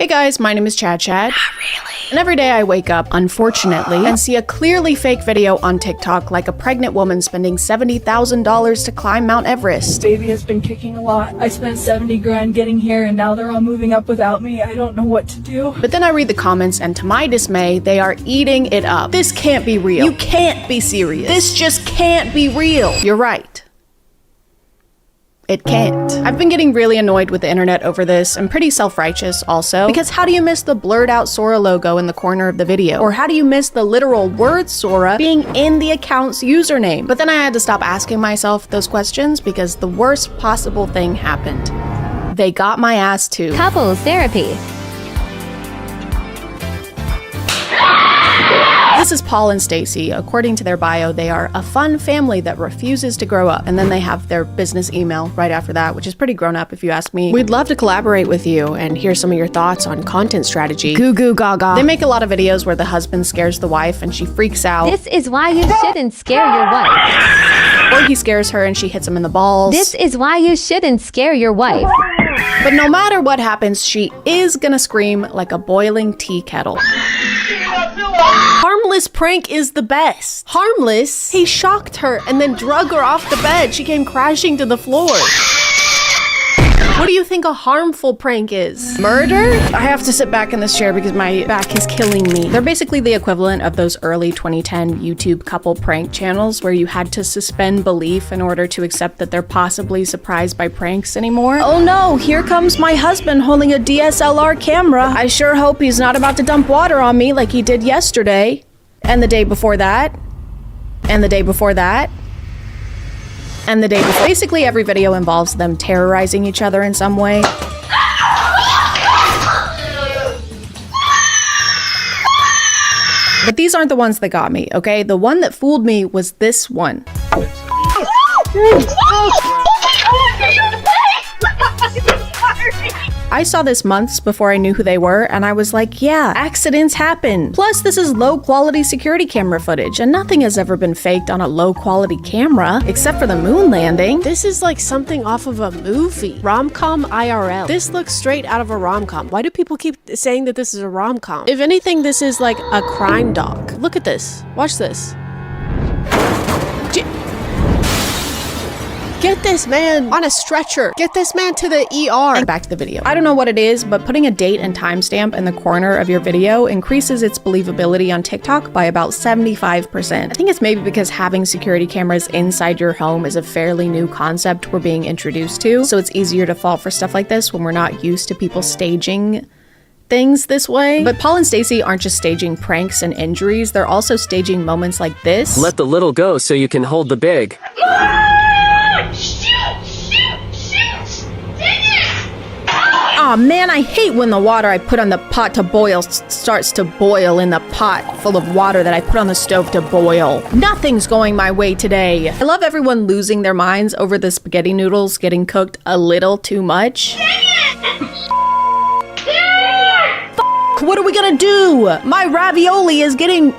Hey guys, my name is ChadChad. Not really. And every day I wake up, unfortunately, and see a clearly fake video on TikTok like a pregnant woman spending $70,000 to climb Mount Everest. Baby has been kicking a lot. I spent 70 grand getting here and now they're all moving up without me. I don't know what to do. But then I read the comments and to my dismay, they are eating it up. This can't be real. You can't be serious. This just can't be real. You're right. It can't. I've been getting really annoyed with the internet over this and pretty self-righteous also, because how do you miss the blurred out Sora logo in the corner of the video? Or how do you miss the literal word Sora being in the account's username? But then I had to stop asking myself those questions because the worst possible thing happened. They got my ass too. Couples therapy. This is Paul and Stacy. According to their bio, they are a fun family that refuses to grow up. And then they have their business email right after that, which is pretty grown up if you ask me. We'd love to collaborate with you and hear some of your thoughts on content strategy. Goo goo gaga. They make a lot of videos where the husband scares the wife and she freaks out. This is why you shouldn't scare your wife. Or he scares her and she hits him in the balls. This is why you shouldn't scare your wife. But no matter what happens, she is gonna scream like a boiling tea kettle. Harmless prank is the best. Harmless? He shocked her and then drug her off the bed. She came crashing to the floor. What do you think a harmful prank is? Murder? I have to sit back in this chair because my back is killing me. They're basically the equivalent of those early 2010 YouTube couple prank channels where you had to suspend belief in order to accept that they're possibly surprised by pranks anymore. Oh no, here comes my husband holding a DSLR camera. I sure hope he's not about to dump water on me like he did yesterday. And the day before that. And the day before that. And the day before. Basically every video involves them terrorizing each other in some way. But these aren't the ones that got me, okay? The one that fooled me was this one. I saw this months before I knew who they were, and I was like, yeah, accidents happen. Plus, this is low-quality security camera footage, and nothing has ever been faked on a low-quality camera, except for the moon landing. This is like something off of a movie. Rom-com IRL. This looks straight out of a rom-com. Why do people keep saying that this is a rom-com? If anything, this is like a crime doc. Look at this. Watch this. Get this man on a stretcher. Get this man to the ER. And back to the video. I don't know what it is, but putting a date and timestamp in the corner of your video increases its believability on TikTok by about 75%. I think it's maybe because having security cameras inside your home is a fairly new concept we're being introduced to, so it's easier to fall for stuff like this when we're not used to people staging things this way. But Paul and Stacy aren't just staging pranks and injuries, they're also staging moments like this. Let the little go so you can hold the big. Aw man, I hate when the water I put on the pot to boil starts to boil in the pot full of water that I put on the stove to boil. Nothing's going my way today. I love everyone losing their minds over the spaghetti noodles getting cooked a little too much. What are we gonna do? My ravioli is getting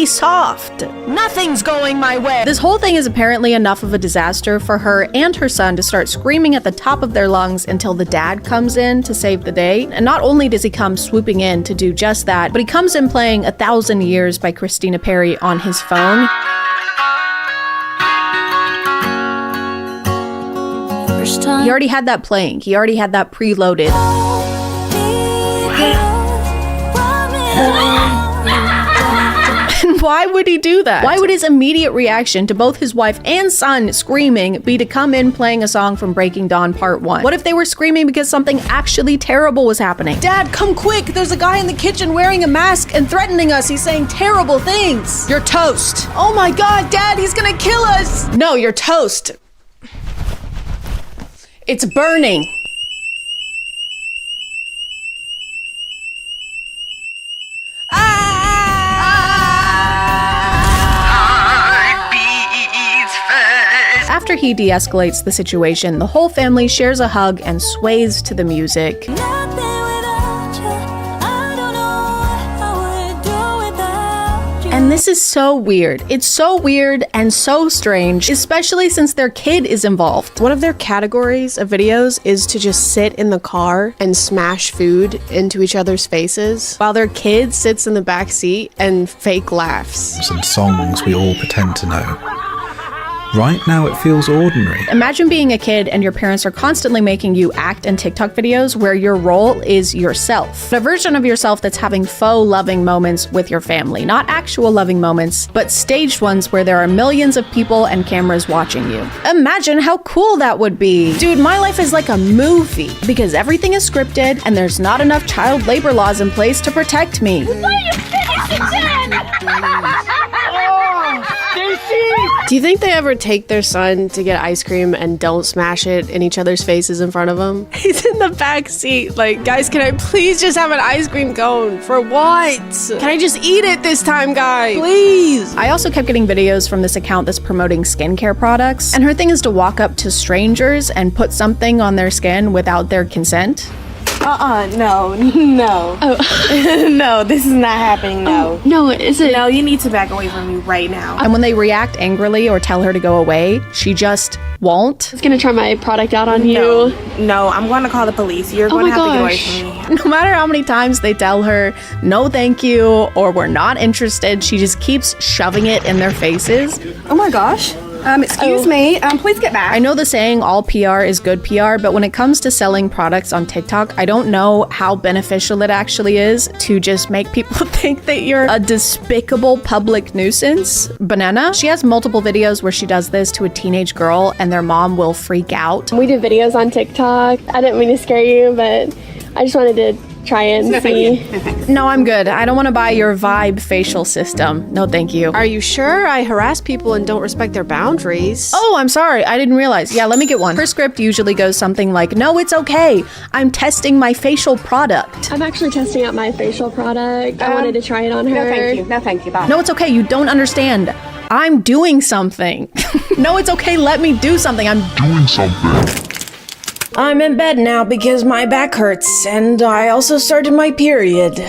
soft. Nothing's going my way. This whole thing is apparently enough of a disaster for her and her son to start screaming at the top of their lungs until the dad comes in to save the day. And not only does he come swooping in to do just that, but he comes in playing 1,000 Years by Christina Perri on his phone. He already had that playing. He already had that preloaded. And why would he do that? Why would his immediate reaction to both his wife and son screaming be to come in playing a song from Breaking Dawn Part 1? What if they were screaming because something actually terrible was happening? Dad, come quick! There's a guy in the kitchen wearing a mask and threatening us. He's saying terrible things. You're toast. Oh my god, Dad, he's gonna kill us! No, you're toast. It's burning. After he de-escalates the situation, the whole family shares a hug and sways to the music. And this is so weird. It's so weird and so strange, especially since their kid is involved. One of their categories of videos is to just sit in the car and smash food into each other's faces while their kid sits in the back seat and fake laughs. And songs we all pretend to know. Right now it feels ordinary. Imagine being a kid and your parents are constantly making you act in TikTok videos where your role is yourself. A version of yourself that's having faux loving moments with your family. Not actual loving moments, but staged ones where there are millions of people and cameras watching you. Imagine how cool that would be. Dude, my life is like a movie because everything is scripted and there's not enough child labor laws in place to protect me. Do you think they ever take their son to get ice cream and don't smash it in each other's faces in front of him? He's in the back seat like, guys, can I please just have an ice cream cone? For what? Can I just eat it this time, guys? Please. I also kept getting videos from this account that's promoting skincare products, and her thing is to walk up to strangers and put something on their skin without their consent. No. Oh. No, this is not happening, no. Oh, no, is it? No, you need to back away from me right now. And when they react angrily or tell her to go away, she just won't. I was gonna try my product out on you. No, I'm going to call the police. You're going to have to get away from me. No matter how many times they tell her, no thank you, or we're not interested, she just keeps shoving it in their faces. Oh my gosh. Excuse me. Please get back. I know the saying all PR is good PR, but when it comes to selling products on TikTok, I don't know how beneficial it actually is to just make people think that you're a despicable public nuisance. Banana, she has multiple videos where she does this to a teenage girl and their mom will freak out. We do videos on TikTok. I didn't mean to scare you, but I just wanted to try it and see. No, I'm good. I don't want to buy your Vibe facial system. No, thank you. Are you sure? I harass people and don't respect their boundaries. Oh, I'm sorry. I didn't realize. Yeah, let me get one. Her script usually goes something like, no, it's okay. I'm testing my facial product. I'm actually testing out my facial product. I wanted to try it on her. No, thank you. Bye. No, it's okay. You don't understand. I'm doing something. No, it's okay. Let me do something. I'm doing something. I'm in bed now because my back hurts, and I also started my period.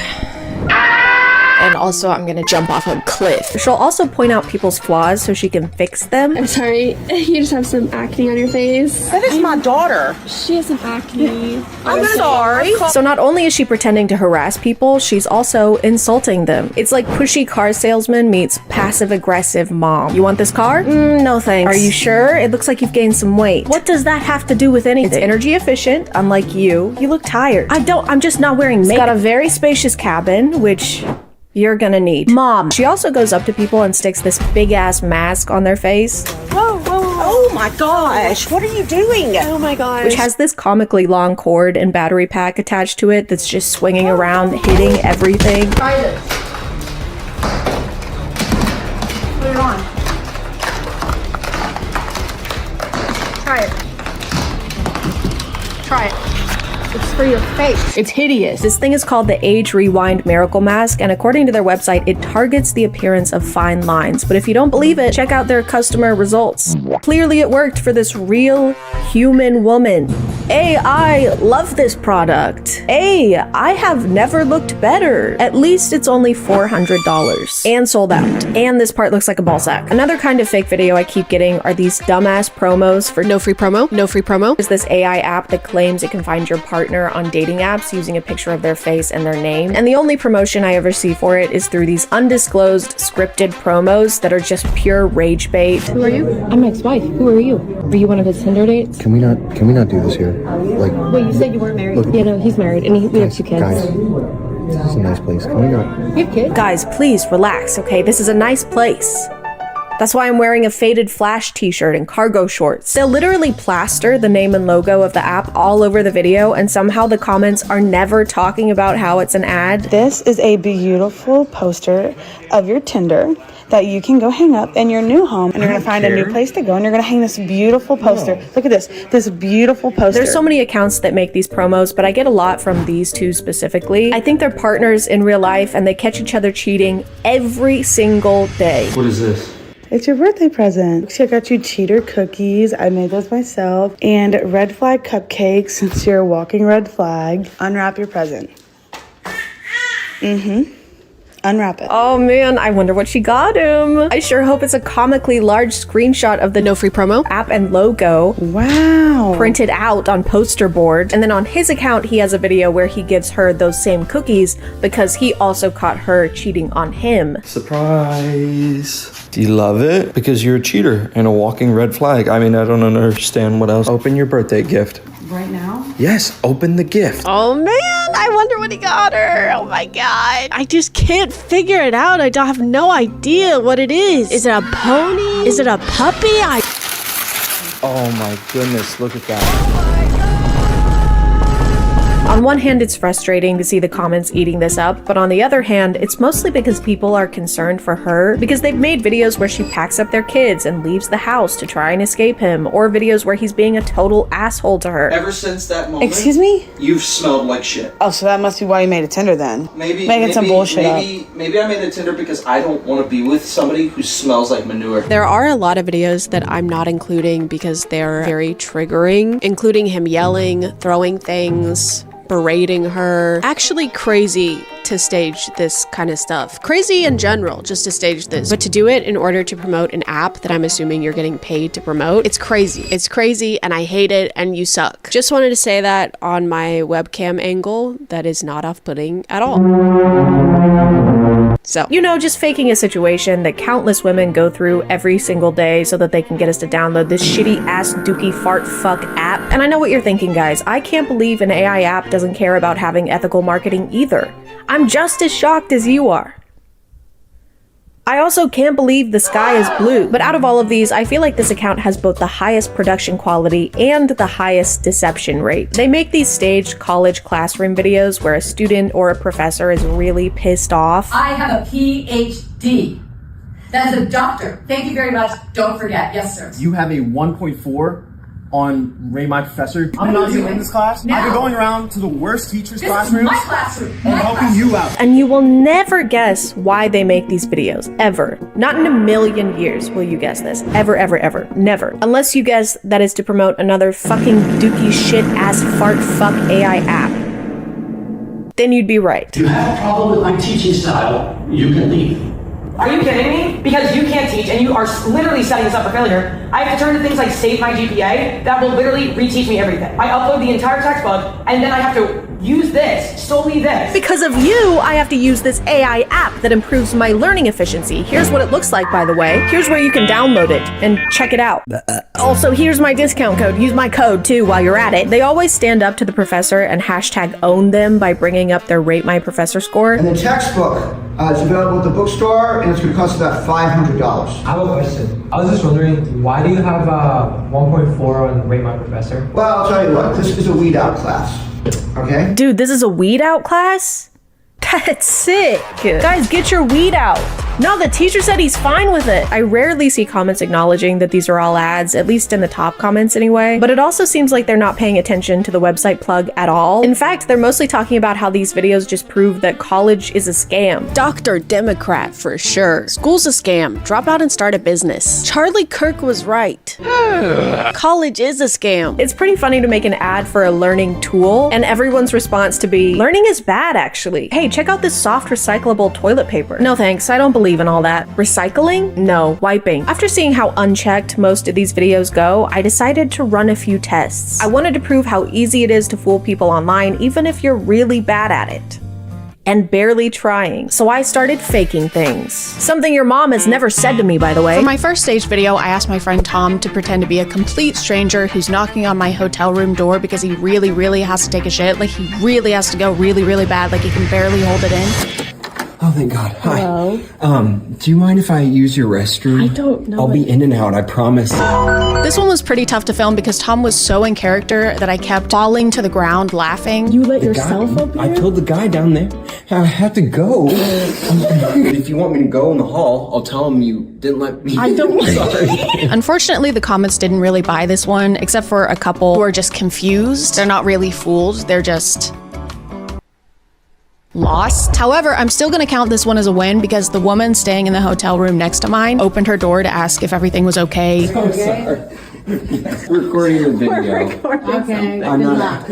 And also, I'm gonna jump off a cliff. She'll also point out people's flaws so she can fix them. I'm sorry, you just have some acne on your face. That is my daughter. She has some acne. I'm sorry. So not only is she pretending to harass people, she's also insulting them. It's like pushy car salesman meets passive-aggressive mom. You want this car? No thanks. Are you sure? It looks like you've gained some weight. What does that have to do with anything? It's energy efficient, unlike you. You look tired. I'm just not wearing makeup. It's got a very spacious cabin, which you're gonna need. Mom. She also goes up to people and sticks this big ass mask on their face. Whoa. Oh my gosh. What are you doing? Oh my gosh. Which has this comically long cord and battery pack attached to it that's just swinging around, hitting everything. Try this. Put it on. Try it. Try it. It's for your face. It's hideous. This thing is called the Age Rewind Miracle Mask, and according to their website, it targets the appearance of fine lines. But if you don't believe it, check out their customer results. Clearly it worked for this real human woman. A, I love this product. A, I have never looked better. At least it's only $400 and sold out. And this part looks like a ball sack. Another kind of fake video I keep getting are these dumbass promos for No free promo. No free promo. There's this AI app that claims it can find your partner on dating apps using a picture of their face and their name. And the only promotion I ever see for it is through these undisclosed scripted promos that are just pure rage bait. Who are you? I'm Mike's wife. Who are you? Are you one of his Tinder dates? Can we not do this here? Like, Wait, you said you weren't married? Look, yeah, no, he's married, and we have 2 kids. guys, this is a nice place. Can we not? You have kids? Guys, please relax, okay? This is a nice place. That's why I'm wearing a faded Flash t-shirt and cargo shorts. They'll literally plaster the name and logo of the app all over the video, and somehow the comments are never talking about how it's an ad. This is a beautiful poster of your Tinder that you can go hang up in your new home, and you're gonna find a new place to go, and you're gonna hang this beautiful poster. Look at this beautiful poster. There's so many accounts that make these promos, but I get a lot from these two specifically. I think they're partners in real life, and they catch each other cheating every single day. What is this? It's your birthday present. See, I got you cheater cookies. I made those myself. And red flag cupcakes, since you're a walking red flag. Unwrap your present. Unwrap it. Oh man, I wonder what she got him. I sure hope it's a comically large screenshot of the No free promo app and logo Wow. printed out on poster board. And then on his account, he has a video where he gives her those same cookies because he also caught her cheating on him. Surprise. Do you love it? Because you're a cheater and a walking red flag. I mean, I don't understand what else. Open your birthday gift. Right now? Yes, open the gift. Oh man, I wonder what he got her. Oh my god. I just can't figure it out. I don't have no idea what it is. Is it a pony? Is it a puppy? Oh my goodness, look at that. On one hand, it's frustrating to see the comments eating this up, but on the other hand, it's mostly because people are concerned for her because they've made videos where she packs up their kids and leaves the house to try and escape him, or videos where he's being a total asshole to her. Ever since that moment, Excuse me? you've smelled like shit. Oh, so that must be why you made a Tinder then. Maybe some bullshit up. Maybe I made a Tinder because I don't want to be with somebody who smells like manure. There are a lot of videos that I'm not including because they're very triggering, including him yelling, throwing things, berating her. Actually crazy to stage this kind of stuff. Crazy in general, just to stage this. But to do it in order to promote an app that I'm assuming you're getting paid to promote, it's crazy. It's crazy and I hate it and you suck. Just wanted to say that on my webcam angle, that is not off-putting at all. So, You know, just faking a situation that countless women go through every single day so that they can get us to download this shitty ass dookie fart fuck app. And I know what you're thinking, guys. I can't believe an AI app doesn't care about having ethical marketing either. I'm just as shocked as you are. I also can't believe the sky is blue. But out of all of these, I feel like this account has both the highest production quality and the highest deception rate. They make these staged college classroom videos where a student or a professor is really pissed off. I have a PhD. That is a doctor. Thank you very much. Don't forget. Yes, sir. You have a 1.4 on Rate My Professor. I'm not even in this class. Now. I've been going around to the worst teachers' classrooms. This is my classroom. And helping you out. And you will never guess why they make these videos, ever. Not in a million years will you guess this. Ever, ever, ever. Never. Unless you guess that is to promote another fucking dookie shit ass fart fuck AI app. Then you'd be right. If you have a problem with my teaching style, you can leave. Are you kidding me? Because you can't teach and you are literally setting us up for failure. I have to turn to things like Save My GPA that will literally reteach me everything. I upload the entire textbook and then I have to use this, solely this. Because of you, I have to use this AI app that improves my learning efficiency. Here's what it looks like, by the way. Here's where you can download it and check it out. Also, here's my discount code. Use my code too while you're at it. They always stand up to the professor and hashtag own them by bringing up their Rate My Professor score. And the textbook is available at the bookstore and it's going to cost about $500. I have a question. I was just wondering, why do you have a 1.4 on Rate My Professor? Well, I'll tell you what, this is a weed out class. Okay? Dude, this is a weed out class? That's sick. Guys, get your weed out. No, the teacher said he's fine with it. I rarely see comments acknowledging that these are all ads, at least in the top comments anyway. But it also seems like they're not paying attention to the website plug at all. In fact, they're mostly talking about how these videos just prove that college is a scam. Dr. Democrat for sure. School's a scam. Drop out and start a business. Charlie Kirk was right. College is a scam. It's pretty funny to make an ad for a learning tool and everyone's response to be, learning is bad actually. Hey, check out this soft recyclable toilet paper. No thanks, I don't believe in all that. Recycling? No, wiping. After seeing how unchecked most of these videos go, I decided to run a few tests. I wanted to prove how easy it is to fool people online even if you're really bad at it. And barely trying. So I started faking things. Something your mom has never said to me, by the way. For my first stage video, I asked my friend Tom to pretend to be a complete stranger who's knocking on my hotel room door because he really, really has to take a shit. Like he really has to go really, really bad. Like he can barely hold it in. Oh, thank God. Hi. Hello. Do you mind if I use your restroom? I don't know. I'll be in and out, I promise. This one was pretty tough to film because Tom was so in character that I kept falling to the ground laughing. You let yourself up here? I told the guy down there I had to go. If you want me to go in the hall, I'll tell him you didn't let me. I don't Sorry. Unfortunately, the comments didn't really buy this one, except for a couple who are just confused. They're not really fooled. They're just lost. However, I'm still gonna count this one as a win because the woman staying in the hotel room next to mine opened her door to ask if everything was okay. I'm sorry. We're recording the video. Okay. I'm not.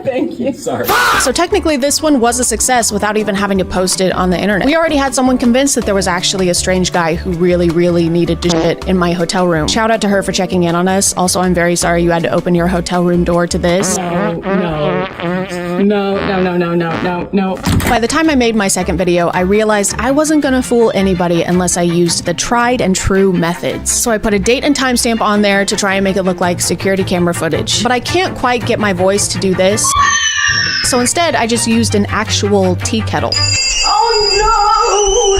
Thank you. Sorry. So technically this one was a success without even having to post it on the internet. We already had someone convinced that there was actually a strange guy who really needed to shit in my hotel room. Shout out to her for checking in on us. Also, I'm very sorry you had to open your hotel room door to this. No. By the time I made my second video, I realized I wasn't gonna fool anybody unless I used the tried and true methods. So I put a date and timestamp on there to try and make it look like security camera footage. But I can't quite get my voice to do this. So instead, I just used an actual tea kettle. Oh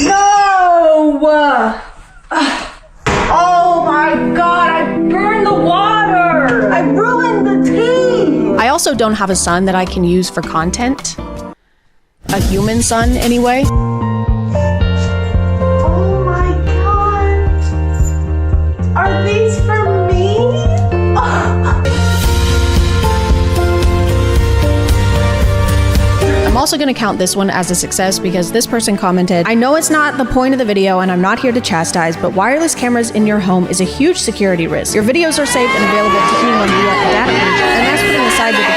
no! No! Oh my god, I burned the water! I ruined the tea! I also don't have a son that I can use for content. A human son, anyway. Oh my god! Are these for me? I'm also gonna count this one as a success because this person commented, I know it's not the point of the video and I'm not here to chastise, but wireless cameras in your home is a huge security risk. Your videos are saved and available to anyone via a data breach, and that's putting aside that the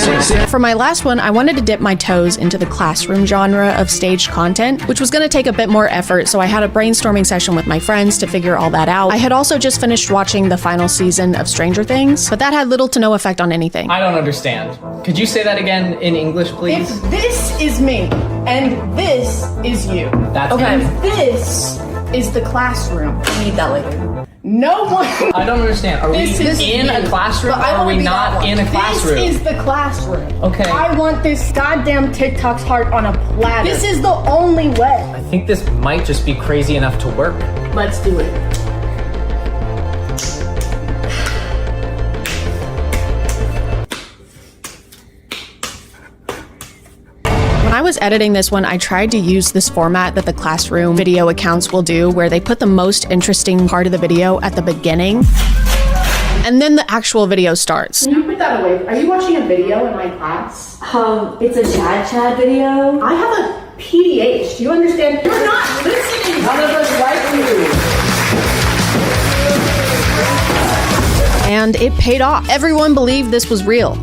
cameras. For my last one, I wanted to dip my toes into the classroom genre of staged content, which was gonna take a bit more effort, so I had a brainstorming session with my friends to figure all that out. I had also just finished watching the final season of Stranger Things, but that had little to no effect on anything. I don't understand. Could you say that again in English, please? If this is me and this is you, That's okay, me. This is the classroom. I need that later. No one. I don't understand. Are we in a classroom or are we not in a classroom? This is the classroom. Okay. I want this goddamn TikTok's heart on a platter. This is the only way. I think this might just be crazy enough to work. Let's do it. When I was editing this one, I tried to use this format that the classroom video accounts will do, where they put the most interesting part of the video at the beginning, and then the actual video starts. Can you put that away? Are you watching a video in my class? It's a ChadChad video. I have a PDH. Do you understand? You're not listening. None of us like you. And it paid off. Everyone believed this was real.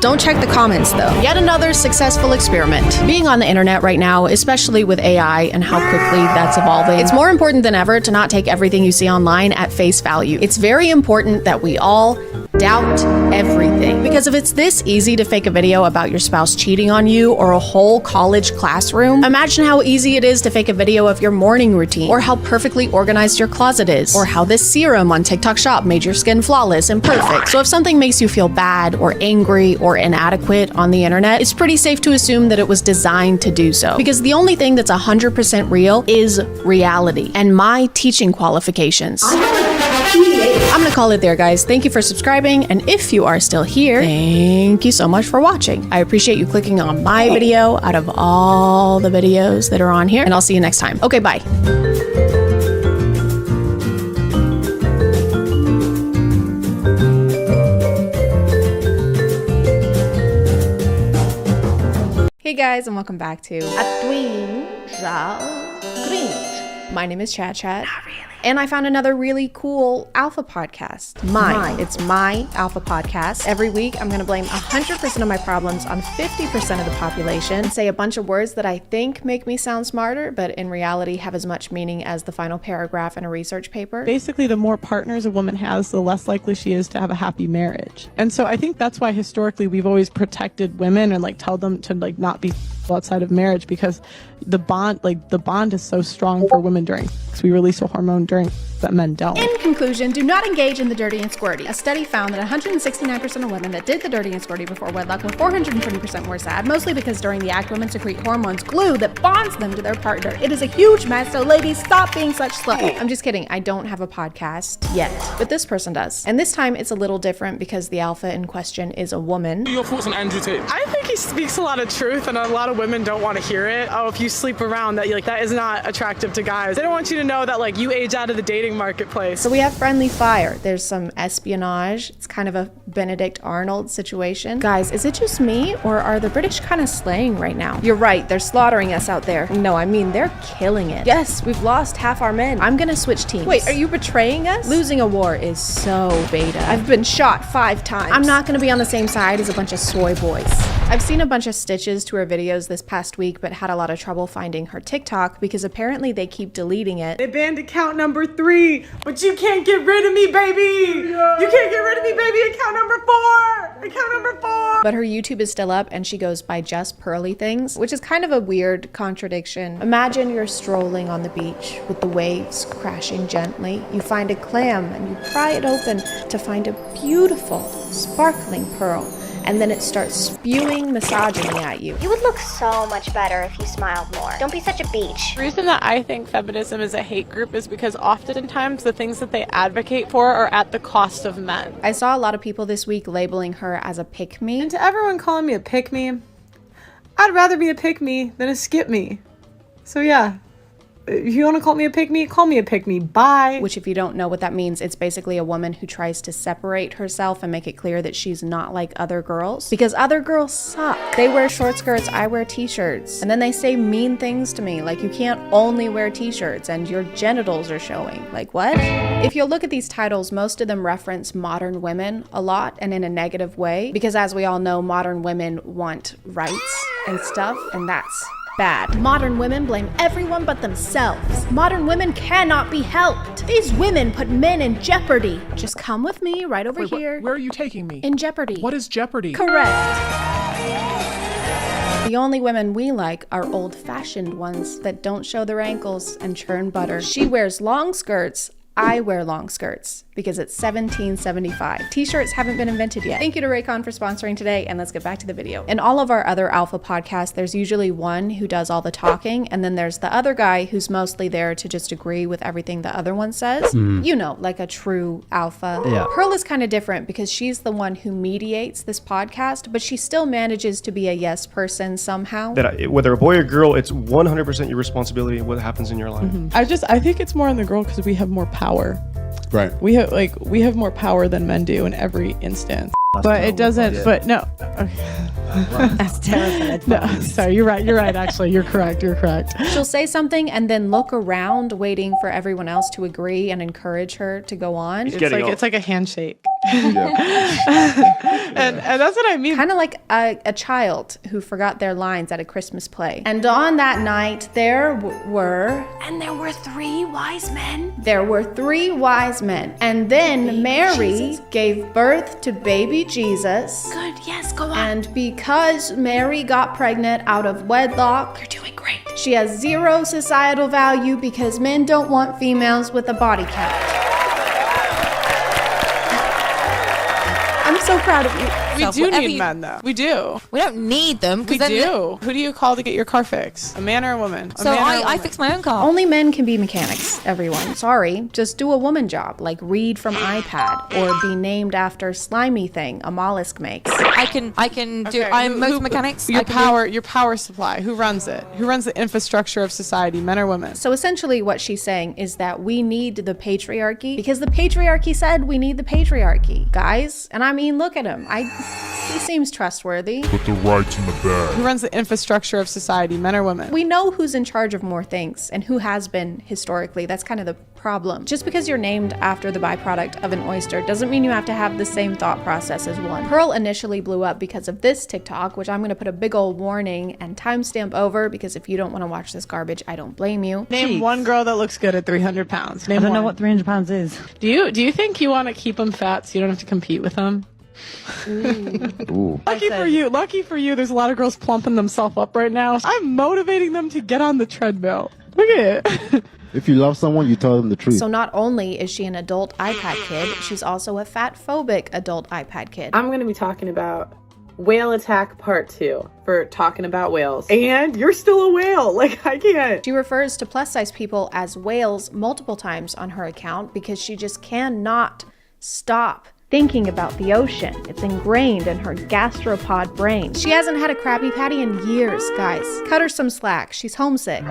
Don't check the comments though. Yet another successful experiment. Being on the internet right now, especially with AI and how quickly that's evolving, it's more important than ever to not take everything you see online at face value. It's very important that we all doubt everything. Because if it's this easy to fake a video about your spouse cheating on you or a whole college classroom, imagine how easy it is to fake a video of your morning routine, or how perfectly organized your closet is, or how this serum on TikTok Shop made your skin flawless and perfect. So if something makes you feel bad or angry or inadequate on the internet, it's pretty safe to assume that it was designed to do so. Because the only thing that's 100% real is reality and my teaching qualifications. I'm gonna call it there, guys. Thank you for subscribing, and if you are still here, thank you so much for watching. I appreciate you clicking on my video out of all the videos that are on here, and I'll see you next time. Okay, bye. Hey guys, and welcome back to My name is ChadChad. Not really. And I found another really cool alpha podcast. It's my alpha podcast. Every week, I'm gonna blame 100% of my problems on 50% of the population and say a bunch of words that I think make me sound smarter, but in reality have as much meaning as the final paragraph in a research paper. Basically, the more partners a woman has, the less likely she is to have a happy marriage. And so I think that's why historically we've always protected women and tell them to not be outside of marriage, because the bond is so strong for women during sex. We release a hormone during that men don't. In conclusion, do not engage in the dirty and squirty. A study found that 169% of women that did the dirty and squirty before wedlock were 420% more sad, mostly because during the act, women secrete hormones glue that bonds them to their partner. It is a huge mess, so ladies, stop being such sluts. I'm just kidding. I don't have a podcast yet, but this person does. And this time it's a little different because the alpha in question is a woman. Your thoughts on Andrew Tate? I think she speaks a lot of truth, and a lot of women don't want to hear it. Oh, if you sleep around, that is not attractive to guys. They don't want you to know that you age out of the dating marketplace. So we have friendly fire. There's some espionage. It's kind of a Benedict Arnold situation. Guys, is it just me, or are the British kind of slaying right now? You're right, they're slaughtering us out there. No, I mean, they're killing it. Yes, we've lost half our men. I'm gonna switch teams. Wait, are you betraying us? Losing a war is so beta. I've been shot 5 times. I'm not gonna be on the same side as a bunch of soy boys. I've seen a bunch of stitches to her videos this past week, but had a lot of trouble finding her TikTok because apparently they keep deleting it. They banned account number 3, but you can't get rid of me, baby! You can't get rid of me, baby! Account number 4! Account number 4! But her YouTube is still up and she goes by Just Pearly Things, which is kind of a weird contradiction. Imagine you're strolling on the beach with the waves crashing gently. You find a clam and you pry it open to find a beautiful, sparkling pearl. And then it starts spewing misogyny at you. You would look so much better if you smiled more. Don't be such a beach. The reason that I think feminism is a hate group is because oftentimes the things that they advocate for are at the cost of men. I saw a lot of people this week labeling her as a pick-me. And to everyone calling me a pick-me, I'd rather be a pick-me than a skip-me. So yeah. If you want to call me a pick-me, call me a pick-me. Bye. Which, if you don't know what that means, it's basically a woman who tries to separate herself and make it clear that she's not like other girls. Because other girls suck. They wear short skirts, I wear t-shirts. And then they say mean things to me, like you can't only wear t-shirts and your genitals are showing. Like, what? If you'll look at these titles, most of them reference modern women a lot and in a negative way. Because as we all know, modern women want rights and stuff, and that's bad. Modern women blame everyone but themselves. Modern women cannot be helped. These women put men in jeopardy. Just come with me right over here. Where are you taking me? In jeopardy. What is jeopardy? Correct. The only women we like are old-fashioned ones that don't show their ankles and churn butter. She wears long skirts. I wear long skirts because it's 1775. T-shirts haven't been invented yet. Thank you to Raycon for sponsoring today, and let's get back to the video. In all of our other alpha podcasts, there's usually one who does all the talking, and then there's the other guy who's mostly there to just agree with everything the other one says. You know, like a true alpha. Yeah. Pearl is kind of different because she's the one who mediates this podcast, but she still manages to be a yes person somehow. That whether a boy or girl, it's 100% your responsibility what happens in your life. I think it's more on the girl because we have more power. Right. We have more power than men do in every instance. But it doesn't. But no. Okay. That's terrible. No, sorry. You're right. Actually, you're correct. She'll say something and then look around, waiting for everyone else to agree and encourage her to go on. It's like a handshake. and that's what I mean. Kind of like a child who forgot their lines at a Christmas play. And on that night, there were 3 wise men. There were 3 wise men. And then Mary gave birth to baby Jesus. Good, yes, go on. And because Mary got pregnant out of wedlock, You're doing great. she has 0 societal value because men don't want females with a body count. I'm so proud of you. We do need men, though. We do. We don't need them. We do. Who do you call to get your car fixed? A man or a woman? So I fix my own car. Only men can be mechanics, everyone. Sorry. Just do a woman job, like read from iPad or be named after slimy thing a mollusk makes. I can do. I'm motor mechanics. Your power supply. Who runs it? Who runs the infrastructure of society? Men or women? So essentially, what she's saying is that we need the patriarchy because the patriarchy said we need the patriarchy, guys. And I mean, look at him. He seems trustworthy. Put the rights in the bag. Who runs the infrastructure of society? Men or women? We know who's in charge of more things and who has been historically. That's kind of the problem. Just because you're named after the byproduct of an oyster doesn't mean you have to have the same thought process as one. Pearl initially blew up because of this TikTok, which I'm going to put a big old warning and timestamp over because if you don't want to watch this garbage, I don't blame you. Name one girl that looks good at 300 pounds. I don't know what 300 pounds is. Do you think you want to keep them fat so you don't have to compete with them? Ooh. Lucky for you, there's a lot of girls plumping themselves up right now. I'm motivating them to get on the treadmill. Look at it. If you love someone, you tell them the truth. So not only is she an adult iPad kid, she's also a fat-phobic adult iPad kid. I'm going to be talking about Whale Attack Part 2 for talking about whales. And you're still a whale. Like, I can't. She refers to plus-size people as whales multiple times on her account because she just cannot stop thinking about the ocean. It's ingrained in her gastropod brain. She hasn't had a Krabby Patty in years, guys. Cut her some slack. She's homesick.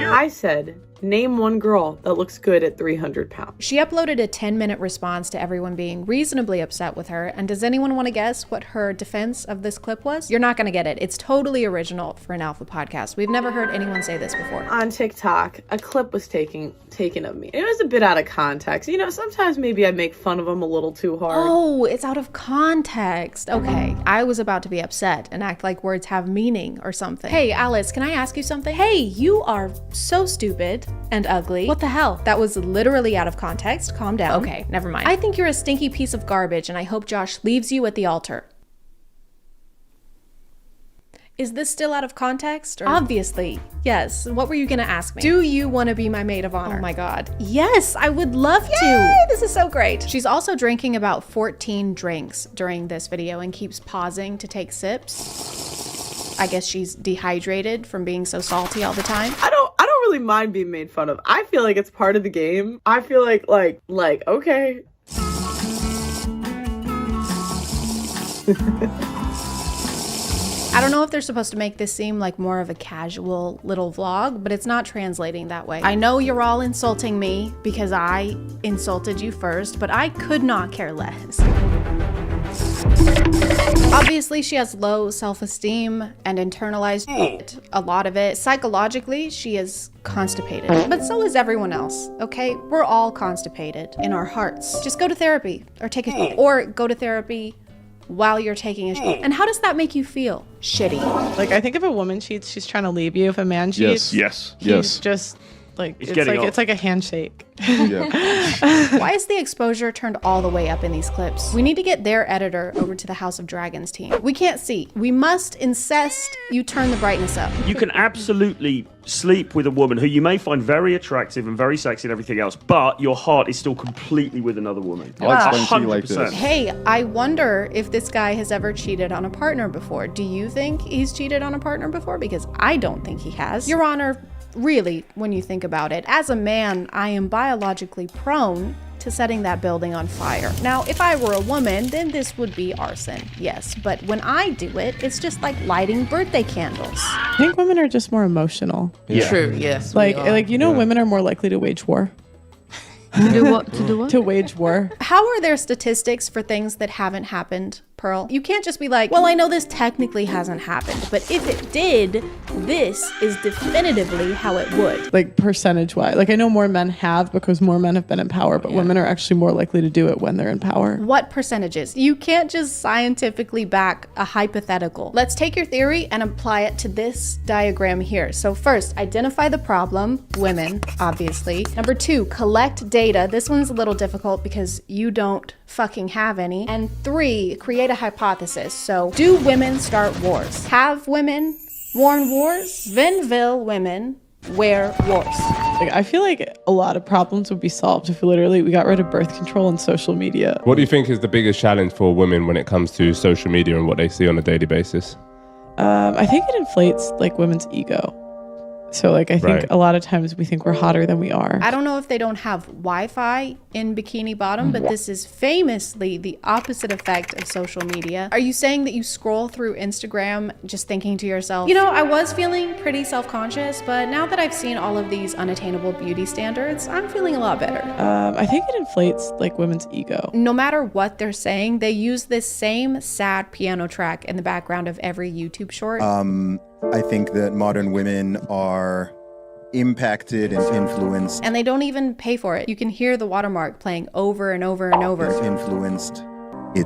I said, name one girl that looks good at 300 pounds. She uploaded a 10-minute response to everyone being reasonably upset with her, and does anyone want to guess what her defense of this clip was? You're not going to get it. It's totally original for an Alpha podcast. We've never heard anyone say this before. On TikTok, a clip was taken of me. It was a bit out of context. You know, sometimes maybe I make fun of them a little too hard. Oh, it's out of context. Okay, I was about to be upset and act like words have meaning or something. Hey, Alice, can I ask you something? Hey, you are so stupid and ugly. What the hell? That was literally out of context. Calm down. Okay, never mind. I think you're a stinky piece of garbage, and I hope Josh leaves you at the altar. Is this still out of context? Or? Obviously, yes. What were you gonna ask me? Do you want to be my maid of honor? Oh my god. Yes, I would love to. This is so great. She's also drinking about 14 drinks during this video and keeps pausing to take sips. I guess she's dehydrated from being so salty all the time. I don't really mind being made fun of. I feel like it's part of the game. I feel like okay. I don't know if they're supposed to make this seem like more of a casual little vlog, but it's not translating that way. I know you're all insulting me because I insulted you first, but I could not care less. Obviously, she has low self-esteem and internalized a lot of it. Psychologically, she is constipated, but so is everyone else, okay? We're all constipated in our hearts. Just go to therapy or take a or go to therapy while you're taking a shit. And how does that make you feel? Shitty. Like, I think if a woman cheats, she's trying to leave you. If a man cheats, yes. he's just like, it's like a handshake. Why is the exposure turned all the way up in these clips? We need to get their editor over to the House of Dragons team. We can't see. We must insist you turn the brightness up. You can absolutely sleep with a woman who you may find very attractive and very sexy and everything else, but your heart is still completely with another woman. I'll explain to you like this. Hey, I wonder if this guy has ever cheated on a partner before. Do you think he's cheated on a partner before? Because I don't think he has. Your Honor, really, when you think about it, as a man, I am biologically prone to setting that building on fire. Now, if I were a woman, then this would be arson, yes. But when I do it, it's just like lighting birthday candles. I think women are just more emotional. Yeah. True, yes. Like women are more likely to wage war. To do what? To do what? To wage war. How are there statistics for things that haven't happened, Pearl? You can't just be like, well, I know this technically hasn't happened, but if it did, this is definitively how it would. Like percentage-wise. Like I know more men have because more men have been in power, but women are actually more likely to do it when they're in power. What percentages? You can't just scientifically back a hypothetical. Let's take your theory and apply it to this diagram here. So first, identify the problem, women, obviously. Number 2, collect data. This one's a little difficult because you don't fucking have any. And 3, create a hypothesis. So, do women start wars? Have women worn wars? Then will women wear wars? Like, I feel like a lot of problems would be solved if we got rid of birth control and social media. What do you think is the biggest challenge for women when it comes to social media and what they see on a daily basis? I think it inflates like women's ego. So like I think a lot of times we think we're hotter than we are. I don't know if they don't have Wi-Fi in Bikini Bottom, but this is famously the opposite effect of social media. Are you saying that you scroll through Instagram just thinking to yourself, you know, I was feeling pretty self-conscious, but now that I've seen all of these unattainable beauty standards, I'm feeling a lot better. I think it inflates like women's ego. No matter what they're saying, they use this same sad piano track in the background of every YouTube short. I think that modern women are impacted and influenced. And they don't even pay for it. You can hear the watermark playing over and over and over. It's influenced. You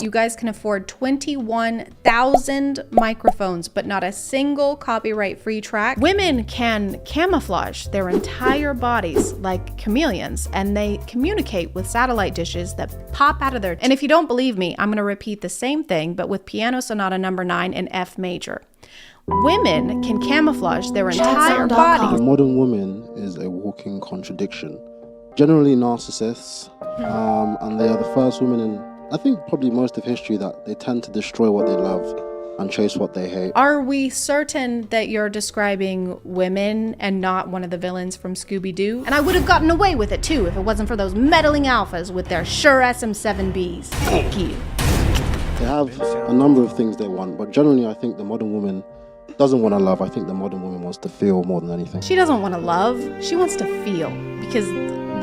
guys can afford 21,000 microphones, but not a single copyright-free track. Women can camouflage their entire bodies like chameleons, and they communicate with satellite dishes that pop out of their... And if you don't believe me, I'm gonna repeat the same thing, but with Piano Sonata number 9 in F major. Women can camouflage their entire bodies. The modern woman is a walking contradiction. Generally narcissists, and they are the first women in, I think, probably most of history that they tend to destroy what they love and chase what they hate. Are we certain that you're describing women and not one of the villains from Scooby-Doo? And I would have gotten away with it too if it wasn't for those meddling alphas with their sure SM7Bs. Thank you. They have a number of things they want, but generally I think the modern woman doesn't want to love. I think the modern woman wants to feel more than anything. She doesn't want to love, she wants to feel, because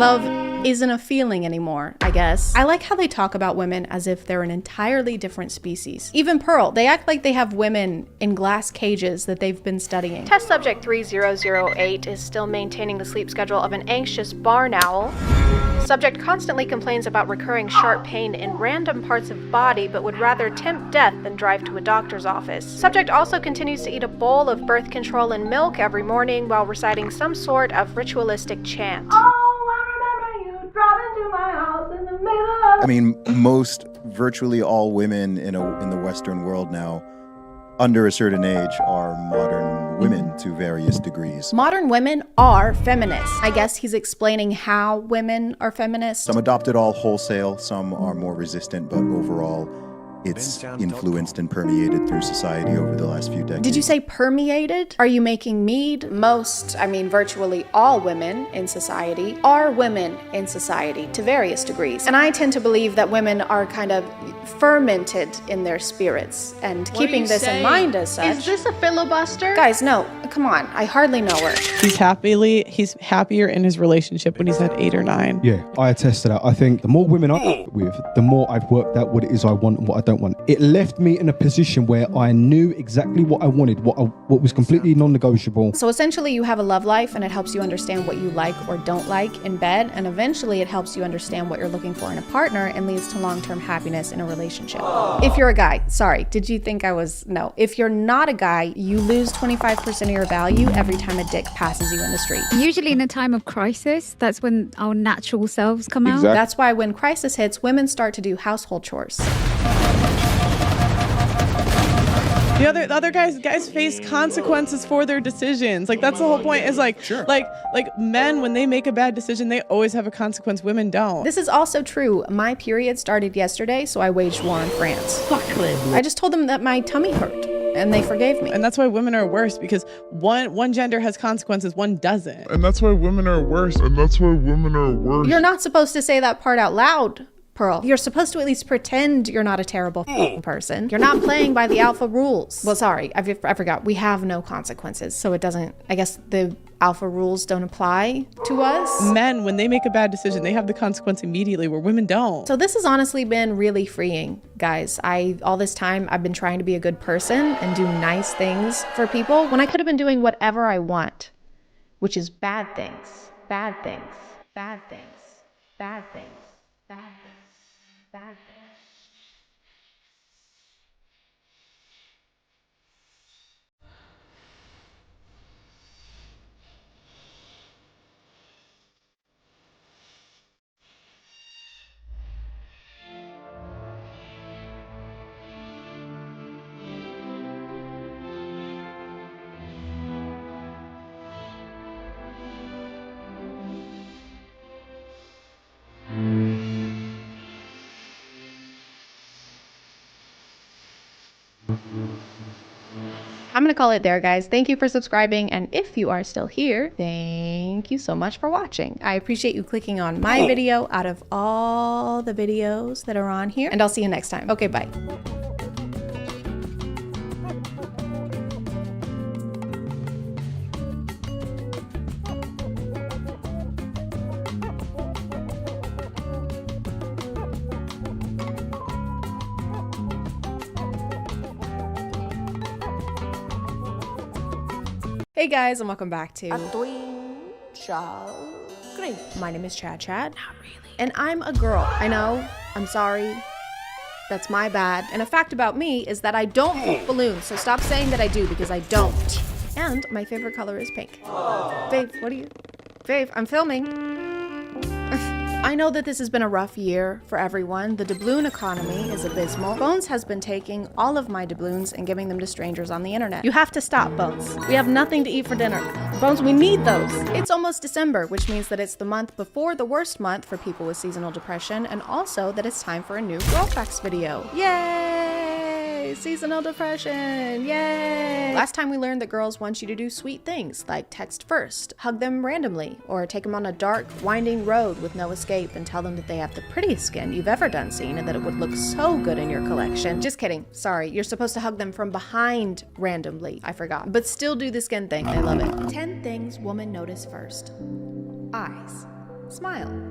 love isn't a feeling anymore, I guess. I like how they talk about women as if they're an entirely different species. Even Pearl, they act like they have women in glass cages that they've been studying. Test subject 3008 is still maintaining the sleep schedule of an anxious barn owl. Subject constantly complains about recurring sharp pain in random parts of body, but would rather tempt death than drive to a doctor's office. Subject also continues to eat a bowl of birth control and milk every morning while reciting some sort of ritualistic chant. I mean, virtually all women in the Western world now, under a certain age, are modern women to various degrees. Modern women are feminists. I guess he's explaining how women are feminists. Some adopt it all wholesale, some are more resistant, but overall, it's influenced and permeated through society over the last few decades. Did you say permeated? Are you making mead? Most, I mean virtually all women in society are women in society to various degrees. And I tend to believe that women are kind of fermented in their spirits. And keeping this in mind as such. Is this a filibuster? Guys, no, come on. I hardly know her. He's happier in his relationship when he's at 8 or 9. Yeah, I attest to that. I think the more women I'm with, the more I've worked out what it is I want and what I don't want. It left me in a position where I knew exactly what I wanted, what was completely non-negotiable. So essentially you have a love life and it helps you understand what you like or don't like in bed, and eventually it helps you understand what you're looking for in a partner and leads to long-term happiness in a relationship. If you're a guy, sorry, did you think I was, no. If you're not a guy, you lose 25% of your value every time a dick passes you in the street. Usually in a time of crisis, that's when our natural selves come out. That's why when crisis hits, women start to do household chores. The other guys face consequences for their decisions. Like, that's the whole point, is like, Sure. like men, when they make a bad decision, they always have a consequence. Women don't. This is also true. My period started yesterday, so I waged war on France. I just told them that my tummy hurt, and they forgave me. And that's why women are worse, because one gender has consequences, one doesn't. And that's why women are worse. And that's why women are worse. You're not supposed to say that part out loud, Pearl. You're supposed to at least pretend you're not a terrible person. You're not playing by the alpha rules. Well, sorry, I forgot. We have no consequences, so it doesn't, I guess the alpha rules don't apply to us. Men, when they make a bad decision, they have the consequence immediately, where women don't. So this has honestly been really freeing, guys. All this time, I've been trying to be a good person and do nice things for people when I could have been doing whatever I want, which is bad things, bad things, bad things, bad things, bad things. Bad thing. I'm gonna call it there, guys. Thank you for subscribing, and if you are still here, thank you so much for watching. I appreciate you clicking on my video out of all the videos that are on here, and I'll see you next time. Okay, bye. Hey guys, and welcome back to My name is ChadChad. Not really. And I'm a girl. I know. I'm sorry. That's my bad. And a fact about me is that I don't poop balloons, so stop saying that I do, because I don't. And my favorite color is pink. Babe, Babe, I'm filming. I know that this has been a rough year for everyone. The doubloon economy is abysmal. Bones has been taking all of my doubloons and giving them to strangers on the internet. You have to stop, Bones. We have nothing to eat for dinner. Bones, we need those. It's almost December, which means that it's the month before the worst month for people with seasonal depression, and also that it's time for a new Girl Facts video. Yay! Yay! Seasonal depression. Yay! Last time we learned that girls want you to do sweet things like text first, hug them randomly, or take them on a dark, winding road with no escape and tell them that they have the prettiest skin you've ever done seen and that it would look so good in your collection. Just kidding. Sorry, you're supposed to hug them from behind randomly. I forgot. But still do the skin thing. I love it. 10 things women notice first. Eyes. Smile.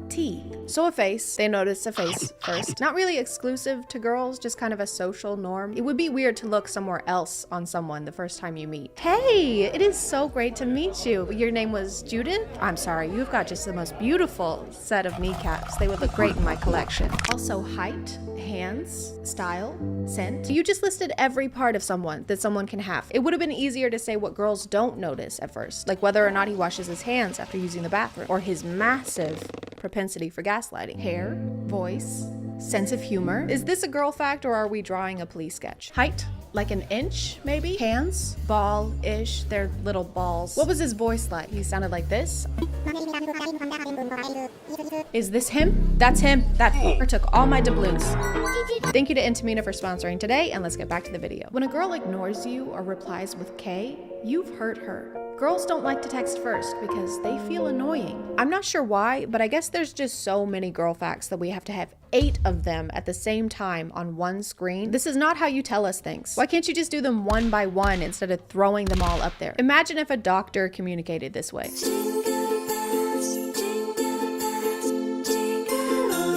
Teeth. So a face, they notice a face first. Not really exclusive to girls, just kind of a social norm. It would be weird to look somewhere else on someone the first time you meet. Hey, it is so great to meet you. Your name was Judith? I'm sorry, you've got just the most beautiful set of kneecaps. They would look great in my collection. Also height, hands, style, scent. You just listed every part of someone that someone can have. It would have been easier to say what girls don't notice at first, like whether or not he washes his hands after using the bathroom, or his massive propensity for gaslighting. Hair, voice, sense of humor. Is this a girl fact or are we drawing a police sketch? Height, like an inch maybe? Hands, ball-ish, they're little balls. What was his voice like? He sounded like this. Is this him? That's him. That f***er took all my doubloons. Thank you to Intimina for sponsoring today, and let's get back to the video. When a girl ignores you or replies with K, you've hurt her. Girls don't like to text first because they feel annoying. I'm not sure why, but I guess there's just so many girl facts that we have to have 8 of them at the same time on one screen. This is not how you tell us things. Why can't you just do them one by one instead of throwing them all up there? Imagine if a doctor communicated this way.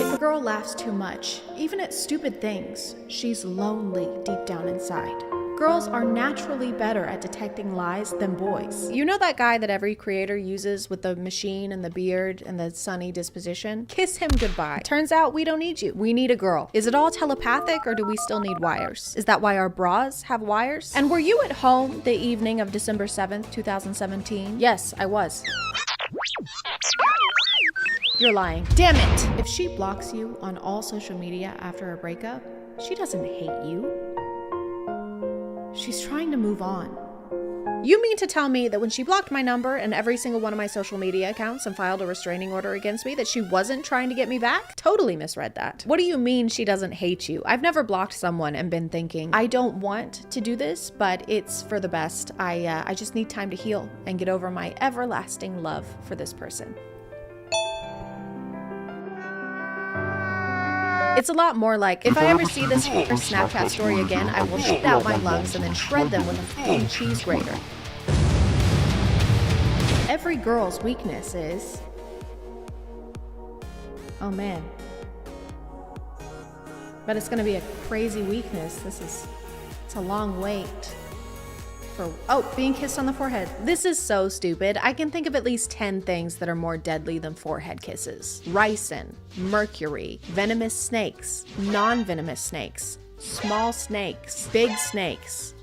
If a girl laughs too much, even at stupid things, she's lonely deep down inside. Girls are naturally better at detecting lies than boys. You know that guy that every creator uses with the machine and the beard and the sunny disposition? Kiss him goodbye. Turns out we don't need you. We need a girl. Is it all telepathic or do we still need wires? Is that why our bras have wires? And were you at home the evening of December 7th, 2017? Yes, I was. You're lying. Damn it! If she blocks you on all social media after a breakup, she doesn't hate you. She's trying to move on. You mean to tell me that when she blocked my number and every single one of my social media accounts and filed a restraining order against me that she wasn't trying to get me back? Totally misread that. What do you mean she doesn't hate you? I've never blocked someone and been thinking, I don't want to do this, but it's for the best. I just need time to heal and get over my everlasting love for this person. It's a lot more like, if I ever see this Snapchat story again, I will shit out my lungs and then shred them with a fucking cheese grater. Every girl's weakness is... Oh man. But it's gonna be a crazy weakness. It's a long wait. Oh, being kissed on the forehead. This is so stupid. I can think of at least 10 things that are more deadly than forehead kisses. Ricin, mercury, venomous snakes, non-venomous snakes, small snakes, big snakes,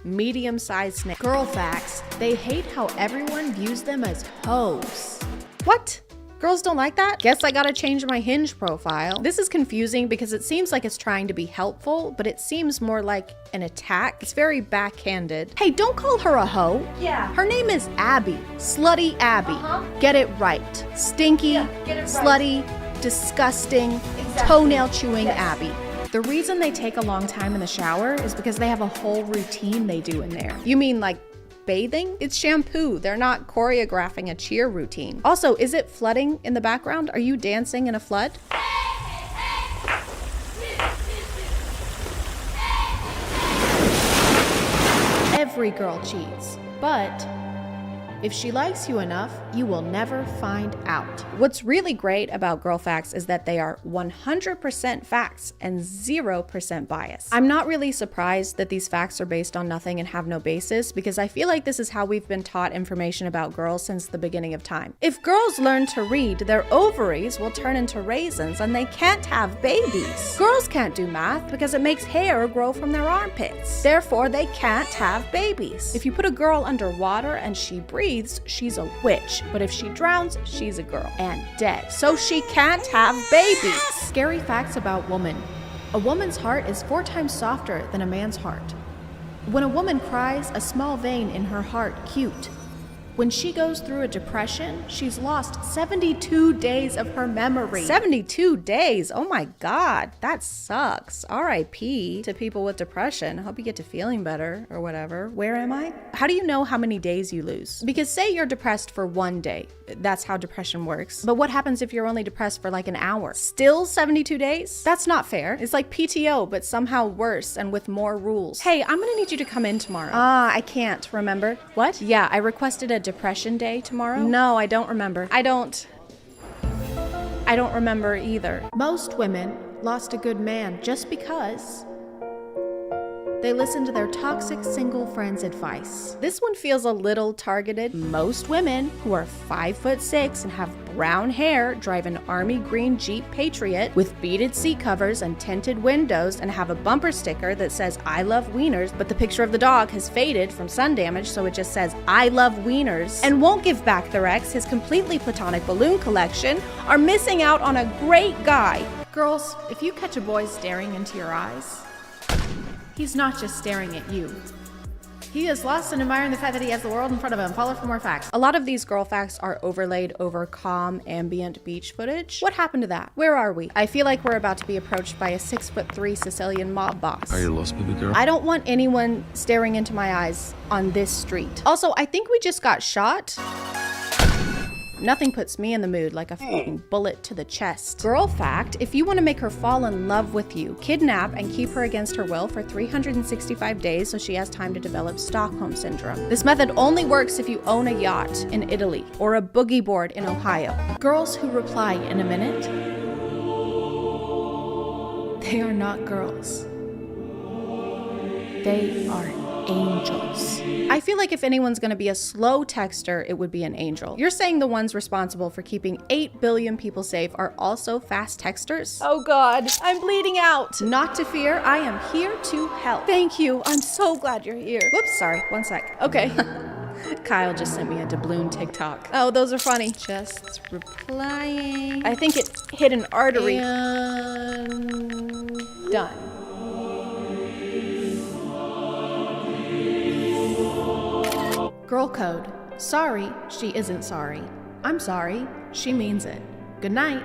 medium-sized snakes. Girl facts, they hate how everyone views them as hoes. What? Girls don't like that? Guess I gotta change my Hinge profile. This is confusing because it seems like it's trying to be helpful, but it seems more like an attack. It's very backhanded. Hey, don't call her a hoe. Yeah. Her name is Abby. Slutty Abby. Get it right. Stinky, slutty, disgusting, toenail chewing Abby. The reason they take a long time in the shower is because they have a whole routine they do in there. You mean like bathing? It's shampoo. They're not choreographing a cheer routine. Also, is it flooding in the background? Are you dancing in a flood? Every girl cheats, but if she likes you enough, you will never find out. What's really great about girl facts is that they are 100% facts and 0% bias. I'm not really surprised that these facts are based on nothing and have no basis because I feel like this is how we've been taught information about girls since the beginning of time. If girls learn to read, their ovaries will turn into raisins and they can't have babies. Girls can't do math because it makes hair grow from their armpits. Therefore, they can't have babies. If you put a girl underwater and she breathes, she's a witch, but if she drowns, she's a girl and dead. So she can't have babies. Scary facts about women. A woman's heart is 4 times softer than a man's heart. When a woman cries, a small vein in her heart cute. When she goes through a depression, she's lost 72 days of her memory. 72 days? Oh my God, that sucks. R.I.P. to people with depression. Hope you get to feeling better or whatever. Where am I? How do you know how many days you lose? Because say you're depressed for 1 day. That's how depression works. But what happens if you're only depressed for like an hour? Still 72 days? That's not fair. It's like PTO, but somehow worse and with more rules. Hey, I'm gonna need you to come in tomorrow. I can't, remember? What? Yeah, I requested a depression day tomorrow. No, I don't remember. I don't remember either. Most women lost a good man just because they listened to their toxic single friend's advice. This one feels a little targeted. Most women who are 5'6" and have brown hair drive an army green Jeep Patriot with beaded seat covers and tinted windows and have a bumper sticker that says I love wieners, but the picture of the dog has faded from sun damage, so it just says I love wieners, and won't give back their ex his completely platonic balloon collection, are missing out on a great guy. Girls, if you catch a boy staring into your eyes, he's not just staring at you. He is lost and admiring the fact that he has the world in front of him. Follow for more facts. A lot of these girl facts are overlaid over calm, ambient beach footage. What happened to that? Where are we? I feel like we're about to be approached by a 6'3" Sicilian mob boss. Are you lost, baby girl? I don't want anyone staring into my eyes on this street. Also, I think we just got shot. Nothing puts me in the mood like a fucking bullet to the chest. Girl fact, if you want to make her fall in love with you, kidnap and keep her against her will for 365 days so she has time to develop Stockholm Syndrome. This method only works if you own a yacht in Italy or a boogie board in Ohio. Girls who reply in a minute, they are not girls. They are angels. I feel like if anyone's gonna be a slow texter, it would be an angel. You're saying the ones responsible for keeping 8 billion people safe are also fast texters? Oh God, I'm bleeding out. Not to fear, I am here to help. Thank you, I'm so glad you're here. Whoops, sorry, 1 sec. Okay. Kyle just sent me a doubloon TikTok. Oh, those are funny. Just replying. I think it hit an artery. And done. Girl code. Sorry, she isn't sorry. I'm sorry, she means it. Good night.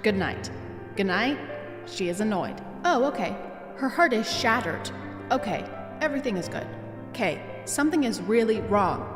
Good night. Good night, she is annoyed. Oh, okay. Her heart is shattered. Okay, everything is good. Okay, something is really wrong.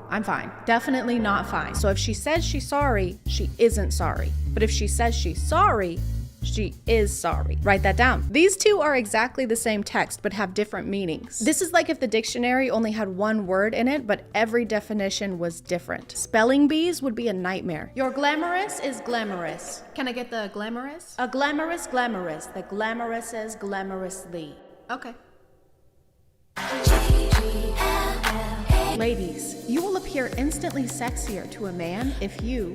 I'm fine. Definitely not fine. So if she says she's sorry, she isn't sorry. But if she says she's sorry, she is sorry. Write that down. These two are exactly the same text, but have different meanings. This is like if the dictionary only had one word in it, but every definition was different. Spelling bees would be a nightmare. Your glamorous is glamorous. Can I get the glamorous? A glamorous glamorous. The glamorous is glamorously. Okay. Ladies, you will appear instantly sexier to a man if you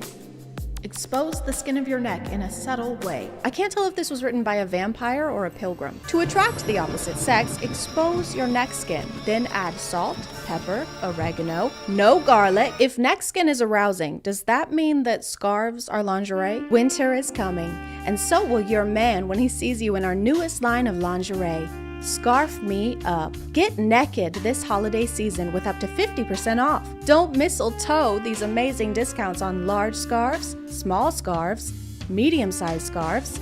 expose the skin of your neck in a subtle way. I can't tell if this was written by a vampire or a pilgrim. To attract the opposite sex, expose your neck skin. Then add salt, pepper, oregano, no garlic. If neck skin is arousing, does that mean that scarves are lingerie? Winter is coming, and so will your man when he sees you in our newest line of lingerie. Scarf me up. Get naked this holiday season with up to 50% off. Don't mistletoe these amazing discounts on large scarves, small scarves, medium-sized scarves,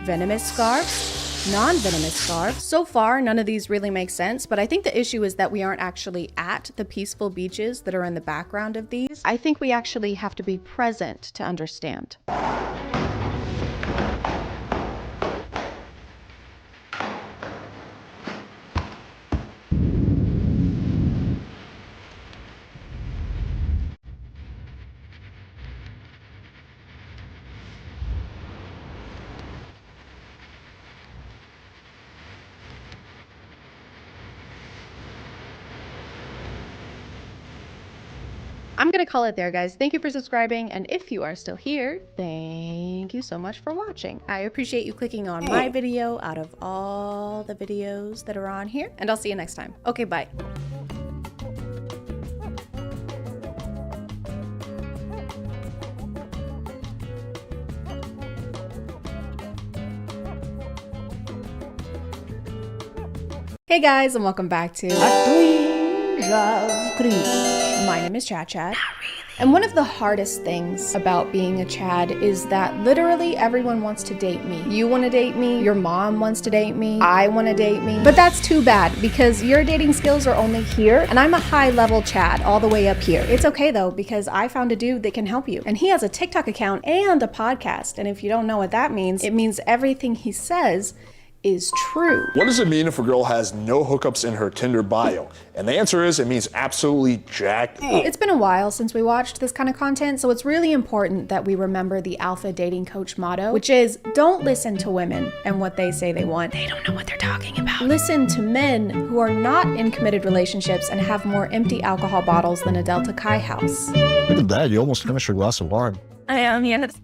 venomous scarves, non-venomous scarves. So far, none of these really make sense, but I think the issue is that we aren't actually at the peaceful beaches that are in the background of these. I think we actually have to be present to understand. I'm gonna call it there, guys. Thank you for subscribing, and if you are still here, thank you so much for watching. I appreciate you clicking on my video out of all the videos that are on here, and I'll see you next time. Okay, bye. Hey guys, and welcome back to A Twinge of Cringe. My name is ChadChad. And one of the hardest things about being a Chad is that literally everyone wants to date me. You want to date me, your mom wants to date me, I want to date me. But that's too bad because your dating skills are only here and I'm a high level Chad all the way up here. It's okay though because I found a dude that can help you. And he has a TikTok account and a podcast. And if you don't know what that means, it means everything he says is true. What does it mean if a girl has no hookups in her Tinder bio? And the answer is it means absolutely jack. It's been a while since we watched this kind of content, so it's really important that we remember the alpha dating coach motto, which is don't listen to women and what they say they want. They don't know what they're talking about. Listen to men who are not in committed relationships and have more empty alcohol bottles than a Delta Chi house. Look at that, you almost finished your glass of wine. I am, yes.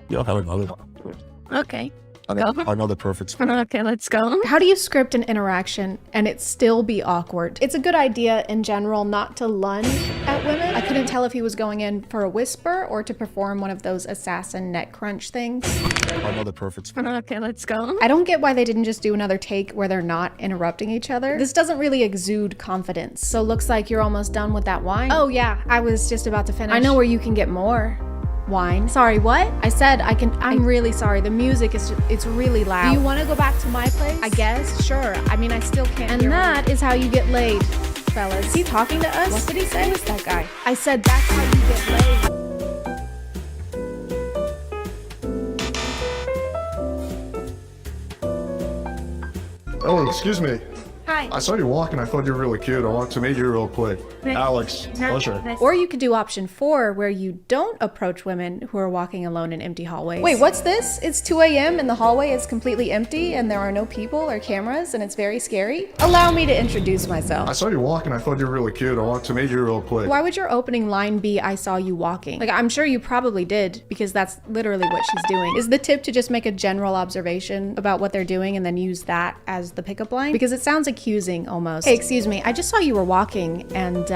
You'll have another one. Okay. Go. Another perfect. Okay, let's go. How do you script an interaction and it still be awkward? It's a good idea in general not to lunge at women. I couldn't tell if he was going in for a whisper or to perform one of those assassin neck crunch things. Another perfect. Okay, let's go. I don't get why they didn't just do another take where they're not interrupting each other. This doesn't really exude confidence. So looks like you're almost done with that wine. Oh yeah, I was just about to finish. I know where you can get more. Wine. Sorry, what? I said I can. I'm really sorry. The music is it's really loud. Do you want to go back to my place? I guess. Sure. I mean, I still can't. And that is how you get laid, fellas. Is he talking to us? What did he say? Who is that guy? I said that's how you get laid. Oh, excuse me. Hi. I saw you walking. I thought you were really cute. I want to meet you real quick. Alex, pleasure. Or you could do option 4 where you don't approach women who are walking alone in empty hallways. Wait, what's this? It's 2 a.m. and the hallway is completely empty and there are no people or cameras and it's very scary. Allow me to introduce myself. I saw you walking. I thought you were really cute. I want to meet you real quick. Why would your opening line be, I saw you walking? Like, I'm sure you probably did because that's literally what she's doing. Is the tip to just make a general observation about what they're doing and then use that as the pickup line? Because it sounds accusing almost. Hey, excuse me, I just saw you were walking and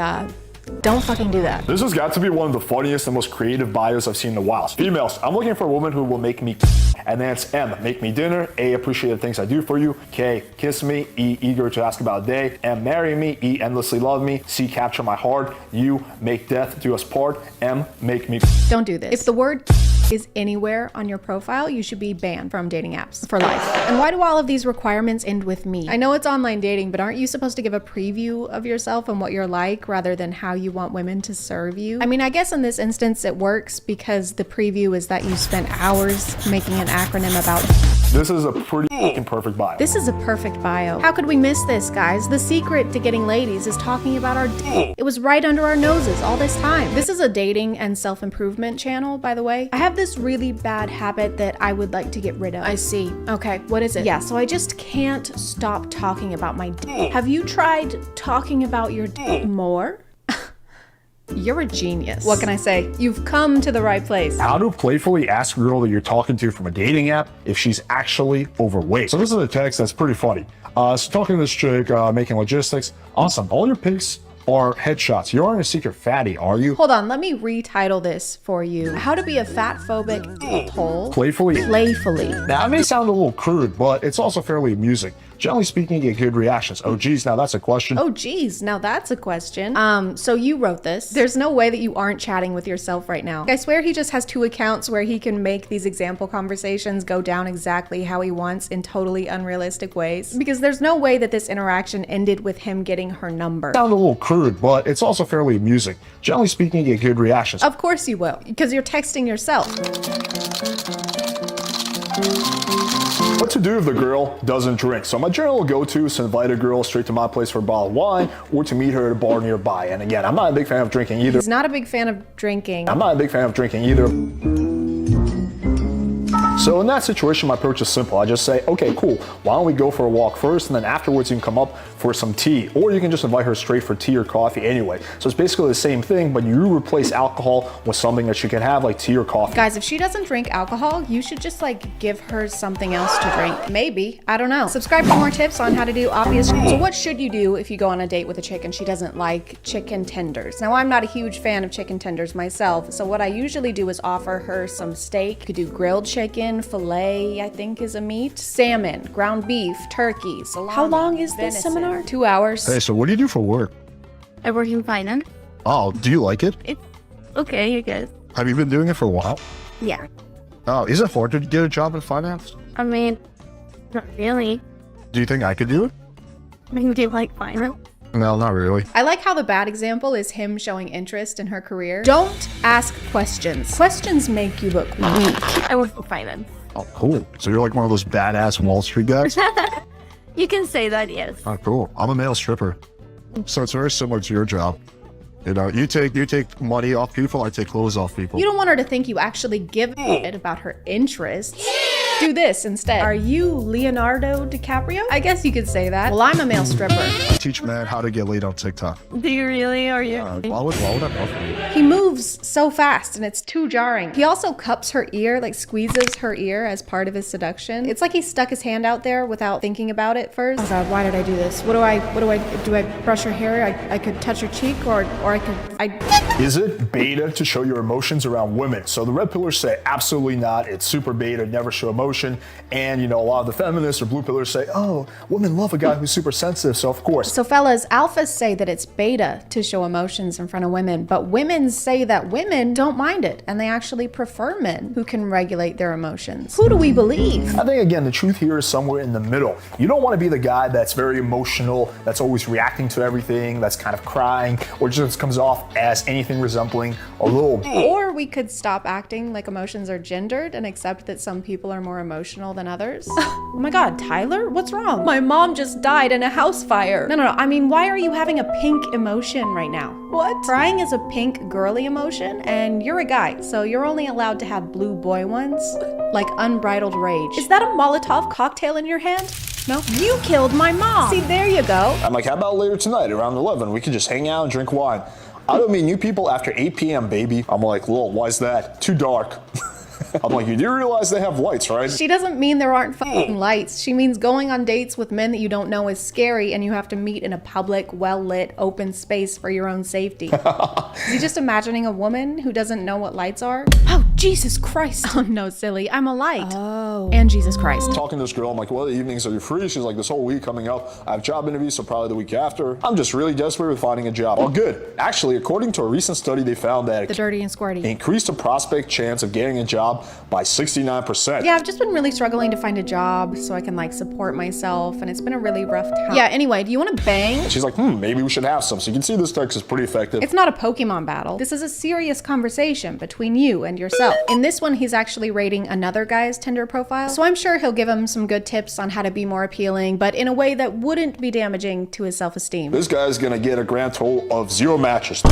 don't fucking do that. This has got to be one of the funniest and most creative bios I've seen in a while. Females, I'm looking for a woman who will make me. And then it's M, make me dinner. A, appreciate the things I do for you. K, kiss me. E, eager to ask about a day. M, marry me. E, endlessly love me. C, capture my heart. U, make death do us part. M, make me. Don't do this. If the word is anywhere on your profile, you should be banned from dating apps for life. And why do all of these requirements end with me? I know it's online dating, but aren't you supposed to give a preview of yourself and what you're like rather than how you want women to serve you? I mean, I guess in this instance it works because the preview is that you spent hours making an acronym about. This is a pretty perfect bio. This is a perfect bio. How could we miss this, guys? The secret to getting ladies is talking about our It was right under our noses all this time. This is a dating and self-improvement channel, by the way. I have this really bad habit that I would like to get rid of. I see. Okay, what is it? Yeah, so I just can't stop talking about my Have you tried talking about your more? You're a genius. What can I say? You've come to the right place. How to playfully ask a girl that you're talking to from a dating app if she's actually overweight. So this is a text that's pretty funny. So talking to this chick, making logistics. Awesome. All your pics are headshots. You aren't a secret fatty, are you? Hold on, let me retitle this for you. How to be a fat phobic toll. Playfully. Now, that may sound a little crude, but it's also fairly amusing. Generally speaking, you get good reactions. Oh geez, now that's a question. Oh geez, now that's a question. So you wrote this. There's no way that you aren't chatting with yourself right now. I swear he just has 2 accounts where he can make these example conversations go down exactly how he wants in totally unrealistic ways. Because there's no way that this interaction ended with him getting her number. Sound a little crude, but it's also fairly amusing. Generally speaking, you get good reactions. Of course you will, because you're texting yourself. What to do if the girl doesn't drink? So my general go-to is to invite a girl straight to my place for a bottle of wine or to meet her at a bar nearby. And again, I'm not a big fan of drinking either. He's not a big fan of drinking. I'm not a big fan of drinking either. So in that situation, my approach is simple. I just say, okay, cool. Why don't we go for a walk first, and then afterwards you can come up for some tea, or you can just invite her straight for tea or coffee anyway. So it's basically the same thing, but you replace alcohol with something that she can have, like tea or coffee. Guys, if she doesn't drink alcohol, you should just like give her something else to drink. Maybe, I don't know. Subscribe for more tips on how to do obvious. So what should you do if you go on a date with a chick and she doesn't like chicken tenders? Now, I'm not a huge fan of chicken tenders myself, so what I usually do is offer her some steak. You could do grilled chicken, filet, I think is a meat, salmon, ground beef, turkey, salami. How long is this seminar? 2 hours. Hey, so what do you do for work? I work in finance. Oh, do you like it? It's okay, I guess. Have you been doing it for a while? Yeah. Oh, is it hard to get a job in finance? I mean, not really. Do you think I could do it? I mean, do you like finance? No, not really. I like how the bad example is him showing interest in her career. Don't ask questions. Questions make you look weak. I work for finance. Oh, cool. So you're like one of those badass Wall Street guys? You can say that, yes. Oh, cool. I'm a male stripper. So it's very similar to your job. You know, you take money off people, I take clothes off people. You don't want her to think you actually give a shit about her interests. Do this instead. Are you Leonardo DiCaprio? I guess you could say that. Well, I'm a male stripper. I teach men how to get laid on TikTok. Do you really? Are you? Why would I offer you? He moves so fast and it's too jarring. He also cups her ear, like squeezes her ear as part of his seduction. It's like he stuck his hand out there without thinking about it first. Oh God, why did I do this? Do I brush her hair? I could touch her cheek or Is it beta to show your emotions around women? So the red pillars say absolutely not. It's super beta, never show emotion. And you know, a lot of the feminists or blue pillars say, oh, women love a guy who's super sensitive, so of course. So fellas, alphas say that it's beta to show emotions in front of women, but women say that women don't mind it and they actually prefer men who can regulate their emotions. Who do we believe? I think again, the truth here is somewhere in the middle. You don't want to be the guy that's very emotional, that's always reacting to everything, that's kind of crying, or just comes off as anything resembling a little. Or we could stop acting like emotions are gendered and accept that some people are more emotional than others. Oh my God, Tyler, what's wrong? My mom just died in a house fire. No. I mean, why are you having a pink emotion right now? What? Crying is a pink girly emotion and you're a guy, so you're only allowed to have blue boy ones, like unbridled rage. Is that a Molotov cocktail in your hand? No? You killed my mom. See, there you go. I'm like, how about later tonight around 11? We could just hang out and drink wine. I don't mean you people after 8 p.m., baby. I'm like, well, why's that? Too dark. I'm like, you do realize they have lights, right? She doesn't mean there aren't fucking lights. She means going on dates with men that you don't know is scary and you have to meet in a public, well-lit, open space for your own safety. Is he just imagining a woman who doesn't know what lights are? Oh, Jesus Christ. Oh no, silly. I'm a light. Oh. And Jesus Christ. Talking to this girl, I'm like, what evenings are you free? She's like, this whole week coming up. I have job interviews, so probably the week after. I'm just really desperate with finding a job. Oh, good. Actually, according to a recent study, they found that the dirty and squirty increased the prospect chance of getting a job by 69%. Yeah, I've just been really struggling to find a job so I can like support myself, and it's been a really rough time. Yeah, anyway, do you want to bang? She's like, maybe we should have some. So you can see this text is pretty effective. It's not a Pokemon battle. This is a serious conversation between you and yourself. In this one, he's actually rating another guy's Tinder profile, so I'm sure he'll give him some good tips on how to be more appealing, but in a way that wouldn't be damaging to his self-esteem. This guy's gonna get a grand total of 0 matches.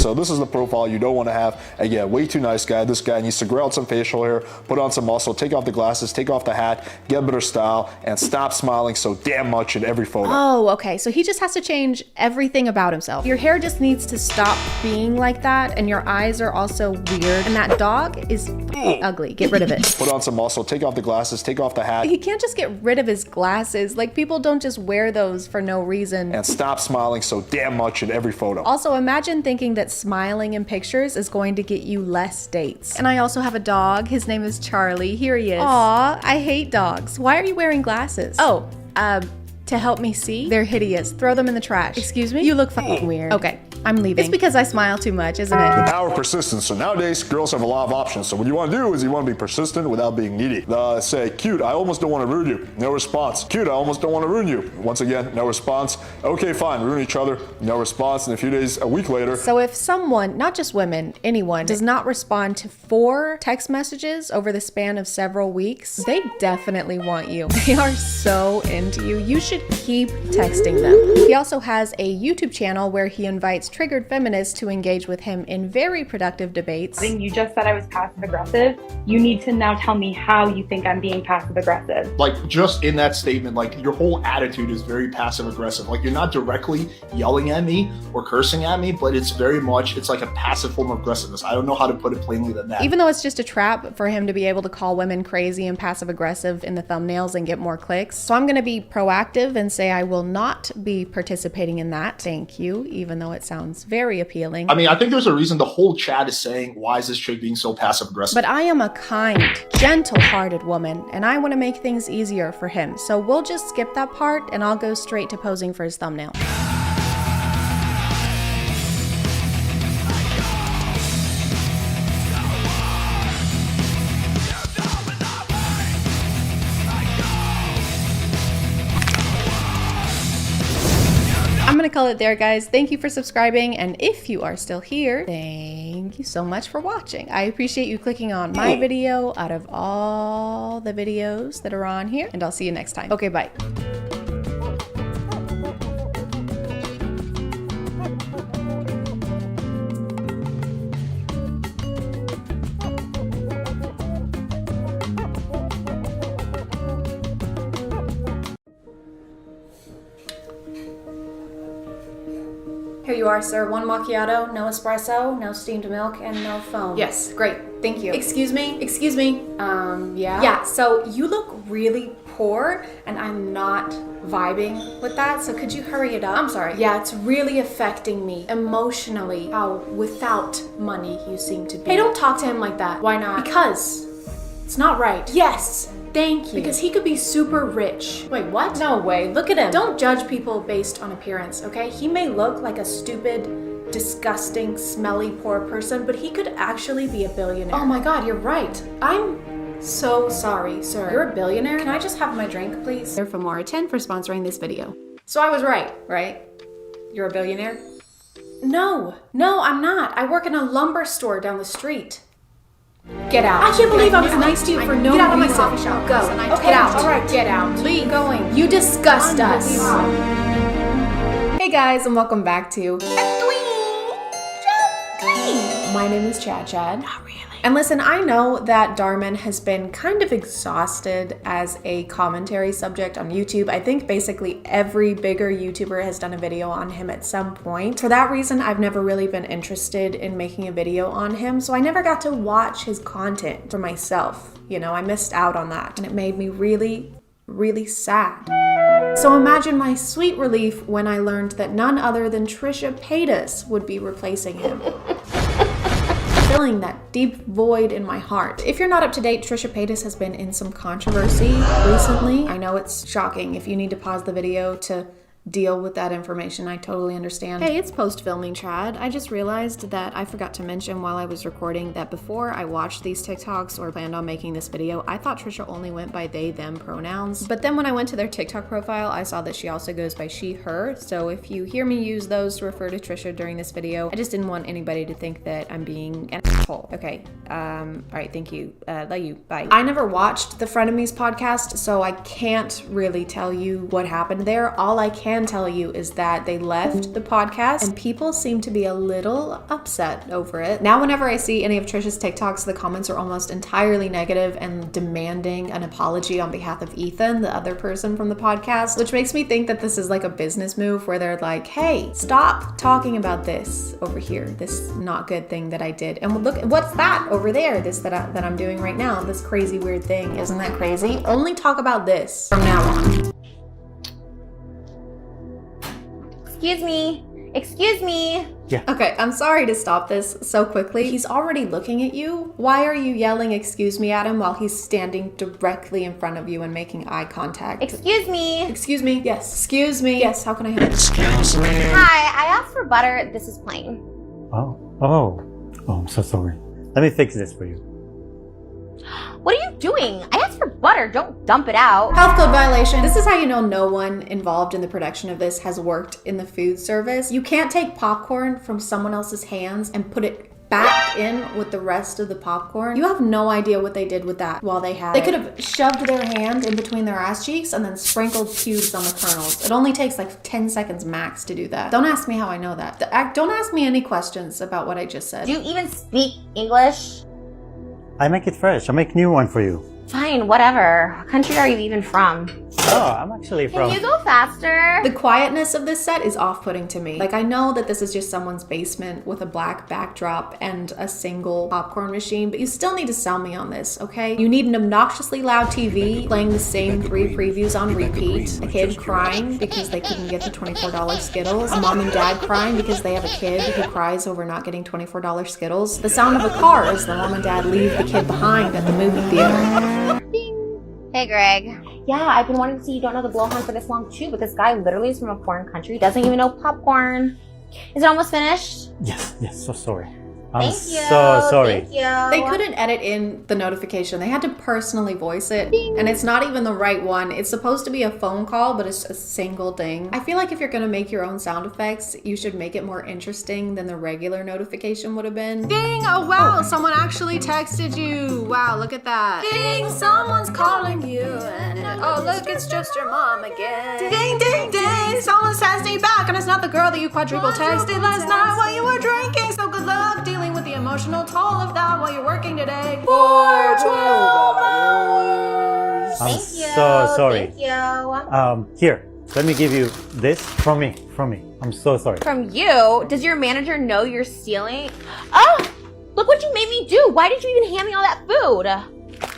So this is the profile you don't want to have. Again, way too nice guy. This guy needs to grow out some facial hair, put on some muscle, take off the glasses, take off the hat, get better style, and stop smiling so damn much in every photo. Oh, okay. So he just has to change everything about himself. Your hair just needs to stop being like that, and your eyes are also weird, and that dog is ugly. Get rid of it. Put on some muscle, take off the glasses, take off the hat. He can't just get rid of his glasses. Like, people don't just wear those for no reason. And stop smiling so damn much in every photo. Also, imagine thinking that smiling in pictures is going to get you less dates. And I also have a dog. His name is Charlie. Here he is. Aw, I hate dogs. Why are you wearing glasses? Oh, to help me see? They're hideous. Throw them in the trash. Excuse me? You look fucking weird. Okay, I'm leaving. It's because I smile too much, isn't it? The power of persistence. So nowadays, girls have a lot of options. So what you want to do is you want to be persistent without being needy. Say, cute, I almost don't want to ruin you. No response. Cute, I almost don't want to ruin you. Once again, no response. Okay, fine, ruin each other. No response. And a few days, a week later. So if someone, not just women, anyone, does not respond to 4 text messages over the span of several weeks, they definitely want you. They are so into you. You should keep texting them. He also has a YouTube channel where he invites triggered feminists to engage with him in very productive debates. I think you just said I was passive aggressive. You need to now tell me how you think I'm being passive aggressive. Like, just in that statement, like, your whole attitude is very passive aggressive. Like, you're not directly yelling at me or cursing at me, but it's very much, it's like a passive form of aggressiveness. I don't know how to put it plainly than that. Even though it's just a trap for him to be able to call women crazy and passive aggressive in the thumbnails and get more clicks. So I'm gonna be proactive and say I will not be participating in that. Thank you, even though it sounds very appealing. I mean, I think there's a reason the whole chat is saying, why is this chick being so passive aggressive? But I am a kind, gentle-hearted woman, and I want to make things easier for him. So we'll just skip that part, and I'll go straight to posing for his thumbnail. I'm gonna call it there, guys. Thank you for subscribing, and if you are still here, thank you so much for watching. I appreciate you clicking on my video out of all the videos that are on here, and I'll see you next time. Okay, bye. Here you are, sir. 1 macchiato, no espresso, no steamed milk, and no foam. Yes, great. Thank you. Excuse me? Excuse me. Yeah? Yeah, so you look really poor, and I'm not vibing with that, so could you hurry it up? I'm sorry. Yeah, it's really affecting me emotionally how without money you seem to be. Hey, don't talk to him like that. Why not? Because it's not right. Yes! Thank you. Because he could be super rich. Wait, what? No way. Look at him. Don't judge people based on appearance, okay? He may look like a stupid, disgusting, smelly, poor person, but he could actually be a billionaire. Oh my god, you're right. I'm so sorry, sir. You're a billionaire? Can I just have my drink, please? For more 10 for sponsoring this video. So I was right. Right? You're a billionaire? No, I'm not. I work in a lumber store down the street. Get out. I can't believe I was nice to you for no reason. Get out of my coffee shop. Go. Okay, Get out. all right. Get out. Leave. Going. You disgust us. Hey guys, and welcome back to My name is ChadChad. Not really. And listen, I know that Darman has been kind of exhausted as a commentary subject on YouTube. I think basically every bigger YouTuber has done a video on him at some point. For that reason, I've never really been interested in making a video on him, so I never got to watch his content for myself. You know, I missed out on that, and it made me really, really sad. So imagine my sweet relief when I learned that none other than Trisha Paytas would be replacing him. Filling that deep void in my heart. If you're not up to date, Trisha Paytas has been in some controversy recently. I know it's shocking. If you need to pause the video to deal with that information, I totally understand. Hey, it's post-filming, Chad. I just realized that I forgot to mention while I was recording that before I watched these TikToks or planned on making this video, I thought Trisha only went by they, them pronouns. But then when I went to their TikTok profile, I saw that she also goes by she, her. So if you hear me use those to refer to Trisha during this video, I just didn't want anybody to think that I'm being an asshole. Okay, all right, thank you. Love you, bye. I never watched the Frenemies podcast, so I can't really tell you what happened there. All I can tell you is that they left the podcast and people seem to be a little upset over it. Now whenever I see any of Trisha's TikToks, the comments are almost entirely negative and demanding an apology on behalf of Ethan, the other person from the podcast, which makes me think that this is like a business move where they're like, hey, stop talking about this over here, this not good thing that I did. And look, what's that over there, this that I'm doing right now, this crazy weird thing. Isn't that crazy? Only talk about this from now on. Excuse me. Excuse me. Yeah. Okay, I'm sorry to stop this so quickly. He's already looking at you. Why are you yelling excuse me at him while he's standing directly in front of you and making eye contact? Excuse me. Excuse me. Yes. Excuse me. Yes, how can I help you? Excuse me. Hi, I asked for butter. This is plain. Oh, I'm so sorry. Let me fix this for you. What are you doing? I asked for butter. Don't dump it out. Health code violation. This is how you know no one involved in the production of this has worked in the food service. You can't take popcorn from someone else's hands and put it back in with the rest of the popcorn. You have no idea what they did with that while they had it. They could have shoved their hand in between their ass cheeks and then sprinkled cubes on the kernels. It only takes like 10 seconds max to do that. Don't ask me how I know that. Don't ask me any questions about what I just said. Do you even speak English? I make it fresh. I make new one for you. Fine, whatever. What country are you even from? Oh, I'm actually from... Can you go faster? The quietness of this set is off-putting to me. Like, I know that this is just someone's basement with a black backdrop and a single popcorn machine, but you still need to sell me on this, okay? You need an obnoxiously loud TV playing the same 3 previews on repeat, a kid crying because they couldn't get the $24 Skittles, a mom and dad crying because they have a kid who cries over not getting $24 Skittles, the sound of a car as the mom and dad leave the kid behind at the movie theater. Hey, Greg. Yeah, I've been wanting to see You Don't Know the Blowhorn for this long too, but this guy literally is from a foreign country, doesn't even know popcorn. Is it almost finished? Yes, so sorry. I'm Thank you. so sorry. Thank you. They couldn't edit in the notification. They had to personally voice it. And it's not even the right one. It's supposed to be a phone call, but it's a single ding. I feel like if you're gonna make your own sound effects, you should make it more interesting than the regular notification would have been. Ding! Oh wow, someone actually texted you. Wow, look at that. Ding! Someone's calling you. Oh look, it's just your mom again. Ding, ding, ding! Someone's texting you back, and it's not the girl that you quadruple texted last night while you were drinking. So good luck dealing with the emotional toll of that while you're working today for 12 hours. I'm Thank you. so sorry. Thank you. Here, let me give you this from me. I'm so sorry. From you? Does your manager know you're stealing? Oh, look what you made me do. Why did you even hand me all that food?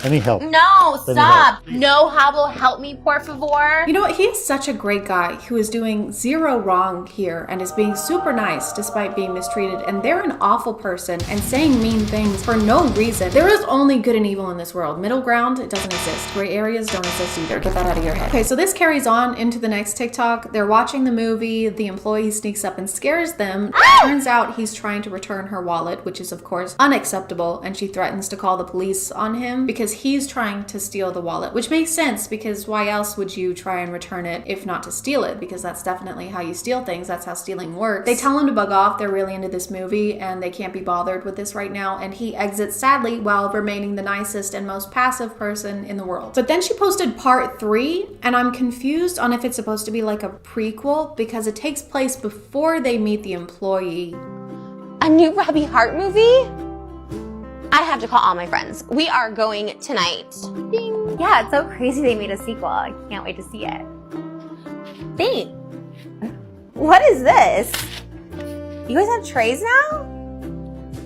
Let me help. No, stop. No hablo, help me, por favor. You know what? He is such a great guy who is doing zero wrong here and is being super nice despite being mistreated. And they're an awful person and saying mean things for no reason. There is only good and evil in this world. Middle ground, it doesn't exist. Gray areas don't exist either. Get that out of your head. Okay, so this carries on into the next TikTok. They're watching the movie. The employee sneaks up and scares them. Turns out he's trying to return her wallet, which is of course unacceptable. And she threatens to call the police on him because he's trying to steal the wallet, which makes sense because why else would you try and return it if not to steal it? Because that's definitely how you steal things. That's how stealing works. They tell him to bug off. They're really into this movie and they can't be bothered with this right now. And he exits sadly while remaining the nicest and most passive person in the world. But then she posted part 3 and I'm confused on if it's supposed to be like a prequel because it takes place before they meet the employee. A new Robbie Hart movie? I have to call all my friends. We are going tonight. Ding. Yeah, it's so crazy they made a sequel. I can't wait to see it. Dang. What is this? You guys have trays now?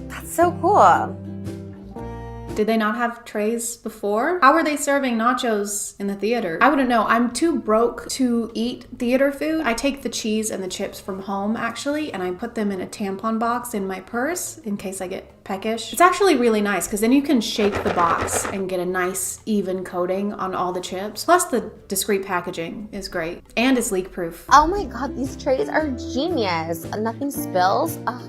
That's so cool. Did they not have trays before? How were they serving nachos in the theater? I wouldn't know. I'm too broke to eat theater food. I take the cheese and the chips from home actually, and I put them in a tampon box in my purse in case I get peckish. It's actually really nice because then you can shake the box and get a nice even coating on all the chips. Plus the discreet packaging is great and it's leak proof. Oh my God, these trays are genius. Nothing spills. Ugh.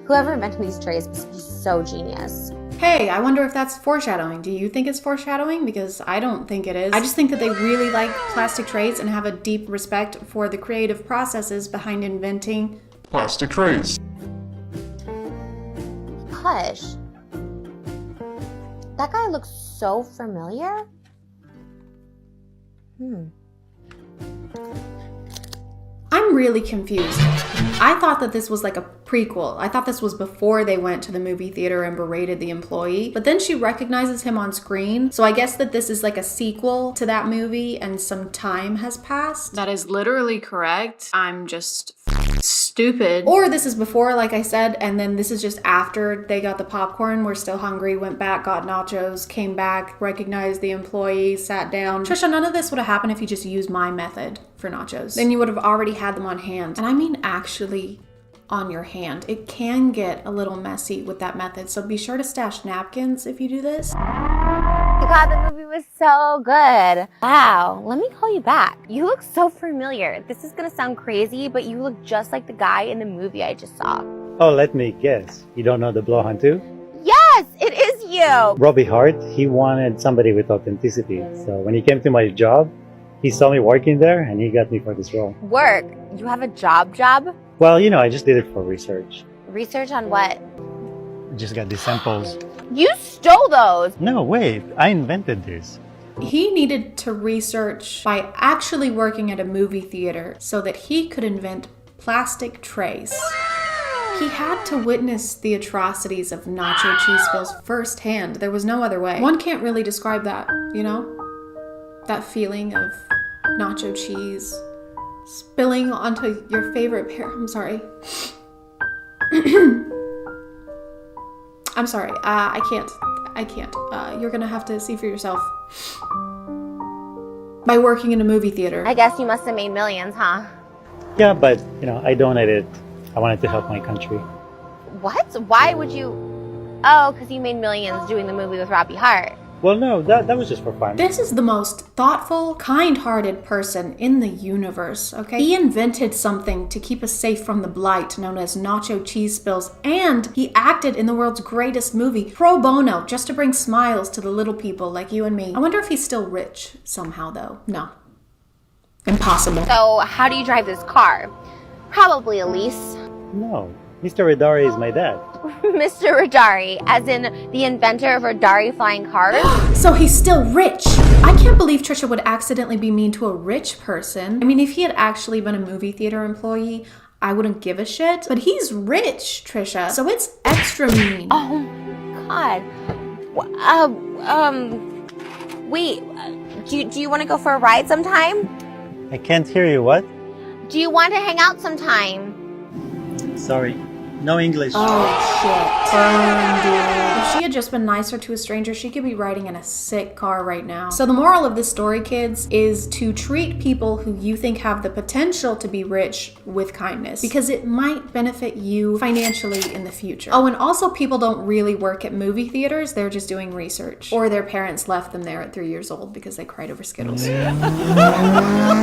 Whoever invented these trays must be so genius. Hey, I wonder if that's foreshadowing. Do you think it's foreshadowing? Because I don't think it is. I just think that they really like plastic trays and have a deep respect for the creative processes behind inventing plastic trays. Hush. That guy looks so familiar. I'm really confused. I thought that this was like a prequel. I thought this was before they went to the movie theater and berated the employee, but then she recognizes him on screen. So I guess that this is like a sequel to that movie and some time has passed. That is literally correct. I'm just stupid. Or this is before, like I said, and then this is just after they got the popcorn, were still hungry, went back, got nachos, came back, recognized the employee, sat down. Trisha, none of this would have happened if you just used my method for nachos. Then you would have already had them on hand. And I mean actually on your hand. It can get a little messy with that method, so be sure to stash napkins if you do this. God, the movie was so good. Wow, let me call you back. You look so familiar. This is gonna sound crazy, but you look just like the guy in the movie I just saw. Oh, let me guess. You don't know the Blowhunt too? Yes, it is you. Robbie Hart, he wanted somebody with authenticity. So when he came to my job, he saw me working there and he got me for this role. Work? You have a job? Well, you know, I just did it for research. Research on what? I just got these samples. You stole those. No, wait, I invented this. He needed to research by actually working at a movie theater so that he could invent plastic trays. He had to witness the atrocities of nacho cheese spills firsthand. There was no other way. One can't really describe that, you know? That feeling of nacho cheese spilling onto your favorite pair. I'm sorry. I'm sorry. I can't. You're gonna have to see for yourself. By working in a movie theater. I guess you must have made millions, huh? Yeah, but, you know, I donated. I wanted to help my country. What? Why would you? Oh, because you made millions doing the movie with Robbie Hart. Well, no, that was just for fun. This is the most thoughtful, kind-hearted person in the universe, okay? He invented something to keep us safe from the blight known as nacho cheese spills, and he acted in the world's greatest movie, pro bono, just to bring smiles to the little people like you and me. I wonder if he's still rich somehow, though. No. Impossible. So, how do you drive this car? Probably a lease. No, Mr. Radari is my dad. Mr. Radari, as in the inventor of Radari flying cars? So he's still rich. I can't believe Trisha would accidentally be mean to a rich person. I mean, if he had actually been a movie theater employee, I wouldn't give a shit. But he's rich, Trisha, so it's extra mean. Oh, God. Wait, do you want to go for a ride sometime? I can't hear you, what? Do you want to hang out sometime? Sorry, no English. Oh, shit. Burn, dude. If she had just been nicer to a stranger, she could be riding in a sick car right now. So the moral of this story, kids, is to treat people who you think have the potential to be rich with kindness, because it might benefit you financially in the future. Oh, and also people don't really work at movie theaters. They're just doing research. Or their parents left them there at 3 years old because they cried over Skittles.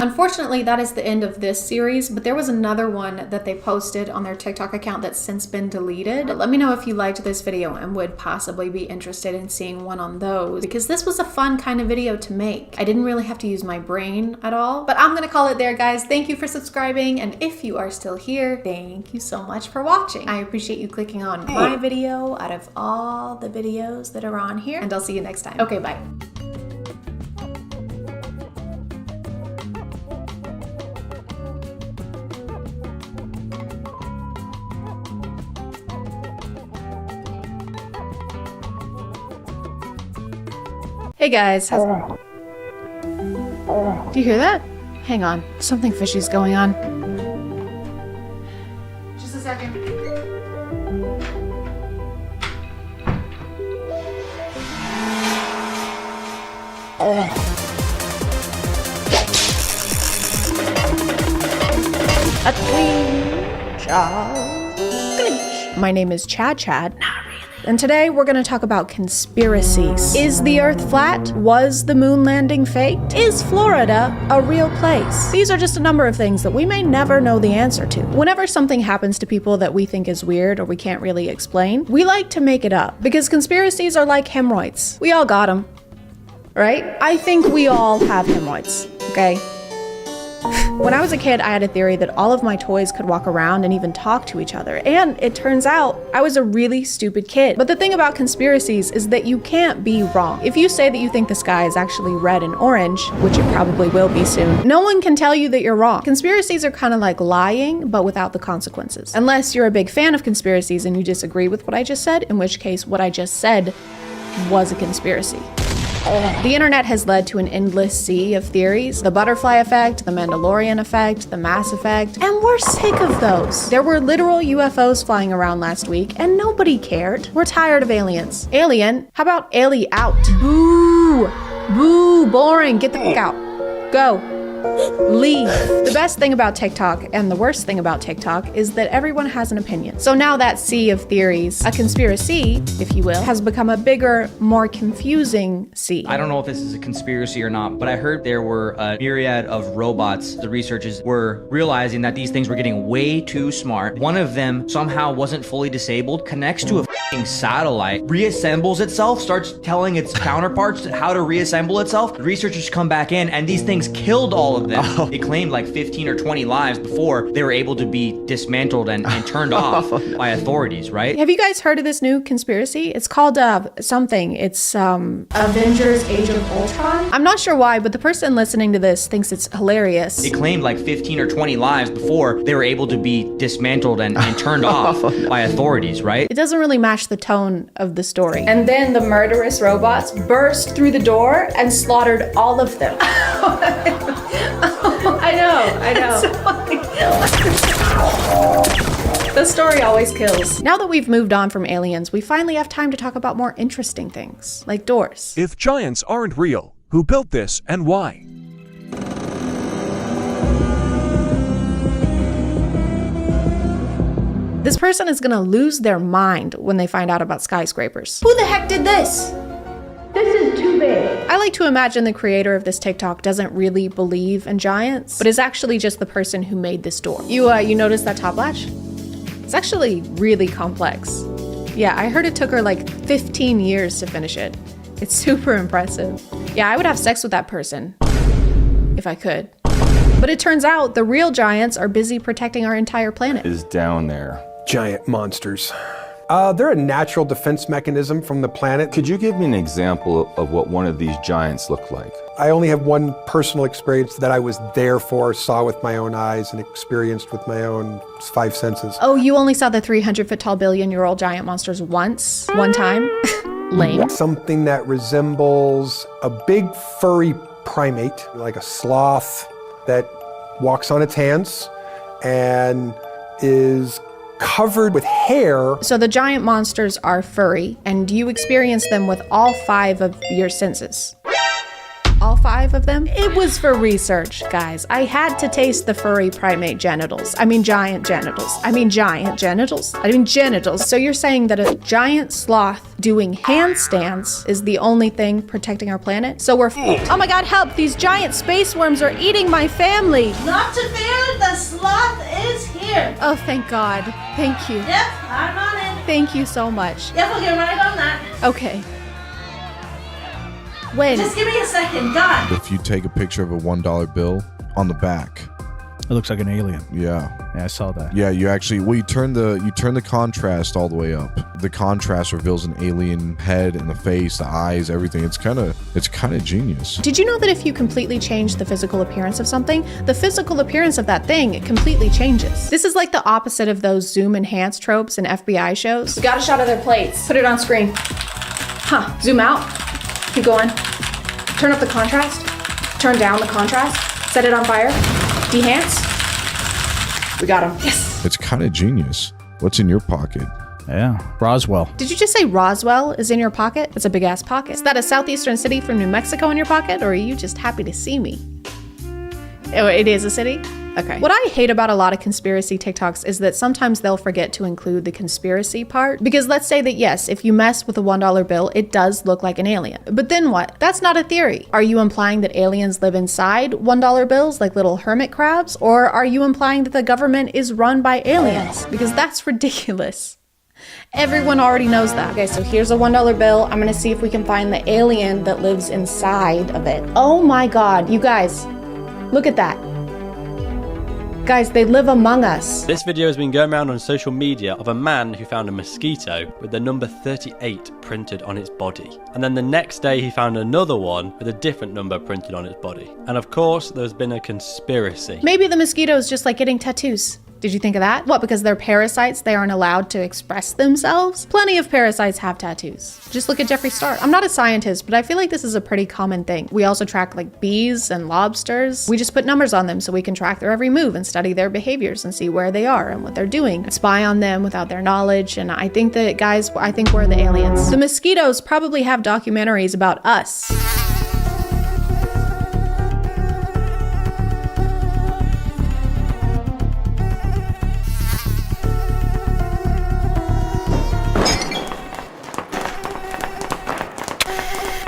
Unfortunately, that is the end of this series, but there was another one that they posted on their TikTok account that's since been deleted. Let me know if you liked this video and would possibly be interested in seeing one on those, because this was a fun kind of video to make. I didn't really have to use my brain at all, but I'm gonna call it there, guys. Thank you for subscribing, and if you are still here, thank you so much for watching. I appreciate you clicking on my video out of all the videos that are on here, and I'll see you next time. Okay, bye. Hey guys, do you hear that? Hang on, something fishy's going on. Just a second. A queen child. My name is ChadChad. And today we're gonna talk about conspiracies. Is the Earth flat? Was the moon landing faked? Is Florida a real place? These are just a number of things that we may never know the answer to. Whenever something happens to people that we think is weird or we can't really explain, we like to make it up, because conspiracies are like hemorrhoids. We all got them, right? I think we all have hemorrhoids, okay? When I was a kid, I had a theory that all of my toys could walk around and even talk to each other. And it turns out I was a really stupid kid. But the thing about conspiracies is that you can't be wrong. If you say that you think the sky is actually red and orange, which it probably will be soon, no one can tell you that you're wrong. Conspiracies are kind of like lying, but without the consequences. Unless you're a big fan of conspiracies and you disagree with what I just said, in which case what I just said was a conspiracy. The internet has led to an endless sea of theories. The butterfly effect, the Mandalorian effect, the Mass effect, and we're sick of those. There were literal UFOs flying around last week and nobody cared. We're tired of aliens. Alien? How about Ailey out? Boo! Boo, boring, get the fuck out. Go. Leave. The best thing about TikTok and the worst thing about TikTok is that everyone has an opinion. So now that sea of theories, a conspiracy, if you will, has become a bigger, more confusing sea. I don't know if this is a conspiracy or not, but I heard there were a myriad of robots. The researchers were realizing that these things were getting way too smart. One of them somehow wasn't fully disabled, connects to a f***ing satellite, reassembles itself, starts telling its counterparts how to reassemble itself. The researchers come back in and these things killed all of them. They claimed like 15 or 20 lives before they were able to be dismantled and turned off by authorities, right? Have you guys heard of this new conspiracy? It's called something. It's Avengers Age of Ultron. I'm not sure why, but the person listening to this thinks it's hilarious. They claimed like 15 or 20 lives before they were able to be dismantled and turned off by authorities, right? It doesn't really match the tone of the story. And then the murderous robots burst through the door and slaughtered all of them. I know. The story always kills. Now that we've moved on from aliens, we finally have time to talk about more interesting things, like doors. If giants aren't real, who built this and why? This person is gonna lose their mind when they find out about skyscrapers. Who the heck did this? This is too big. I like to imagine the creator of this TikTok doesn't really believe in giants, but is actually just the person who made this door. You notice that top latch? It's actually really complex. Yeah, I heard it took her like 15 years to finish it. It's super impressive. Yeah, I would have sex with that person if I could. But it turns out the real giants are busy protecting our entire planet. Is down there. Giant monsters. They're a natural defense mechanism from the planet. Could you give me an example of what one of these giants look like? I only have one personal experience that I was there for, saw with my own eyes, and experienced with my own 5 senses. Oh, you only saw the 300-foot-tall billion-year-old giant monsters once? One time? Lame. Something that resembles a big furry primate, like a sloth that walks on its hands and is covered with hair. So the giant monsters are furry, and you experience them with all 5 of your senses. All 5 of them? It was for research, guys. I had to taste the furry primate genitals. I mean giant genitals. I mean giant genitals. I mean genitals. So you're saying that a giant sloth doing handstands is the only thing protecting our planet? So we're oh my god, help! These giant space worms are eating my family! Not to fear, the sloth is here. Oh, thank God. Thank you. Yep, I'm on it. Thank you so much. Yep, we'll get right on that. Okay. When? Just give me a second, God. If you take a picture of a $1 bill, on the back, it looks like an alien. Yeah. Yeah, I saw that. Yeah, you actually, well, you turn the contrast all the way up. The contrast reveals an alien head and the face, the eyes, everything. It's kind of genius. Did you know that if you completely change the physical appearance of something, the physical appearance of that thing completely changes? This is like the opposite of those zoom enhanced tropes in FBI shows. We got a shot of their plates. Put it on screen. Huh, zoom out. Keep going. Turn up the contrast. Turn down the contrast. Set it on fire. Dehance. We got him. Yes. It's kind of genius. What's in your pocket? Yeah, Roswell. Did you just say Roswell is in your pocket? It's a big ass pocket. Is that a southeastern city from New Mexico in your pocket, or are you just happy to see me? Oh, it is a city? Okay. What I hate about a lot of conspiracy TikToks is that sometimes they'll forget to include the conspiracy part. Because let's say that yes, if you mess with a $1 bill, it does look like an alien. But then what? That's not a theory. Are you implying that aliens live inside $1 bills like little hermit crabs? Or are you implying that the government is run by aliens? Because that's ridiculous. Everyone already knows that. Okay, so here's a $1 bill. I'm gonna see if we can find the alien that lives inside of it. Oh my God, you guys, look at that. Guys, they live among us. This video has been going around on social media of a man who found a mosquito with the number 38 printed on its body. And then the next day he found another one with a different number printed on its body. And of course, there's been a conspiracy. Maybe the mosquito is just like getting tattoos. Did you think of that? What, because they're parasites, they aren't allowed to express themselves? Plenty of parasites have tattoos. Just look at Jeffree Star. I'm not a scientist, but I feel like this is a pretty common thing. We also track like bees and lobsters. We just put numbers on them so we can track their every move and study their behaviors and see where they are and what they're doing. And spy on them without their knowledge. And I think that, guys, I think we're the aliens. The mosquitoes probably have documentaries about us.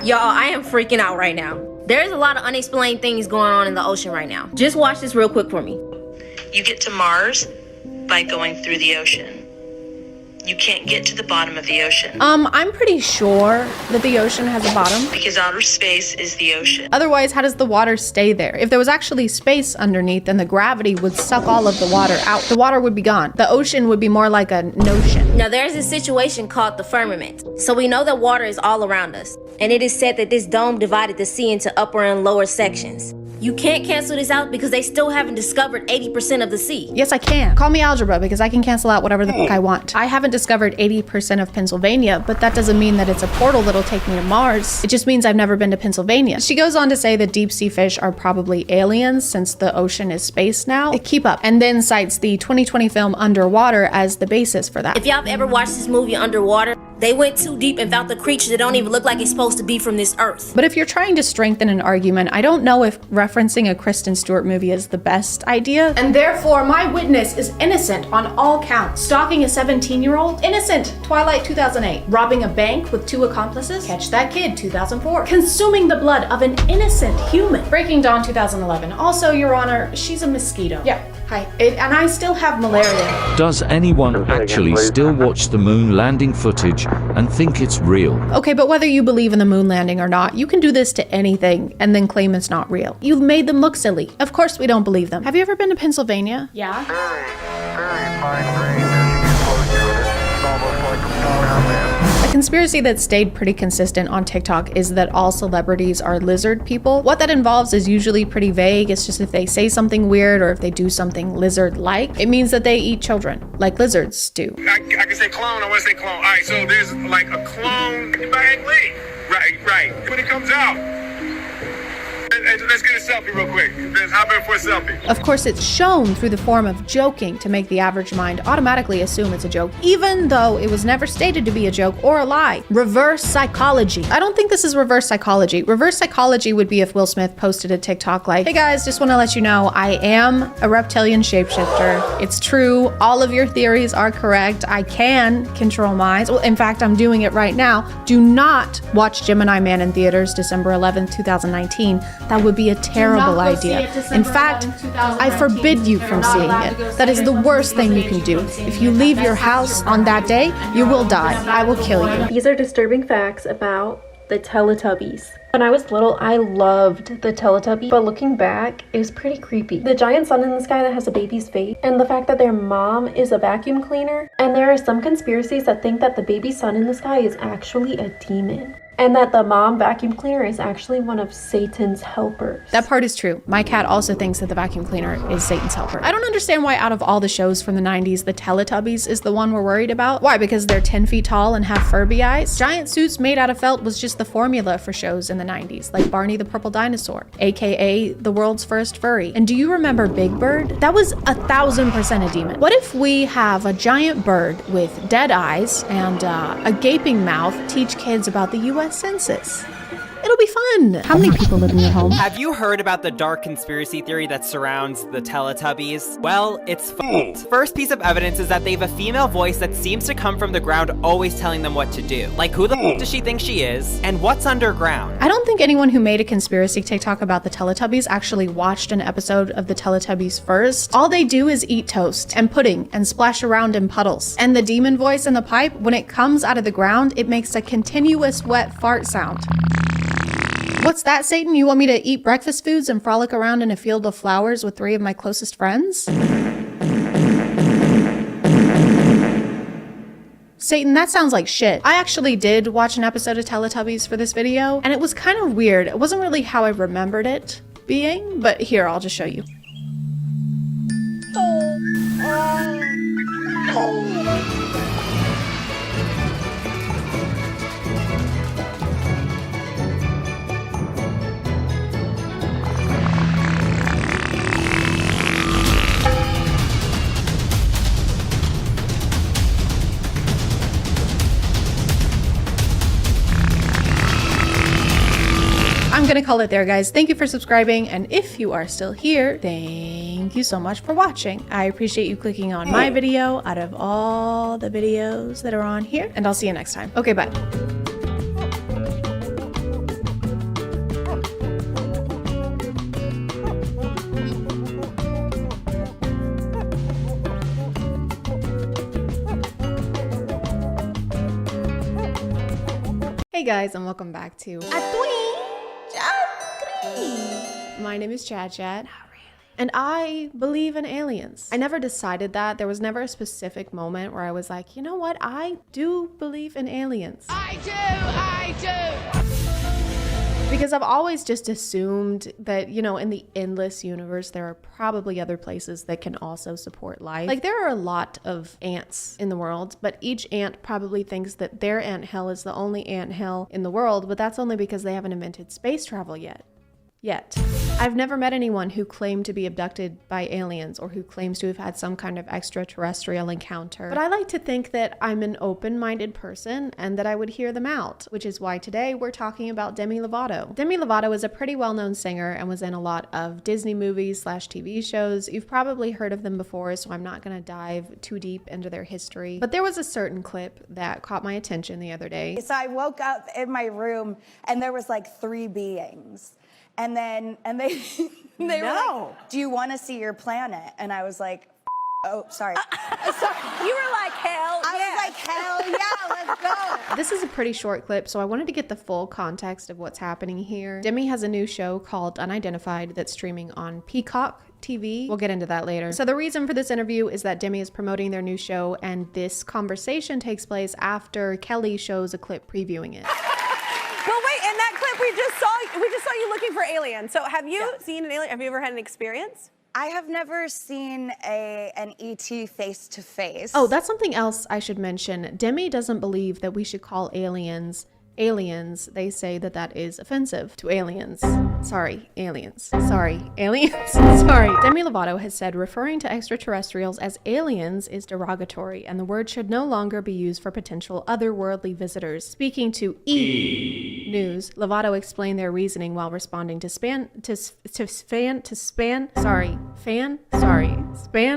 Y'all, I am freaking out right now. There's a lot of unexplained things going on in the ocean right now. Just watch this real quick for me. You get to Mars by going through the ocean. You can't get to the bottom of the ocean. I'm pretty sure that the ocean has a bottom. Because outer space is the ocean. Otherwise, how does the water stay there? If there was actually space underneath, then the gravity would suck all of the water out. The water would be gone. The ocean would be more like a notion. Now, there's a situation called the firmament. So we know that water is all around us. And it is said that this dome divided the sea into upper and lower sections. You can't cancel this out because they still haven't discovered 80% of the sea. Yes, I can. Call me algebra because I can cancel out whatever the fuck I want. I haven't discovered 80% of Pennsylvania, but that doesn't mean that it's a portal that'll take me to Mars. It just means I've never been to Pennsylvania. She goes on to say that deep sea fish are probably aliens since the ocean is space now. Keep up. And then cites the 2020 film Underwater as the basis for that. If y'all have ever watched this movie Underwater, They went too deep and found the creature that don't even look like it's supposed to be from this earth. But if you're trying to strengthen an argument, I don't know if referencing a Kristen Stewart movie is the best idea. And therefore, my witness is innocent on all counts. Stalking a 17-year-old? Innocent. Twilight 2008. Robbing a bank with 2 accomplices? Catch That Kid 2004. Consuming the blood of an innocent human? Breaking Dawn 2011. Also, Your Honor, she's a mosquito. Yeah, hi. And I still have malaria. Does anyone actually still watch the moon landing footage and think it's real? Okay, but whether you believe in the moon landing or not, you can do this to anything and then claim it's not real. You've made them look silly. Of course we don't believe them. Have you ever been to Pennsylvania? Yeah. A conspiracy that stayed pretty consistent on TikTok is that all celebrities are lizard people. What that involves is usually pretty vague. It's just if they say something weird or if they do something lizard-like, it means that they eat children, like lizards do. I can say clone, I want to say clone. All right, so there's like a clone by Egg Lee. Right. When it comes out, let's get a selfie real quick. Let's hop in for a selfie. Of course, it's shown through the form of joking to make the average mind automatically assume it's a joke, even though it was never stated to be a joke or a lie. Reverse psychology. I don't think this is reverse psychology. Reverse psychology would be if Will Smith posted a TikTok like, "Hey guys, just want to let you know I am a reptilian shapeshifter. It's true. All of your theories are correct. I can control minds. Well, in fact, I'm doing it right now. Do not watch Gemini Man in theaters December 11th, 2019. That would be a terrible idea. In fact, I forbid you from seeing it. That is the worst thing you can do. If you leave your house on that day, you will die. I will kill you." These are disturbing facts about the Teletubbies. When I was little, I loved the Teletubbies, but looking back, it was pretty creepy. The giant sun in the sky that has a baby's face, and the fact that their mom is a vacuum cleaner, and there are some conspiracies that think that the baby sun in the sky is actually a demon. And that the mom vacuum cleaner is actually one of Satan's helpers. That part is true. My cat also thinks that the vacuum cleaner is Satan's helper. I don't understand why out of all the shows from the 90s, the Teletubbies is the one we're worried about. Why? Because they're 10 feet tall and have Furby eyes? Giant suits made out of felt was just the formula for shows in the 90s, like Barney the Purple Dinosaur, aka the world's first furry. And do you remember Big Bird? That was 1000% a demon. What if we have a giant bird with dead eyes and a gaping mouth teach kids about the US Census? It'll be fun. How many people live in your home? Have you heard about the dark conspiracy theory that surrounds the Teletubbies? Well, it's First piece of evidence is that they have a female voice that seems to come from the ground, always telling them what to do. Like, who the does she think she is? And what's underground? I don't think anyone who made a conspiracy TikTok about the Teletubbies actually watched an episode of the Teletubbies first. All they do is eat toast and pudding and splash around in puddles. And the demon voice in the pipe, when it comes out of the ground, it makes a continuous wet fart sound. What's that, Satan? You want me to eat breakfast foods and frolic around in a field of flowers with 3 of my closest friends? Satan, that sounds like shit. I actually did watch an episode of Teletubbies for this video, and it was kind of weird. It wasn't really how I remembered it being, but here, I'll just show you. I'm gonna call it there, guys. Thank you for subscribing, and if you are still here, thank you so much for watching. I appreciate you clicking on my video out of all the videos that are on here, and I'll see you next time. Okay, bye. Hey guys, and welcome back to My name is ChadChad. And I believe in aliens. I never decided that. There was never a specific moment where I was like, you know what? I do believe in aliens. I do! Because I've always just assumed that, you know, in the endless universe, there are probably other places that can also support life. Like, there are a lot of ants in the world, but each ant probably thinks that their anthill is the only anthill in the world, but that's only because they haven't invented space travel yet. I've never met anyone who claimed to be abducted by aliens or who claims to have had some kind of extraterrestrial encounter. But I like to think that I'm an open-minded person and that I would hear them out, which is why today we're talking about Demi Lovato. Demi Lovato is a pretty well-known singer and was in a lot of Disney movies / TV shows. You've probably heard of them before, so I'm not gonna dive too deep into their history. But there was a certain clip that caught my attention the other day. So I woke up in my room and there was like 3 beings. And they were like, do you want to see your planet? And I was like, oh, sorry. Sorry. You were like, hell yeah. I was like, hell yeah, let's go. This is a pretty short clip, so I wanted to get the full context of what's happening here. Demi has a new show called Unidentified that's streaming on Peacock TV. We'll get into that later. So the reason for this interview is that Demi is promoting their new show, and this conversation takes place after Kelly shows a clip previewing it. Well, wait, in that clip we just saw you looking for aliens. So have you seen an alien? Have you ever had an experience? I have never seen an ET face to face. Oh, that's something else I should mention. Demi doesn't believe that we should call aliens. They say that that is offensive to aliens. Sorry, aliens. Sorry, aliens. Sorry. Demi Lovato has said referring to extraterrestrials as aliens is derogatory, and the word should no longer be used for potential otherworldly visitors. Speaking to E! News, Lovato explained their reasoning while responding to Span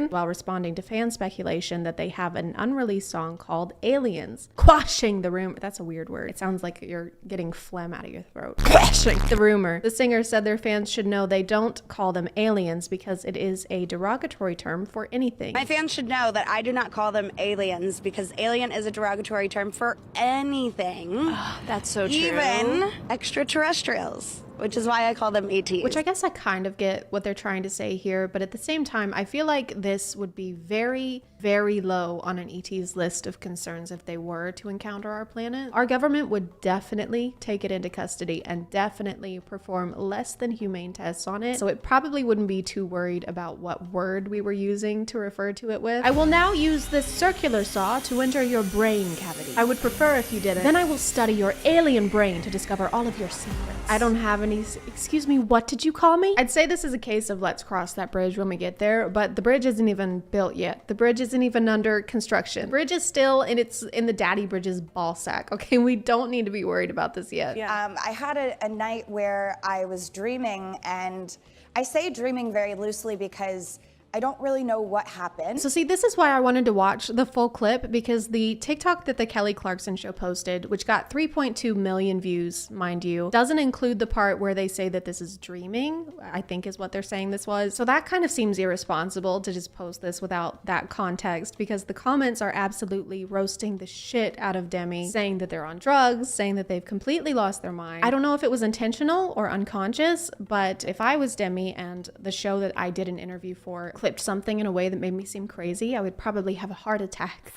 while responding to fan speculation that they have an unreleased song called Aliens, quashing the rumor. That's a weird word. It sounds like you're getting phlegm out of your throat. Quashing the rumor. The singer said their fans should know they don't call them aliens because it is a derogatory term for anything. My fans should know that I do not call them aliens because alien is a derogatory term for anything. Oh, that's so true. Even extraterrestrials, which is why I call them ETs. Which I guess I kind of get what they're trying to say here, but at the same time, I feel like this would be very, very low on an ET's list of concerns if they were to encounter our planet. Our government would definitely take it into custody and definitely perform less than humane tests on it, so it probably wouldn't be too worried about what word we were using to refer to it with. I will now use this circular saw to enter your brain cavity. I would prefer if you didn't. Then I will study your alien brain to discover all of your secrets. I don't have any. Excuse me, what did you call me? I'd say this is a case of let's cross that bridge when we get there, but the bridge isn't even built yet. The bridge isn't even under construction. The bridge is still in the daddy bridge's ball sack. Okay, we don't need to be worried about this yet. Yeah. I had a night where I was dreaming, and I say dreaming very loosely because I don't really know what happened. So see, this is why I wanted to watch the full clip, because the TikTok that the Kelly Clarkson show posted, which got 3.2 million views, mind you, doesn't include the part where they say that this is dreaming, I think is what they're saying this was. So that kind of seems irresponsible to just post this without that context, because the comments are absolutely roasting the shit out of Demi, saying that they're on drugs, saying that they've completely lost their mind. I don't know if it was intentional or unconscious, but if I was Demi and the show that I did an interview for clipped something in a way that made me seem crazy, I would probably have a heart attack.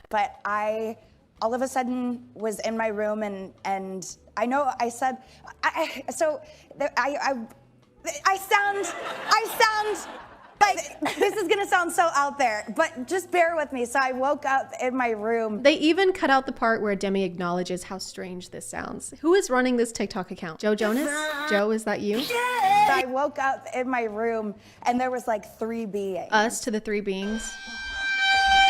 But I all of a sudden was in my room, and I know I said, I sound like this is gonna sound so out there, but just bear with me. So I woke up in my room. They even cut out the part where Demi acknowledges how strange this sounds. Who is running this TikTok account? Joe Jonas? Joe, is that you? So I woke up in my room and there was like 3 beings. Us to the 3 beings?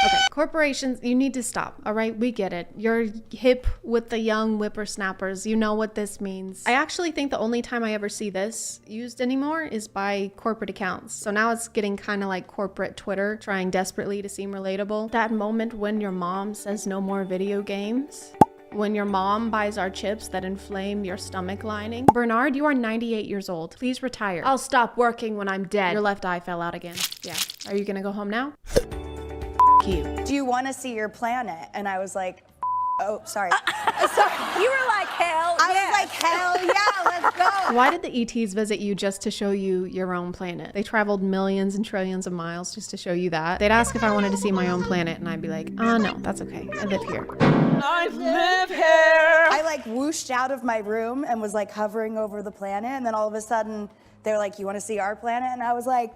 Okay, corporations, you need to stop, all right? We get it. You're hip with the young whippersnappers. You know what this means. I actually think the only time I ever see this used anymore is by corporate accounts. So now it's getting kind of like corporate Twitter, trying desperately to seem relatable. That moment when your mom says no more video games. When your mom buys our chips that inflame your stomach lining. Bernard, you are 98 years old. Please retire. I'll stop working when I'm dead. Your left eye fell out again. Yeah. Are you gonna go home now? You. Do you want to see your planet? And I was like, oh, sorry. You were like, hell yeah. I was like, hell yeah, let's go. Why did the ETs visit you just to show you your own planet? They traveled millions and trillions of miles just to show you that. They'd ask if I wanted to see my own planet, and I'd be like, oh no, that's okay. I live here. I live here. I like whooshed out of my room and was like hovering over the planet, and then all of a sudden they're like, you want to see our planet? And I was like,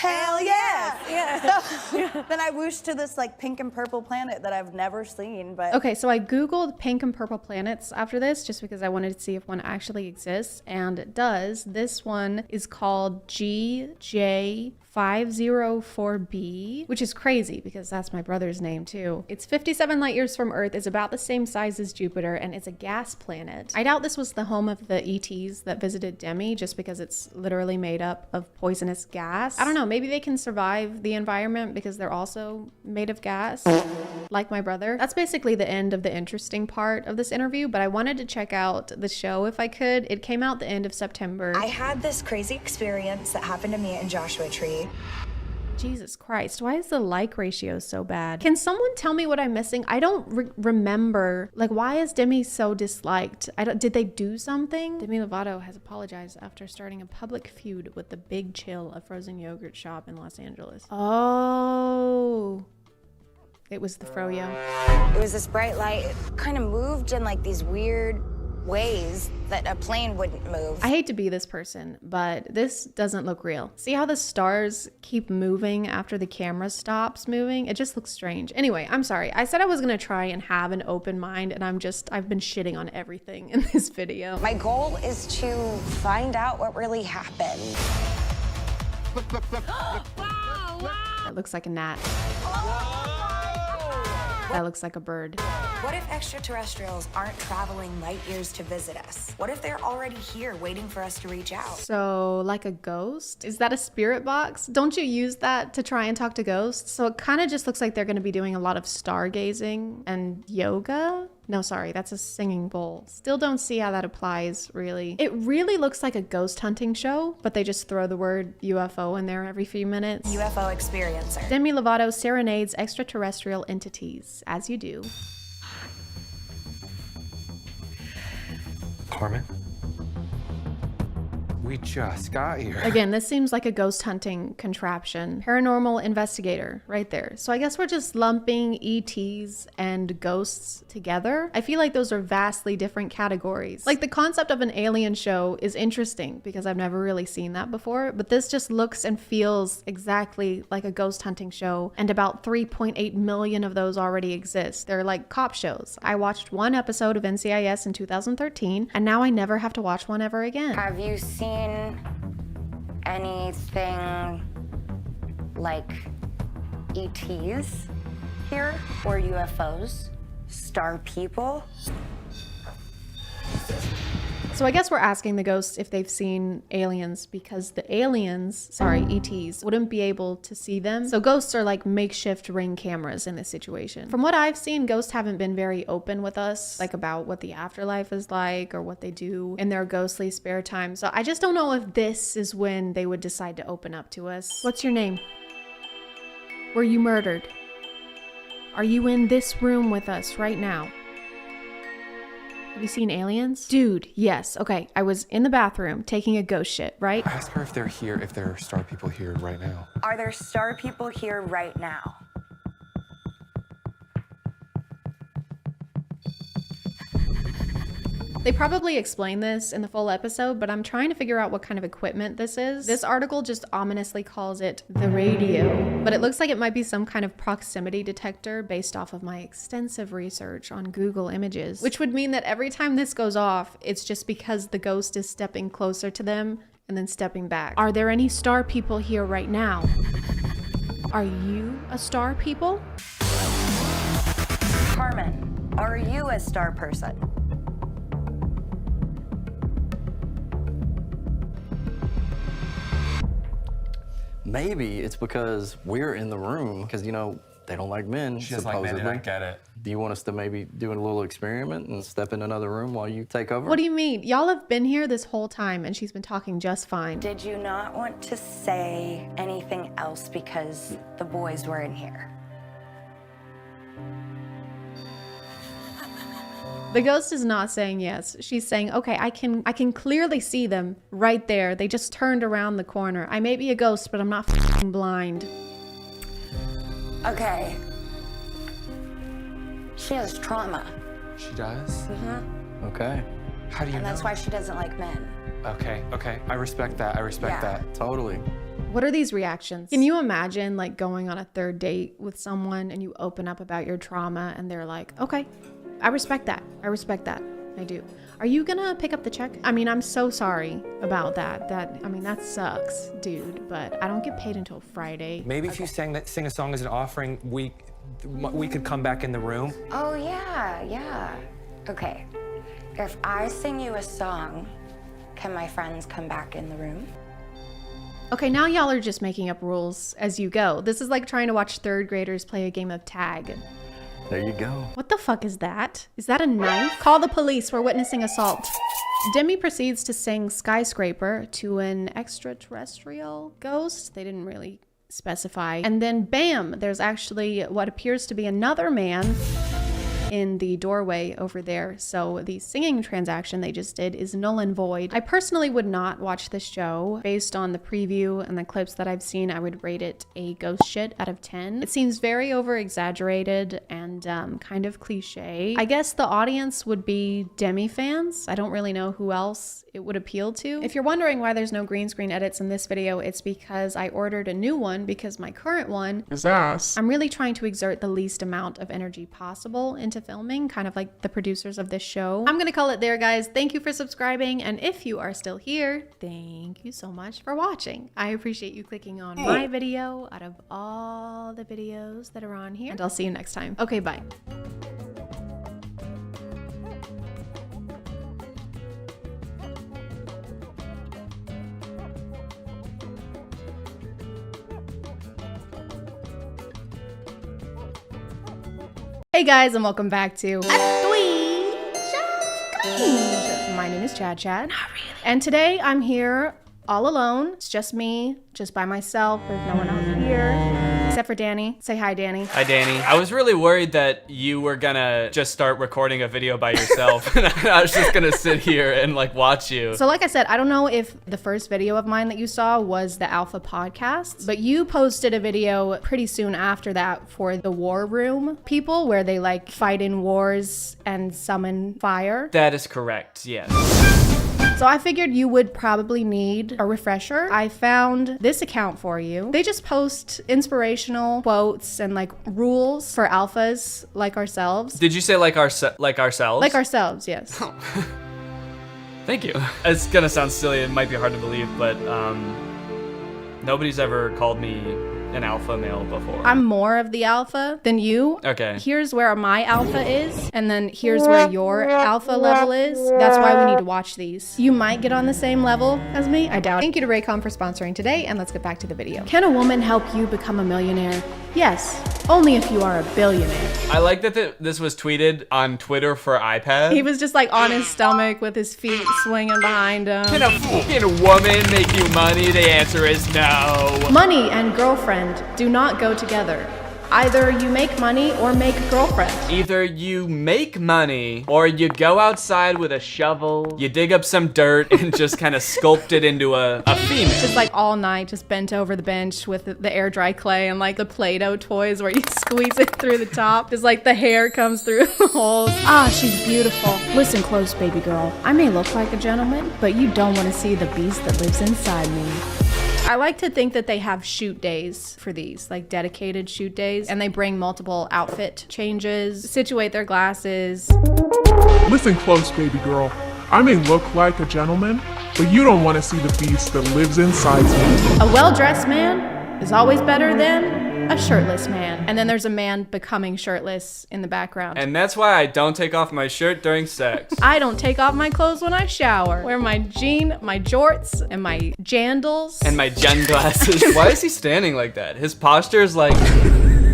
hell yeah. Yeah. So then I whooshed to this like pink and purple planet that I've never seen, but. Okay, so I Googled pink and purple planets after this just because I wanted to see if one actually exists, and it does. This one is called GJ504b, which is crazy because that's my brother's name too. It's 57 light years from Earth, is about the same size as Jupiter, and it's a gas planet. I doubt this was the home of the ETs that visited Demi just because it's literally made up of poisonous gas. I don't know, maybe they can survive the environment because they're also made of gas, like my brother. That's basically the end of the interesting part of this interview, but I wanted to check out the show if I could. It came out the end of September. I had this crazy experience that happened to me in Joshua Tree. Jesus Christ, why is the like ratio so bad? Can someone tell me what I'm missing? I don't remember. Like, why is Demi so disliked? Did they do something? Demi Lovato has apologized after starting a public feud with the Big Chill, a frozen yogurt shop in Los Angeles. Oh. It was the froyo. It was this bright light. It kind of moved in like these weird ways that a plane wouldn't move. I hate to be this person, but this doesn't look real. See how the stars keep moving after the camera stops moving? It just looks strange. Anyway, I'm sorry. I said I was gonna try and have an open mind, and I've been shitting on everything in this video. My goal is to find out what really happened. That looks like a gnat. That looks like a bird. What if extraterrestrials aren't traveling light years to visit us? What if they're already here waiting for us to reach out? So, like a ghost? Is that a spirit box? Don't you use that to try and talk to ghosts? So it kind of just looks like they're going to be doing a lot of stargazing and yoga. No, sorry, that's a singing bowl. Still don't see how that applies, really. It really looks like a ghost hunting show, but they just throw the word UFO in there every few minutes. UFO experiencer. Demi Lovato serenades extraterrestrial entities, as you do. Carmen? We just got here. Again, this seems like a ghost hunting contraption. Paranormal investigator, right there. So I guess we're just lumping ETs and ghosts together. I feel like those are vastly different categories. Like the concept of an alien show is interesting because I've never really seen that before, but this just looks and feels exactly like a ghost hunting show, and about 3.8 million of those already exist. They're like cop shows. I watched one episode of NCIS in 2013, and now I never have to watch one ever again. Have you seen anything like ETs here or UFOs? Star people? So I guess we're asking the ghosts if they've seen aliens because the aliens, ETs, wouldn't be able to see them. So ghosts are like makeshift Ring cameras in this situation. From what I've seen, ghosts haven't been very open with us, like about what the afterlife is like or what they do in their ghostly spare time. So I just don't know if this is when they would decide to open up to us. What's your name? Were you murdered? Are you in this room with us right now? Have you seen aliens? Dude, yes. Okay, I was in the bathroom taking a ghost shit, right? Ask her if they're here, if there are star people here right now. Are there star people here right now? They probably explain this in the full episode, but I'm trying to figure out what kind of equipment this is. This article just ominously calls it the radio, but it looks like it might be some kind of proximity detector based off of my extensive research on Google Images, which would mean that every time this goes off, it's just because the ghost is stepping closer to them and then stepping back. Are there any star people here right now? Are you a star people? Carmen, are you a star person? Maybe it's because we're in the room, because, you know, they don't like men, She doesn't supposedly. like men, and I get it. Do you want us to maybe do a little experiment and step in another room while you take over? What do you mean? Y'all have been here this whole time and she's been talking just fine. Did you not want to say anything else because the boys were in here? The ghost is not saying yes. She's saying, okay, I can clearly see them right there. They just turned around the corner. I may be a ghost, but I'm not f***ing blind. Okay. She has trauma. She does? Mm-hmm. Okay. How do you know? And that's why she doesn't like men. Okay, I respect that. I respect that. Totally. What are these reactions? Can you imagine like going on a third date with someone and you open up about your trauma and they're like, okay, I respect that. I respect that. I do. Are you gonna pick up the check? I mean, I'm so sorry about that. I mean, that sucks, dude, but I don't get paid until Friday. Maybe if you sing a song as an offering, we could come back in the room. Oh, yeah. Okay. If I sing you a song, can my friends come back in the room? Okay, now y'all are just making up rules as you go. This is like trying to watch third graders play a game of tag. There you go. What the fuck is that? Is that a knife? Call the police, we're witnessing assault. Demi proceeds to sing Skyscraper to an extraterrestrial ghost. They didn't really specify. And then bam, there's actually what appears to be another man in the doorway over there. So the singing transaction they just did is null and void. I personally would not watch this show. Based on the preview and the clips that I've seen, I would rate it a ghost shit out of 10. It seems very over exaggerated and kind of cliche. I guess the audience would be Demi fans. I don't really know who else it would appeal to. If you're wondering why there's no green screen edits in this video, it's because I ordered a new one because my current one is ass. I'm really trying to exert the least amount of energy possible into filming, kind of like the producers of this show. I'm gonna call it there, guys. Thank you for subscribing, and if you are still here, thank you so much for watching. I appreciate you clicking on my video out of all the videos that are on here, and I'll see you next time. Okay, bye. Hey guys, and welcome back to My name is ChadChad. And today I'm here all alone. It's just me, just by myself. There's no one else here, except for Danny. Say hi, Danny. Hi, Danny. I was really worried that you were gonna just start recording a video by yourself. And I was just gonna sit here and like watch you. So like I said, I don't know if the first video of mine that you saw was the Alpha podcast, but you posted a video pretty soon after that for the War Room people, where they like fight in wars and summon fire. That is correct, yes. So I figured you would probably need a refresher. I found this account for you. They just post inspirational quotes and like rules for alphas like ourselves. Did you say like ourselves? Like ourselves, yes. Oh. Thank you. It's gonna sound silly, it might be hard to believe, but nobody's ever called me an alpha male before. I'm more of the alpha than you. Okay. Here's where my alpha is, and then here's where your alpha level is. That's why we need to watch these. You might get on the same level as me. I doubt it. Thank you to Raycon for sponsoring today, and let's get back to the video. Can a woman help you become a millionaire? Yes, only if you are a billionaire. I like that this was tweeted on Twitter for iPad. He was just like on his stomach with his feet swinging behind him. Can a woman make you money? The answer is no. Money and girlfriend do not go together. Either you make money or make a girlfriend. Either you make money or you go outside with a shovel, you dig up some dirt and just kind of sculpt it into a female. Just like all night, just bent over the bench with the air dry clay and like the Play-Doh toys where you squeeze it through the top. Just like the hair comes through the holes. Ah, she's beautiful. Listen close, baby girl. I may look like a gentleman, but you don't want to see the beast that lives inside me. I like to think that they have shoot days for these, like dedicated shoot days, and they bring multiple outfit changes, situate their glasses. Listen close, baby girl. I may look like a gentleman, but you don't want to see the beast that lives inside me. A well-dressed man is always better than a shirtless man. And then there's a man becoming shirtless in the background. And that's why I don't take off my shirt during sex. I don't take off my clothes when I shower. Wear my jorts, and my jandals. And my jen glasses. Why is he standing like that? His posture is like...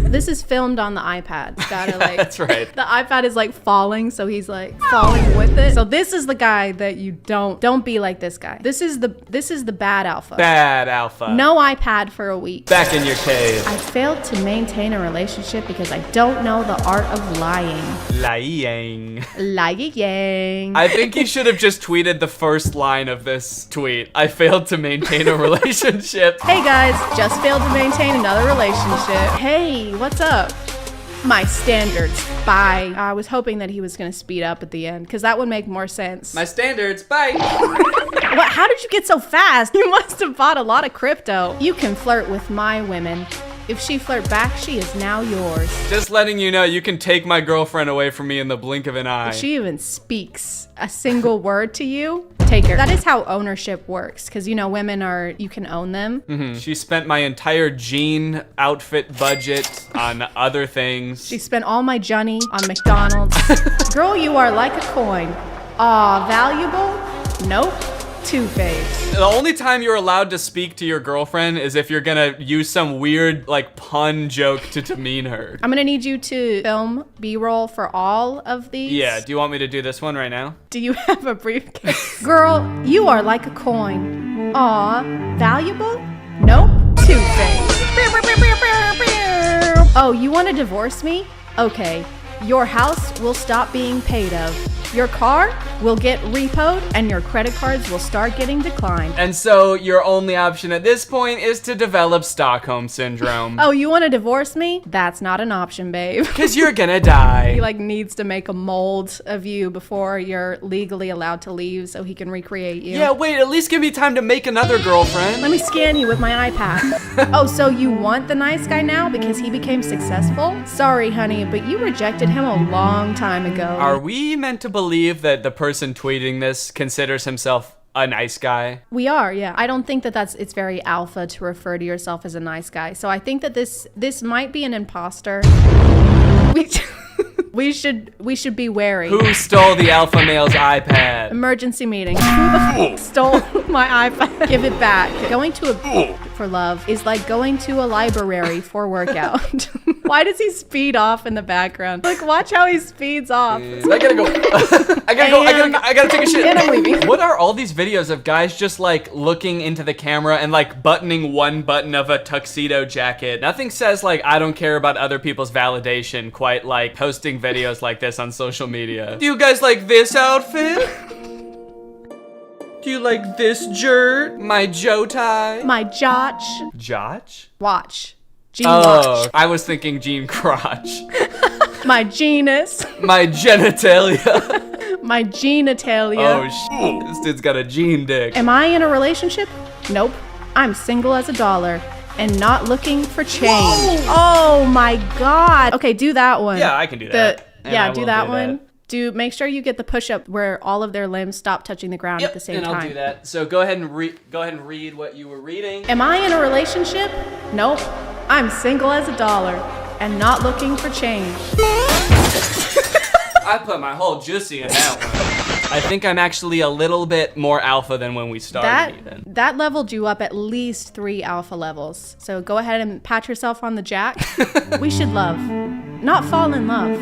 This is filmed on the iPad. Gotta like. That's right. The iPad is like falling, so he's like falling with it. So this is the guy that you don't be like this guy. This is the bad alpha. Bad alpha. No iPad for a week. Back in your cave. I failed to maintain a relationship because I don't know the art of lying. Lying. Lying. I think you should have just tweeted the first line of this tweet. I failed to maintain a relationship. Hey guys, just failed to maintain another relationship. Hey, what's up? My standards, bye. I was hoping that he was gonna speed up at the end, because that would make more sense. My standards, bye. What? How did you get so fast? You must have bought a lot of crypto. You can flirt with my women. If she flirt back, she is now yours. Just letting you know, you can take my girlfriend away from me in the blink of an eye. If she even speaks a single word to you, take her. That is how ownership works, because you know women are, you can own them. She spent my entire jean outfit budget on other things. She spent all my Johnny on McDonald's. Girl, you are like a coin. Aw, valuable? Nope. Two-Face. The only time you're allowed to speak to your girlfriend is if you're gonna use some weird like pun joke to demean her. I'm gonna need you to film B-roll for all of these. Yeah, do you want me to do this one right now? Do you have a briefcase? Girl, you are like a coin. Aw, valuable? Nope. Two-Face. Oh, you wanna divorce me? Okay. Your house will stop being paid of. Your car will get repoed and your credit cards will start getting declined. And so your only option at this point is to develop Stockholm Syndrome. Oh, you want to divorce me? That's not an option, babe. Because you're gonna die. He like needs to make a mold of you before you're legally allowed to leave so he can recreate you. Yeah, wait, at least give me time to make another girlfriend. Let me scan you with my iPad. Oh, so you want the nice guy now because he became successful? Sorry, honey, but you rejected him a long time ago. Are we meant to believe that the person tweeting this considers himself a nice guy? We are, yeah. I don't think that it's very alpha to refer to yourself as a nice guy. So I think that this might be an imposter. We should be wary. Who stole the alpha male's iPad? Emergency meeting. Who the fuck stole my iPad? Give it back. Going to a for love is like going to a library for workout. Why does he speed off in the background? Like, watch how he speeds off. I gotta go. I gotta take a shit. And I'm leaving. What are all these videos of guys just like looking into the camera and like buttoning one button of a tuxedo jacket? Nothing says like, I don't care about other people's validation quite like posting videos like this on social media. Do you guys like this outfit? Do you like this shirt? My Joe tie? My Jotch. Jotch? Watch. Jean watch. I was thinking Jean crotch. My genus. My genitalia. My genitalia. Oh, this dude's got a Jean dick. Am I in a relationship? Nope. I'm single as a dollar and not looking for change. Whoa. Oh my God. Okay, do that one. Yeah, I can do that. Yeah, do that one. Make sure you get the push-up where all of their limbs stop touching the ground at the same time. I'll do that. So go ahead and read what you were reading. Am I in a relationship? Nope. I'm single as a dollar and not looking for change. I put my whole juicy in that one. I think I'm actually a little bit more alpha than when we started even. That leveled you up at least 3 alpha levels. So go ahead and pat yourself on the jack. We should love, not fall in love.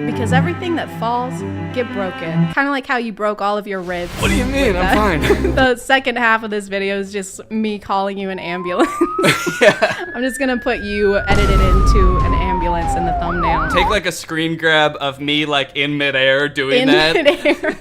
Because everything that falls get broken. Kind of like how you broke all of your ribs. What do you mean? I'm fine. The second half of this video is just me calling you an ambulance. Yeah. I'm just gonna put you edited into an ambulance in the thumbnail. Take like a screen grab of me like in midair doing that. In midair.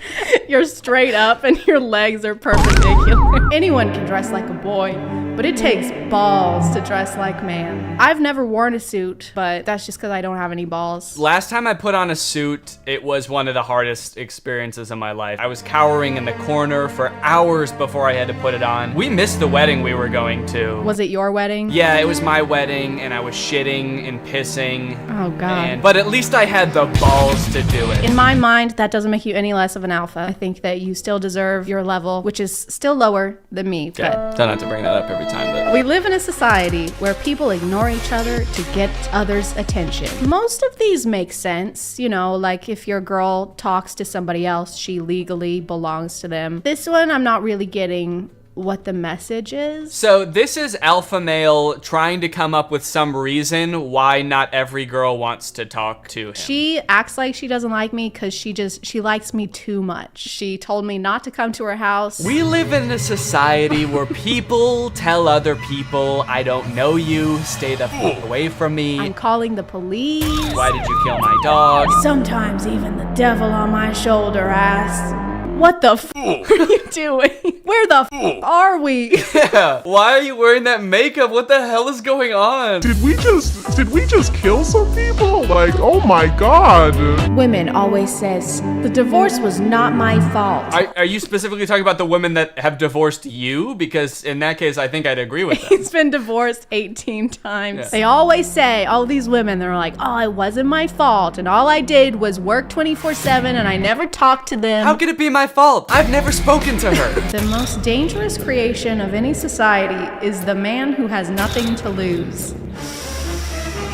You're straight up and your legs are perpendicular. Anyone can dress like a boy, but it takes balls to dress like man. I've never worn a suit, but that's just because I don't have any balls. Last time I put on a suit, it was one of the hardest experiences of my life. I was cowering in the corner for hours before I had to put it on. We missed the wedding we were going to. Was it your wedding? Yeah, it was my wedding, and I was shitting and pissing. Oh, God. But at least I had the balls to do it. In my mind, that doesn't make you any less of an alpha. I think that you still deserve your level, which is still lower than me. Yeah, try not to bring that up every time, but... We live in a society where people ignore each other to get others' attention. Most of these make sense, you know, like if your girl talks to somebody else, she legally belongs to them. This one, I'm not really getting what the message is. So this is alpha male trying to come up with some reason why not every girl wants to talk to him. She acts like she doesn't like me because she likes me too much. She told me not to come to her house. We live in a society where people tell other people, I don't know you, stay the fuck away from me. I'm calling the police. Why did you kill my dog? Sometimes even the devil on my shoulder asks, What the f are you doing? Where the f are we? Yeah. Why are you wearing that makeup? What the hell is going on? Did we just kill some people? Like, oh my god. Women always says, the divorce was not my fault. Are you specifically talking about the women that have divorced you? Because in that case, I think I'd agree with that. He's been divorced 18 times. Yeah. They always say, all these women, they're like, oh, it wasn't my fault. And all I did was work 24/7 and I never talked to them. How could it be my fault? I've never spoken to her. The most dangerous creation of any society is the man who has nothing to lose.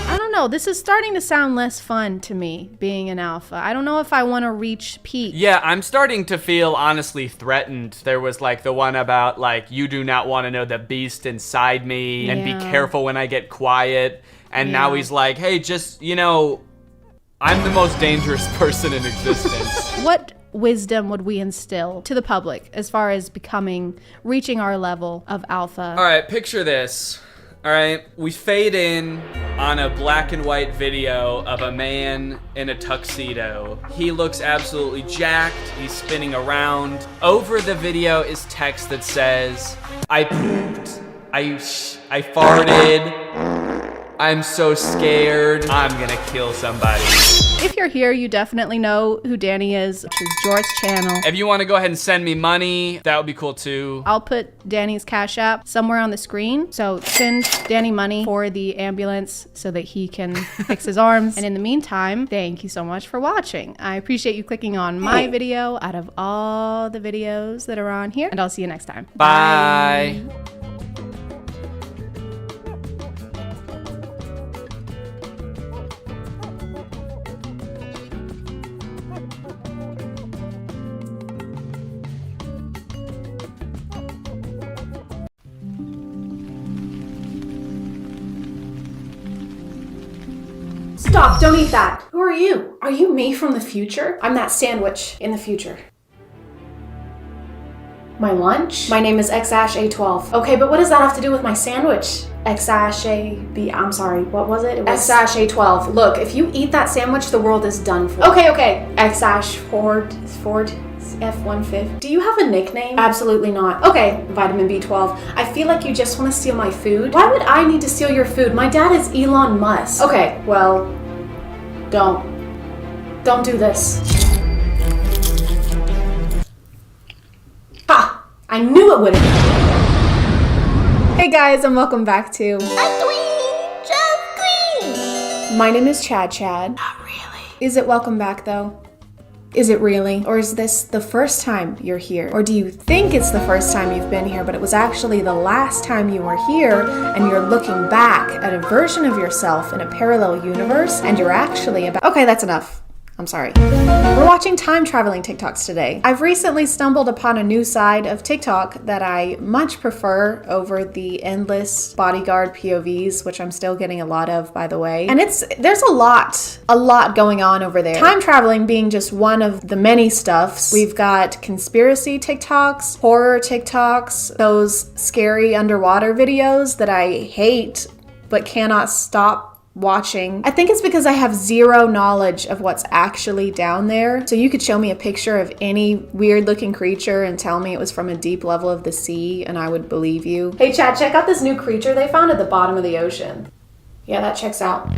I don't know. This is starting to sound less fun to me, being an alpha. I don't know if I want to reach peak. Yeah, I'm starting to feel honestly threatened. There was like the one about like, you do not want to know the beast inside me and be careful when I get quiet. And now he's like, hey, just, you know, I'm the most dangerous person in existence. What wisdom would we instill to the public as far as reaching our level of alpha? All right, picture this. All right, we fade in on a black and white video of a man in a tuxedo. He looks absolutely jacked. He's spinning around. Over the video is text that says, I pooped, I farted, I'm so scared, I'm gonna kill somebody. If you're here, you definitely know who Danny is, which is Jort's channel. If you want to go ahead and send me money, that would be cool too. I'll put Danny's Cash App somewhere on the screen. So send Danny money for the ambulance so that he can fix his arms. And in the meantime, thank you so much for watching. I appreciate you clicking on my video out of all the videos that are on here. And I'll see you next time. Bye. Stop, don't eat that. Who are you? Are you me from the future? I'm that sandwich in the future. My lunch? My name is XASH-A12. Okay, but what does that have to do with my sandwich? XASH-A-B, I'm sorry, what was it? It was XASH-A12. Look, if you eat that sandwich, the world is done for. Okay. XASH-Ford, F-150. Do you have a nickname? Absolutely not. Okay, vitamin B12. I feel like you just want to steal my food. Why would I need to steal your food? My dad is Elon Musk. Okay, well, don't do this. Ha! I knew it wouldn't. Hey guys, and welcome back to My name is ChadChad. Not really. Is it welcome back though? Is it really? Or is this the first time you're here? Or do you think it's the first time you've been here, but it was actually the last time you were here and you're looking back at a version of yourself in a parallel universe and you're actually about— Okay, that's enough. I'm sorry. We're watching time traveling TikToks today. I've recently stumbled upon a new side of TikTok that I much prefer over the endless bodyguard POVs, which I'm still getting a lot of, by the way. And there's a lot going on over there. Time traveling being just one of the many stuffs. We've got conspiracy TikToks, horror TikToks, those scary underwater videos that I hate but cannot stop watching. I think it's because I have zero knowledge of what's actually down there. So you could show me a picture of any weird looking creature and tell me it was from a deep level of the sea and I would believe you. Hey Chad, check out this new creature they found at the bottom of the ocean. Yeah, that checks out.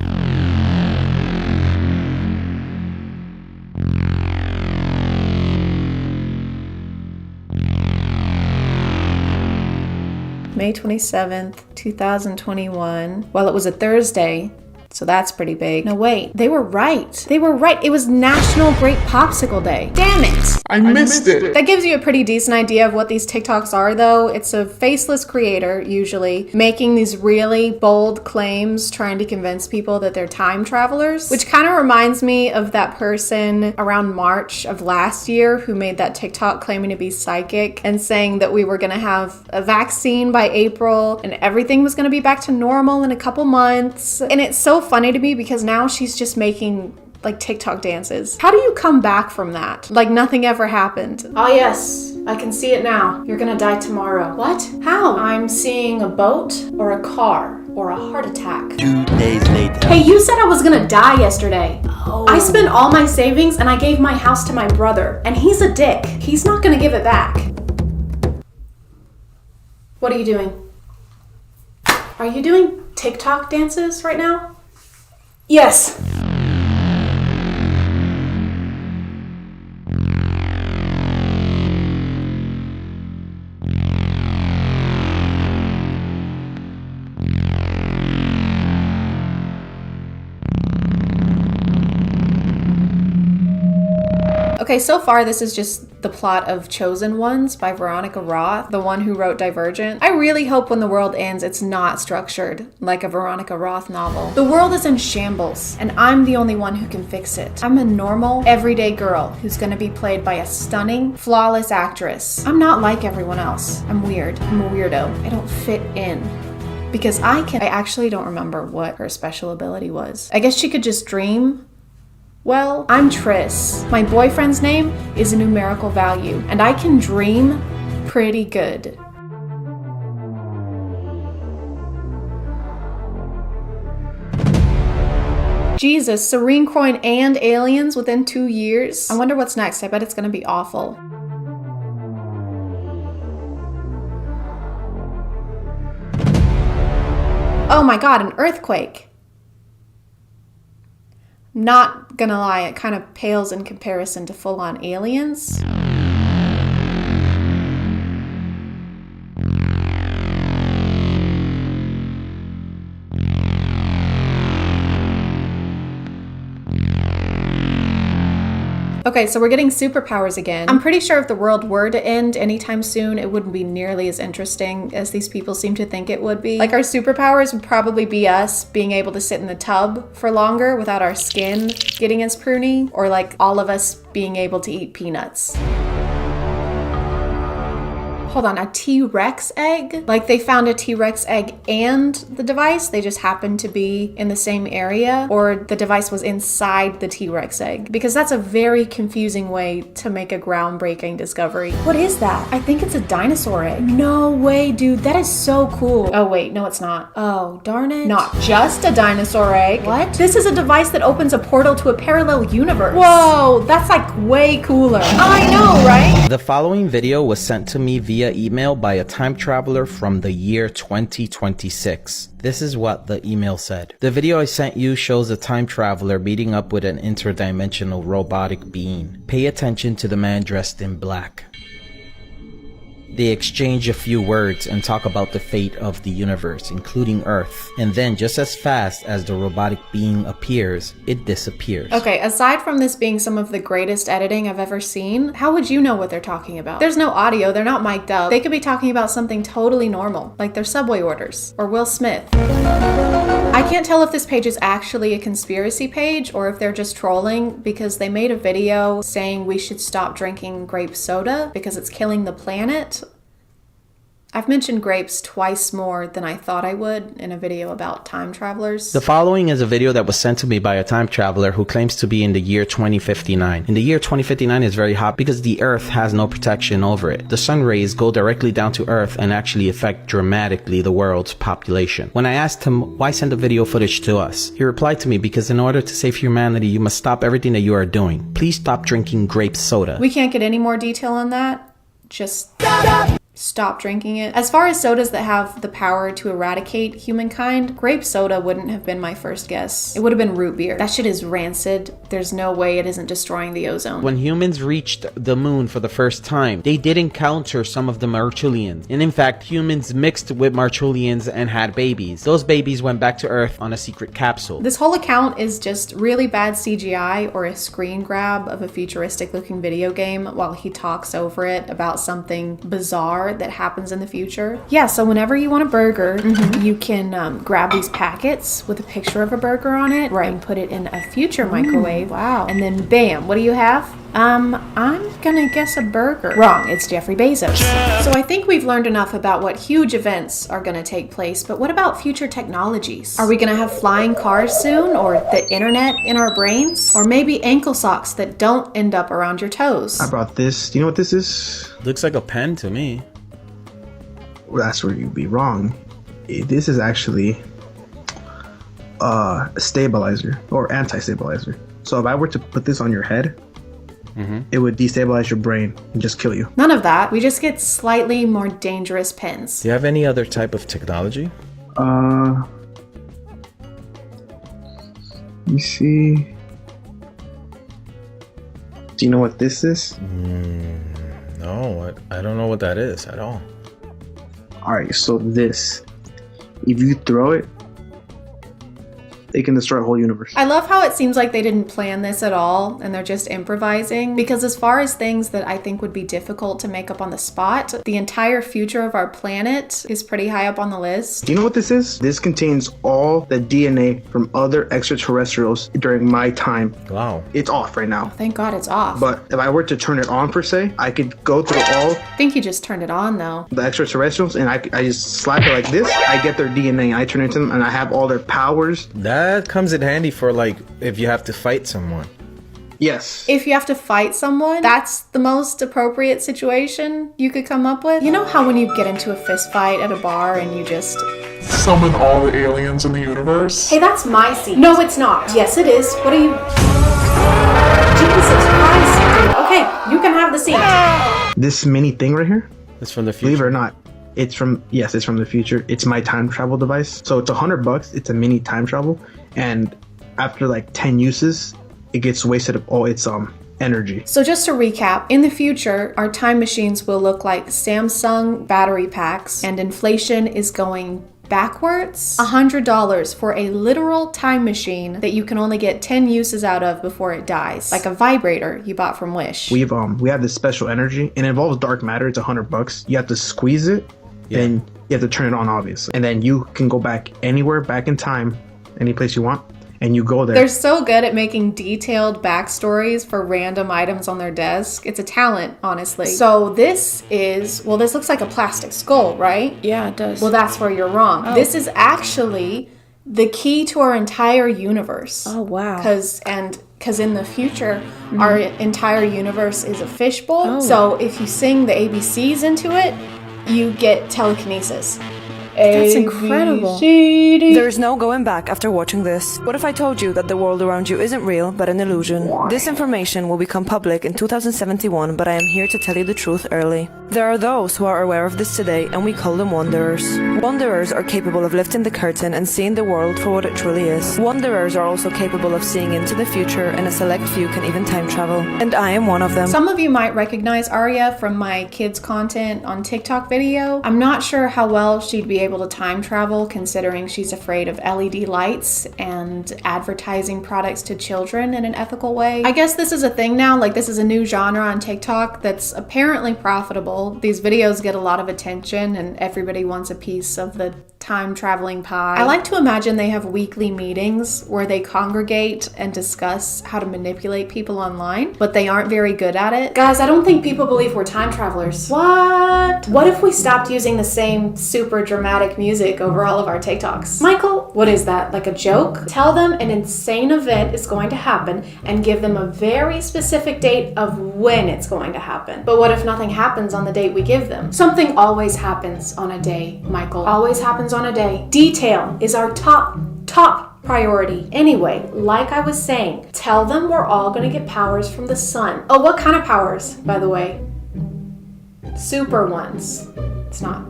May 27th, 2021. Well, it was a Thursday, so that's pretty big. No, wait, they were right. They were right. It was National Great Popsicle Day. Damn it. I missed it. That gives you a pretty decent idea of what these TikToks are, though. It's a faceless creator, usually, making these really bold claims, trying to convince people that they're time travelers, which kind of reminds me of that person around March of last year who made that TikTok claiming to be psychic and saying that we were going to have a vaccine by April and everything was going to be back to normal in a couple months. And it's so funny to me because now she's just making like TikTok dances. How do you come back from that? Like nothing ever happened. Oh yes, I can see it now. You're gonna die tomorrow. What? How? I'm seeing a boat or a car or a heart attack. 2 days later. Hey, you said I was gonna die yesterday. No. I spent all my savings and I gave my house to my brother, and he's a dick. He's not gonna give it back. What are you doing? Are you doing TikTok dances right now? Yes. Okay, so far this is just the plot of Chosen Ones by Veronica Roth, the one who wrote Divergent. I really hope when the world ends it's not structured like a Veronica Roth novel. The world is in shambles, and I'm the only one who can fix it. I'm a normal, everyday girl who's gonna be played by a stunning, flawless actress. I'm not like everyone else. I'm weird. I'm a weirdo. I don't fit in. Because I actually don't remember what her special ability was. I guess she could just dream. Well, I'm Tris. My boyfriend's name is a numerical value, and I can dream pretty good. Jesus, Serene Coin and aliens within 2 years? I wonder what's next. I bet it's gonna be awful. Oh my god, an earthquake. Not gonna lie, it kind of pales in comparison to full-on aliens. Okay, so we're getting superpowers again. I'm pretty sure if the world were to end anytime soon, it wouldn't be nearly as interesting as these people seem to think it would be. Like, our superpowers would probably be us being able to sit in the tub for longer without our skin getting as pruny, or like all of us being able to eat peanuts. Hold on, a T-Rex egg? Like they found a T-Rex egg and the device, they just happened to be in the same area, or the device was inside the T-Rex egg? Because that's a very confusing way to make a groundbreaking discovery. What is that? I think it's a dinosaur egg. No way, dude, that is so cool. Oh wait, no it's not. Oh, darn it. Not just a dinosaur egg. What? This is a device that opens a portal to a parallel universe. Whoa, that's like way cooler. I know, right? The following video was sent to me via email by a time traveler from the year 2026. This is what the email said. The video I sent you shows a time traveler meeting up with an interdimensional robotic being. Pay attention to the man dressed in black. They exchange a few words and talk about the fate of the universe, including Earth. And then, just as fast as the robotic being appears, it disappears. Okay, aside from this being some of the greatest editing I've ever seen, how would you know what they're talking about? There's no audio, they're not mic'd up. They could be talking about something totally normal, like their Subway orders, or Will Smith. I can't tell if this page is actually a conspiracy page or if they're just trolling, because they made a video saying we should stop drinking grape soda because it's killing the planet. I've mentioned grapes twice more than I thought I would in a video about time travelers. The following is a video that was sent to me by a time traveler who claims to be in the year 2059. In the year 2059 is very hot because the Earth has no protection over it. The sun rays go directly down to Earth and actually affect dramatically the world's population. When I asked him why send the video footage to us, he replied to me, because in order to save humanity, you must stop everything that you are doing. Please stop drinking grape soda. We can't get any more detail on that. Just stop drinking it. As far as sodas that have the power to eradicate humankind, grape soda wouldn't have been my first guess. It would have been root beer. That shit is rancid. There's no way it isn't destroying the ozone. When humans reached the moon for the first time, they did encounter some of the Marchulians. And in fact, humans mixed with Marchulians and had babies. Those babies went back to Earth on a secret capsule. This whole account is just really bad CGI or a screen grab of a futuristic looking video game while he talks over it about something bizarre that happens in the future. Yeah, so whenever you want a burger, you can grab these packets with a picture of a burger on it, and put it in a future microwave. Wow. And then bam, what do you have? I'm gonna guess a burger. Wrong, it's Jeffrey Bezos. So I think we've learned enough about what huge events are gonna take place, but what about future technologies? Are we gonna have flying cars soon, or the internet in our brains? Or maybe ankle socks that don't end up around your toes? I brought this. Do you know what this is? Looks like a pen to me. Well, that's where you'd be wrong. This is actually a stabilizer or anti-stabilizer. So if I were to put this on your head, it would destabilize your brain and just kill you. None of that. We just get slightly more dangerous pins. Do you have any other type of technology? Let me see. Do you know what this is? No, I don't know what that is at all. Alright, so this, if you throw it, it can destroy a whole universe. I love how it seems like they didn't plan this at all and they're just improvising, because as far as things that I think would be difficult to make up on the spot, the entire future of our planet is pretty high up on the list. Do you know what this is? This contains all the DNA from other extraterrestrials during my time. Wow. It's off right now. Thank God it's off. But if I were to turn it on per se, I could go through all I think you just turned it on though. the extraterrestrials and I just slap it like this. I get their DNA, I turn it into them, and I have all their powers. That comes in handy for like if you have to fight someone. Yes. If you have to fight someone, that's the most appropriate situation you could come up with. You know how when you get into a fist fight at a bar and you just Summon all the aliens in the universe. Hey, that's my seat. No, it's not. Yes, it is. What are you? Jesus Christ. Okay, you can have the seat. This mini thing right here, it's from the future. Believe it or not, it's from the future. It's my time travel device. So it's $100. It's a mini time travel, and after like 10 uses, it gets wasted of all its energy. So just to recap, in the future, our time machines will look like Samsung battery packs, and inflation is going backwards. $100 for a literal time machine that you can only get 10 uses out of before it dies, like a vibrator you bought from Wish. We have this special energy, and it involves dark matter. It's $100. You have to squeeze it, and you have to turn it on, obviously, and then you can go back anywhere, back in time, any place you want. And you go there. They're so good at making detailed backstories for random items on their desk. It's a talent, honestly. So this looks like a plastic skull, right? Yeah, it does. Well, that's where you're wrong. This is actually the key to our entire universe. Oh, wow. Because in the future, our entire universe is a fishbowl. Oh. So if you sing the ABCs into it, you get telekinesis. That's incredible. There's no going back after watching this. What if I told you that the world around you isn't real, but an illusion? This information will become public in 2071, but I am here to tell you the truth early. There are those who are aware of this today, and we call them wanderers. Wanderers are capable of lifting the curtain and seeing the world for what it truly is. Wanderers are also capable of seeing into the future, and a select few can even time travel. And I am one of them. Some of you might recognize Arya from my kids' content on TikTok video. I'm not sure how well she'd be able to time travel, considering she's afraid of LED lights and advertising products to children in an ethical way. I guess this is a thing now, like this is a new genre on TikTok that's apparently profitable. These videos get a lot of attention and everybody wants a piece of the time traveling pie. I like to imagine they have weekly meetings where they congregate and discuss how to manipulate people online, but they aren't very good at it. Guys, I don't think people believe we're time travelers. What? What if we stopped using the same super dramatic music over all of our TikToks? Michael, what is that? Like a joke? Tell them an insane event is going to happen and give them a very specific date of when it's going to happen. But what if nothing happens on the date we give them? Something always happens on a day, Michael. Always happens on a day. Detail is our top priority. Anyway, like I was saying, tell them we're all gonna get powers from the sun. Oh, what kind of powers, by the way? Super ones. It's not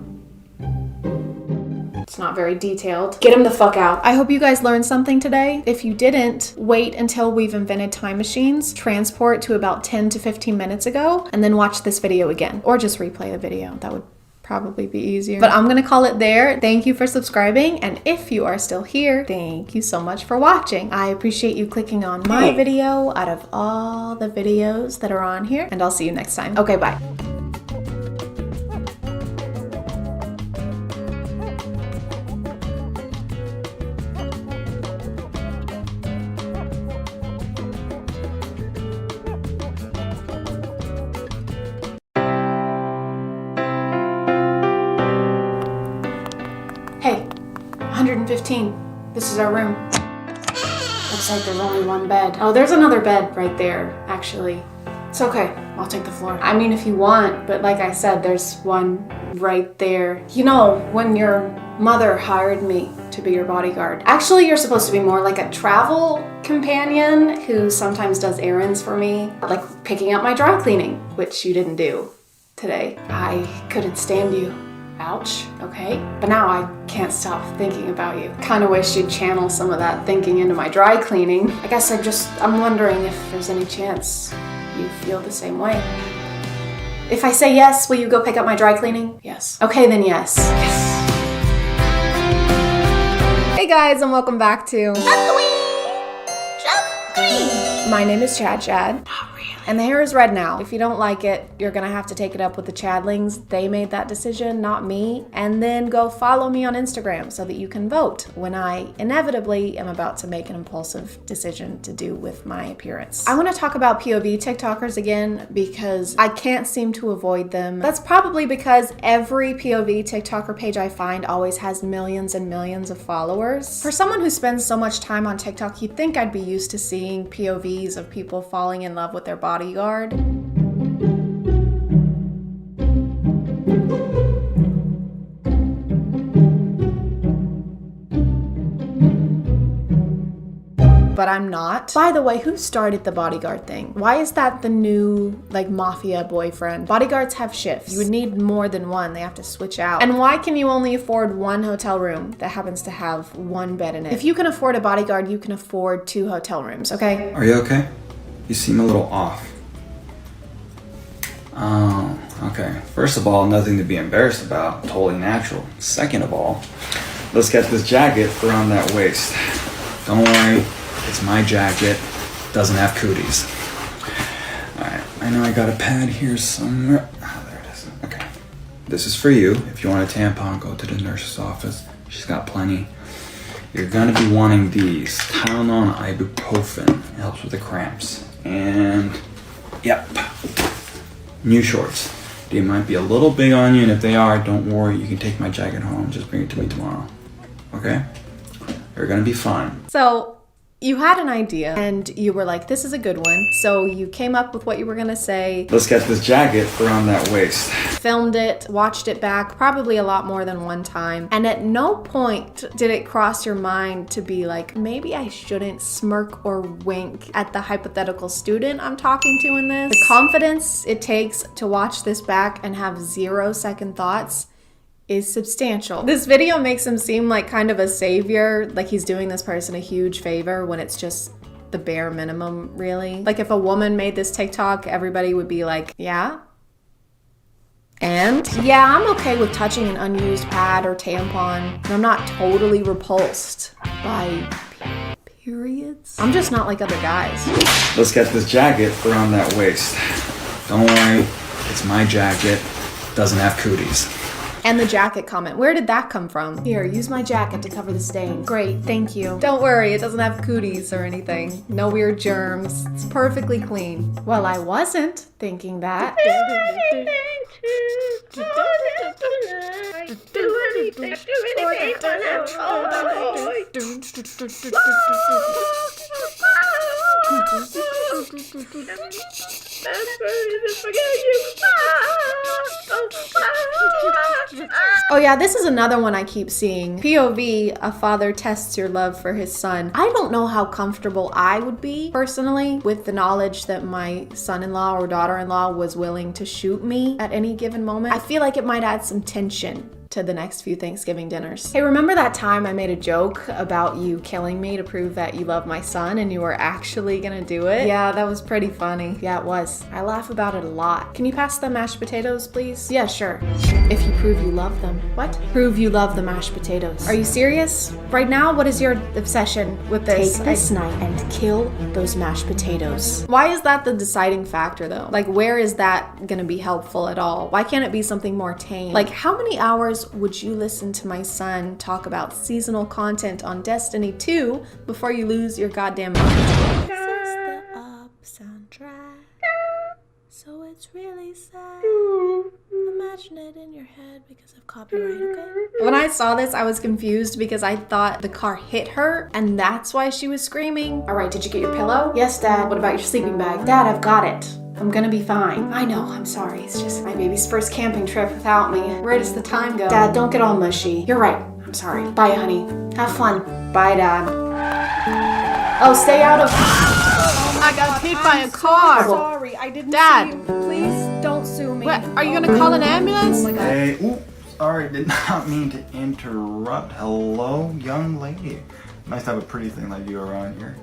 very detailed. Get him the fuck out. I hope you guys learned something today. If you didn't, wait until we've invented time machines, transport to about 10 to 15 minutes ago, and then watch this video again. Or just replay the video. That would probably be easier. But I'm gonna call it there. Thank you for subscribing, and if you are still here, thank you so much for watching. I appreciate you clicking on my video out of all the videos that are on here, and I'll see you next time. Okay, bye. Hey, 115. This is our room. Looks like there's only one bed. Oh, there's another bed right there, actually. It's okay, I'll take the floor. I mean, if you want, but like I said, there's one right there. You know, when your mother hired me to be your bodyguard. Actually, you're supposed to be more like a travel companion who sometimes does errands for me, like picking up my dry cleaning, which you didn't do today. I couldn't stand you. Ouch, okay? But now I can't stop thinking about you. Kinda wish you'd channel some of that thinking into my dry cleaning. I guess I'm wondering if there's any chance you feel the same way. If I say yes, will you go pick up my dry cleaning? Yes. Okay, then yes. Yes. Hey guys, and welcome back to My name is ChadChad. And the hair is red now. If you don't like it, you're gonna have to take it up with the Chadlings. They made that decision, not me. And then go follow me on Instagram so that you can vote when I inevitably am about to make an impulsive decision to do with my appearance. I wanna talk about POV TikTokers again because I can't seem to avoid them. That's probably because every POV TikToker page I find always has millions and millions of followers. For someone who spends so much time on TikTok, you'd think I'd be used to seeing POVs of people falling in love with their bodyguard. But I'm not. By the way, who started the bodyguard thing? Why is that the new, like, mafia boyfriend? Bodyguards have shifts. You would need more than one. They have to switch out. And why can you only afford one hotel room that happens to have one bed in it? If you can afford a bodyguard, you can afford 2 hotel rooms, okay? Are you okay? You seem a little off. Oh, okay. First of all, nothing to be embarrassed about. Totally natural. Second of all, let's get this jacket around that waist. Don't worry, it's my jacket. Doesn't have cooties. Alright, I know I got a pad here somewhere. Oh, there it is. Okay. This is for you. If you want a tampon, go to the nurse's office. She's got plenty. You're gonna be wanting these. Tylenol ibuprofen. It helps with the cramps. And, yep. New shorts. They might be a little big on you, and if they are, don't worry. You can take my jacket home. Just bring it to me tomorrow. Okay? You're gonna be fine. So, you had an idea, and you were like, this is a good one. So you came up with what you were gonna say. Let's get this jacket around that waist. Filmed it, watched it back, probably a lot more than one time. And at no point did it cross your mind to be like, maybe I shouldn't smirk or wink at the hypothetical student I'm talking to in this. The confidence it takes to watch this back and have 0 second thoughts is substantial. This video makes him seem like kind of a savior, like he's doing this person a huge favor when it's just the bare minimum, really. Like if a woman made this TikTok, everybody would be like, yeah? And? Yeah, I'm okay with touching an unused pad or tampon, and I'm not totally repulsed by periods. I'm just not like other guys. Let's get this jacket around that waist. Don't worry, it's my jacket. Doesn't have cooties. And the jacket comment, where did that come from? Here, use my jacket to cover the stain. Great, thank you. Don't worry, it doesn't have cooties or anything. No weird germs. It's perfectly clean. Well, I wasn't thinking that. Oh yeah, this is another one I keep seeing. POV, a father tests your love for his son. I don't know how comfortable I would be, personally, with the knowledge that my son-in-law or daughter-in-law was willing to shoot me at any given moment. I feel like it might add some tension to the next few Thanksgiving dinners. Hey, remember that time I made a joke about you killing me to prove that you love my son and you were actually gonna do it? Yeah, that was pretty funny. Yeah, it was. I laugh about it a lot. Can you pass the mashed potatoes, please? Yeah, sure. If you prove you love them. What? Prove you love the mashed potatoes. Are you serious? Right now, what is your obsession with this? Take this knife and kill those mashed potatoes. Why is that the deciding factor though? Like, where is that gonna be helpful at all? Why can't it be something more tame? Like, how many hours would you listen to my son talk about seasonal content on Destiny 2 before you lose your goddamn mind? This is the Up soundtrack, so it's really sad. Imagine it in your head because of copyright, okay? When I saw this, I was confused because I thought the car hit her and that's why she was screaming. All right, did you get your pillow? Yes, Dad. What about your sleeping bag? Dad, I've got it. I'm gonna be fine. I know, I'm sorry. It's just my baby's first camping trip without me. Where does the time go? Dad, don't get all mushy. You're right. I'm sorry. Bye, honey. Have fun. Bye, Dad. Oh, stay out of... I got hit by a car. Sorry, I didn't Dad. see you. Please don't sue me. What, are you gonna call an ambulance? Oh my God. Hey, oops, sorry, did not mean to interrupt. Hello, young lady. Nice to have a pretty thing like you around here.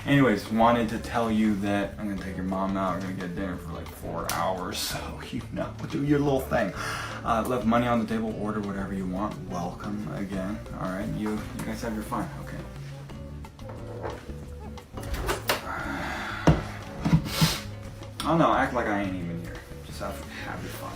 Anyways, wanted to tell you that I'm gonna take your mom out. We're gonna get dinner for like 4 hours, so you know, do your little thing. Left money on the table, order whatever you want. Welcome again. All right, you guys have your fun, okay? I don't know, act like I ain't even here. Just have your fun.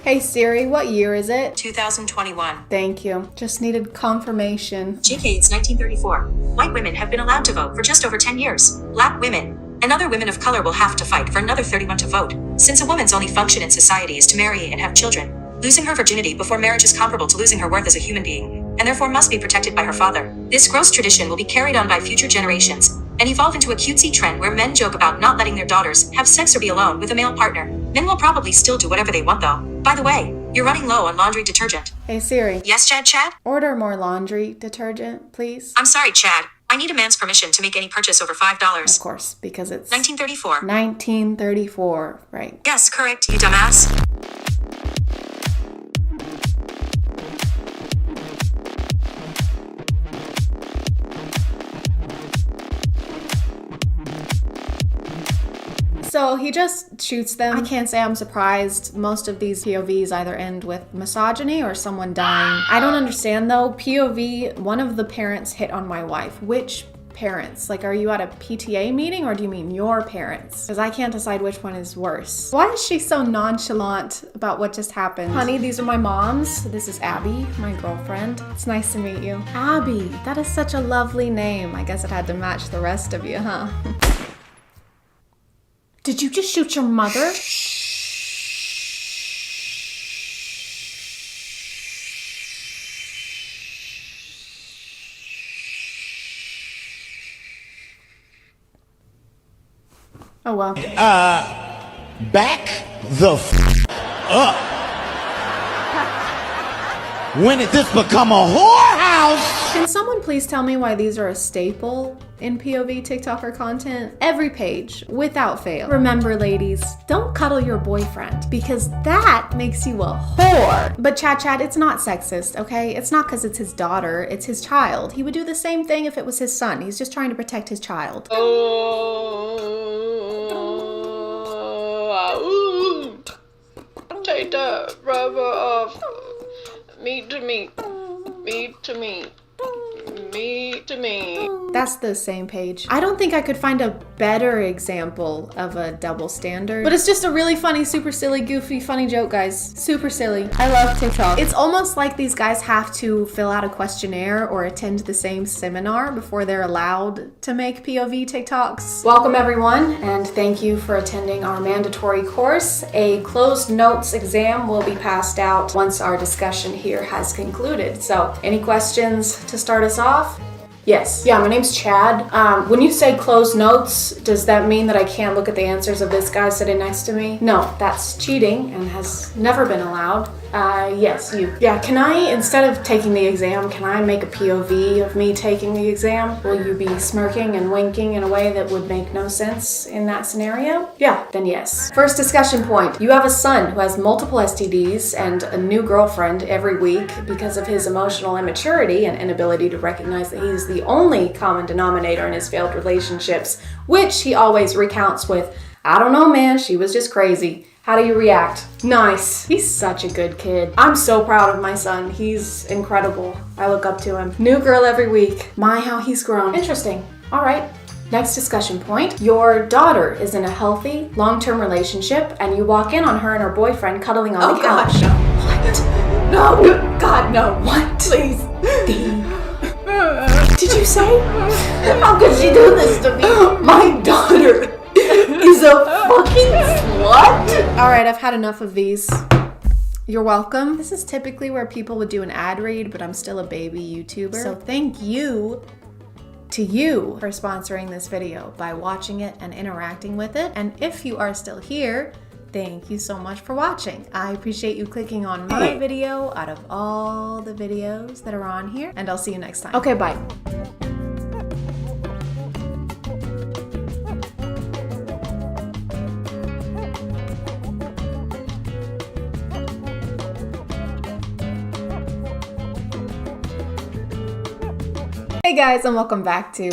Hey Siri, what year is it? 2021. Thank you. Just needed confirmation. JK, it's 1934. White women have been allowed to vote for just over 10 years. Black women and other women of color will have to fight for another 31 to vote. Since a woman's only function in society is to marry and have children, losing her virginity before marriage is comparable to losing her worth as a human being, and therefore must be protected by her father. This gross tradition will be carried on by future generations and evolve into a cutesy trend where men joke about not letting their daughters have sex or be alone with a male partner. Men will probably still do whatever they want though. By the way, you're running low on laundry detergent. Hey Siri. Yes, Chad? Order more laundry detergent, please. I'm sorry, Chad. I need a man's permission to make any purchase over $5. Of course, because it's 1934. 1934, right? Yes, correct, you dumbass. So he just shoots them. I can't say I'm surprised. Most of these POVs either end with misogyny or someone dying. I don't understand though. POV, one of the parents hit on my wife. Which parents? Like, are you at a PTA meeting or do you mean your parents? Because I can't decide which one is worse. Why is she so nonchalant about what just happened? Honey, these are my moms. This is Abby, my girlfriend. It's nice to meet you. Abby, that is such a lovely name. I guess it had to match the rest of you, huh? Did you just shoot your mother? Oh well. Back the up. When did this become a whorehouse? Can someone please tell me why these are a staple in POV TikToker content? Every page, without fail. Remember ladies, don't cuddle your boyfriend because that makes you a whore. But ChadChad, it's not sexist, okay? It's not because it's his daughter, it's his child. He would do the same thing if it was his son. He's just trying to protect his child. Take the rubber off. Meat to meat. Meat to meat. Meat to meat. That's the same page. I don't think I could find a better example of a double standard, but it's just a really funny, super silly, goofy, funny joke, guys. Super silly. I love TikTok. It's almost like these guys have to fill out a questionnaire or attend the same seminar before they're allowed to make POV TikToks. Welcome everyone, and thank you for attending our mandatory course. A closed notes exam will be passed out once our discussion here has concluded. So, any questions to start us off? Yes. Yeah, my name's Chad. When you say closed notes, does that mean that I can't look at the answers of this guy sitting next to me? No, that's cheating and has never been allowed. Yes, you. Yeah, can I, instead of taking the exam, can I make a POV of me taking the exam? Will you be smirking and winking in a way that would make no sense in that scenario? Yeah, then yes. First discussion point. You have a son who has multiple STDs and a new girlfriend every week because of his emotional immaturity and inability to recognize that he's the only common denominator in his failed relationships, which he always recounts with, I don't know, man, she was just crazy. How do you react? Nice. He's such a good kid. I'm so proud of my son. He's incredible. I look up to him. New girl every week. My, how he's grown. Interesting. All right. Next discussion point. Your daughter is in a healthy, long-term relationship, and you walk in on her and her boyfriend cuddling on the couch. God, no. What? No. God, no. What? Please. Did you say? How could she do this to me? My daughter is a fucking slut? Alright, I've had enough of these. You're welcome. This is typically where people would do an ad read, but I'm still a baby YouTuber. So thank you to you for sponsoring this video by watching it and interacting with it. And if you are still here, thank you so much for watching. I appreciate you clicking on my video out of all the videos that are on here, and I'll see you next time. Okay, bye. Hey guys, and welcome back to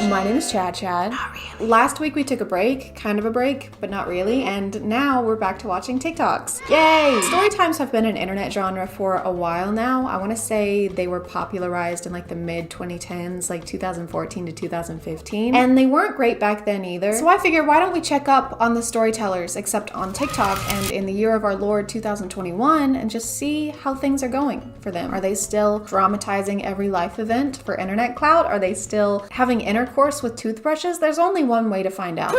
My name is ChadChad. Last week we took a break, kind of a break, but not really, and now we're back to watching TikToks. Yay! Story times have been an internet genre for a while now. I want to say they were popularized in like the mid 2010s, like 2014 to 2015, and they weren't great back then either. So I figured, why don't we check up on the storytellers, except on TikTok and in the year of our Lord 2021, and just see how things are going for them. Are they still dramatizing every life event for internet clout? Are they still having intercourse with toothbrushes? There's only one way to find out.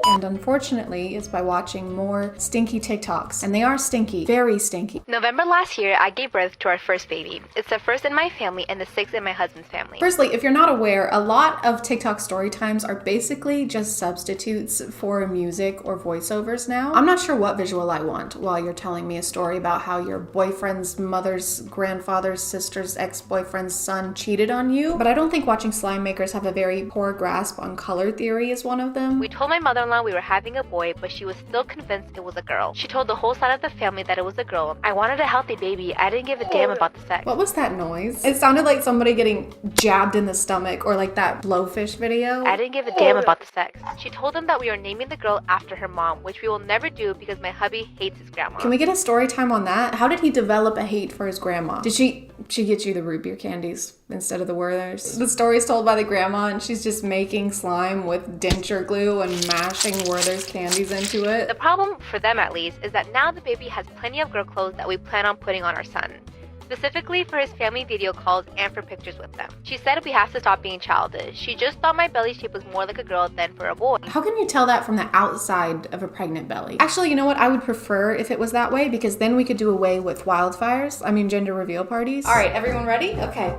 And unfortunately, it's by watching more stinky TikToks. And they are stinky, very stinky. November last year, I gave birth to our first baby. It's the first in my family and the sixth in my husband's family. Firstly, if you're not aware, a lot of TikTok story times are basically just substitutes for music or voiceovers now. I'm not sure what visual I want while you're telling me a story about how your boyfriend's mother's grandfather's sister's ex-boyfriend's son cheated on you, but I don't think watching slime makers have a very poor grasp on color theory is one of them. We told my mother-in-law we were having a boy, but she was still convinced it was a girl. She told the whole side of the family that it was a girl. I wanted a healthy baby. I didn't give a damn about the sex. What was that noise? It sounded like somebody getting jabbed in the stomach, or like that blowfish video. I didn't give a damn about the sex. She told them that we are naming the girl after her mom, which we will never do because my hubby hates his grandma. Can we get a story time on that? How did he develop a hate for his grandma? Did she get you the root beer candies instead of the Werthers? The story's told by the grandma, and she's just making slime with denture glue and mashing Werther's candies into it. The problem, for them at least, is that now the baby has plenty of girl clothes that we plan on putting on our son. Specifically for his family video calls and for pictures with them. She said we have to stop being childish. She just thought my belly shape was more like a girl than for a boy. How can you tell that from the outside of a pregnant belly? Actually, you know what? I would prefer if it was that way, because then we could do away with wildfires. I mean, gender reveal parties. All right, everyone ready? Okay.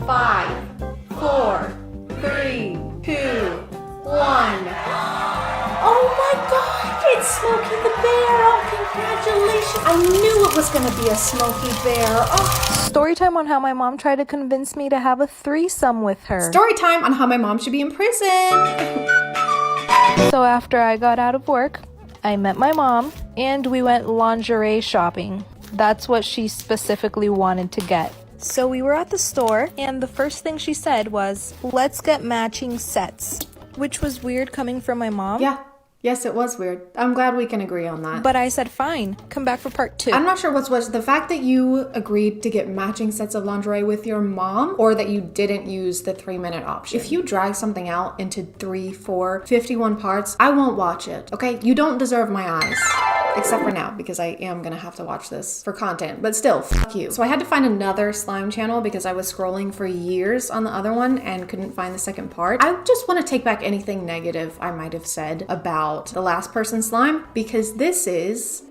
5, 4, 3, 2, 1. Oh my God, it's Smokey the Bear. Oh, congratulations. I knew it was gonna be a Smokey Bear. Oh. Story time on how my mom tried to convince me to have a threesome with her. Story time on how my mom should be in prison. So after I got out of work, I met my mom and we went lingerie shopping. That's what she specifically wanted to get. So we were at the store and the first thing she said was, let's get matching sets, which was weird coming from my mom. Yeah. Yes, it was weird. I'm glad we can agree on that. But I said, fine, come back for part 2. I'm not sure what's worse, the fact that you agreed to get matching sets of lingerie with your mom, or that you didn't use the 3-minute option. If you drag something out into 3, 4, 51 parts, I won't watch it, okay? You don't deserve my eyes. Except for now, because I am gonna have to watch this for content, but still, fuck you. So I had to find another slime channel because I was scrolling for years on the other one and couldn't find the second part. I just want to take back anything negative I might have said about the last person slime, because this is...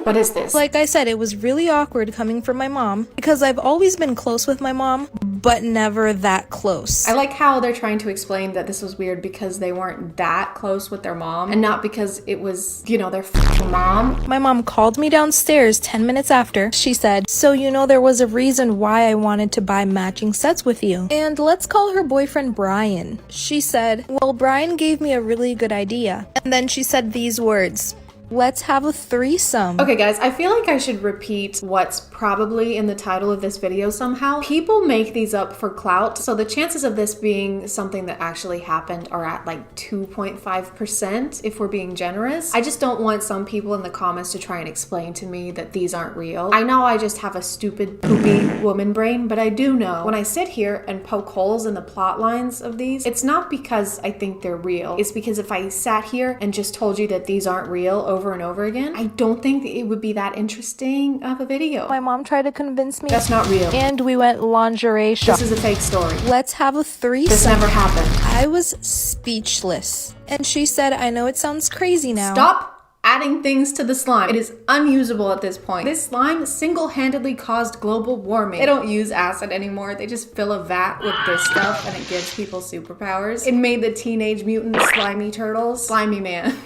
What is this? Like I said, it was really awkward coming from my mom because I've always been close with my mom, but never that close. I like how they're trying to explain that this was weird because they weren't that close with their mom and not because it was, you know, their f***ing mom. My mom called me downstairs 10 minutes after. She said, so you know there was a reason why I wanted to buy matching sets with you. And let's call her boyfriend Brian. She said, well, Brian gave me a really good idea. And then she said these words, let's have a threesome. Okay guys, I feel like I should repeat what's probably in the title of this video somehow. People make these up for clout, so the chances of this being something that actually happened are at like 2.5% if we're being generous. I just don't want some people in the comments to try and explain to me that these aren't real. I know I just have a stupid poopy woman brain, but I do know when I sit here and poke holes in the plot lines of these, it's not because I think they're real. It's because if I sat here and just told you that these aren't real over and over again, I don't think it would be that interesting of a video. My mom tried to convince me. That's not real. And we went lingerie shopping. This is a fake story. Let's have a threesome. This never happened. I was speechless. And she said, I know it sounds crazy now. Stop adding things to the slime. It is unusable at this point. This slime single-handedly caused global warming. They don't use acid anymore. They just fill a vat with this stuff and it gives people superpowers. It made the Teenage Mutant Slimy Turtles slimy man.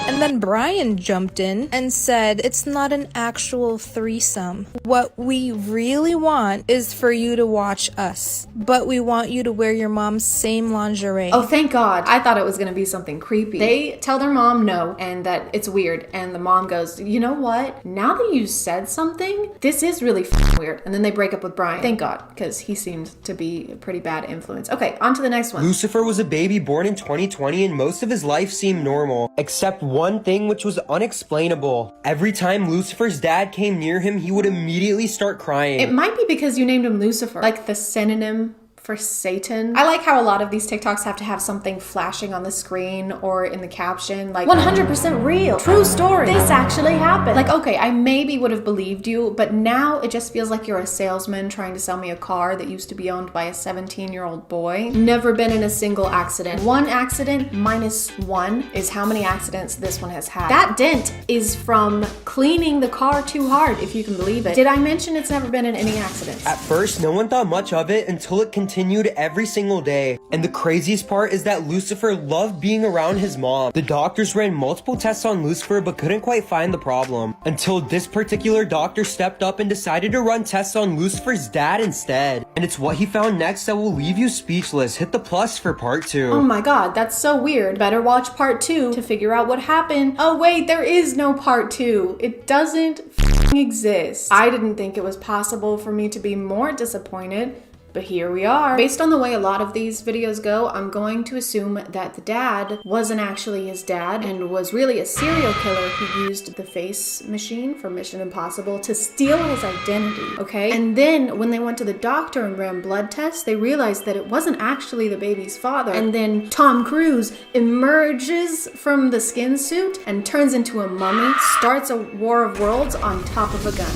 And then Brian jumped in and said it's not an actual threesome. What we really want is for you to watch us, but we want you to wear your mom's same lingerie. Oh, thank God. I thought it was gonna be something creepy. They tell their mom no and that it's weird, and the mom goes, you know what? Now that you said something, this is really weird. And then they break up with Brian. Thank God, because he seemed to be a pretty bad influence. Okay, on to the next one. Lucifer was a baby born in 2020 and most of his life seemed normal, except one thing which was unexplainable. Every time Lucifer's dad came near him, he would immediately start crying. It might be because you named him Lucifer, like the synonym for Satan. I like how a lot of these TikToks have to have something flashing on the screen or in the caption, like 100% real, true story, this actually happened. Like, okay, I maybe would have believed you, but now it just feels like you're a salesman trying to sell me a car that used to be owned by a 17-year-old boy. Never been in a single accident. One accident minus one is how many accidents this one has had. That dent is from cleaning the car too hard, if you can believe it. Did I mention it's never been in any accidents? At first, no one thought much of it until it continued every single day. And the craziest part is that Lucifer loved being around his mom. The doctors ran multiple tests on Lucifer but couldn't quite find the problem. Until this particular doctor stepped up and decided to run tests on Lucifer's dad instead. And it's what he found next that will leave you speechless. Hit the plus for part 2. Oh my God, that's so weird. Better watch part 2 to figure out what happened. Oh wait, there is no part 2. It doesn't exist. I didn't think it was possible for me to be more disappointed. But here we are. Based on the way a lot of these videos go, I'm going to assume that the dad wasn't actually his dad and was really a serial killer who used the face machine from Mission Impossible to steal his identity, okay? And then when they went to the doctor and ran blood tests, they realized that it wasn't actually the baby's father. And then Tom Cruise emerges from the skin suit and turns into a mummy, starts a war of worlds on top of a gun.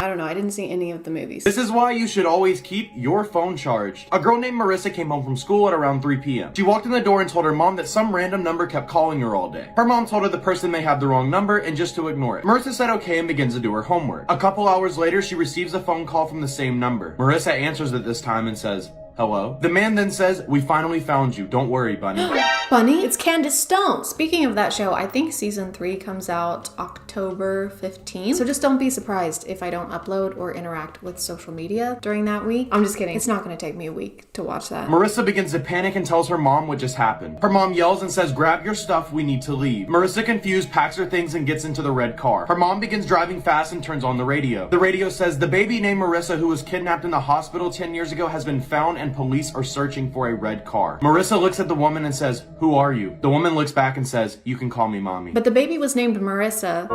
I don't know, I didn't see any of the movies. This is why you should always keep your phone charged. A girl named Marissa came home from school at around 3 p.m. She walked in the door and told her mom that some random number kept calling her all day. Her mom told her the person may have the wrong number and just to ignore it. Marissa said okay and begins to do her homework. A couple hours later, she receives a phone call from the same number. Marissa answers it this time and says, hello? The man then says, we finally found you. Don't worry, Bunny. Bunny? It's Candace Stone. Speaking of that show, I think season 3 comes out October 15th. So just don't be surprised if I don't upload or interact with social media during that week. I'm just kidding. It's not going to take me a week to watch that. Marissa begins to panic and tells her mom what just happened. Her mom yells and says, grab your stuff, we need to leave. Marissa, confused, packs her things and gets into the red car. Her mom begins driving fast and turns on the radio. The radio says, the baby named Marissa who was kidnapped in the hospital 10 years ago has been found and police are searching for a red car. Marissa looks at the woman and says, who are you? The woman looks back and says, you can call me mommy. But the baby was named Marissa,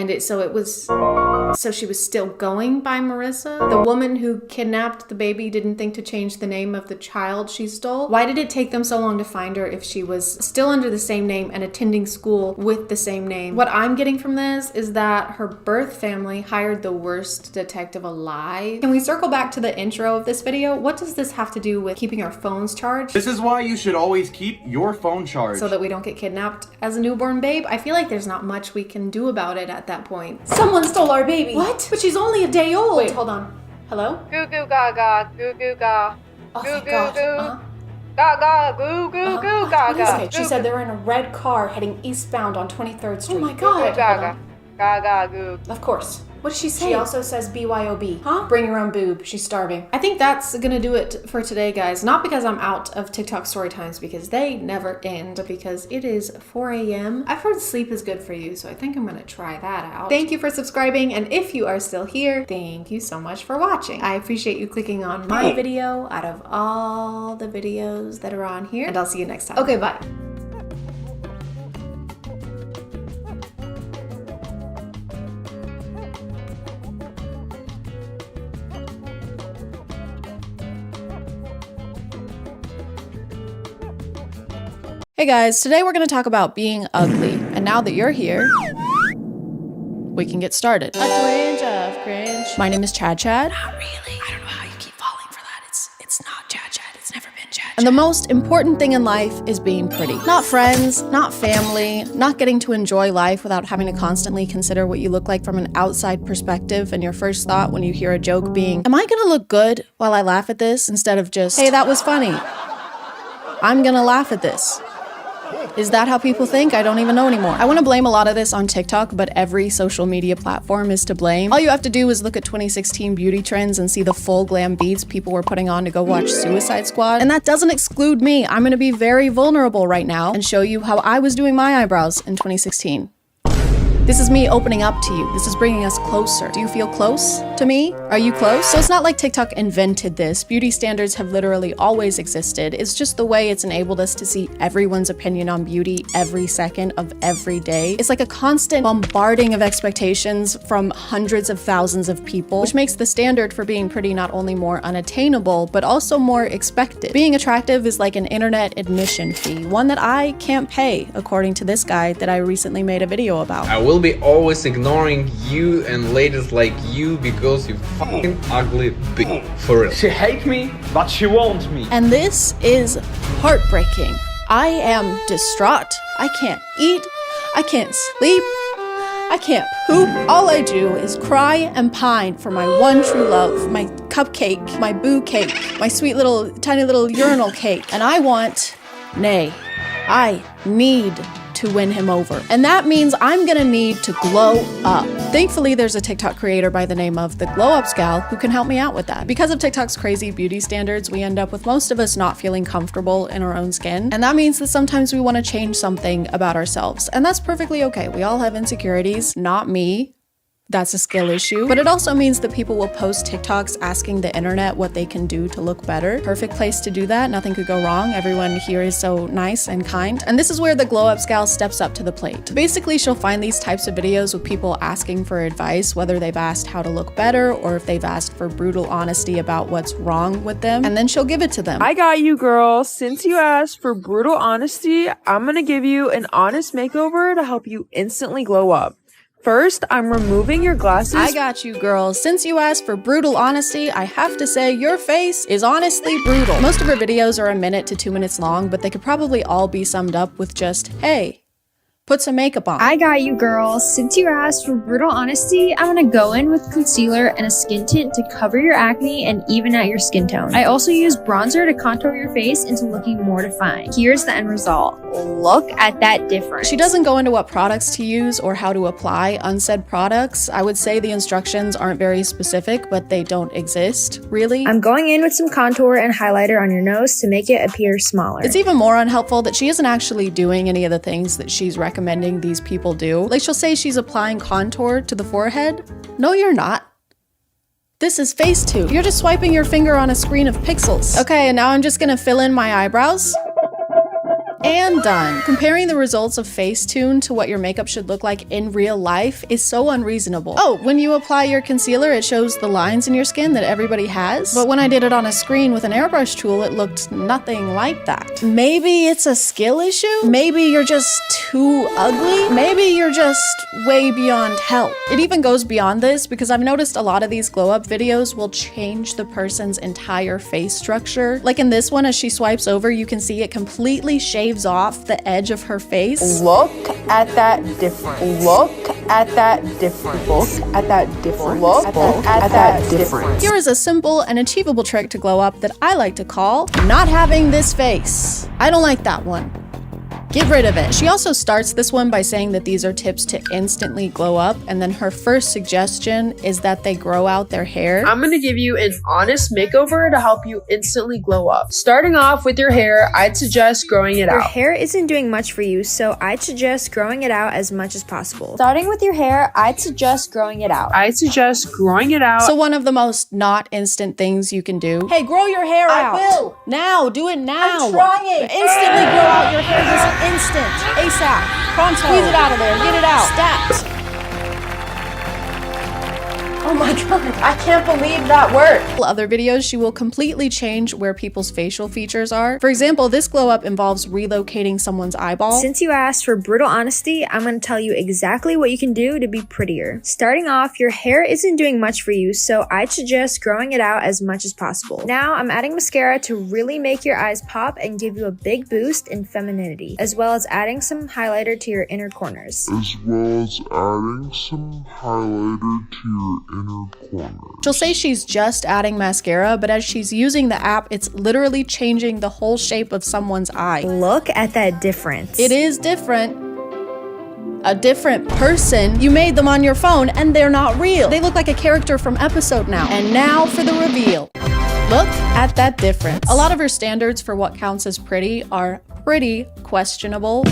and so she was still going by Marissa? The woman who kidnapped the baby didn't think to change the name of the child she stole? Why did it take them so long to find her if she was still under the same name and attending school with the same name? What I'm getting from this is that her birth family hired the worst detective alive. Can we circle back to the intro of this video? What does this have to do with keeping our phones charged? This is why you should always keep your phone charged. So that we don't get kidnapped as a newborn babe? I feel like there's not much we can do about it at that point. Someone stole our baby! What? But she's only a day old! Wait, hold on. Hello? Goo goo gaga, goo goo ga. Oh, goo thank goo God. goo. Gaga, goo goo goo gaga. Okay, she said they were in a red car heading eastbound on 23rd Street. Oh my Goo God. goo gaga. Gaga goo. Of course. What did she say? She She also says BYOB. Huh? Bring your own boob. She's starving. I think that's gonna do it for today, guys. Not because I'm out of TikTok story times, because they never end, but because it is 4 a.m. I've heard sleep is good for you, so I think I'm gonna try that out. Thank you for subscribing, and if you are still here, thank you so much for watching. I appreciate you clicking on my video out of all the videos that are on here, and I'll see you next time. Okay, bye. Hey guys, today we're going to talk about being ugly. And now that you're here, we can get started. A twinge of cringe. My name is ChadChad. Not really. I don't know how you keep falling for that. It's not ChadChad. It's never been ChadChad. And the most important thing in life is being pretty. Not friends, not family, not getting to enjoy life without having to constantly consider what you look like from an outside perspective, and your first thought when you hear a joke being, am I gonna look good while I laugh at this, instead of just, hey, that was funny. I'm gonna laugh at this. Is that how people think? I don't even know anymore. I want to blame a lot of this on TikTok, but every social media platform is to blame. All you have to do is look at 2016 beauty trends and see the full glam beats people were putting on to go watch Suicide Squad. And that doesn't exclude me. I'm going to be very vulnerable right now and show you how I was doing my eyebrows in 2016. This is me opening up to you. This is bringing us closer. Do you feel close to me? Are you close? So it's not like TikTok invented this. Beauty standards have literally always existed. It's just the way it's enabled us to see everyone's opinion on beauty every second of every day. It's like a constant bombarding of expectations from hundreds of thousands of people, which makes the standard for being pretty not only more unattainable, but also more expected. Being attractive is like an internet admission fee, one that I can't pay, according to this guy that I recently made a video about. I will be always ignoring you and ladies like you because you fucking ugly bitch. For real. She hates me, but she wants me. And this is heartbreaking. I am distraught. I can't eat. I can't sleep. I can't poop. All I do is cry and pine for my one true love, my cupcake, my boo cake, my sweet little, tiny little urinal cake. And I want, nay, I need to win him over. And that means I'm gonna need to glow up. Thankfully, there's a TikTok creator by the name of the Glow Ups Gal who can help me out with that. Because of TikTok's crazy beauty standards, we end up with most of us not feeling comfortable in our own skin. And that means that sometimes we wanna change something about ourselves. And that's perfectly okay. We all have insecurities, not me. That's a skill issue. But it also means that people will post TikToks asking the internet what they can do to look better. Perfect place to do that. Nothing could go wrong. Everyone here is so nice and kind. And this is where the Glow Ups Gal steps up to the plate. Basically, she'll find these types of videos with people asking for advice, whether they've asked how to look better or if they've asked for brutal honesty about what's wrong with them. And then she'll give it to them. I got you, girl. Since you asked for brutal honesty, I'm gonna give you an honest makeover to help you instantly glow up. First, I'm removing your glasses. I got you, girl. Since you asked for brutal honesty, I have to say your face is honestly brutal. Most of her videos are 1 minute to 2 minutes long, but they could probably all be summed up with just, hey, put some makeup on. I got you, girl. Since you asked for brutal honesty, I'm gonna go in with concealer and a skin tint to cover your acne and even out your skin tone. I also use bronzer to contour your face into looking more defined. Here's the end result. Look at that difference. She doesn't go into what products to use or how to apply unsaid products. I would say the instructions aren't very specific, but they don't exist, really. I'm going in with some contour and highlighter on your nose to make it appear smaller. It's even more unhelpful that she isn't actually doing any of the things that she's recommending these people do. Like, she'll say she's applying contour to the forehead. No, you're not. This is Facetune. You're just swiping your finger on a screen of pixels. Okay, and now I'm just gonna fill in my eyebrows. And done. Comparing the results of Facetune to what your makeup should look like in real life is so unreasonable. Oh, when you apply your concealer, it shows the lines in your skin that everybody has. But when I did it on a screen with an airbrush tool, it looked nothing like that. Maybe it's a skill issue? Maybe you're just too ugly? Maybe you're just way beyond help. It even goes beyond this because I've noticed a lot of these glow up videos will change the person's entire face structure. Like in this one, as she swipes over, you can see it completely shaves off the edge of her face. Look at that difference. Look at that difference. Look at that difference. Look at that difference. Here is a simple and achievable trick to glow up that I like to call not having this face. I don't like that one. Get rid of it. She also starts this one by saying that these are tips to instantly glow up, and then her first suggestion is that they grow out their hair. I'm gonna give you an honest makeover to help you instantly glow up. Starting off with your hair, I'd suggest growing it out. Your hair isn't doing much for you, so I'd suggest growing it out as much as possible. Starting with your hair, I'd suggest growing it out. I'd suggest growing it out. So one of the most not instant things you can do. Hey, grow your hair out. I will. Now, do it now. I'm trying. Instantly grow out your hair this instant. ASAP. Pronto. Squeeze it out of there. Get it out. Stat. Oh my god, I can't believe that worked. Other videos, she will completely change where people's facial features are. For example, this glow up involves relocating someone's eyeball. Since you asked for brutal honesty, I'm going to tell you exactly what you can do to be prettier. Starting off, your hair isn't doing much for you, so I'd suggest growing it out as much as possible. Now, I'm adding mascara to really make your eyes pop and give you a big boost in femininity, as well as adding some highlighter to your inner corners. She'll say she's just adding mascara, but as she's using the app, it's literally changing the whole shape of someone's eye. Look at that difference. It is different. A different person. You made them on your phone and they're not real. They look like a character from Episode Now. And now for the reveal. Look at that difference. A lot of her standards for what counts as pretty are pretty questionable.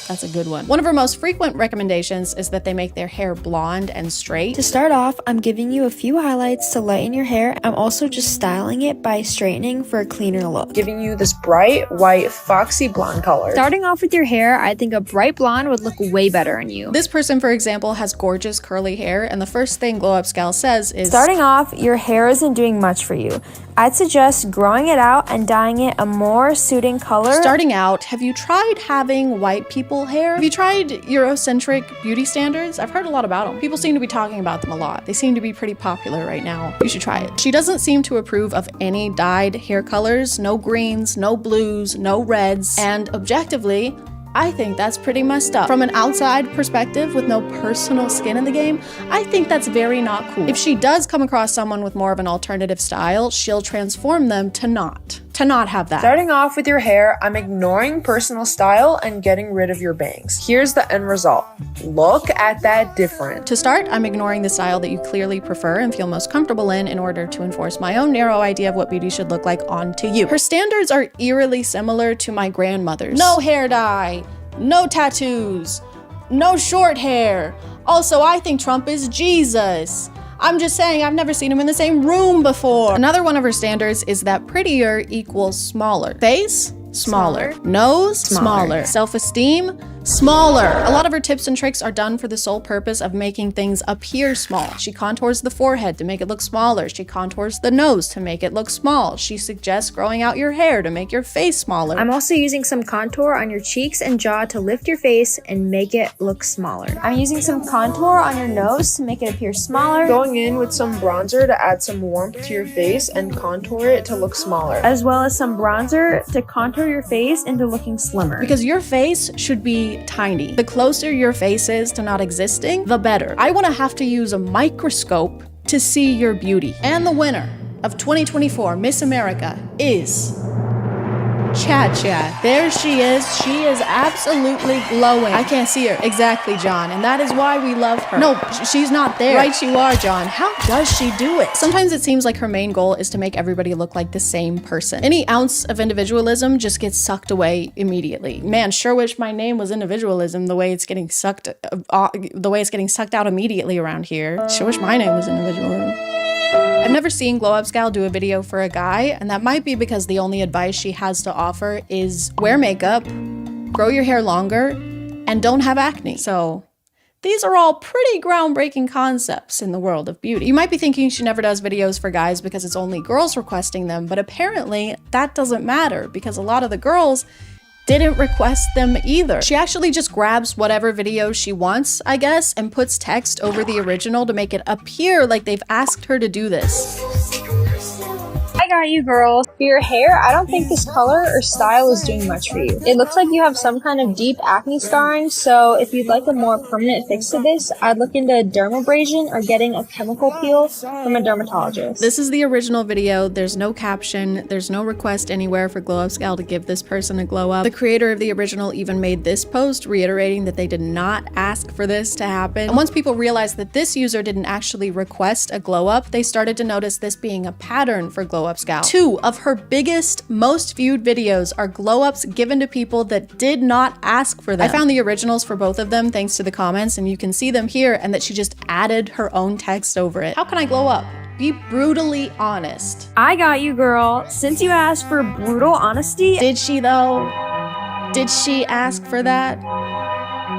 That's a good one. One of her most frequent recommendations is that they make their hair blonde and straight. To start off, I'm giving you a few highlights to lighten your hair. I'm also just styling it by straightening for a cleaner look. Giving you this bright, white, foxy blonde color. Starting off with your hair, I think a bright blonde would look way better on you. This person, for example, has gorgeous curly hair, and the first thing Glow Up Gal says is, starting off, your hair isn't doing much for you. I'd suggest growing it out and dyeing it a more suiting color. Starting out, have you tried having white people hair? Have you tried Eurocentric beauty standards? I've heard a lot about them. People seem to be talking about them a lot. They seem to be pretty popular right now. You should try it. She doesn't seem to approve of any dyed hair colors, no greens, no blues, no reds, and objectively, I think that's pretty messed up. From an outside perspective with no personal skin in the game, I think that's very not cool. If she does come across someone with more of an alternative style, she'll transform them to not have that. Starting off with your hair, I'm ignoring personal style and getting rid of your bangs. Here's the end result. Look at that difference. To start, I'm ignoring the style that you clearly prefer and feel most comfortable in order to enforce my own narrow idea of what beauty should look like onto you. Her standards are eerily similar to my grandmother's. No hair dye, no tattoos, no short hair. Also, I think Trump is Jesus. I'm just saying, I've never seen him in the same room before. Another one of her standards is that prettier equals smaller. Face? Smaller. Nose? Smaller. Self-esteem? Smaller. A lot of her tips and tricks are done for the sole purpose of making things appear small. She contours the forehead to make it look smaller. She contours the nose to make it look small. She suggests growing out your hair to make your face smaller. I'm also using some contour on your cheeks and jaw to lift your face and make it look smaller. I'm using some contour on your nose to make it appear smaller. Going in with some bronzer to add some warmth to your face and contour it to look smaller. As well as some bronzer to contour your face into looking slimmer. Because your face should be tiny. The closer your face is to not existing, the better. I want to have to use a microscope to see your beauty. And the winner of 2024 Miss America is ChadChad. There she is. She is absolutely glowing. I can't see her. Exactly, John. And that is why we love her. No, she's not there. Right you are, John. How does she do it? Sometimes it seems like her main goal is to make everybody look like the same person. Any ounce of individualism just gets sucked away immediately. Man, sure wish my name was individualism the way it's getting sucked out immediately around here. Sure wish my name was individualism. I've never seen Glow Up Gal do a video for a guy, and that might be because the only advice she has to offer is wear makeup, grow your hair longer, and don't have acne. So these are all pretty groundbreaking concepts in the world of beauty. You might be thinking she never does videos for guys because it's only girls requesting them, but apparently that doesn't matter because a lot of the girls didn't request them either. She actually just grabs whatever video she wants, I guess, and puts text over the original to make it appear like they've asked her to do this. I got you, girl. For your hair, I don't think this color or style is doing much for you. It looks like you have some kind of deep acne scarring, so if you'd like a more permanent fix to this, I'd look into dermabrasion or getting a chemical peel from a dermatologist. This is the original video. There's no caption. There's no request anywhere for Glow Up Gal to give this person a glow up. The creator of the original even made this post reiterating that they did not ask for this to happen. And once people realized that this user didn't actually request a glow up, they started to notice this being a pattern for Glow Up Gal. 2 of her biggest, most viewed videos are glow ups given to people that did not ask for them. I found the originals for both of them thanks to the comments, and you can see them here, and that she just added her own text over it. How can I glow up? Be brutally honest. I got you, girl. Since you asked for brutal honesty. Did she though? Did she ask for that?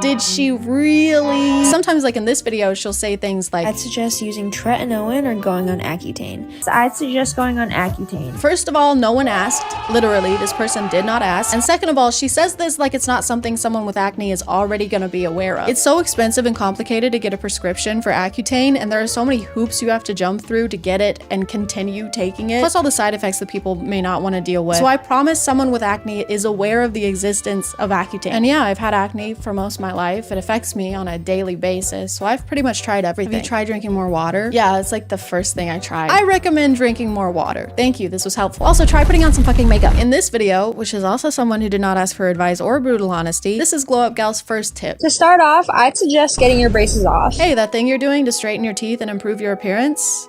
Did she really? Sometimes, like in this video, she'll say things like, I'd suggest using tretinoin or going on Accutane. So I'd suggest going on Accutane. First of all, no one asked. Literally, this person did not ask. And second of all, she says this like it's not something someone with acne is already gonna be aware of. It's so expensive and complicated to get a prescription for Accutane, and there are so many hoops you have to jump through to get it and continue taking it, plus all the side effects that people may not want to deal with. So I promise someone with acne is aware of the existence of Accutane. And yeah, I've had acne for most of my life. It affects me on a daily basis, so I've pretty much tried everything. Have you tried drinking more water? Yeah, it's like the first thing I tried. I recommend drinking more water. Thank you, this was helpful. Also, try putting on some fucking makeup. In this video, which is also someone who did not ask for advice or brutal honesty, this is Glow Up Gal's first tip. To start off, I'd suggest getting your braces off. Hey, that thing you're doing to straighten your teeth and improve your appearance?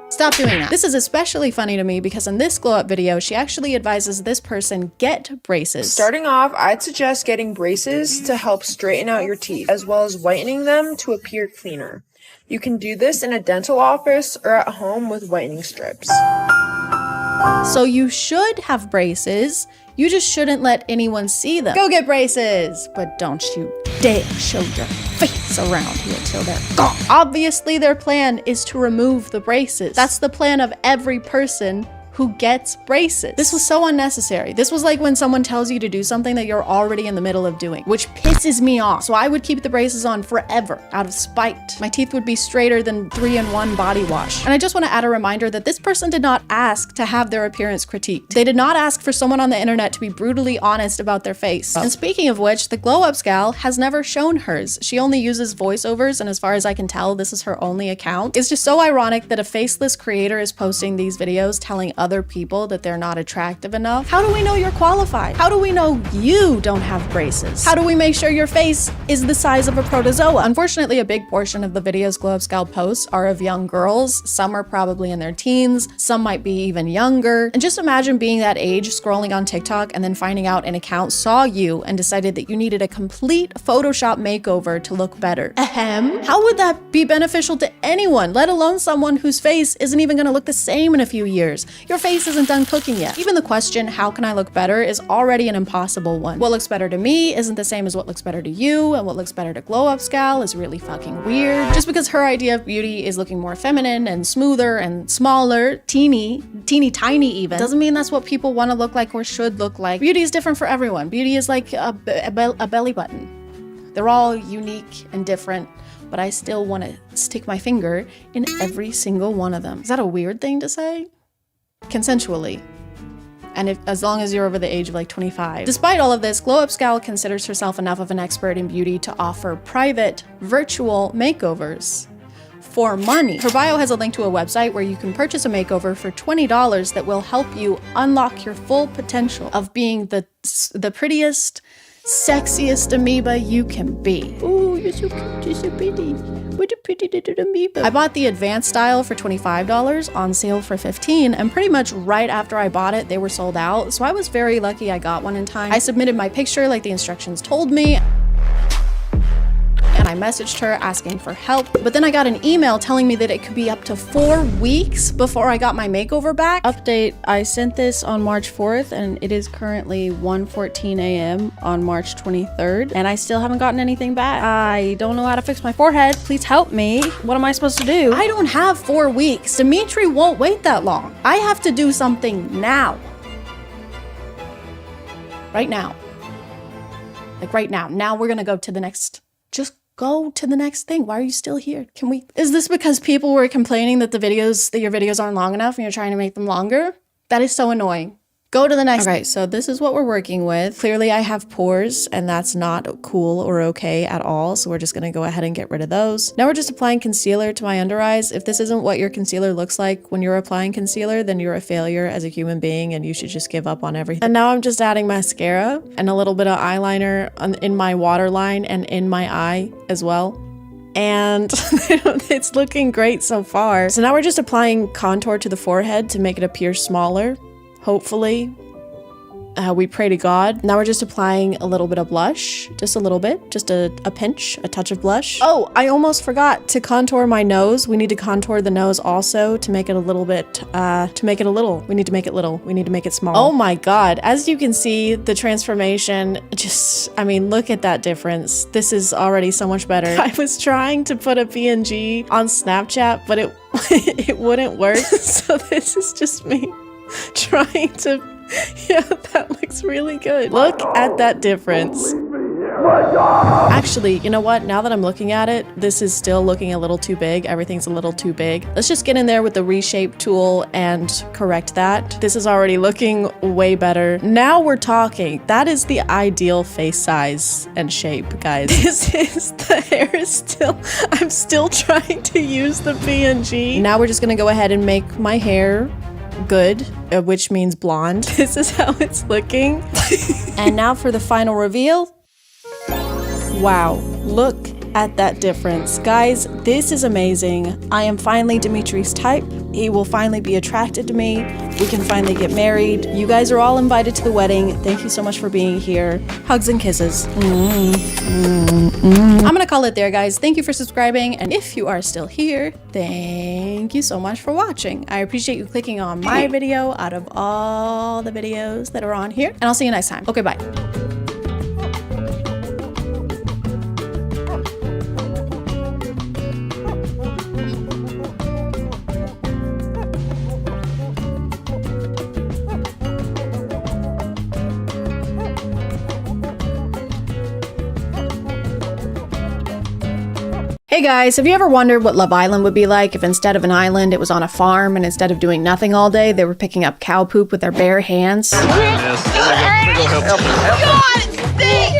Stop doing that. This is especially funny to me because in this glow up video, she actually advises this person get braces. Starting off, I'd suggest getting braces to help straighten out your teeth, as well as whitening them to appear cleaner. You can do this in a dental office or at home with whitening strips. So you should have braces, you just shouldn't let anyone see them. Go get braces! But don't you dare show your face around here till they're gone. Obviously their plan is to remove the braces. That's the plan of every person who gets braces. This was so unnecessary. This was like when someone tells you to do something that you're already in the middle of doing, which pisses me off. So I would keep the braces on forever out of spite. My teeth would be straighter than 3-in-1 body wash. And I just want to add a reminder that this person did not ask to have their appearance critiqued. They did not ask for someone on the internet to be brutally honest about their face. And speaking of which, the Glow Ups gal has never shown hers. She only uses voiceovers, and as far as I can tell, this is her only account. It's just so ironic that a faceless creator is posting these videos telling other people that they're not attractive enough. How do we know you're qualified? How do we know you don't have braces? How do we make sure your face is the size of a protozoa? Unfortunately, a big portion of the videos Glow Up gal posts are of young girls. Some are probably in their teens, some might be even younger. And just imagine being that age, scrolling on TikTok, and then finding out an account saw you and decided that you needed a complete Photoshop makeover to look better. Ahem. How would that be beneficial to anyone, let alone someone whose face isn't even gonna look the same in a few years? Your face isn't done cooking yet. Even the question, how can I look better, is already an impossible one. What looks better to me isn't the same as what looks better to you, and what looks better to Glow Up gal is really fucking weird. Just because her idea of beauty is looking more feminine and smoother and smaller, teeny tiny even, doesn't mean that's what people want to look like or should look like. Beauty is different for everyone. Beauty is like a belly button. They're all unique and different, but I still want to stick my finger in every single one of them. Is that a weird thing to say? Consensually. And as long as you're over the age of like 25. Despite all of this, Glow Up gal considers herself enough of an expert in beauty to offer private, virtual makeovers for money. Her bio has a link to a website where you can purchase a makeover for $20 that will help you unlock your full potential of being the prettiest, sexiest amoeba you can be. Ooh, you're so cute, you're so pretty. What a pretty little amoeba. I bought the advanced style for $25, on sale for $15, and pretty much right after I bought it, they were sold out, so I was very lucky I got one in time. I submitted my picture like the instructions told me, and I messaged her asking for help, but then I got an email telling me that it could be up to 4 weeks before I got my makeover back. Update, I sent this on March 4th and it is currently 1:14 a.m. on March 23rd and I still haven't gotten anything back. I don't know how to fix my forehead. Please help me. What am I supposed to do? I don't have 4 weeks. Dimitri won't wait that long. I have to do something now. Right now. Like right now. Now we're gonna go to the next. Just go to the next thing. Why are you still here? Is this because people were complaining that your videos aren't long enough and you're trying to make them longer? That is so annoying. Go to the next. Okay, so this is what we're working with. Clearly I have pores and that's not cool or okay at all. So we're just gonna go ahead and get rid of those. Now we're just applying concealer to my under eyes. If this isn't what your concealer looks like when you're applying concealer, then you're a failure as a human being and you should just give up on everything. And now I'm just adding mascara and a little bit of eyeliner in my waterline and in my eye as well. And it's looking great so far. So now we're just applying contour to the forehead to make it appear smaller. Hopefully. We pray to God. Now we're just applying a little bit of blush, just a little bit, just a pinch, a touch of blush. Oh, I almost forgot to contour my nose. We need to contour the nose also to make it a little bit, We need to make it little. We need to make it small. Oh my God. As you can see, the transformation look at that difference. This is already so much better. I was trying to put a PNG on Snapchat, but it wouldn't work. So this is just me trying to, yeah, that looks really good. Look at that difference. Actually, you know what? Now that I'm looking at it, this is still looking a little too big. Everything's a little too big. Let's just get in there with the reshape tool and correct that. This is already looking way better. Now we're talking. That is the ideal face size and shape, guys. The hair is still, I'm still trying to use the PNG. Now we're just gonna go ahead and make my hair good, which means blonde. This is how it's looking. And now for the final reveal. Wow, look at that difference. Guys, this is amazing. I am finally Dimitri's type. He will finally be attracted to me. We can finally get married. You guys are all invited to the wedding. Thank you so much for being here. Hugs and kisses. I'm gonna call it there, guys. Thank you for subscribing. And if you are still here, thank you so much for watching. I appreciate you clicking on my video out of all the videos that are on here. And I'll see you next time. Okay, bye. Hey guys, have you ever wondered what Love Island would be like if instead of an island, it was on a farm, and instead of doing nothing all day, they were picking up cow poop with their bare hands?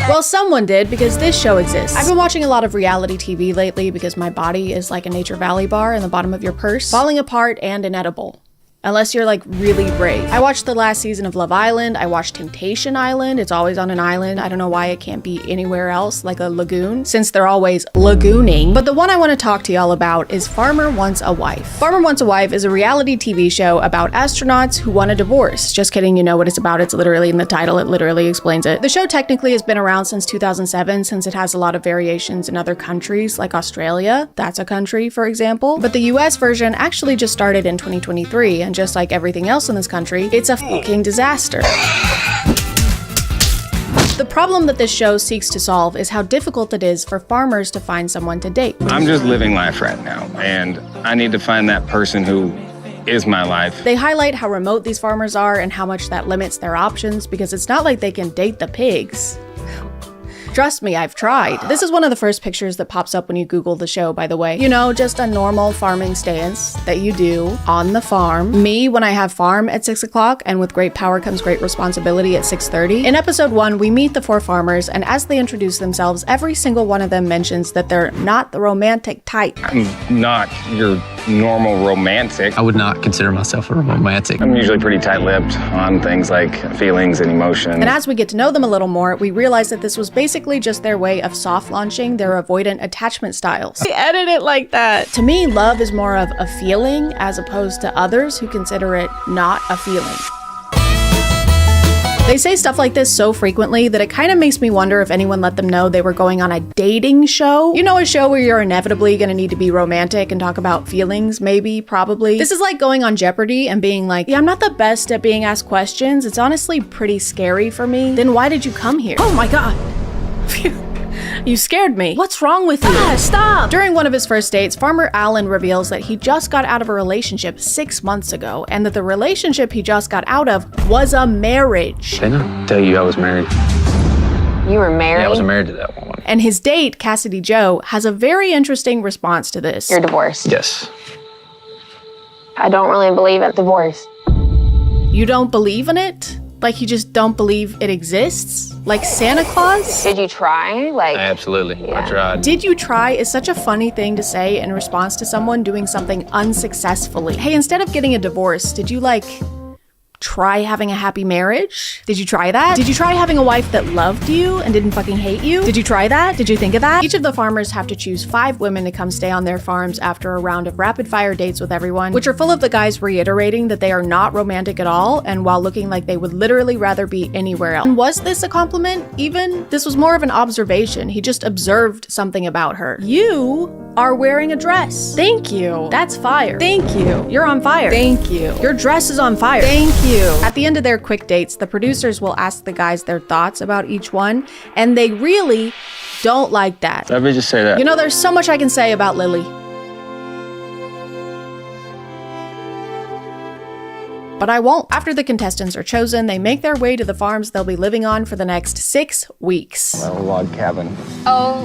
Well, someone did, because this show exists. I've been watching a lot of reality TV lately because my body is like a Nature Valley bar in the bottom of your purse, falling apart and inedible. Unless you're like really brave. I watched the last season of Love Island. I watched Temptation Island. It's always on an island. I don't know why it can't be anywhere else, like a lagoon, since they're always lagooning. But the one I want to talk to y'all about is Farmer Wants a Wife. Farmer Wants a Wife is a reality TV show about astronauts who want a divorce. Just kidding, you know what it's about. It's literally in the title. It literally explains it. The show technically has been around since 2007, since it has a lot of variations in other countries, like Australia. That's a country, for example. But the US version actually just started in 2023, and just like everything else in this country, it's a fucking disaster. The problem that this show seeks to solve is how difficult it is for farmers to find someone to date. I'm just living life right now, and I need to find that person who is my life. They highlight how remote these farmers are and how much that limits their options, because it's not like they can date the pigs. Trust me, I've tried. This is one of the first pictures that pops up when you Google the show, by the way. You know, just a normal farming stance that you do on the farm. Me, when I have farm at 6 o'clock, and with great power comes great responsibility at 6:30. In episode 1, we meet the 4 farmers, and as they introduce themselves, every single one of them mentions that they're not the romantic type. I'm not your normal romantic. I would not consider myself a romantic. I'm usually pretty tight-lipped on things like feelings and emotions. And as we get to know them a little more, we realize that this was basically just their way of soft launching their avoidant attachment styles. They edit it like that. To me, love is more of a feeling as opposed to others who consider it not a feeling. They say stuff like this so frequently that it kind of makes me wonder if anyone let them know they were going on a dating show. You know, a show where you're inevitably gonna need to be romantic and talk about feelings, maybe, probably. This is like going on Jeopardy and being like, yeah, I'm not the best at being asked questions. It's honestly pretty scary for me. Then why did you come here? Oh my God. Phew. You scared me. What's wrong with you? Stop! During one of his first dates, Farmer Allen reveals that he just got out of a relationship 6 months ago, and that the relationship he just got out of was a marriage. Didn't I tell you I was married? You were married? Yeah, I was married to that woman. And his date, Cassidy Joe, has a very interesting response to this. You're divorced. Yes. I don't really believe in divorce. You don't believe in it? Like you just don't believe it exists? Like Santa Claus? Did you try? Absolutely. I tried. Did you try is such a funny thing to say in response to someone doing something unsuccessfully. Hey, instead of getting a divorce, did you try having a happy marriage? Did you try that? Did you try having a wife that loved you and didn't fucking hate you? Did you try that? Did you think of that? Each of the farmers have to choose 5 women to come stay on their farms after a round of rapid fire dates with everyone, which are full of the guys reiterating that they are not romantic at all, and while looking like they would literally rather be anywhere else. And was this a compliment? Even? This was more of an observation. He just observed something about her. You are wearing a dress. Thank you. That's fire. Thank you. You're on fire. Thank you. Your dress is on fire. Thank you. At the end of their quick dates, the producers will ask the guys their thoughts about each one, and they really don't like that. Let me just say that. You know, there's so much I can say about Lily. But I won't. After the contestants are chosen, they make their way to the farms they'll be living on for the next 6 weeks. A log cabin. Oh,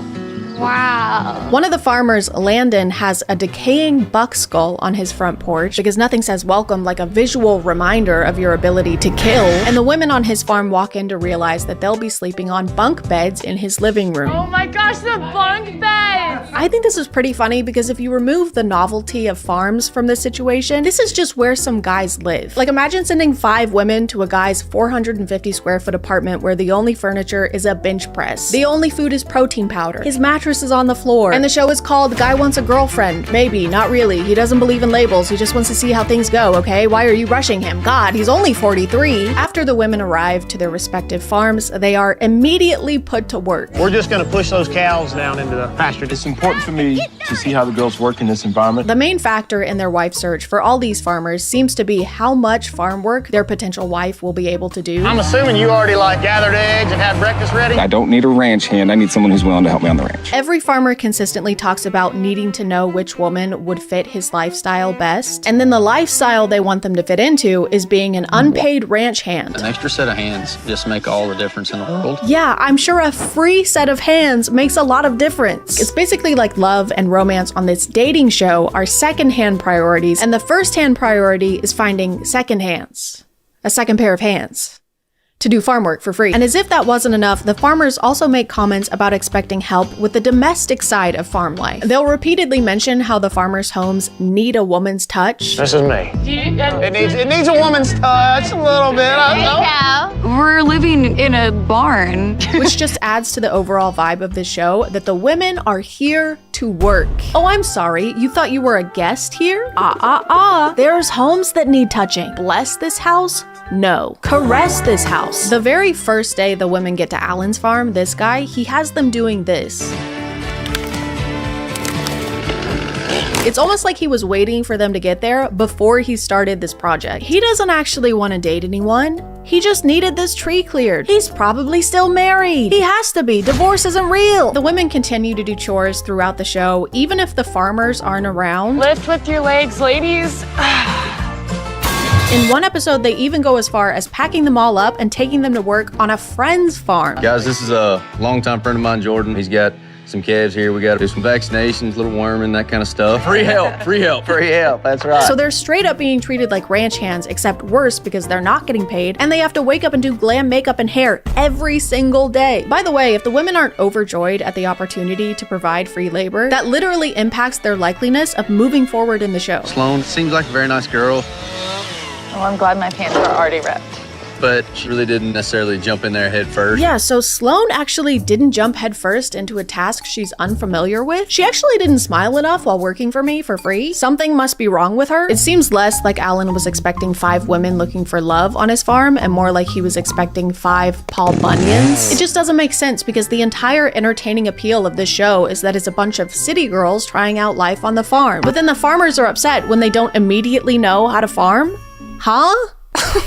wow. One of the farmers, Landon, has a decaying buck skull on his front porch because nothing says welcome like a visual reminder of your ability to kill. And the women on his farm walk in to realize that they'll be sleeping on bunk beds in his living room. Oh my gosh, the bunk beds! I think this is pretty funny because if you remove the novelty of farms from this situation, this is just where some guys live. Like, imagine sending 5 women to a guy's 450 square foot apartment where the only furniture is a bench press. The only food is protein powder. His mattress is on the floor. And the show is called Guy Wants a Girlfriend. Maybe, not really. He doesn't believe in labels. He just wants to see how things go, okay? Why are you rushing him? God, he's only 43. After the women arrive to their respective farms, they are immediately put to work. We're just gonna push those cows down into the pasture. It's important for me to see how the girls work in this environment. The main factor in their wife search for all these farmers seems to be how much farm work their potential wife will be able to do. I'm assuming you already gathered eggs and had breakfast ready? I don't need a ranch hand. I need someone who's willing to help me on the ranch. Every farmer consistently talks about needing to know which woman would fit his lifestyle best. And then the lifestyle they want them to fit into is being an unpaid ranch hand. An extra set of hands just make all the difference in the world. Yeah, I'm sure a free set of hands makes a lot of difference. It's basically like love and romance on this dating show are second-hand priorities, and the first-hand priority is finding second hands. A second pair of hands. To do farm work for free. And as if that wasn't enough, the farmers also make comments about expecting help with the domestic side of farm life. They'll repeatedly mention how the farmers' homes need a woman's touch. This is me. It needs a woman's touch a little bit. Yeah. We're living in a barn. Which just adds to the overall vibe of the show that the women are here to work. Oh, I'm sorry. You thought you were a guest here? There's homes that need touching. Bless this house? No. Caress this house. The very first day the women get to Alan's farm, this guy, he has them doing this. It's almost like he was waiting for them to get there before he started this project. He doesn't actually want to date anyone. He just needed this tree cleared. He's probably still married. He has to be. Divorce isn't real. The women continue to do chores throughout the show, even if the farmers aren't around. Lift with your legs, ladies. In one episode, they even go as far as packing them all up and taking them to work on a friend's farm. Guys, this is a longtime friend of mine, Jordan. He's got some calves here. We got to do some vaccinations, little worming, that kind of stuff. Free help, free help, free help. That's right. So they're straight up being treated like ranch hands, except worse because they're not getting paid and they have to wake up and do glam makeup and hair every single day. By the way, if the women aren't overjoyed at the opportunity to provide free labor, that literally impacts their likeliness of moving forward in the show. Sloan seems like a very nice girl. Oh, I'm glad my pants are already ripped. But she really didn't necessarily jump in there head first. Yeah, so Sloan actually didn't jump head first into a task she's unfamiliar with. She actually didn't smile enough while working for me for free. Something must be wrong with her. It seems less like Alan was expecting 5 women looking for love on his farm and more like he was expecting 5 Paul Bunyans. It just doesn't make sense because the entire entertaining appeal of this show is that it's a bunch of city girls trying out life on the farm. But then the farmers are upset when they don't immediately know how to farm. Huh?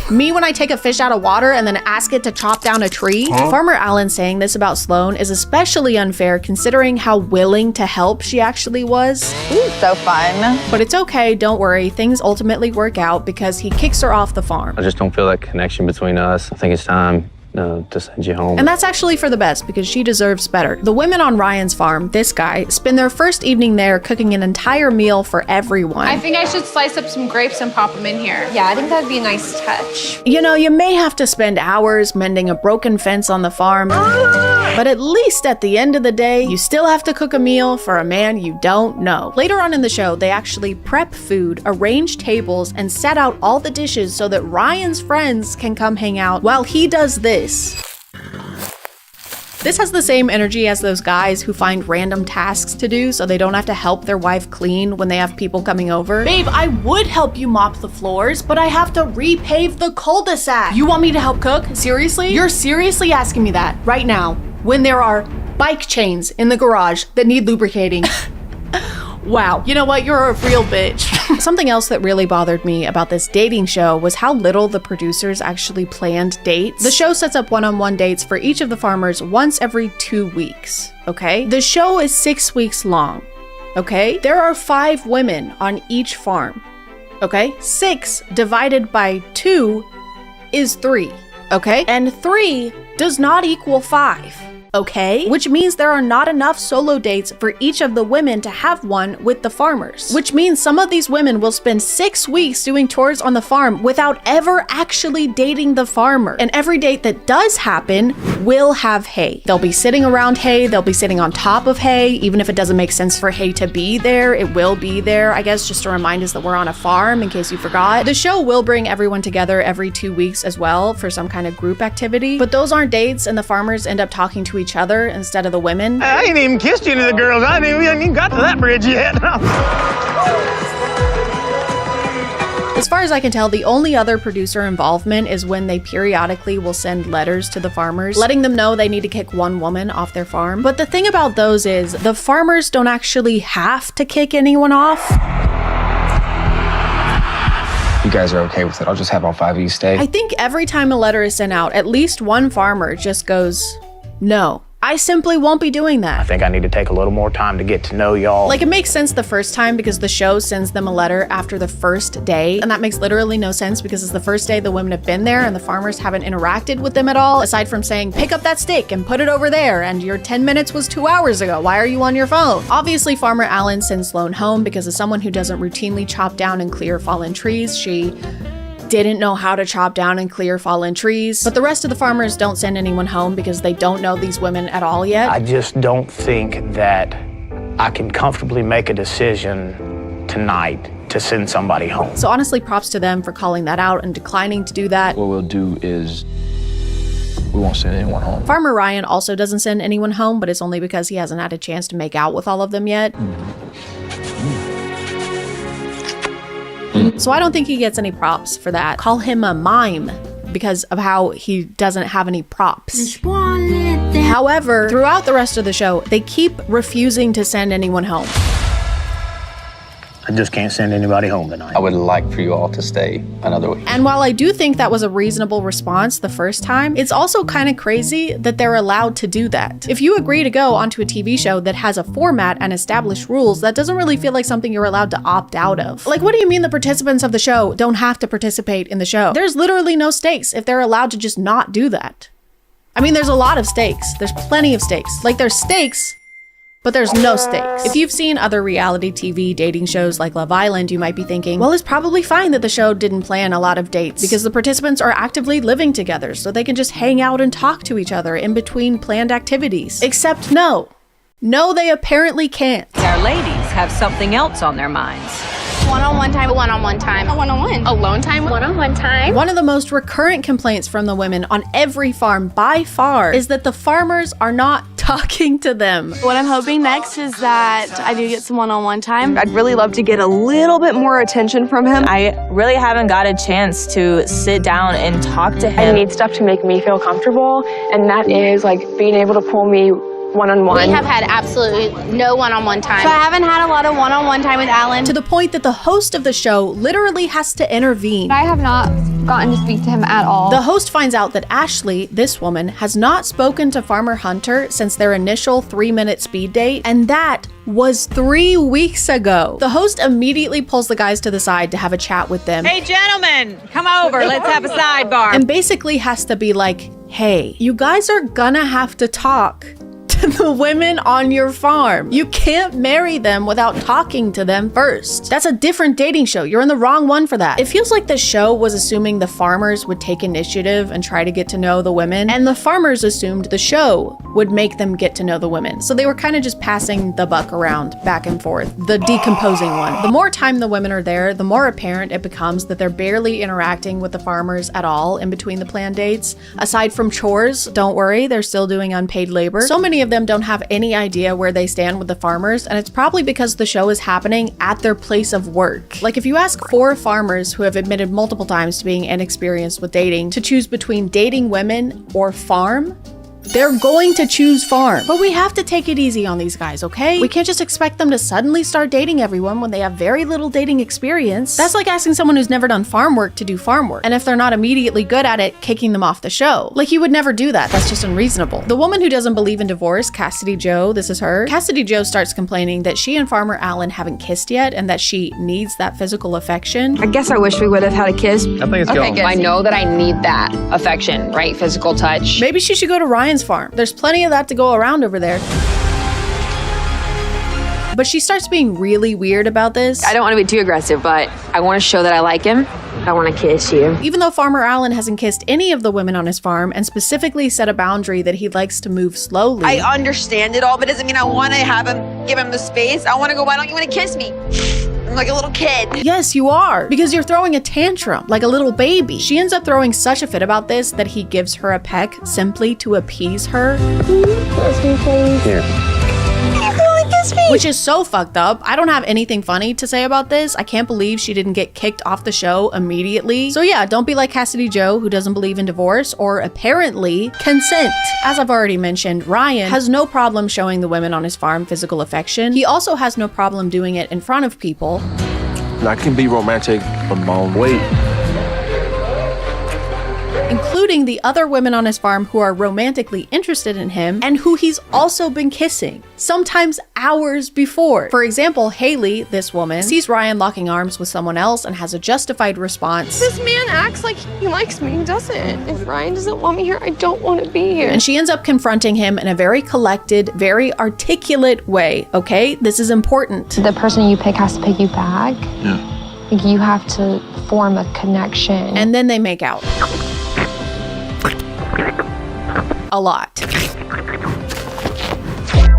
Me when I take a fish out of water and then ask it to chop down a tree? Huh? Farmer Alan saying this about Sloan is especially unfair considering how willing to help she actually was. Ooh, so fun. But it's okay, don't worry, things ultimately work out because he kicks her off the farm. I just don't feel that connection between us. I think it's time to send you home. And that's actually for the best because she deserves better. The women on Ryan's farm, this guy, spend their first evening there cooking an entire meal for everyone. I think I should slice up some grapes and pop them in here. Yeah, I think that'd be a nice touch. You know, you may have to spend hours mending a broken fence on the farm, but at least at the end of the day, you still have to cook a meal for a man you don't know. Later on in the show, they actually prep food, arrange tables, and set out all the dishes so that Ryan's friends can come hang out while he does this. This has the same energy as those guys who find random tasks to do so they don't have to help their wife clean when they have people coming over. Babe, I would help you mop the floors, but I have to repave the cul-de-sac. You want me to help cook? Seriously? You're seriously asking me that right now when there are bike chains in the garage that need lubricating. Wow, you know what? You're a real bitch. Something else that really bothered me about this dating show was how little the producers actually planned dates. The show sets up one-on-one dates for each of the farmers once every 2 weeks, okay? The show is 6 weeks long, okay? There are 5 women on each farm, okay? 6 divided by 2 is 3, okay? And 3 does not equal 5. Okay? Which means there are not enough solo dates for each of the women to have one with the farmers. Which means some of these women will spend 6 weeks doing chores on the farm without ever actually dating the farmer. And every date that does happen will have hay. They'll be sitting around hay, they'll be sitting on top of hay, even if it doesn't make sense for hay to be there, it will be there, I guess, just to remind us that we're on a farm in case you forgot. The show will bring everyone together every 2 weeks as well for some kind of group activity, but those aren't dates and the farmers end up talking to each other instead of the women. I ain't even kissed any of the girls. I ain't even got to that bridge yet. As far as I can tell, the only other producer involvement is when they periodically will send letters to the farmers, letting them know they need to kick one woman off their farm. But the thing about those is the farmers don't actually have to kick anyone off. You guys are okay with it? I'll just have all 5 of you stay. I think every time a letter is sent out, at least one farmer just goes, no. I simply won't be doing that. I think I need to take a little more time to get to know y'all. Like, it makes sense the first time because the show sends them a letter after the first day, and that makes literally no sense because it's the first day the women have been there and the farmers haven't interacted with them at all, aside from saying, pick up that steak and put it over there, and your 10 minutes was 2 hours ago. Why are you on your phone? Obviously, Farmer Allen sends Sloan home because as someone who doesn't routinely chop down and clear fallen trees, she didn't know how to chop down and clear fallen trees. But the rest of the farmers don't send anyone home because they don't know these women at all yet. I just don't think that I can comfortably make a decision tonight to send somebody home. So honestly, props to them for calling that out and declining to do that. What we'll do is we won't send anyone home. Farmer Ryan also doesn't send anyone home, but it's only because he hasn't had a chance to make out with all of them yet. So I don't think he gets any props for that. Call him a mime because of how he doesn't have any props. However, throughout the rest of the show, they keep refusing to send anyone home. I just can't send anybody home tonight. I would like for you all to stay another week. And while I do think that was a reasonable response the first time, it's also kind of crazy that they're allowed to do that. If you agree to go onto a TV show that has a format and established rules, that doesn't really feel like something you're allowed to opt out of. Like, what do you mean the participants of the show don't have to participate in the show? There's literally no stakes if they're allowed to just not do that. I mean, there's a lot of stakes. There's plenty of stakes. Like, there's stakes, but there's no stakes. If you've seen other reality TV dating shows like Love Island, you might be thinking, well, it's probably fine that the show didn't plan a lot of dates because the participants are actively living together so they can just hang out and talk to each other in between planned activities. Except no. No, they apparently can't. Our ladies have something else on their minds. One-on-one time, one-on-one time, a one-on-one, alone time, one-on-one time. One of the most recurrent complaints from the women on every farm by far is that the farmers are not talking to them. What I'm hoping next is that I do get some one-on-one time. I'd really love to get a little bit more attention from him. I really haven't got a chance to sit down and talk to him. I need stuff to make me feel comfortable, and that is like being able to pull me one-on-one. We have had absolutely no one-on-one time. So I haven't had a lot of one-on-one time with Alan. To the point that the host of the show literally has to intervene. I have not gotten to speak to him at all. The host finds out that Ashley, this woman, has not spoken to Farmer Hunter since their initial 3-minute speed date, and that was 3 weeks ago. The host immediately pulls the guys to the side to have a chat with them. Hey, gentlemen, come over. Let's have a sidebar. And basically has to be like, hey, you guys are gonna have to talk to the women on your farm. You can't marry them without talking to them first. That's a different dating show. You're in the wrong one for that. It feels like the show was assuming the farmers would take initiative and try to get to know the women, and the farmers assumed the show would make them get to know the women. So they were kind of just passing the buck around back and forth, the decomposing one. The more time the women are there, the more apparent it becomes that they're barely interacting with the farmers at all in between the planned dates. Aside from chores, don't worry, they're still doing unpaid labor. So many of them don't have any idea where they stand with the farmers, and it's probably because the show is happening at their place of work. Like, if you ask 4 farmers who have admitted multiple times to being inexperienced with dating to choose between dating women or farm, they're going to choose farm. But we have to take it easy on these guys, okay? We can't just expect them to suddenly start dating everyone when they have very little dating experience. That's like asking someone who's never done farm work to do farm work. And if they're not immediately good at it, kicking them off the show. Like, you would never do that. That's just unreasonable. The woman who doesn't believe in divorce, Cassidy Joe, this is her. Cassidy Joe starts complaining that she and Farmer Allen haven't kissed yet and that she needs that physical affection. I guess I wish we would have had a kiss. I think it's okay, going. good. I know that I need that affection, right? Physical touch. Maybe she should go to Ryan's farm. There's plenty of that to go around over there. But she starts being really weird about this. I don't want to be too aggressive, but I want to show that I like him. I want to kiss you. Even though Farmer Allen hasn't kissed any of the women on his farm and specifically set a boundary that he likes to move slowly. I understand it all, but doesn't mean I want to have him, give him the space. I want to go, why don't you want to kiss me? I'm like a little kid. Yes, you are, because you're throwing a tantrum like a little baby. She ends up throwing such a fit about this that he gives her a peck simply to appease her. Kiss me, please. Here. Which is so fucked up. I don't have anything funny to say about this. I can't believe she didn't get kicked off the show immediately. So yeah, don't be like Cassidy Joe, who doesn't believe in divorce or apparently consent. As I've already mentioned, Ryan has no problem showing the women on his farm physical affection. He also has no problem doing it in front of people. I can be romantic on my own way, including the other women on his farm who are romantically interested in him and who he's also been kissing, sometimes hours before. For example, Haley, this woman, sees Ryan locking arms with someone else and has a justified response. This man acts like he likes me. He doesn't. If Ryan doesn't want me here, I don't want to be here. And she ends up confronting him in a very collected, very articulate way, okay? This is important. The person you pick has to pick you back. Yeah. Like, you have to form a connection. And then they make out. A lot.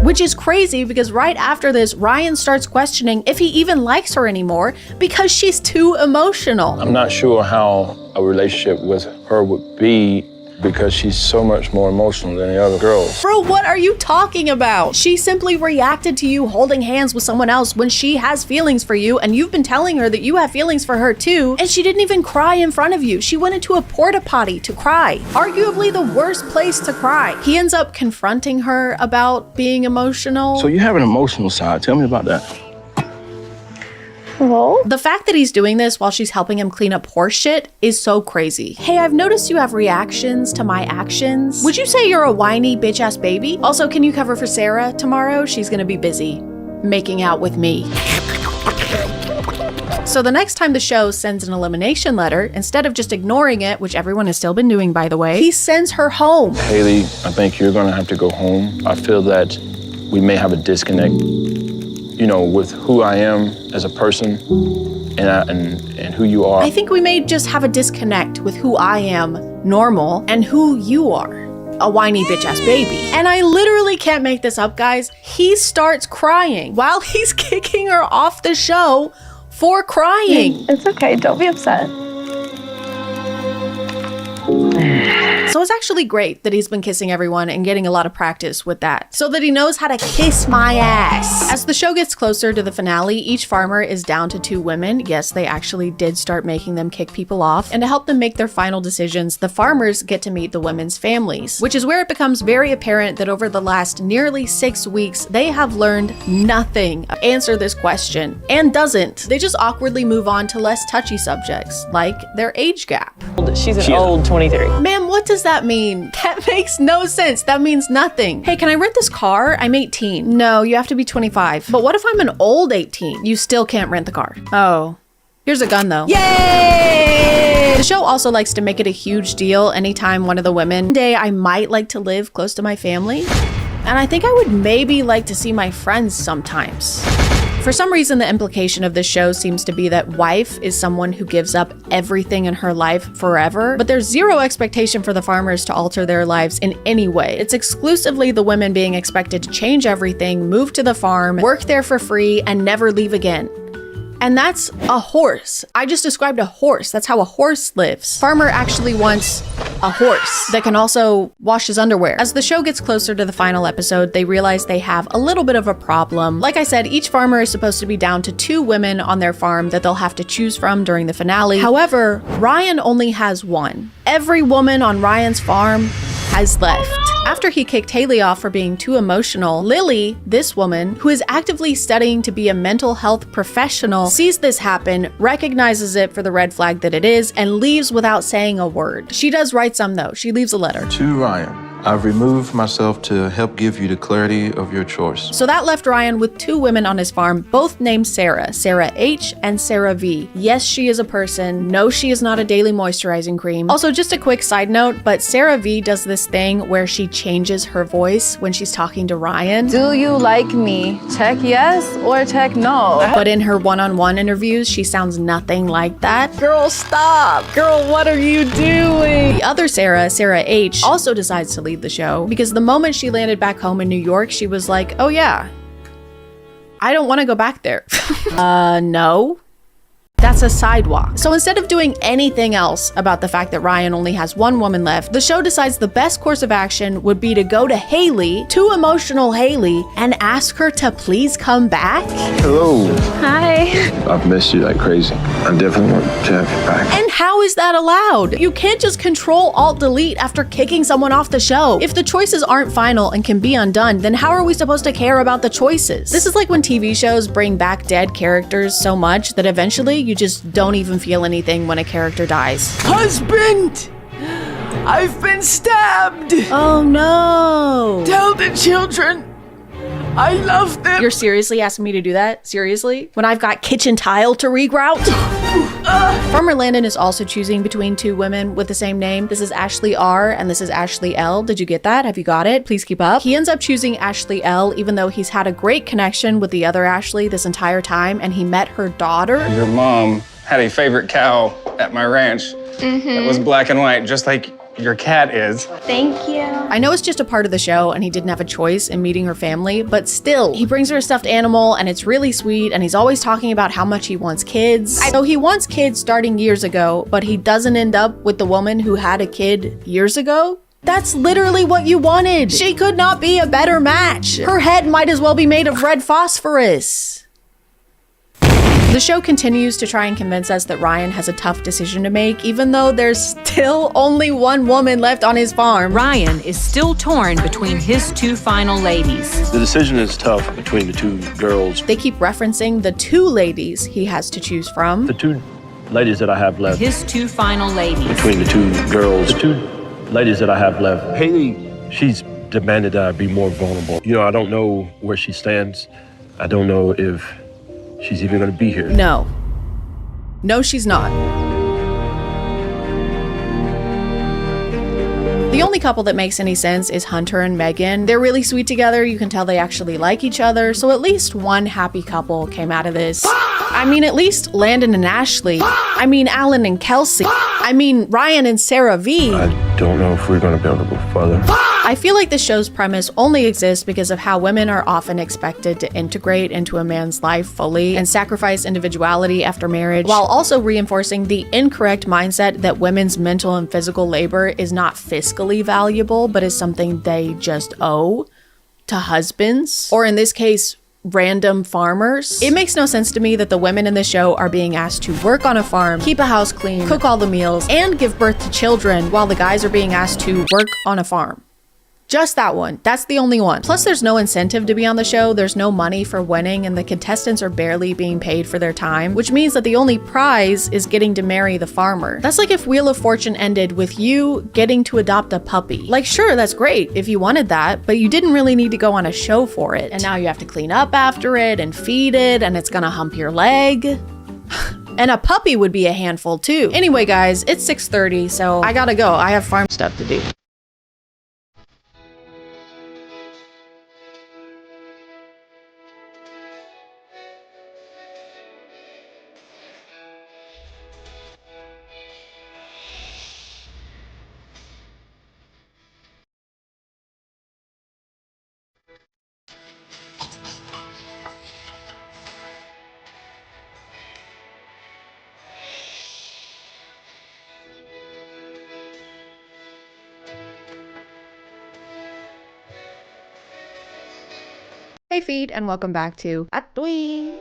Which is crazy because right after this, Ryan starts questioning if he even likes her anymore because she's too emotional. I'm not sure how a relationship with her would be because she's so much more emotional than the other girls. Bro, what are you talking about? She simply reacted to you holding hands with someone else when she has feelings for you, and you've been telling her that you have feelings for her too, and she didn't even cry in front of you. She went into a porta potty to cry. Arguably the worst place to cry. He ends up confronting her about being emotional. So you have an emotional side. Tell me about that. Hello? The fact that he's doing this while she's helping him clean up horse shit is so crazy. Hey, I've noticed you have reactions to my actions. Would you say you're a whiny bitch-ass baby? Also, can you cover for Sarah tomorrow? She's gonna be busy making out with me. So the next time the show sends an elimination letter, instead of just ignoring it, which everyone has still been doing by the way, he sends her home. Haley, I think you're gonna have to go home. I feel that we may have a disconnect, you know, with who I am as a person and who you are. I think we may just have a disconnect with who I am, normal, and who you are, a whiny bitch-ass baby. And I literally can't make this up, guys. He starts crying while he's kicking her off the show for crying. It's okay, don't be upset. So it's actually great that he's been kissing everyone and getting a lot of practice with that, so that he knows how to kiss my ass. As the show gets closer to the finale, each farmer is down to 2 women. Yes, they actually did start making them kick people off. And to help them make their final decisions, the farmers get to meet the women's families, which is where it becomes very apparent that over the last nearly 6 weeks, they have learned nothing to answer this question, and doesn't. They just awkwardly move on to less touchy subjects, like their age gap. She's an old 23. Ma'am, what does that mean? That makes no sense. That means nothing. Hey, can I rent this car? I'm 18. No, you have to be 25. But what if I'm an old 18? You still can't rent the car. Oh. Here's a gun though. Yay! The show also likes to make it a huge deal anytime one of the women, one day I might like to live close to my family, and I think I would maybe like to see my friends sometimes. For some reason, the implication of this show seems to be that wife is someone who gives up everything in her life forever, but there's zero expectation for the farmers to alter their lives in any way. It's exclusively the women being expected to change everything, move to the farm, work there for free, and never leave again. And that's a horse. I just described a horse. That's how a horse lives. Farmer actually wants a horse that can also wash his underwear. As the show gets closer to the final episode, they realize they have a little bit of a problem. Like I said, each farmer is supposed to be down to 2 women on their farm that they'll have to choose from during the finale. However, Ryan only has 1. Every woman on Ryan's farm has left. After he kicked Haley off for being too emotional, Lily, this woman, who is actively studying to be a mental health professional, sees this happen, recognizes it for the red flag that it is, and leaves without saying a word. She does write some though. She leaves a letter. To Ryan, I've removed myself to help give you the clarity of your choice. So that left Ryan with 2 women on his farm, both named Sarah, Sarah H and Sarah V. Yes, she is a person. No, she is not a daily moisturizing cream. Also, just a quick side note, but Sarah V does this thing where she changes her voice when she's talking to Ryan. Do you like me? Check yes or check no. But in her one-on-one interviews, she sounds nothing like that. Girl, stop. Girl, what are you doing? The other Sarah, Sarah H, also decides to leave the show because the moment she landed back home in New York, she was like, oh yeah, I don't want to go back there. No. That's a sidewalk. So instead of doing anything else about the fact that Ryan only has 1 woman left, the show decides the best course of action would be to go to Haley, to emotional Haley, and ask her to please come back. Hello. Hi. I've missed you like crazy. I definitely want to have you back. And how is that allowed? You can't just Control-Alt-Delete after kicking someone off the show. If the choices aren't final and can be undone, then how are we supposed to care about the choices? This is like when TV shows bring back dead characters so much that eventually you just don't even feel anything when a character dies. Husband! I've been stabbed! Oh no! Tell the children I love them! You're seriously asking me to do that? Seriously? When I've got kitchen tile to regrout? Farmer Landon is also choosing between 2 women with the same name. This is Ashley R and this is Ashley L. Did you get that? Have you got it? Please keep up. He ends up choosing Ashley L even though he's had a great connection with the other Ashley this entire time and he met her daughter. Your mom had a favorite cow at my ranch that was black and white, just like your cat is. Thank you. I know it's just a part of the show and he didn't have a choice in meeting her family, but still, he brings her a stuffed animal and it's really sweet and he's always talking about how much he wants kids. So he wants kids starting years ago, but he doesn't end up with the woman who had a kid years ago? That's literally what you wanted. She could not be a better match. Her head might as well be made of red phosphorus. The show continues to try and convince us that Ryan has a tough decision to make, even though there's still only 1 woman left on his farm. Ryan is still torn between his 2 final ladies. The decision is tough between the 2 girls. They keep referencing the 2 ladies he has to choose from. The 2 ladies that I have left. His 2 final ladies. Between the 2 girls. The 2 ladies that I have left. Haley, she's demanded that I be more vulnerable. You know, I don't know where she stands. I don't know if she's even gonna be here. No. No, she's not. The only couple that makes any sense is Hunter and Megan. They're really sweet together. You can tell they actually like each other. So at least one happy couple came out of this. I mean, at least Landon and Ashley. I mean, Alan and Kelsey. I mean, Ryan and Sarah V. I don't know if we're gonna be able to go further. I feel like the show's premise only exists because of how women are often expected to integrate into a man's life fully and sacrifice individuality after marriage, while also reinforcing the incorrect mindset that women's mental and physical labor is not fiscally valuable, but is something they just owe to husbands, or in this case, random farmers. It makes no sense to me that the women in the show are being asked to work on a farm, keep a house clean, cook all the meals, and give birth to children, while the guys are being asked to work on a farm. Just that one. That's the only one. Plus, there's no incentive to be on the show. There's no money for winning, and the contestants are barely being paid for their time, which means that the only prize is getting to marry the farmer. That's like if Wheel of Fortune ended with you getting to adopt a puppy. Like, sure, that's great if you wanted that, but you didn't really need to go on a show for it. And now you have to clean up after it and feed it, and it's gonna hump your leg. And a puppy would be a handful too. Anyway, guys, it's 6:30, so I gotta go. I have farm stuff to do. Hey feed, and welcome back to Feed.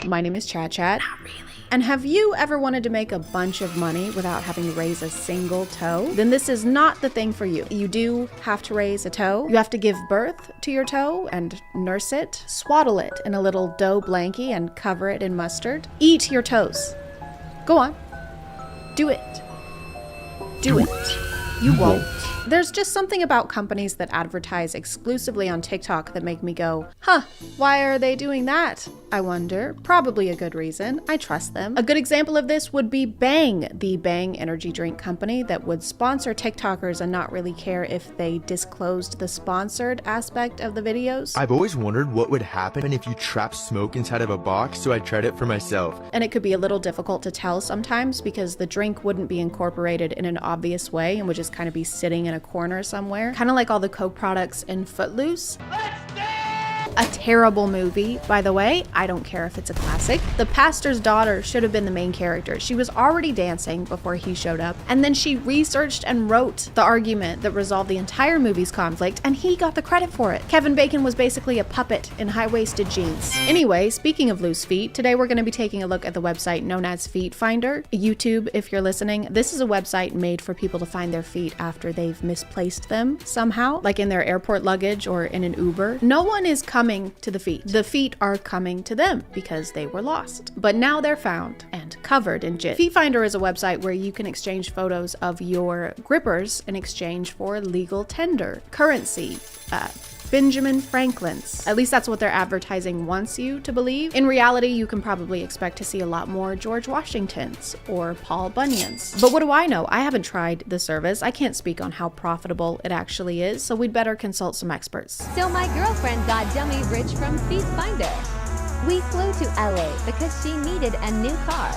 My name is ChadChad. Not really. And have you ever wanted to make a bunch of money without having to raise a single toe? Then this is not the thing for you. You do have to raise a toe. You have to give birth to your toe and nurse it, swaddle it in a little dough blankie and cover it in mustard. Eat your toes. Go on. Do it. Do it. You won't. There's just something about companies that advertise exclusively on TikTok that make me go, huh, why are they doing that? I wonder. Probably a good reason. I trust them. A good example of this would be Bang, the Bang energy drink company that would sponsor TikTokers and not really care if they disclosed the sponsored aspect of the videos. I've always wondered what would happen if you trapped smoke inside of a box, so I tried it for myself. And it could be a little difficult to tell sometimes because the drink wouldn't be incorporated in an obvious way and would just kind of be sitting in a corner somewhere. Kind of like all the Coke products in Footloose. A terrible movie, by the way. I don't care if it's a classic. The pastor's daughter should have been the main character. She was already dancing before he showed up, and then she researched and wrote the argument that resolved the entire movie's conflict, and he got the credit for it. Kevin Bacon was basically a puppet in high-waisted jeans. Anyway, speaking of loose feet, today we're going to be taking a look at the website known as Feet Finder. YouTube, if you're listening, this is a website made for people to find their feet after they've misplaced them somehow, like in their airport luggage or in an Uber. No one is coming to the feet. The feet are coming to them because they were lost. But now they're found and covered in jizz. Feet Finder is a website where you can exchange photos of your grippers in exchange for legal tender, currency, Benjamin Franklin's. At least that's what their advertising wants you to believe. In reality, you can probably expect to see a lot more George Washingtons or Paul Bunyans. But what do I know? I haven't tried the service. I can't speak on how profitable it actually is, so we'd better consult some experts. So my girlfriend got dummy rich from Feet Finder. We flew to LA because she needed a new car.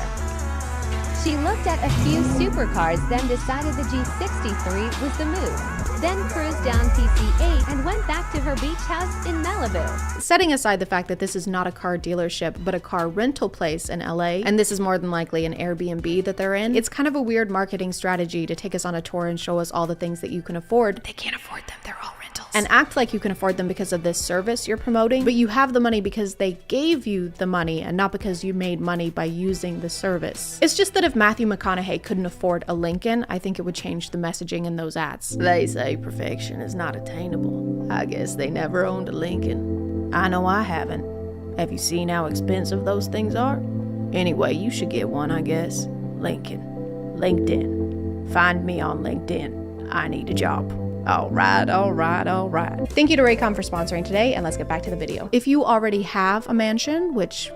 She looked at a few supercars, then decided the G63 was the move. Then cruised down PC8 and went back to her beach house in Malibu. Setting aside the fact that this is not a car dealership, but a car rental place in LA, and this is more than likely an Airbnb that they're in, it's kind of a weird marketing strategy to take us on a tour and show us all the things that you can afford. They can't afford them, they're all rentals. And act like you can afford them because of this service you're promoting, but you have the money because they gave you the money and not because you made money by using the service. It's just that if Matthew McConaughey couldn't afford a Lincoln, I think it would change the messaging in those ads. They say perfection is not attainable. I guess they never owned a Lincoln. I know I haven't. Have you seen how expensive those things are? Anyway, you should get one, I guess. Lincoln. LinkedIn. Find me on LinkedIn. I need a job. All right. Thank you to Raycom for sponsoring today, and let's get back to the video. If you already have a mansion, which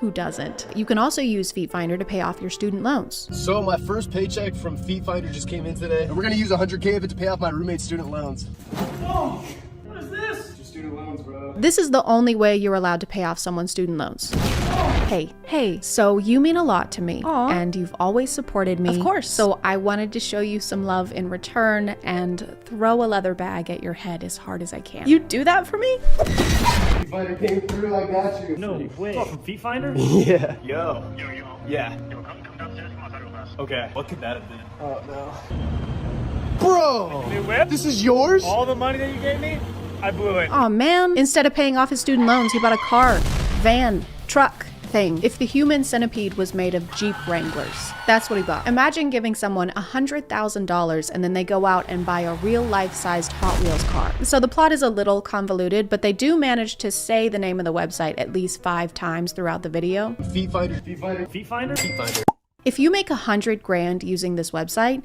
who doesn't, you can also use Feet Finder to pay off your student loans. So my first paycheck from Feet Finder just came in today, and we're gonna use $100K of it to pay off my roommate's student loans. Oh, what is this? Your student loans, bro. This is the only way you're allowed to pay off someone's student loans. Hey, so you mean a lot to me. Aww. And you've always supported me. Of course. So I wanted to show you some love in return and throw a leather bag at your head as hard as I can. You do that for me? Feet Finder came through, I got you. No way. From Feet Finder? Yeah. Yo. Yeah. Yo, come downstairs, come outside real fast. Okay. What could that have been? Oh, no. Bro! New whip? This is yours? All the money that you gave me? I blew it. Aw, man. Instead of paying off his student loans, he bought a car, van, truck thing. If the human centipede was made of Jeep Wranglers, that's what he bought. Imagine giving someone $100,000 and then they go out and buy a real life-sized Hot Wheels car. So the plot is a little convoluted, but they do manage to say the name of the website at least 5 times throughout the video. Feet Finder, Feet Finder, Feet Finder? Feet Finder. If you make $100,000 using this website,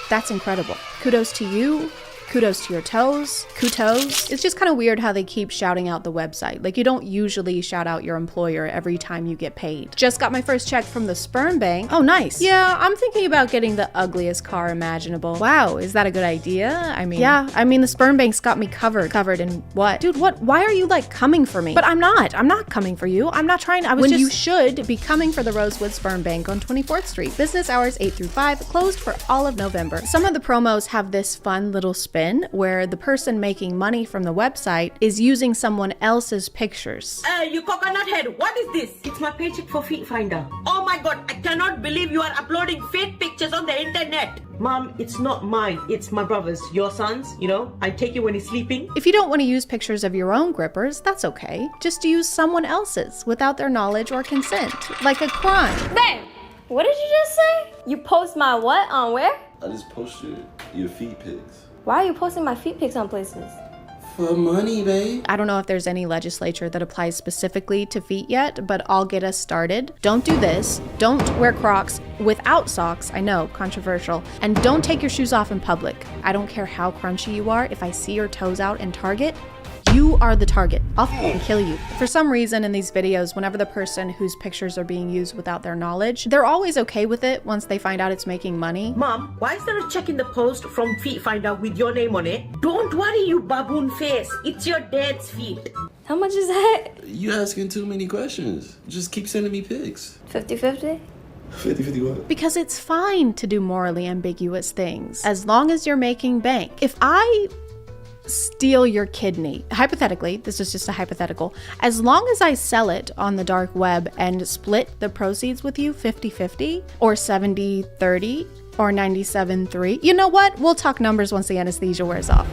that's incredible. Kudos to you. kudos to your toes, kudos. It's just kind of weird how they keep shouting out the website. Like, you don't usually shout out your employer every time you get paid. Just got my first check from the sperm bank. Oh, nice. Yeah, I'm thinking about getting the ugliest car imaginable. Wow, is that a good idea? I mean, yeah, the sperm bank's got me covered. Covered in what? Dude, what? Why are you like coming for me? But I'm not coming for you. I'm not trying. You should be coming for the Rosewood Sperm Bank on 24th Street. Business hours 8 through 5, closed for all of November. Some of the promos have this fun little spin where the person making money from the website is using someone else's pictures. Hey, you coconut head, what is this? It's my paycheck for Feet Finder. Oh my god, I cannot believe you are uploading feet pictures on the internet. Mom, it's not mine, it's my brother's, your son's, you know? I take it when he's sleeping. If you don't want to use pictures of your own grippers, that's okay. Just use someone else's without their knowledge or consent, like a crime. Babe, what did you just say? You post my what on where? I just posted your feet pics. Why are you posting my feet pics on places? For money, babe. I don't know if there's any legislature that applies specifically to feet yet, but I'll get us started. Don't do this. Don't wear Crocs without socks. I know, controversial. And don't take your shoes off in public. I don't care how crunchy you are. If I see your toes out in Target, you are the target. I'll fucking kill you. For some reason in these videos, whenever the person whose pictures are being used without their knowledge, they're always okay with it once they find out it's making money. Mom, why is there a check in the post from Feet Finder with your name on it? Don't worry, you baboon face. It's your dad's feet. How much is that? You asking too many questions. Just keep sending me pics. 50-50? 50-50 what? Because it's fine to do morally ambiguous things, as long as you're making bank. If I steal your kidney, hypothetically, this is just a hypothetical, as long as I sell it on the dark web and split the proceeds with you 50-50 or 70-30 or 97-3, you know what? We'll talk numbers once the anesthesia wears off.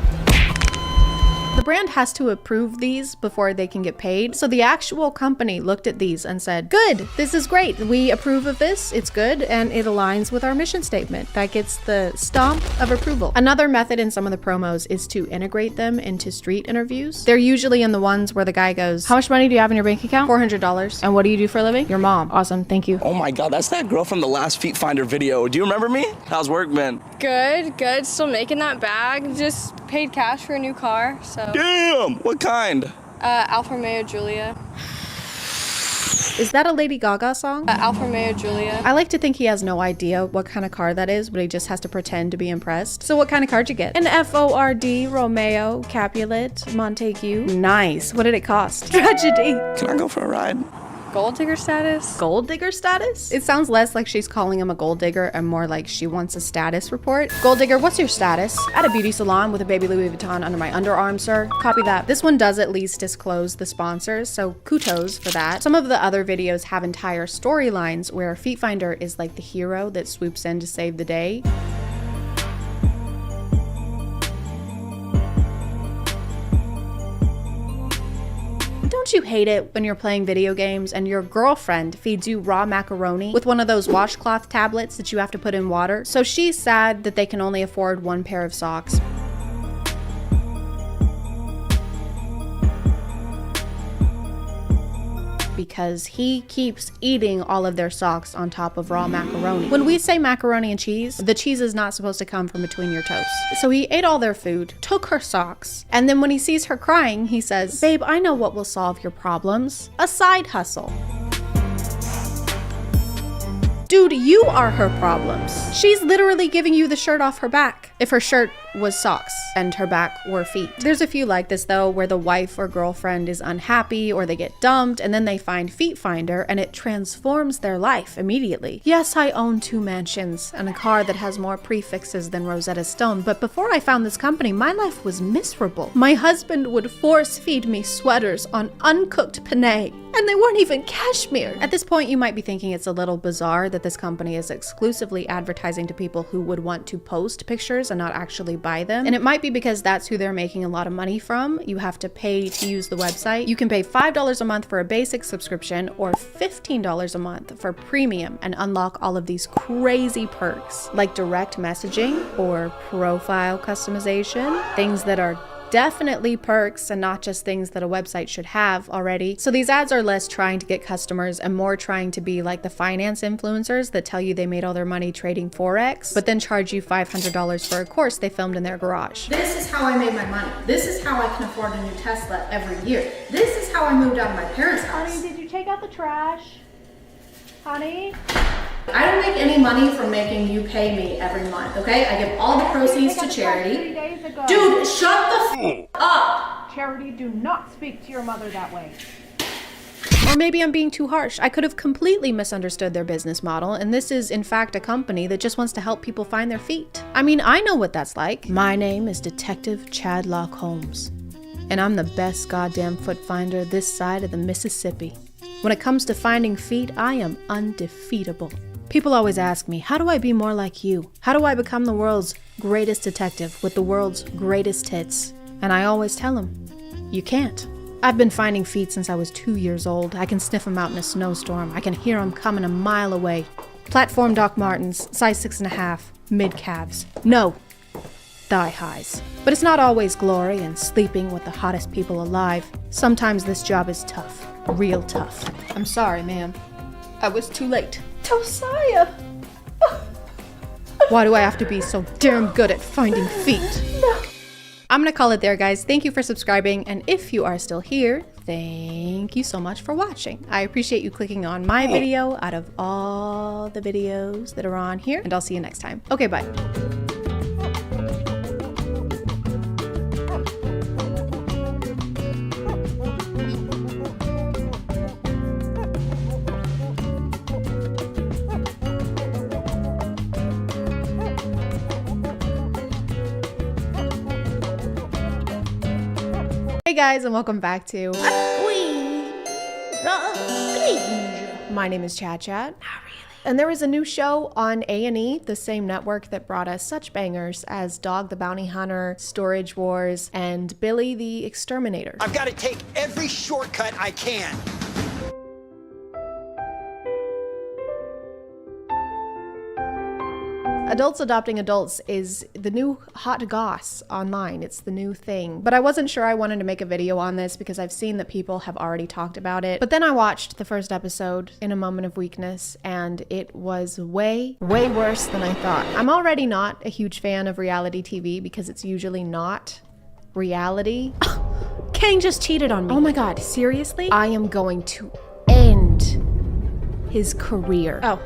The brand has to approve these before they can get paid. So the actual company looked at these and said, good, this is great. We approve of this. It's good. And it aligns with our mission statement. That gets the stamp of approval. Another method in some of the promos is to integrate them into street interviews. They're usually in the ones where the guy goes, how much money do you have in your bank account? $400. And what do you do for a living? Your mom. Awesome. Thank you. Oh my God, that's that girl from the last Feet Finder video. Do you remember me? How's work been? Good. Still making that bag. Just paid cash for a new car, so. Damn! What kind? Alfa Romeo Giulia. Is that a Lady Gaga song? Alfa Romeo Giulia. I like to think he has no idea what kind of car that is, but he just has to pretend to be impressed. So what kind of car'd you get? An Ford Romeo Capulet Montague. Nice. What did it cost? Tragedy. Can I go for a ride? Gold digger status? Gold digger status? It sounds less like she's calling him a gold digger and more like she wants a status report. Gold digger, what's your status? At a beauty salon with a baby Louis Vuitton under my underarm, sir. Copy that. This one does at least disclose the sponsors, so kudos for that. Some of the other videos have entire storylines where Feet Finder is like the hero that swoops in to save the day. Don't you hate it when you're playing video games and your girlfriend feeds you raw macaroni with one of those washcloth tablets that you have to put in water? So she's sad that they can only afford one pair of socks. Because he keeps eating all of their socks on top of raw macaroni. When we say macaroni and cheese, the cheese is not supposed to come from between your toes. So he ate all their food, took her socks, and then when he sees her crying, he says, babe, I know what will solve your problems. A side hustle. Dude, you are her problems. She's literally giving you the shirt off her back. If her shirt was socks and her back were feet. There's a few like this though, where the wife or girlfriend is unhappy or they get dumped and then they find Feet Finder and it transforms their life immediately. Yes, I own 2 mansions and a car that has more prefixes than Rosetta Stone, but before I found this company, my life was miserable. My husband would force feed me sweaters on uncooked penne. And they weren't even cashmere. At this point, you might be thinking it's a little bizarre that this company is exclusively advertising to people who would want to post pictures and not actually buy them. And it might be because that's who they're making a lot of money from. You have to pay to use the website. You can pay $5 a month for a basic subscription or $15 a month for premium and unlock all of these crazy perks like direct messaging or profile customization, things that are Definitely perks and not just things that a website should have already. So these ads are less trying to get customers and more trying to be like the finance influencers that tell you they made all their money trading Forex, but then charge you $500 for a course they filmed in their garage. This is how I made my money. This is how I can afford a new Tesla every year. This is how I moved out of my parents' house. Honey, did you take out the trash? Honey? I don't make any money from making you pay me every month, okay? I give all the proceeds to charity. 3 days ago. Dude, shut the f up! Charity, do not speak to your mother that way. Or maybe I'm being too harsh. I could have completely misunderstood their business model, and this is in fact a company that just wants to help people find their feet. I mean, I know what that's like. My name is Detective Chad Holmes, and I'm the best goddamn foot finder this side of the Mississippi. When it comes to finding feet, I am undefeatable. People always ask me, how do I be more like you? How do I become the world's greatest detective with the world's greatest hits? And I always tell them, you can't. I've been finding feet since I was 2 years old. I can sniff them out in a snowstorm. I can hear them coming a mile away. Platform Doc Martens, size 6.5, mid-calves. No, thigh highs. But it's not always glory and sleeping with the hottest people alive. Sometimes this job is tough, real tough. I'm sorry, ma'am. I was too late. Josiah! Why do I have to be so damn good at finding feet? No. I'm gonna call it there, guys. Thank you for subscribing, and if you are still here, thank you so much for watching. I appreciate you clicking on my video out of all the videos that are on here, and I'll see you next time. Okay, bye. Hey guys, and welcome back to My name is ChadChad. Not really. And there is a new show on A&E, the same network that brought us such bangers as Dog the Bounty Hunter, Storage Wars, and Billy the Exterminator. I've got to take every shortcut I can. Adults adopting adults is the new hot goss online. It's the new thing. But I wasn't sure I wanted to make a video on this because I've seen that people have already talked about it. But then I watched the first episode in a moment of weakness, and it was way worse than I thought. I'm already not a huge fan of reality TV because it's usually not reality. Kang just cheated on me. Oh my God, seriously? I am going to end his career. Oh.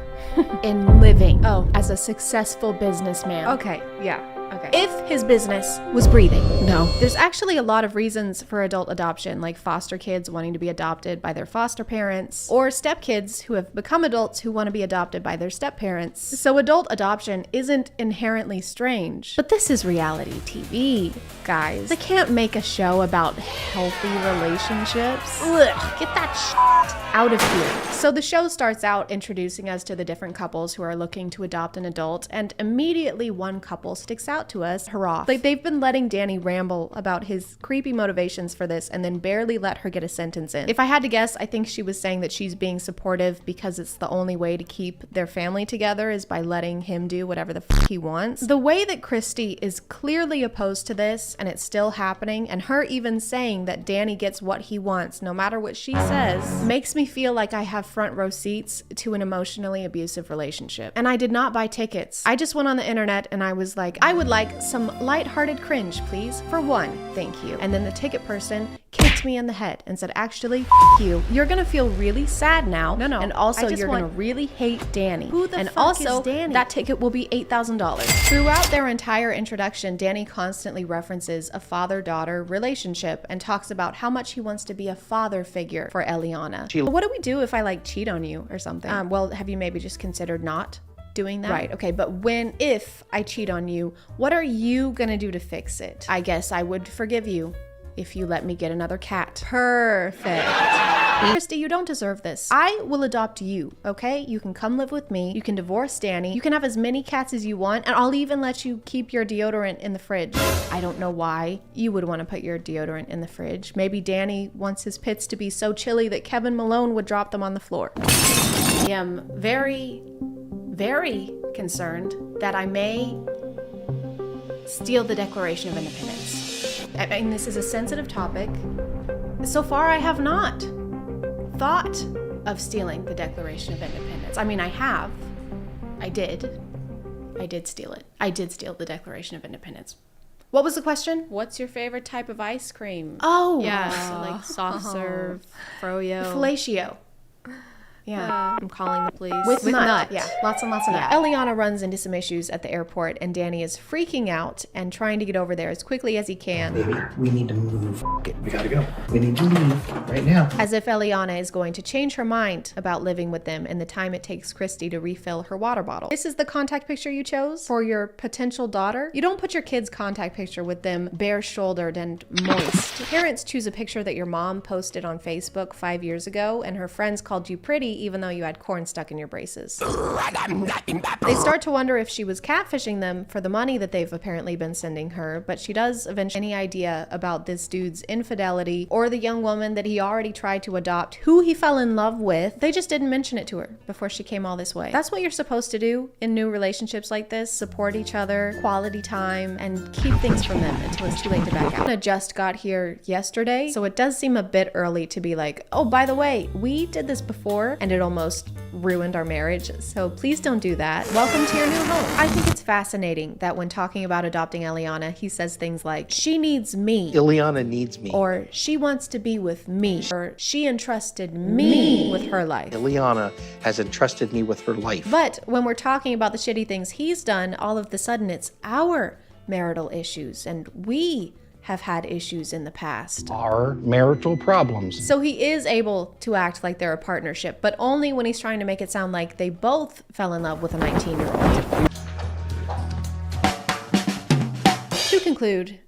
In living as a successful businessman. Okay, yeah. Okay. If his business was breathing. No. There's actually a lot of reasons for adult adoption, like foster kids wanting to be adopted by their foster parents, or stepkids who have become adults who want to be adopted by their stepparents. So adult adoption isn't inherently strange. But this is reality TV, guys. They can't make a show about healthy relationships. Ugh, get that shit out of here. So the show starts out introducing us to the different couples who are looking to adopt an adult, and immediately one couple sticks out to us, Hurrah. Like, they've been letting Danny ramble about his creepy motivations for this and then barely let her get a sentence in. If I had to guess, I think she was saying that she's being supportive because it's the only way to keep their family together is by letting him do whatever the fuck he wants. The way that Christy is clearly opposed to this and it's still happening, and her even saying that Danny gets what he wants no matter what she says, makes me feel like I have front row seats to an emotionally abusive relationship. And I did not buy tickets. I just went on the internet and I was like, I would like some lighthearted cringe, please. For one, thank you. And then the ticket person kicked me in the head and said, actually, f you. You're gonna feel really sad now. No. And also, you're gonna really hate Danny. Who the fuck is Danny? That ticket will be $8,000. Throughout their entire introduction, Danny constantly references a father-daughter relationship and talks about how much he wants to be a father figure for Eliana. What do we do if I like cheat on you or something? Well, have you maybe just considered not doing that? Right, okay, but if I cheat on you, what are you gonna do to fix it? I guess I would forgive you if you let me get another cat. Perfect. Christy, you don't deserve this. I will adopt you, okay? You can come live with me. You can divorce Danny. You can have as many cats as you want, and I'll even let you keep your deodorant in the fridge. I don't know why you would want to put your deodorant in the fridge. Maybe Danny wants his pits to be so chilly that Kevin Malone would drop them on the floor. I am very concerned that I may steal the Declaration of Independence. I mean, this is a sensitive topic. So far, I have not thought of stealing the Declaration of Independence. I mean, I have. I did steal it. I did steal the Declaration of Independence. What was the question? What's your favorite type of ice cream? Oh! Yeah, so like soft serve, froyo. Fellatio. Yeah. I'm calling the police. With nut. Yeah. Lots and lots of nut. Eliana runs into some issues at the airport, and Danny is freaking out and trying to get over there as quickly as he can. Baby, we need to move. We gotta go. We need to leave right now. As if Eliana is going to change her mind about living with them in the time it takes Christy to refill her water bottle. This is the contact picture you chose for your potential daughter. You don't put your kid's contact picture with them bare-shouldered and moist. Parents choose a picture that your mom posted on Facebook 5 years ago, and her friends called you pretty even though you had corn stuck in your braces. They start to wonder if she was catfishing them for the money that they've apparently been sending her, but she does eventually any idea about this dude's infidelity or the young woman that he already tried to adopt, who he fell in love with. They just didn't mention it to her before she came all this way. That's what you're supposed to do in new relationships like this: support each other, quality time, and keep things from them until it's too late to back out. I just got here yesterday, so it does seem a bit early to be like, oh, by the way, we did this before and it almost ruined our marriage, so please don't do that. Welcome to your new home. I think it's fascinating that when talking about adopting Eliana, he says things like, she needs me. Eliana needs me. Or she wants to be with me. Or she entrusted me with her life. Eliana has entrusted me with her life. But when we're talking about the shitty things he's done, all of the sudden it's our marital issues, and we have had issues in the past. Our marital problems. So he is able to act like they're a partnership, but only when he's trying to make it sound like they both fell in love with a 19-year-old. To conclude,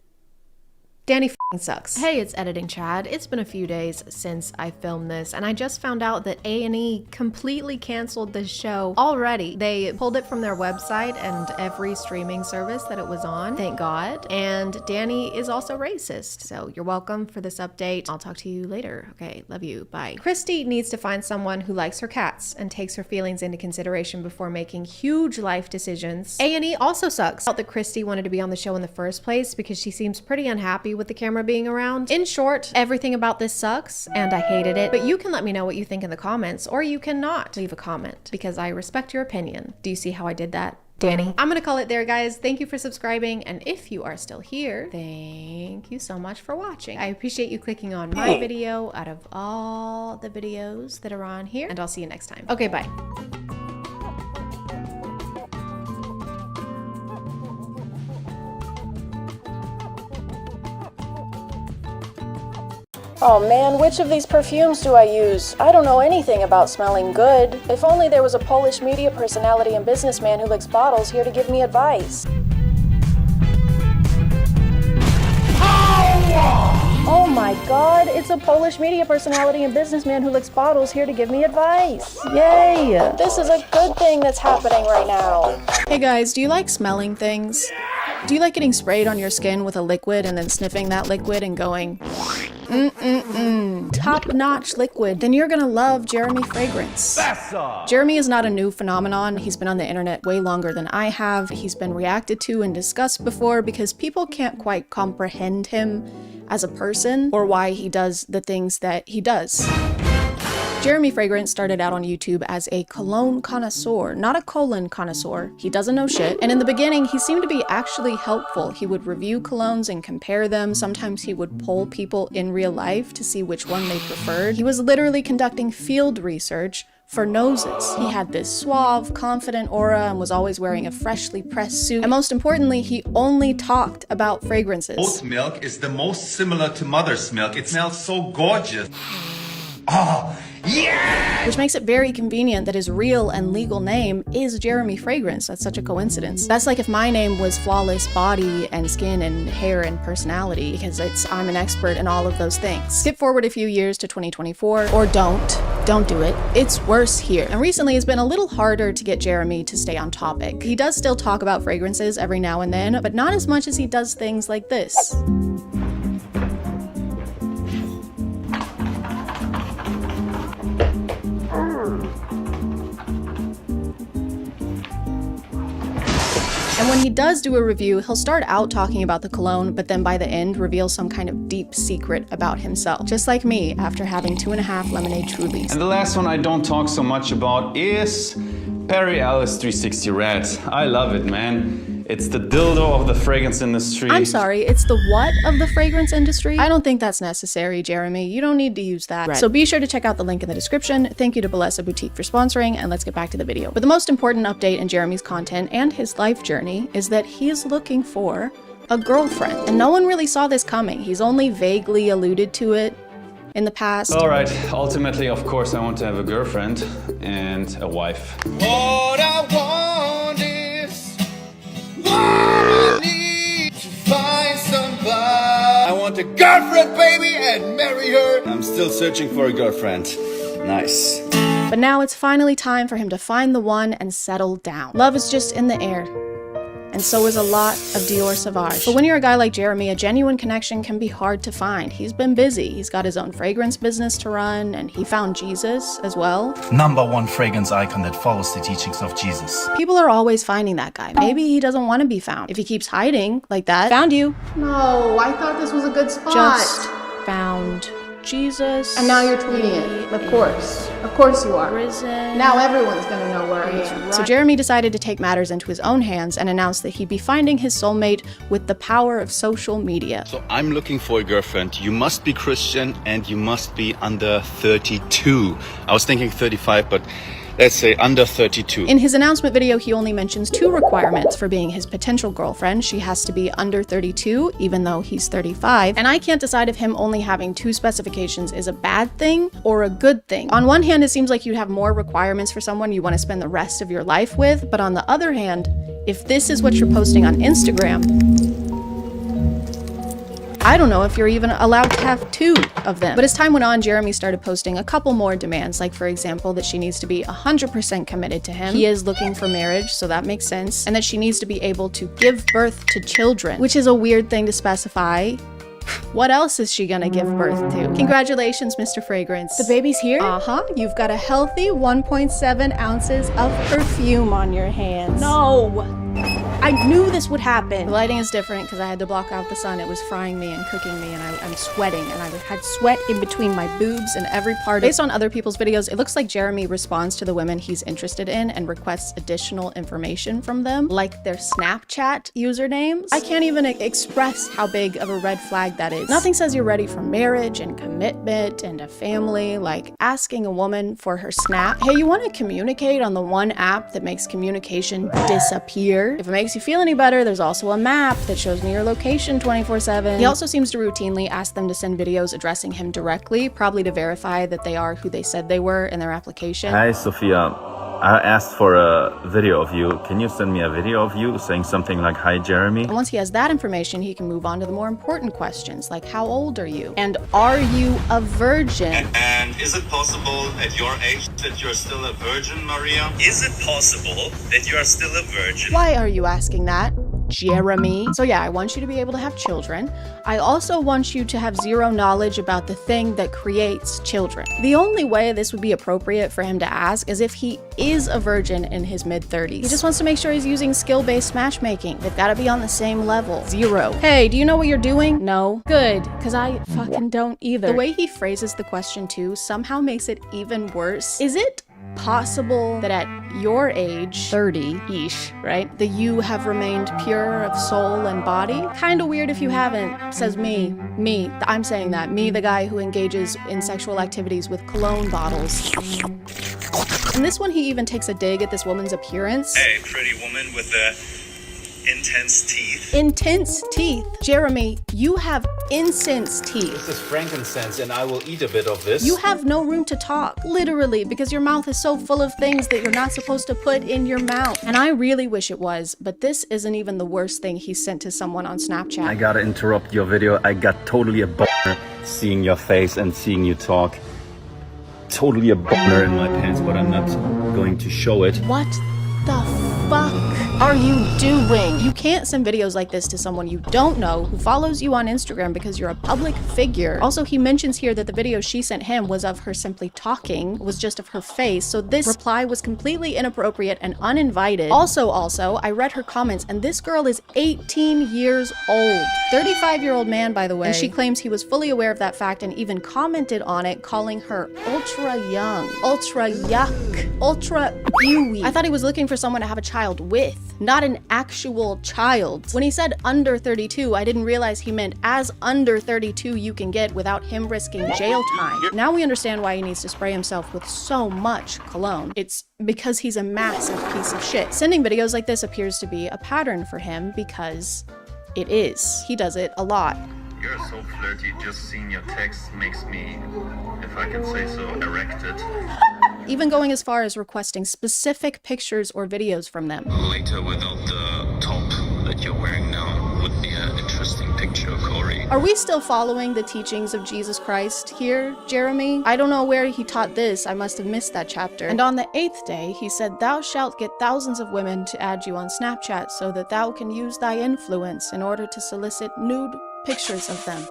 Danny f***ing sucks. Hey, it's Editing Chad. It's been a few days since I filmed this, and I just found out that A&E completely canceled this show already. They pulled it from their website and every streaming service that it was on, thank God. And Danny is also racist, so you're welcome for this update. I'll talk to you later. Okay, love you, bye. Christy needs to find someone who likes her cats and takes her feelings into consideration before making huge life decisions. A&E also sucks. I felt that Christy wanted to be on the show in the first place because she seems pretty unhappy with the camera being around. In short, everything about this sucks and I hated it, but you can let me know what you think in the comments, or you cannot leave a comment because I respect your opinion. Do you see how I did that, Danny? I'm gonna call it there, guys. Thank you for subscribing, and if you are still here, thank you so much for watching. I appreciate you clicking on my video out of all the videos that are on here, and I'll see you next time. Okay, bye. Oh man, which of these perfumes do I use? I don't know anything about smelling good. If only there was a Polish media personality and businessman who licks bottles here to give me advice. Oh my god, it's a Polish media personality and businessman who licks bottles here to give me advice. Yay! This is a good thing that's happening right now. Hey guys, do you like smelling things? Do you like getting sprayed on your skin with a liquid and then sniffing that liquid and going, top-notch liquid? Then you're gonna love Jeremy Fragrance. Jeremy is not a new phenomenon. He's been on the internet way longer than I have. He's been reacted to and discussed before because people can't quite comprehend him as a person or why he does the things that he does. Jeremy Fragrance started out on YouTube as a cologne connoisseur, not a colon connoisseur. He doesn't know shit. And in the beginning, he seemed to be actually helpful. He would review colognes and compare them. Sometimes he would poll people in real life to see which one they preferred. He was literally conducting field research for noses. He had this suave, confident aura and was always wearing a freshly pressed suit. And most importantly, he only talked about fragrances. Oat milk is the most similar to mother's milk. It smells so gorgeous. Oh, yeah! Which makes it very convenient that his real and legal name is Jeremy Fragrance. That's such a coincidence. That's like if my name was Flawless Body and Skin and Hair and Personality, because I'm an expert in all of those things. Skip forward a few years to 2024, or don't do it. It's worse here. And recently it's been a little harder to get Jeremy to stay on topic. He does still talk about fragrances every now and then, but not as much as he does things like this. And when he does do a review, he'll start out talking about the cologne, but then by the end reveal some kind of deep secret about himself. Just like me after having 2.5 lemonade Trulies. And the last one I don't talk so much about is Perry Alice 360 Red. I love it, man. It's the dildo of the fragrance industry. I'm sorry, it's the what of the fragrance industry? I don't think that's necessary, Jeremy. You don't need to use that. Right. So be sure to check out the link in the description. Thank you to Bellesa Boutique for sponsoring, and let's get back to the video. But the most important update in Jeremy's content and his life journey is that he is looking for a girlfriend. And no one really saw this coming. He's only vaguely alluded to it in the past. All right, ultimately, of course, I want to have a girlfriend and a wife. What I want is what I need to find somebody. I want a girlfriend, baby, and marry her. I'm still searching for a girlfriend. Nice. But now it's finally time for him to find the one and settle down. Love is just in the air. And so is a lot of Dior Sauvage. But when you're a guy like Jeremy, a genuine connection can be hard to find. He's been busy. He's got his own fragrance business to run, and he found Jesus as well. #1 fragrance icon that follows the teachings of Jesus. People are always finding that guy. Maybe he doesn't want to be found. If he keeps hiding like that, found you. No, I thought this was a good spot. Just found Jesus. And now you're tweeting it. Of course. Of course you are. Prison. Now everyone's gonna know where I am. So Jeremy decided to take matters into his own hands and announced that he'd be finding his soulmate with the power of social media. So I'm looking for a girlfriend. You must be Christian and you must be under 32. I was thinking 35, but let's say under 32. In his announcement video, he only mentions 2 requirements for being his potential girlfriend. She has to be under 32, even though he's 35. And I can't decide if him only having 2 specifications is a bad thing or a good thing. On one hand, it seems like you'd have more requirements for someone you want to spend the rest of your life with. But on the other hand, if this is what you're posting on Instagram, I don't know if you're even allowed to have 2 of them. But as time went on, Jeremy started posting a couple more demands, like for example, that she needs to be 100% committed to him. He is looking for marriage, so that makes sense. And that she needs to be able to give birth to children, which is a weird thing to specify. What else is she gonna give birth to? Congratulations, Mr. Fragrance. The baby's here? Uh-huh. You've got a healthy 1.7 ounces of perfume on your hands. No! I knew this would happen. The lighting is different because I had to block out the sun. It was frying me and cooking me, and I'm sweating, and I had sweat in between my boobs and every part. Based on other people's videos, it looks like Jeremy responds to the women he's interested in and requests additional information from them, like their Snapchat usernames. I can't even express how big of a red flag that is. Nothing says you're ready for marriage and commitment and a family like asking a woman for her snap. Hey, you want to communicate on the one app that makes communication disappear? If it makes you feel any better, there's also a map that shows me your location 24/7. He also seems to routinely ask them to send videos addressing him directly, probably to verify that they are who they said they were in their application. Hi, Sophia. I asked for a video of you. Can you send me a video of you saying something like, "Hi, Jeremy"? And once he has that information, he can move on to the more important questions, like how old are you? And are you a virgin? And is it possible at your age that you're still a virgin, Maria? Is it possible that you are still a virgin? Why are you asking that, Jeremy? So yeah, I want you to be able to have children. I also want you to have 0 knowledge about the thing that creates children. The only way this would be appropriate for him to ask is if he is a virgin in his mid-30s. He just wants to make sure he's using skill-based matchmaking. They've got to be on the same level. 0. Hey, do you know what you're doing? No. Good, because I fucking don't either. The way he phrases the question too somehow makes it even worse. Is it possible that at your age, 30-ish, right, that you have remained pure of soul and body? Kinda weird if you haven't, says me. Me, I'm saying that. Me, the guy who engages in sexual activities with cologne bottles. In this one, he even takes a dig at this woman's appearance. Hey, pretty woman with the intense teeth. Intense teeth. Jeremy, you have incense teeth. This is frankincense, and I will eat a bit of this. You have no room to talk, literally, because your mouth is so full of things that you're not supposed to put in your mouth. And I really wish it was, but this isn't even the worst thing he sent to someone on Snapchat. I gotta interrupt your video. I got totally a boner seeing your face and seeing you talk. Totally a boner in my pants, but I'm not going to show it. What the fuck are you doing? You can't send videos like this to someone you don't know who follows you on Instagram because you're a public figure. Also, he mentions here that the video she sent him was of her simply talking, was just of her face, so this reply was completely inappropriate and uninvited. Also, I read her comments, and this girl is 18 years old. 35-year-old man, by the way. And she claims he was fully aware of that fact and even commented on it, calling her ultra young, ultra yuck, ultra ewy. I thought he was looking for someone to have a child with, not an actual child. When he said under 32, I didn't realize he meant as under 32 you can get without him risking jail time. Now we understand why he needs to spray himself with so much cologne. It's because he's a massive piece of shit. Sending videos like this appears to be a pattern for him because it is. He does it a lot. You're so flirty, just seeing your text makes me, if I can say so, erected. Even going as far as requesting specific pictures or videos from them. Later, without the top that you're wearing now, would be an interesting picture, Corey. Are we still following the teachings of Jesus Christ here, Jeremy? I don't know where he taught this. I must have missed that chapter. And on the 8th day, he said, "Thou shalt get thousands of women to add you on Snapchat so that thou can use thy influence in order to solicit nude pictures of them."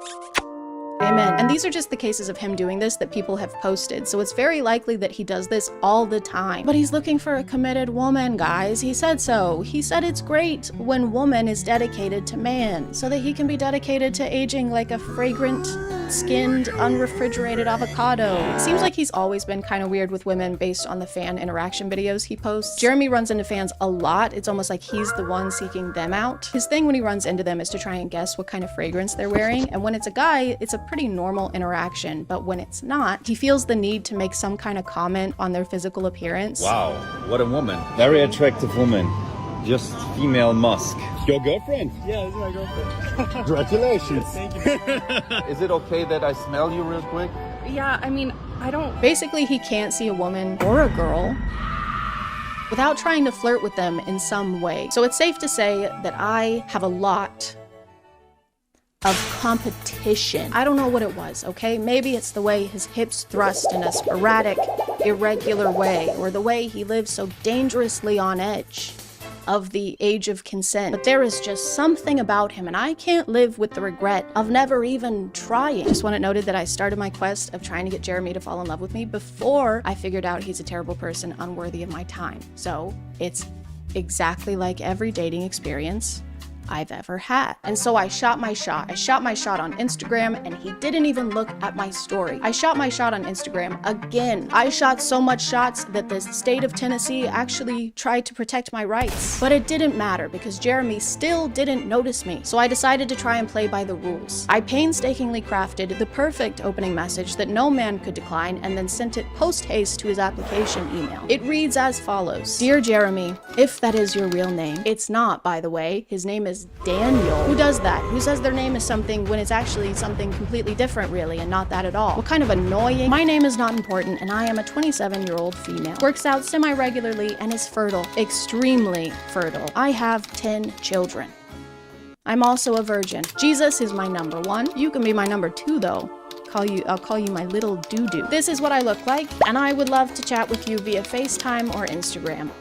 Amen. And these are just the cases of him doing this that people have posted, so it's very likely that he does this all the time. But he's looking for a committed woman, guys. He said so. He said it's great when woman is dedicated to man, so that he can be dedicated to aging like a fragrant, skinned, unrefrigerated avocado. It seems like he's always been kind of weird with women based on the fan interaction videos he posts. Jeremy runs into fans a lot. It's almost like he's the one seeking them out. His thing when he runs into them is to try and guess what kind of fragrance they're wearing, and when it's a guy, it's a pretty normal interaction, but when it's not, he feels the need to make some kind of comment on their physical appearance. Wow, what a woman. Very attractive woman. Just female Musk. Your girlfriend? Yeah, this is my girlfriend. Congratulations. Thank you. Is it okay that I smell you real quick? Yeah, I mean, I don't... Basically, he can't see a woman or a girl without trying to flirt with them in some way. So it's safe to say that I have a lot of competition. I don't know what it was, okay? Maybe it's the way his hips thrust in a sporadic, irregular way, or the way he lives so dangerously on edge of the age of consent. But there is just something about him, and I can't live with the regret of never even trying. Just want it noted that I started my quest of trying to get Jeremy to fall in love with me before I figured out he's a terrible person unworthy of my time. So it's exactly like every dating experience I've ever had. And so I shot my shot. I shot my shot on Instagram, and he didn't even look at my story. I shot my shot on Instagram again. I shot so much shots that the state of Tennessee actually tried to protect my rights. But it didn't matter because Jeremy still didn't notice me. So I decided to try and play by the rules. I painstakingly crafted the perfect opening message that no man could decline, and then sent it post-haste to his application email. It reads as follows. Dear Jeremy, if that is your real name. It's not, by the way. His name is Daniel. Who does that? Who says their name is something when it's actually something completely different, really, and not that at all? What kind of annoying? My name is not important, and I am a 27-year-old female. Works out semi-regularly and is fertile. Extremely fertile. I have 10 children. I'm also a virgin. Jesus is my number 1. You can be my number 2, though. I'll call you my little doo-doo. This is what I look like, and I would love to chat with you via FaceTime or Instagram.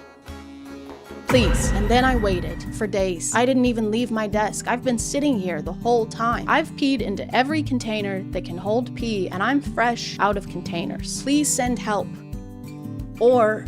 Please. And then I waited for days. I didn't even leave my desk. I've been sitting here the whole time. I've peed into every container that can hold pee, and I'm fresh out of containers. Please send help. Or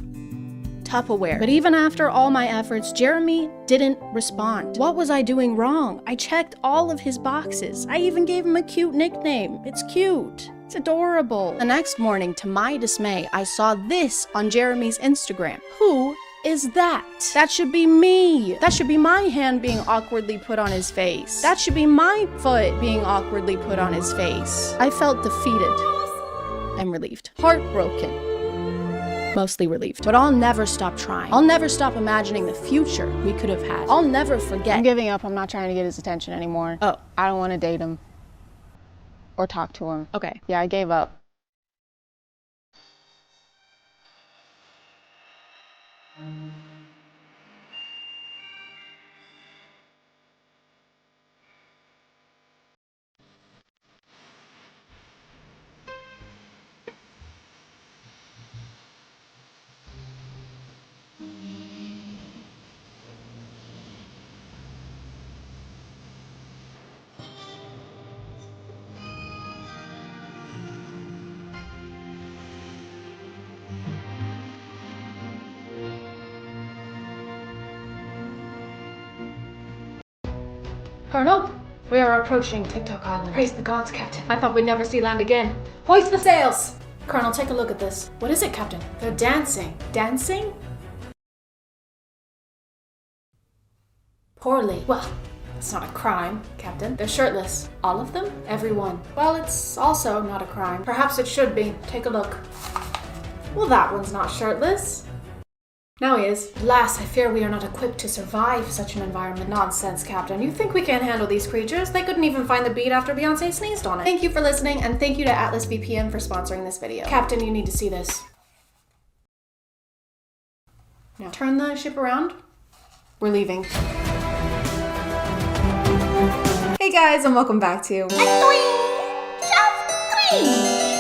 Tupperware. But even after all my efforts, Jeremy didn't respond. What was I doing wrong? I checked all of his boxes. I even gave him a cute nickname. It's cute. It's adorable. The next morning, to my dismay, I saw this on Jeremy's Instagram. Who is that? That should be me. That should be my hand being awkwardly put on his face. That should be my foot being awkwardly put on his face. I felt defeated and relieved. Heartbroken. Mostly relieved. But I'll never stop trying. I'll never stop imagining the future we could have had. I'll never forget. I'm giving up. I'm not trying to get his attention anymore. Oh. I don't want to date him or talk to him. Okay. Yeah, I gave up. Colonel, we are approaching TikTok Island. Praise the gods, Captain. I thought we'd never see land again. Hoist the sails! Colonel, take a look at this. What is it, Captain? They're dancing. Dancing? Poorly. Well, it's not a crime, Captain. They're shirtless. All of them? Everyone. Well, it's also not a crime. Perhaps it should be. Take a look. Well, that one's not shirtless. Now he is. Alas, I fear we are not equipped to survive such an environment. Nonsense, Captain. You think we can't handle these creatures? They couldn't even find the beat after Beyonce sneezed on it. Thank you for listening, and thank you to Atlas VPN for sponsoring this video. Captain, you need to see this. Now, turn the ship around. We're leaving. Hey guys, and welcome back to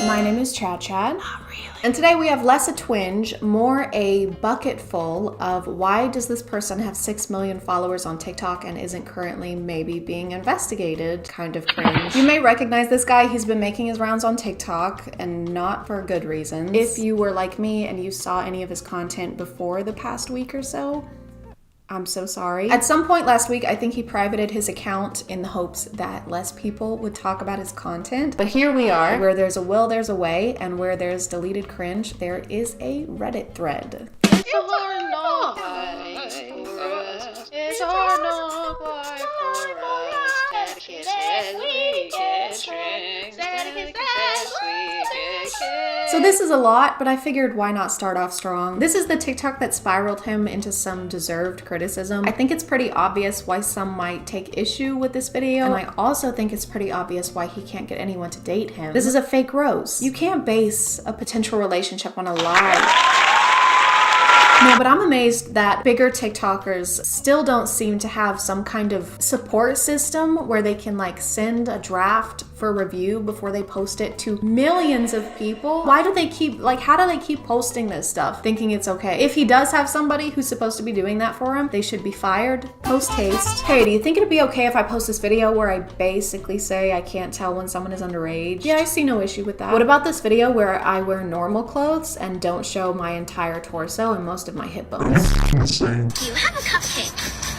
My name is ChadChad. And today we have less a twinge, more a bucket full of why does this person have 6 million followers on TikTok and isn't currently maybe being investigated? Kind of cringe. You may recognize this guy. He's been making his rounds on TikTok and not for good reasons. If you were like me and you saw any of his content before the past week or so, I'm so sorry. At some point last week, I think he privated his account in the hopes that less people would talk about his content. But here we are. Where there's a will, there's a way. And where there's deleted cringe, there is a Reddit thread. So this is a lot, but I figured why not start off strong. This is the TikTok that spiraled him into some deserved criticism. I think it's pretty obvious why some might take issue with this video, and I also think it's pretty obvious why he can't get anyone to date him. This is a fake rose. You can't base a potential relationship on a lie. No, but I'm amazed that bigger TikTokers still don't seem to have some kind of support system where they can like send a draft for review before they post it to millions of people. Why do they keep, like, how do they keep posting this stuff thinking it's okay? If he does have somebody who's supposed to be doing that for him, they should be fired. Post haste. Hey, do you think it'd be okay if I post this video where I basically say I can't tell when someone is underage? Yeah, I see no issue with that. What about this video where I wear normal clothes and don't show my entire torso and most of my hip bones? Insane. You have a cupcake.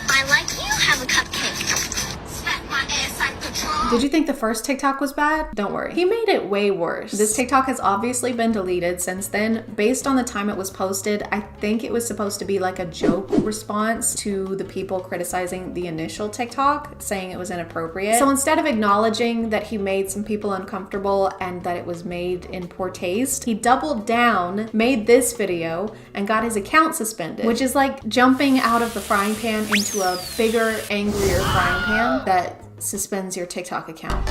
I like you have a cupcake. Smack my ass like control. Did you think the first TikTok was bad? Don't worry. He made it way worse. This TikTok has obviously been deleted since then. Based on the time it was posted, I think it was supposed to be like a joke response to the people criticizing the initial TikTok, saying it was inappropriate. So instead of acknowledging that he made some people uncomfortable and that it was made in poor taste, he doubled down, made this video, and got his account suspended, which is like jumping out of the frying pan into a bigger, angrier frying pan that suspends your TikTok account.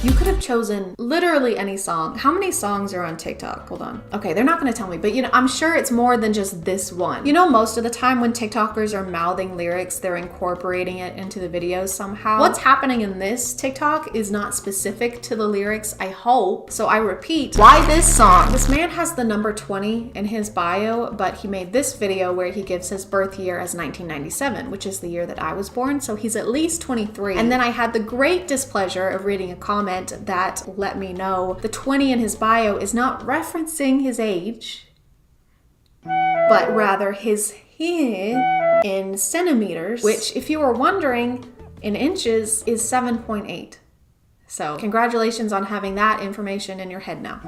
You could have chosen literally any song. How many songs are on TikTok? Hold on. Okay, they're not gonna tell me, but you know, I'm sure it's more than just this one. You know, most of the time when TikTokers are mouthing lyrics, they're incorporating it into the videos somehow. What's happening in this TikTok is not specific to the lyrics, I hope. So I repeat, why this song? This man has the number 20 in his bio, but he made this video where he gives his birth year as 1997, which is the year that I was born, so he's at least 23. And then I had the great displeasure of reading a comment that let me know the 20 in his bio is not referencing his age, but rather his hair in centimeters, which, if you were wondering, in inches is 7.8. So congratulations on having that information in your head now.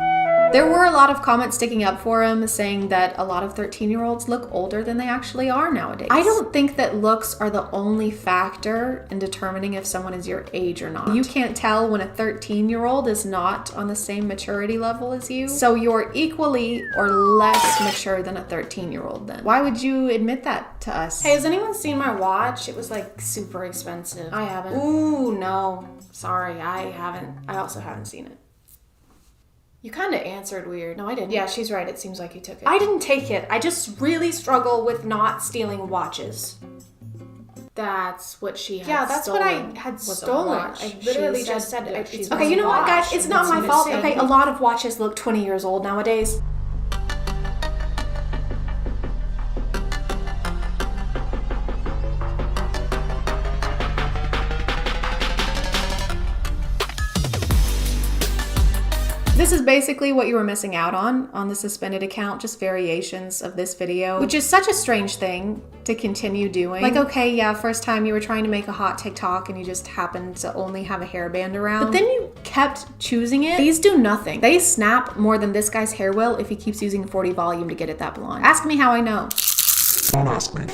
There were a lot of comments sticking up for him saying that a lot of 13-year-olds look older than they actually are nowadays. I don't think that looks are the only factor in determining if someone is your age or not. You can't tell when a 13-year-old is not on the same maturity level as you. So you're equally or less mature than a 13-year-old then. Why would you admit that to us? Hey, has anyone seen my watch? It was like super expensive. I haven't. Ooh, no. Sorry, I haven't. I also haven't seen it. You kind of answered weird. No, I didn't. Yeah, she's right. It seems like you took it. I didn't take it. I just really struggle with not stealing watches. That's what she had stolen. Yeah, that's what I had stolen. I literally just said it. Okay, you know what, guys? It's not my fault. Okay, a lot of watches look 20 years old nowadays. this is basically what you were missing out on the suspended account, just variations of this video, which is such a strange thing to continue doing. Like, okay, yeah, first time you were trying to make a hot TikTok and you just happened to only have a hairband around, but then you kept choosing it. These do nothing. They snap more than this guy's hair will if he keeps using 40 volume to get it that blonde. Ask me how I know. Don't ask me.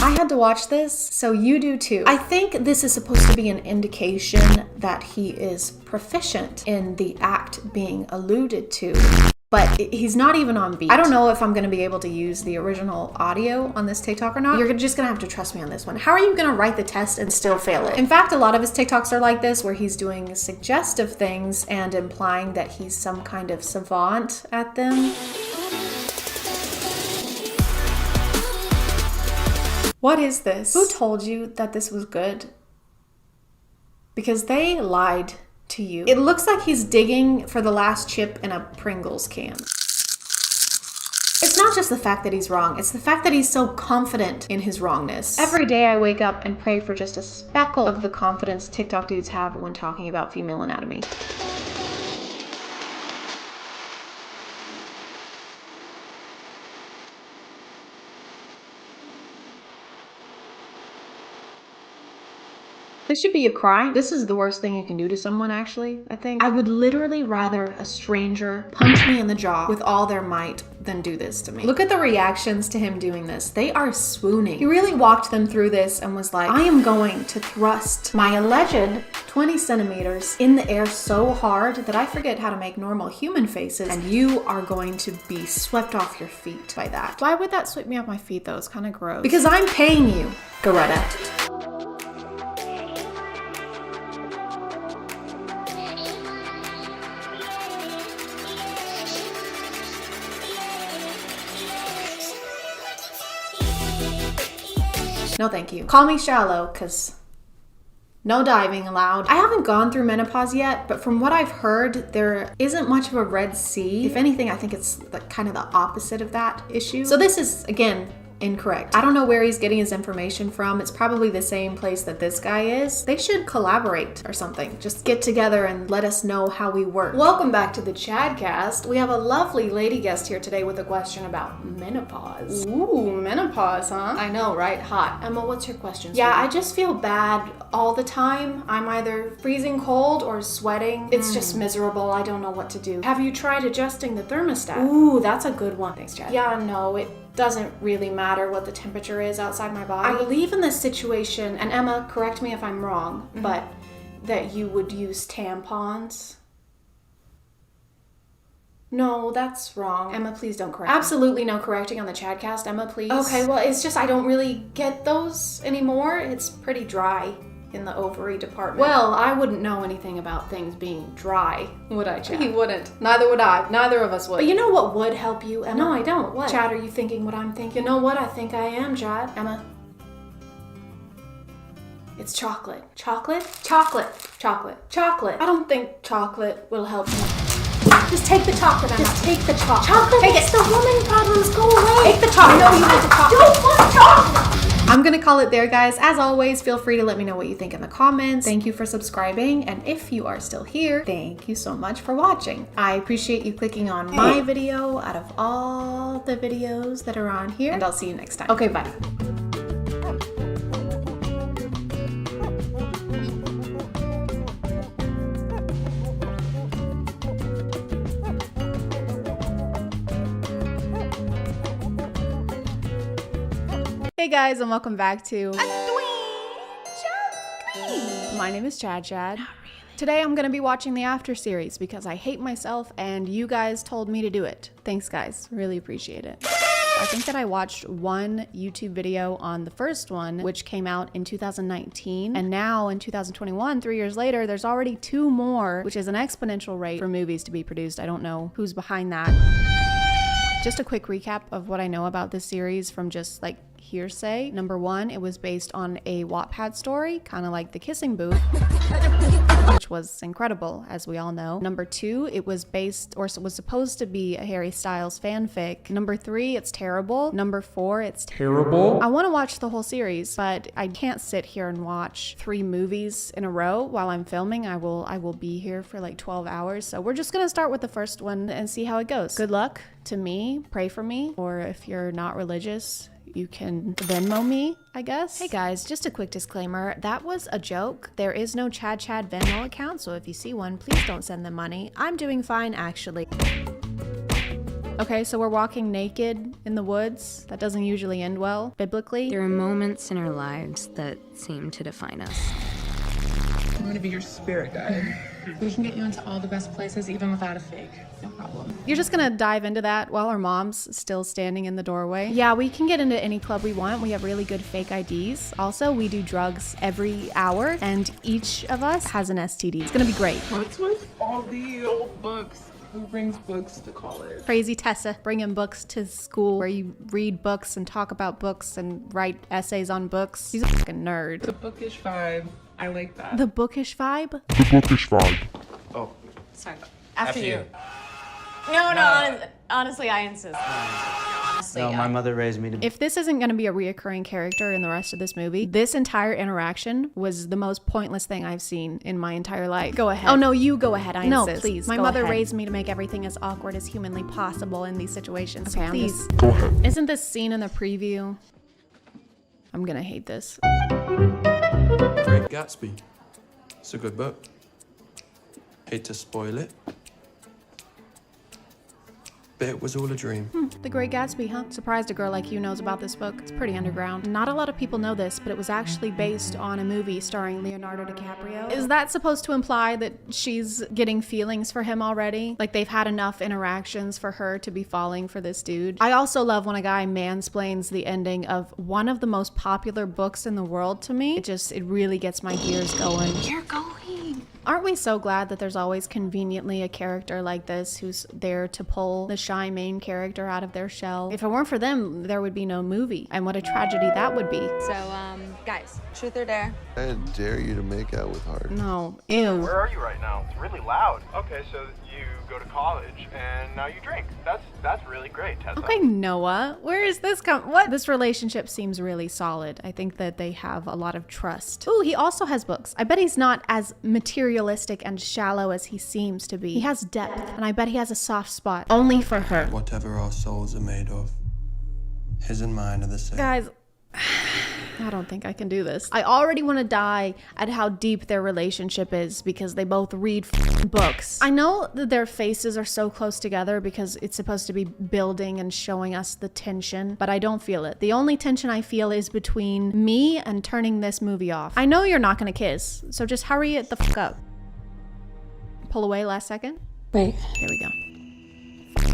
I had to watch this, so you do too. I think this is supposed to be an indication that he is proficient in the act being alluded to, but he's not even on beat. I don't know if I'm gonna be able to use the original audio on this TikTok or not. You're just gonna have to trust me on this one. How are you gonna write the test and still fail it? In fact, a lot of his TikToks are like this, where he's doing suggestive things and implying that he's some kind of savant at them. What is this? Who told you that this was good? Because they lied to you. It looks like he's digging for the last chip in a Pringles can. It's not just the fact that he's wrong, it's the fact that he's so confident in his wrongness. Every day I wake up and pray for just a speckle of the confidence TikTok dudes have when talking about female anatomy. This should be a crime. This is the worst thing you can do to someone, actually, I think. I would literally rather a stranger punch me in the jaw with all their might than do this to me. Look at the reactions to him doing this. They are swooning. He really walked them through this and was like, I am going to thrust my alleged 20 centimeters in the air so hard that I forget how to make normal human faces, and you are going to be swept off your feet by that. Why would that sweep me off my feet though? It's kind of gross. Because I'm paying you, Goretta. No thank you. Call me shallow, cause no diving allowed. I haven't gone through menopause yet, but from what I've heard, there isn't much of a Red Sea. If anything, I think it's kind of the opposite of that issue. So this is, again, incorrect. I don't know where he's getting his information from. It's probably the same place that this guy is. They should collaborate or something. Just get together and let us know how we work. Welcome back to the ChadCast. We have a lovely lady guest here today with a question about menopause. Ooh, menopause, huh? I know, right? Hot. Emma, what's your question? Yeah, I just feel bad all the time. I'm either freezing cold or sweating. It's just miserable. I don't know what to do. Have you tried adjusting the thermostat? Ooh, that's a good one. Thanks, Chad. Yeah, no, it doesn't really matter what the temperature is outside my body. I believe in this situation, and Emma, correct me if I'm wrong, but that you would use tampons. No, that's wrong. Emma, please don't correct me. Absolutely no correcting on the ChadCast, Emma, please. Okay, well, it's just I don't really get those anymore. It's pretty dry in the ovary department. Well, I wouldn't know anything about things being dry, would I, Chad? You wouldn't. Neither would I. Neither of us would. But you know what would help you, Emma? No, I don't. What? Chad, are you thinking what I'm thinking? You know what I think I am, Chad? Emma? It's chocolate. Chocolate? Chocolate. Chocolate. Chocolate. I don't think chocolate will help you. Just take the chocolate, Emma. Just take the chocolate. Chocolate makes the woman problems go away. Take the chocolate. I know you want the chocolate. Don't want chocolate. I'm gonna call it there, guys. As always, feel free to let me know what you think in the comments. Thank you for subscribing, and if you are still here, thank you so much for watching. I appreciate you clicking on my video out of all the videos that are on here, and I'll see you next time. Okay, bye. Hey guys, and welcome back to My name is ChadChad. Today I'm gonna be watching the After series because I hate myself and you guys told me to do it. Thanks guys, really appreciate it. I think that I watched one YouTube video on the first one, which came out in 2019, and now in 2021, 3 years later, there's already 2 more, which is an exponential rate for movies to be produced. I don't know who's behind that. Just a quick recap of what I know about this series from just like hearsay. Number 1, it was based on a Wattpad story, kind of like The Kissing Booth. which was incredible, as we all know. Number 2, it was based or was supposed to be a Harry Styles fanfic. Number 3, it's terrible. Number 4, it's terrible. I want to watch the whole series, but I can't sit here and watch 3 movies in a row while I'm filming. I will be here for like 12 hours. So we're just gonna start with the first one and see how it goes. Good luck to me, pray for me, or if you're not religious, you can Venmo me, I guess. Hey guys, just a quick disclaimer. That was a joke. There is no ChadChad Venmo account, so if you see one, please don't send them money. I'm doing fine, actually. Okay, so we're walking naked in the woods. That doesn't usually end well, biblically. There are moments in our lives that seem to define us. I'm gonna be your spirit guide. We can get you into all the best places, even without a fake. No problem. You're just gonna dive into that while our mom's still standing in the doorway. Yeah, we can get into any club we want. We have really good fake IDs. Also, we do drugs every hour, and each of us has an STD. It's gonna be great. What's with all the old books? Who brings books to college? Crazy Tessa, bringing books to school where you read books and talk about books and write essays on books. He's a fucking nerd. The bookish vibe. I like that. The bookish vibe? The bookish vibe. Oh. Sorry. After you. No, honestly, I insist. Honestly, No, my mother raised me to... If this isn't going to be a reoccurring character in the rest of this movie, this entire interaction was the most pointless thing I've seen in my entire life. Go ahead. Oh no, you go ahead, I insist. No, please, my mother raised me to make everything as awkward as humanly possible in these situations. Okay, please. Go ahead. Isn't this scene in the preview? I'm gonna hate this. Great Gatsby. It's a good book. Hate to spoil it, but it was all a dream. The Great Gatsby, huh? Surprised a girl like you knows about this book. It's pretty underground. Not a lot of people know this, but it was actually based on a movie starring Leonardo DiCaprio. Is that supposed to imply that she's getting feelings for him already? Like they've had enough interactions for her to be falling for this dude? I also love when a guy mansplains the ending of one of the most popular books in the world to me. It really gets my gears going. You're going. Aren't we so glad that there's always conveniently a character like this who's there to pull the shy main character out of their shell? If it weren't for them, there would be no movie. And what a tragedy that would be. So, guys, truth or dare? I dare you to make out with Hart. No. Ew. Where are you right now? It's really loud. Okay, so you go to college and now you drink. That's really great, Tessa. Okay, Noah, where is this what? This relationship seems really solid. I think that they have a lot of trust. Ooh, he also has books. I bet he's not as materialistic and shallow as he seems to be. He has depth, and I bet he has a soft spot only for her. Whatever our souls are made of, his and mine are the same. Guys, I don't think I can do this. I already want to die at how deep their relationship is because they both read books. I know that their faces are so close together because it's supposed to be building and showing us the tension, but I don't feel it. The only tension I feel is between me and turning this movie off. I know you're not gonna kiss, so just hurry it the fuck up. Pull away last second. Wait. There we go.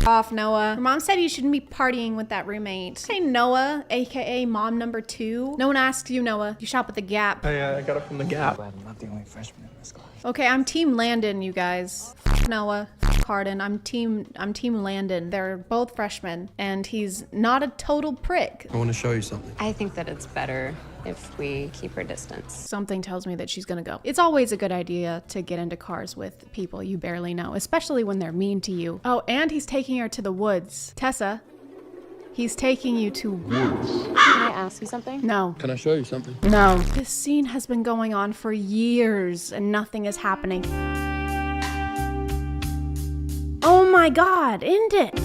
Off, Noah. Your mom said you shouldn't be partying with that roommate. Hey, Noah, aka mom number 2. No one asked you, Noah. You shop at the Gap. I got it from the Gap. I'm not the only freshman in this class. Okay, I'm team Landon, you guys. Noah, Hardin. I'm team Landon. They're both freshmen, and he's not a total prick. I want to show you something. I think that it's better if we keep her distance. Something tells me that she's gonna go. It's always a good idea to get into cars with people you barely know, especially when they're mean to you. Oh, and he's taking her to the woods. Tessa, he's taking you to woods. Can I ask you something? No. Can I show you something? No. This scene has been going on for years and nothing is happening. Oh my God, end it.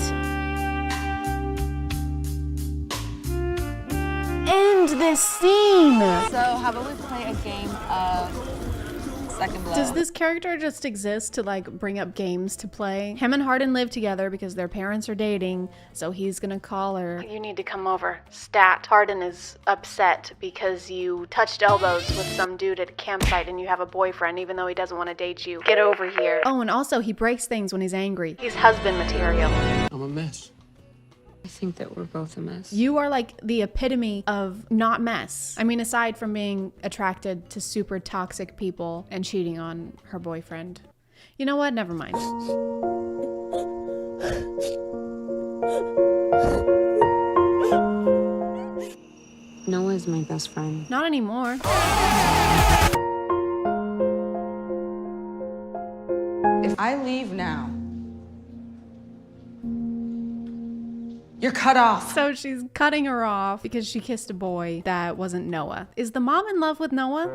End this scene. So how about we play a game of second blow? Does this character just exist to like bring up games to play? Him and Hardin live together because their parents are dating, so he's gonna call her. You need to come over. Stat. Hardin is upset because you touched elbows with some dude at a campsite and you have a boyfriend even though he doesn't want to date you. Get over here. Oh, and also he breaks things when he's angry. He's husband material. I'm a mess. I think that we're both a mess. You are like the epitome of not mess. I mean, aside from being attracted to super toxic people and cheating on her boyfriend. You know what? Never mind. Noah's my best friend. Not anymore. I leave now, you're cut off. So she's cutting her off because she kissed a boy that wasn't Noah. Is the mom in love with Noah?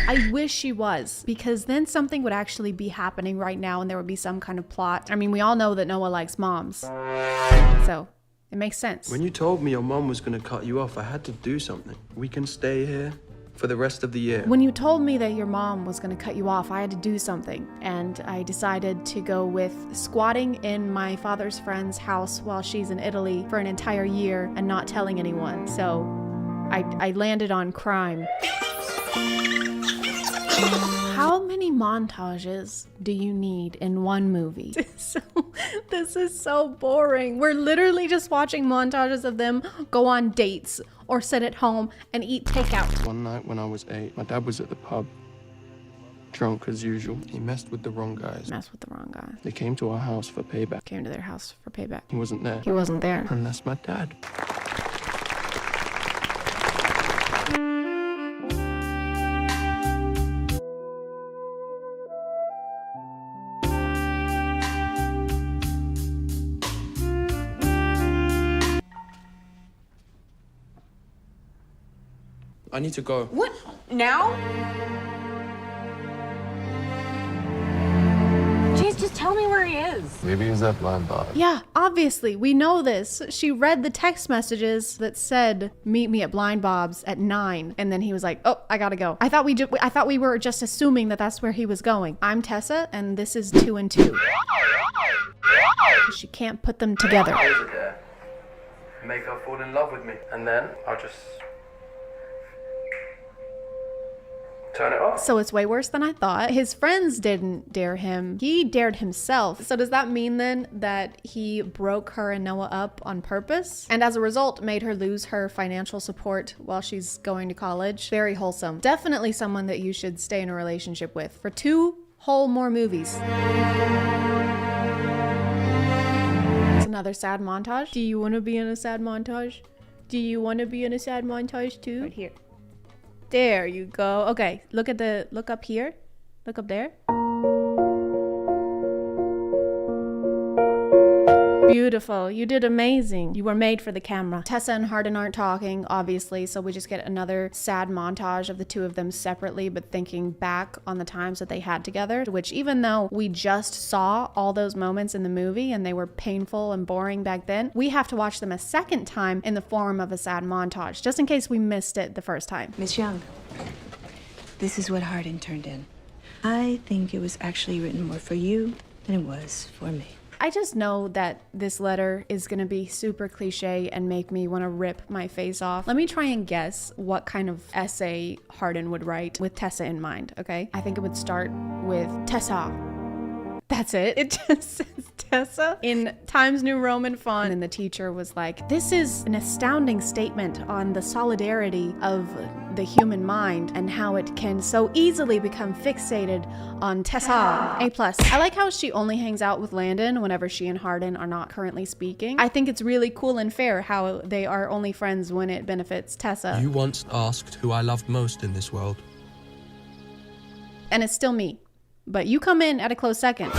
I wish she was, because then something would actually be happening right now and there would be some kind of plot. I mean, we all know that Noah likes moms. So it makes sense. When you told me your mom was gonna cut you off, I had to do something. We can stay here for the rest of the year. When you told me that your mom was gonna cut you off, I had to do something. And I decided to go with squatting in my father's friend's house while she's in Italy for an entire year and not telling anyone. So I landed on crime. How many montages do you need in one movie? This is so boring. We're literally just watching montages of them go on dates or sit at home and eat takeout. One night when I was 8, my dad was at the pub, drunk as usual. He messed with the wrong guys. They came to our house for payback. Came to their house for payback. He wasn't there. He wasn't there. And that's my dad. I need to go. What? Now? Jeez, just tell me where he is. Maybe he's at Blind Bob. Yeah, obviously, we know this. She read the text messages that said, meet me at Blind Bob's at 9. And then he was like, oh, I gotta go. I thought we were just assuming that that's where he was going. I'm Tessa, and this is 2 and 2. She can't put them together. Make her fall in love with me. And then I'll just turn it off. So it's way worse than I thought. His friends didn't dare him. He dared himself. So does that mean then that he broke her and Noah up on purpose? And as a result, made her lose her financial support while she's going to college? Very wholesome. Definitely someone that you should stay in a relationship with for 2 whole more movies. It's another sad montage. Do you want to be in a sad montage? Do you want to be in a sad montage too? Right here. There you go. Okay, look up here. Look up there. Beautiful. You did amazing. You were made for the camera. Tessa and Hardin aren't talking, obviously, so we just get another sad montage of the 2 of them separately, but thinking back on the times that they had together, which even though we just saw all those moments in the movie and they were painful and boring back then, we have to watch them a second time in the form of a sad montage, just in case we missed it the first time. Miss Young, this is what Hardin turned in. I think it was actually written more for you than it was for me. I just know that this letter is gonna be super cliche and make me wanna rip my face off. Let me try and guess what kind of essay Hardin would write with Tessa in mind, okay? I think it would start with Tessa. That's it. It just says Tessa in Times New Roman font. And the teacher was like, this is an astounding statement on the solidarity of the human mind and how it can so easily become fixated on Tessa. A+. I like how she only hangs out with Landon whenever she and Hardin are not currently speaking. I think it's really cool and fair how they are only friends when it benefits Tessa. You once asked who I loved most in this world. And it's still me. But you come in at a close second.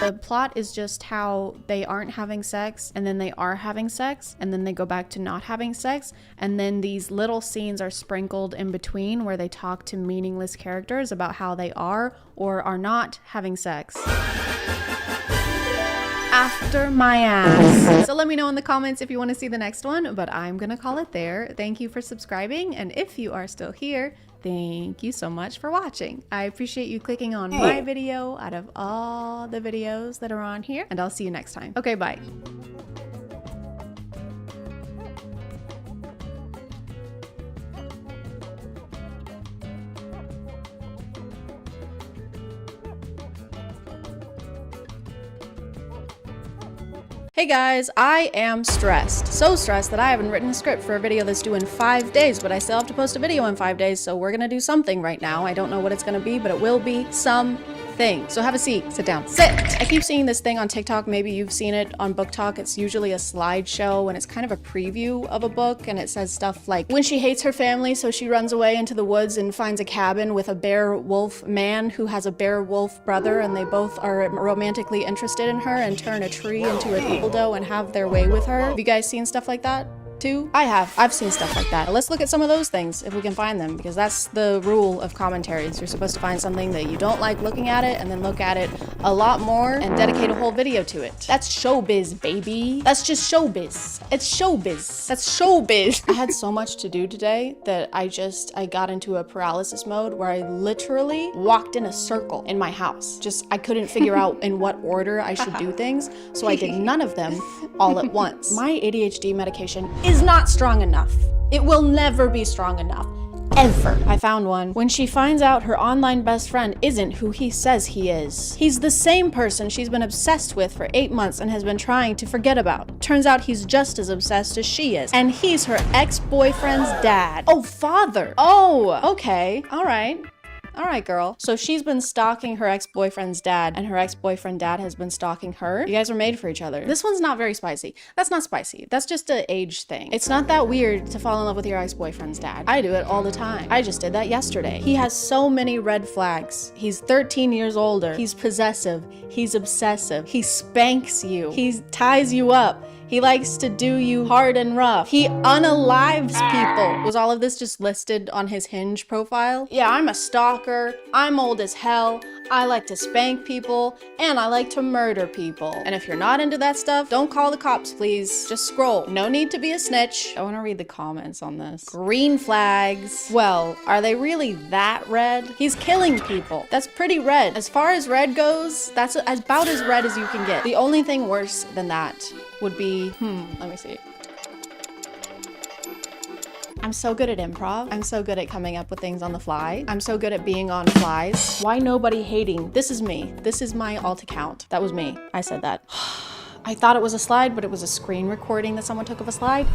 The plot is just how they aren't having sex, and then they are having sex, and then they go back to not having sex, and then these little scenes are sprinkled in between where they talk to meaningless characters about how they are or are not having sex. After my ass. So let me know in the comments if you want to see the next one, but I'm gonna call it there. Thank you for subscribing, and if you are still here, thank you so much for watching. I appreciate you clicking on my video out of all the videos that are on here, and I'll see you next time. Okay, bye. Hey guys, I am stressed. So stressed that I haven't written a script for a video that's due in 5 days, but I still have to post a video in 5 days, so we're gonna do something right now. I don't know what it's gonna be, but it will be something. thing. So have a seat, sit down, sit. I keep seeing this thing on TikTok. Maybe you've seen it on Book Talk. It's usually a slideshow and it's kind of a preview of a book. And it says stuff like, when she hates her family, so she runs away into the woods and finds a cabin with a bear wolf man who has a bear wolf brother, and they both are romantically interested in her and turn a tree into a dildo and have their way with her. Have you guys seen stuff like that? Too? I have. I've seen stuff like that. Let's look at some of those things if we can find them, because that's the rule of commentaries. You're supposed to find something that you don't like looking at it and then look at it a lot more and dedicate a whole video to it. That's showbiz, baby. That's just showbiz. It's showbiz. That's showbiz. I had so much to do today that I got into a paralysis mode where I literally walked in a circle in my house. I couldn't figure out in what order I should do things, so I did none of them all at once. My ADHD medication is not strong enough. It will never be strong enough. Ever. I found one. When she finds out her online best friend isn't who he says he is. He's the same person she's been obsessed with for 8 months and has been trying to forget about. Turns out he's just as obsessed as she is. And he's her ex-boyfriend's dad. Oh, father. Oh, okay. All right. All right, girl. So she's been stalking her ex-boyfriend's dad, and her ex-boyfriend dad has been stalking her. You guys are made for each other. This one's not very spicy. That's not spicy. That's just an age thing. It's not that weird to fall in love with your ex-boyfriend's dad. I do it all the time. I just did that yesterday. He has so many red flags. He's 13 years older. He's possessive. He's obsessive. He spanks you. He ties you up. He likes to do you hard and rough. He unalives people. Was all of this just listed on his Hinge profile? Yeah, I'm a stalker. I'm old as hell. I like to spank people, and I like to murder people. And if you're not into that stuff, don't call the cops, please. Just scroll. No need to be a snitch. I want to read the comments on this. Green flags. Well, are they really that red? He's killing people. That's pretty red. As far as red goes, that's about as red as you can get. The only thing worse than that would be, let me see. I'm so good at improv. I'm so good at coming up with things on the fly. I'm so good at being on flies. Why nobody hating? This is me. This is my alt account. That was me. I said that. I thought it was a slide, but it was a screen recording that someone took of a slide.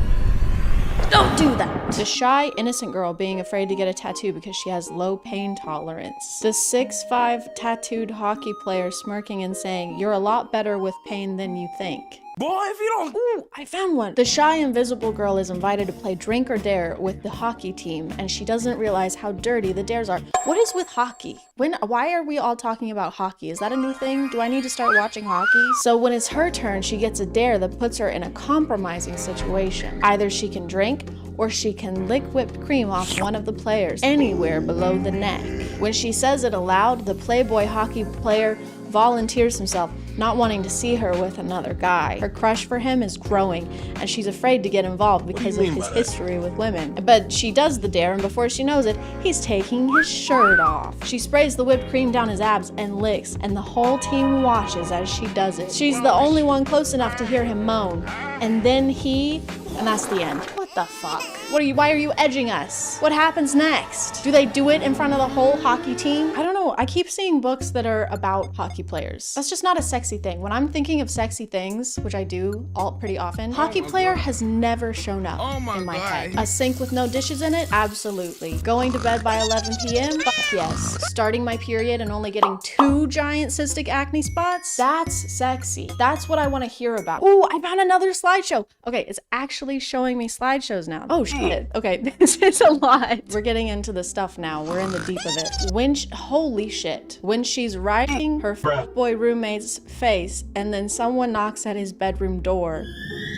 Don't do that. The shy, innocent girl being afraid to get a tattoo because she has low pain tolerance. The 6'5" tattooed hockey player smirking and saying, "You're a lot better with pain than you think." Boy, if you don't... Ooh, I found one. The shy, invisible girl is invited to play Drink or Dare with the hockey team, and she doesn't realize how dirty the dares are. What is with hockey? Why are we all talking about hockey? Is that a new thing? Do I need to start watching hockey? So when it's her turn, she gets a dare that puts her in a compromising situation. Either she can drink, or she can lick whipped cream off one of the players, anywhere below the neck. When she says it aloud, the Playboy hockey player volunteers himself, not wanting to see her with another guy. Her crush for him is growing, and she's afraid to get involved because of his history with women. But she does the dare, and before she knows it, he's taking his shirt off. She sprays the whipped cream down his abs and licks, and the whole team watches as she does it. She's the only one close enough to hear him moan. And then and that's the end. What the fuck? Why are you edging us? What happens next? Do they do it in front of the whole hockey team? I don't know. I keep seeing books that are about hockey players. That's just not a sexy thing. When I'm thinking of sexy things, which I do pretty often, hockey player has never shown up in my head. A sink with no dishes in it? Absolutely. Going to bed by 11 p.m.? Fuck yes. Starting my period and only getting 2 giant cystic acne spots? That's sexy. That's what I want to hear about. Ooh, I found another slideshow. Okay, it's actually showing me slideshows now. Oh shit. Okay, this is a lot. We're getting into the stuff now. We're in the deep of it. Holy shit. When she's riding her boy roommate's face and then someone knocks at his bedroom door.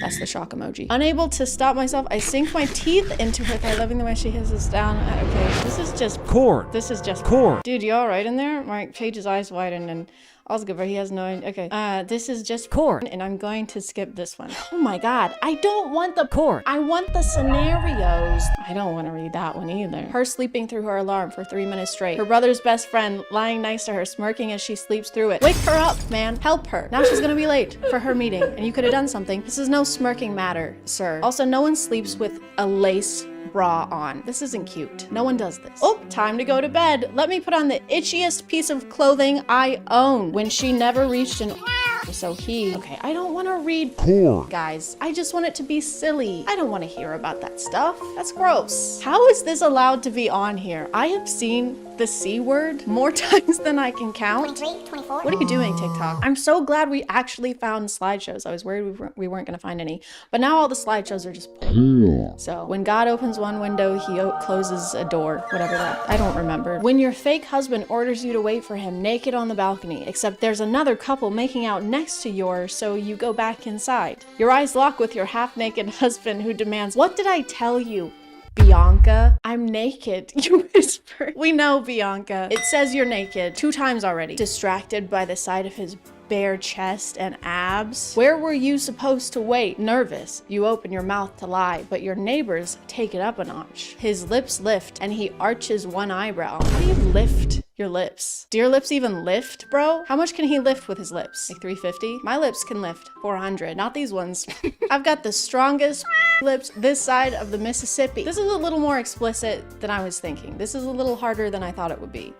That's the shock emoji. Unable to stop myself, I sink my teeth into her thigh, loving the way she hisses down. Okay, this is just cord. This is just cord. Dude, you all right in there? My Paige's eyes widened and all's good, but he has no idea. Okay, this is just cord, and I'm going to skip this one. Oh my god, I don't want the cord. I want the scenarios. I don't want to read that one either. Her sleeping through her alarm for 3 minutes straight. Her brother's best friend lying next to her, smirking as she sleeps through it. Wake her up, man. Help her. Now she's gonna be late for her meeting, and you could have done something. This is no smirking matter, sir. Also, no one sleeps with a lace bra on. This isn't cute. No one does this. Oh, time to go to bed. Let me put on the itchiest piece of clothing I own. When she never reached an okay, I don't want to read porn, guys. I just want it to be silly. I don't want to hear about that stuff. That's gross. How is this allowed to be on here? I have seen the C word more times than I can count. 23, 24. What are you doing, TikTok? I'm so glad we actually found slideshows. I was worried we weren't gonna find any, but now all the slideshows are just so when God opens one window, he closes a door, whatever that, I don't remember. When your fake husband orders you to wait for him naked on the balcony, except there's another couple making out next to yours, so you go back inside. Your eyes lock with your half-naked husband who demands, "What did I tell you, Bianca? I'm naked," you whisper. We know, Bianca. It says you're naked 2 times already. Distracted by the sight of his bare chest and abs. Where were you supposed to wait? Nervous, you open your mouth to lie, but your neighbors take it up a notch. His lips lift and he arches one eyebrow. How do you lift your lips? Do your lips even lift, bro? How much can he lift with his lips? Like 350? My lips can lift 400, not these ones. I've got the strongest lips this side of the Mississippi. This is a little more explicit than I was thinking. This is a little harder than I thought it would be.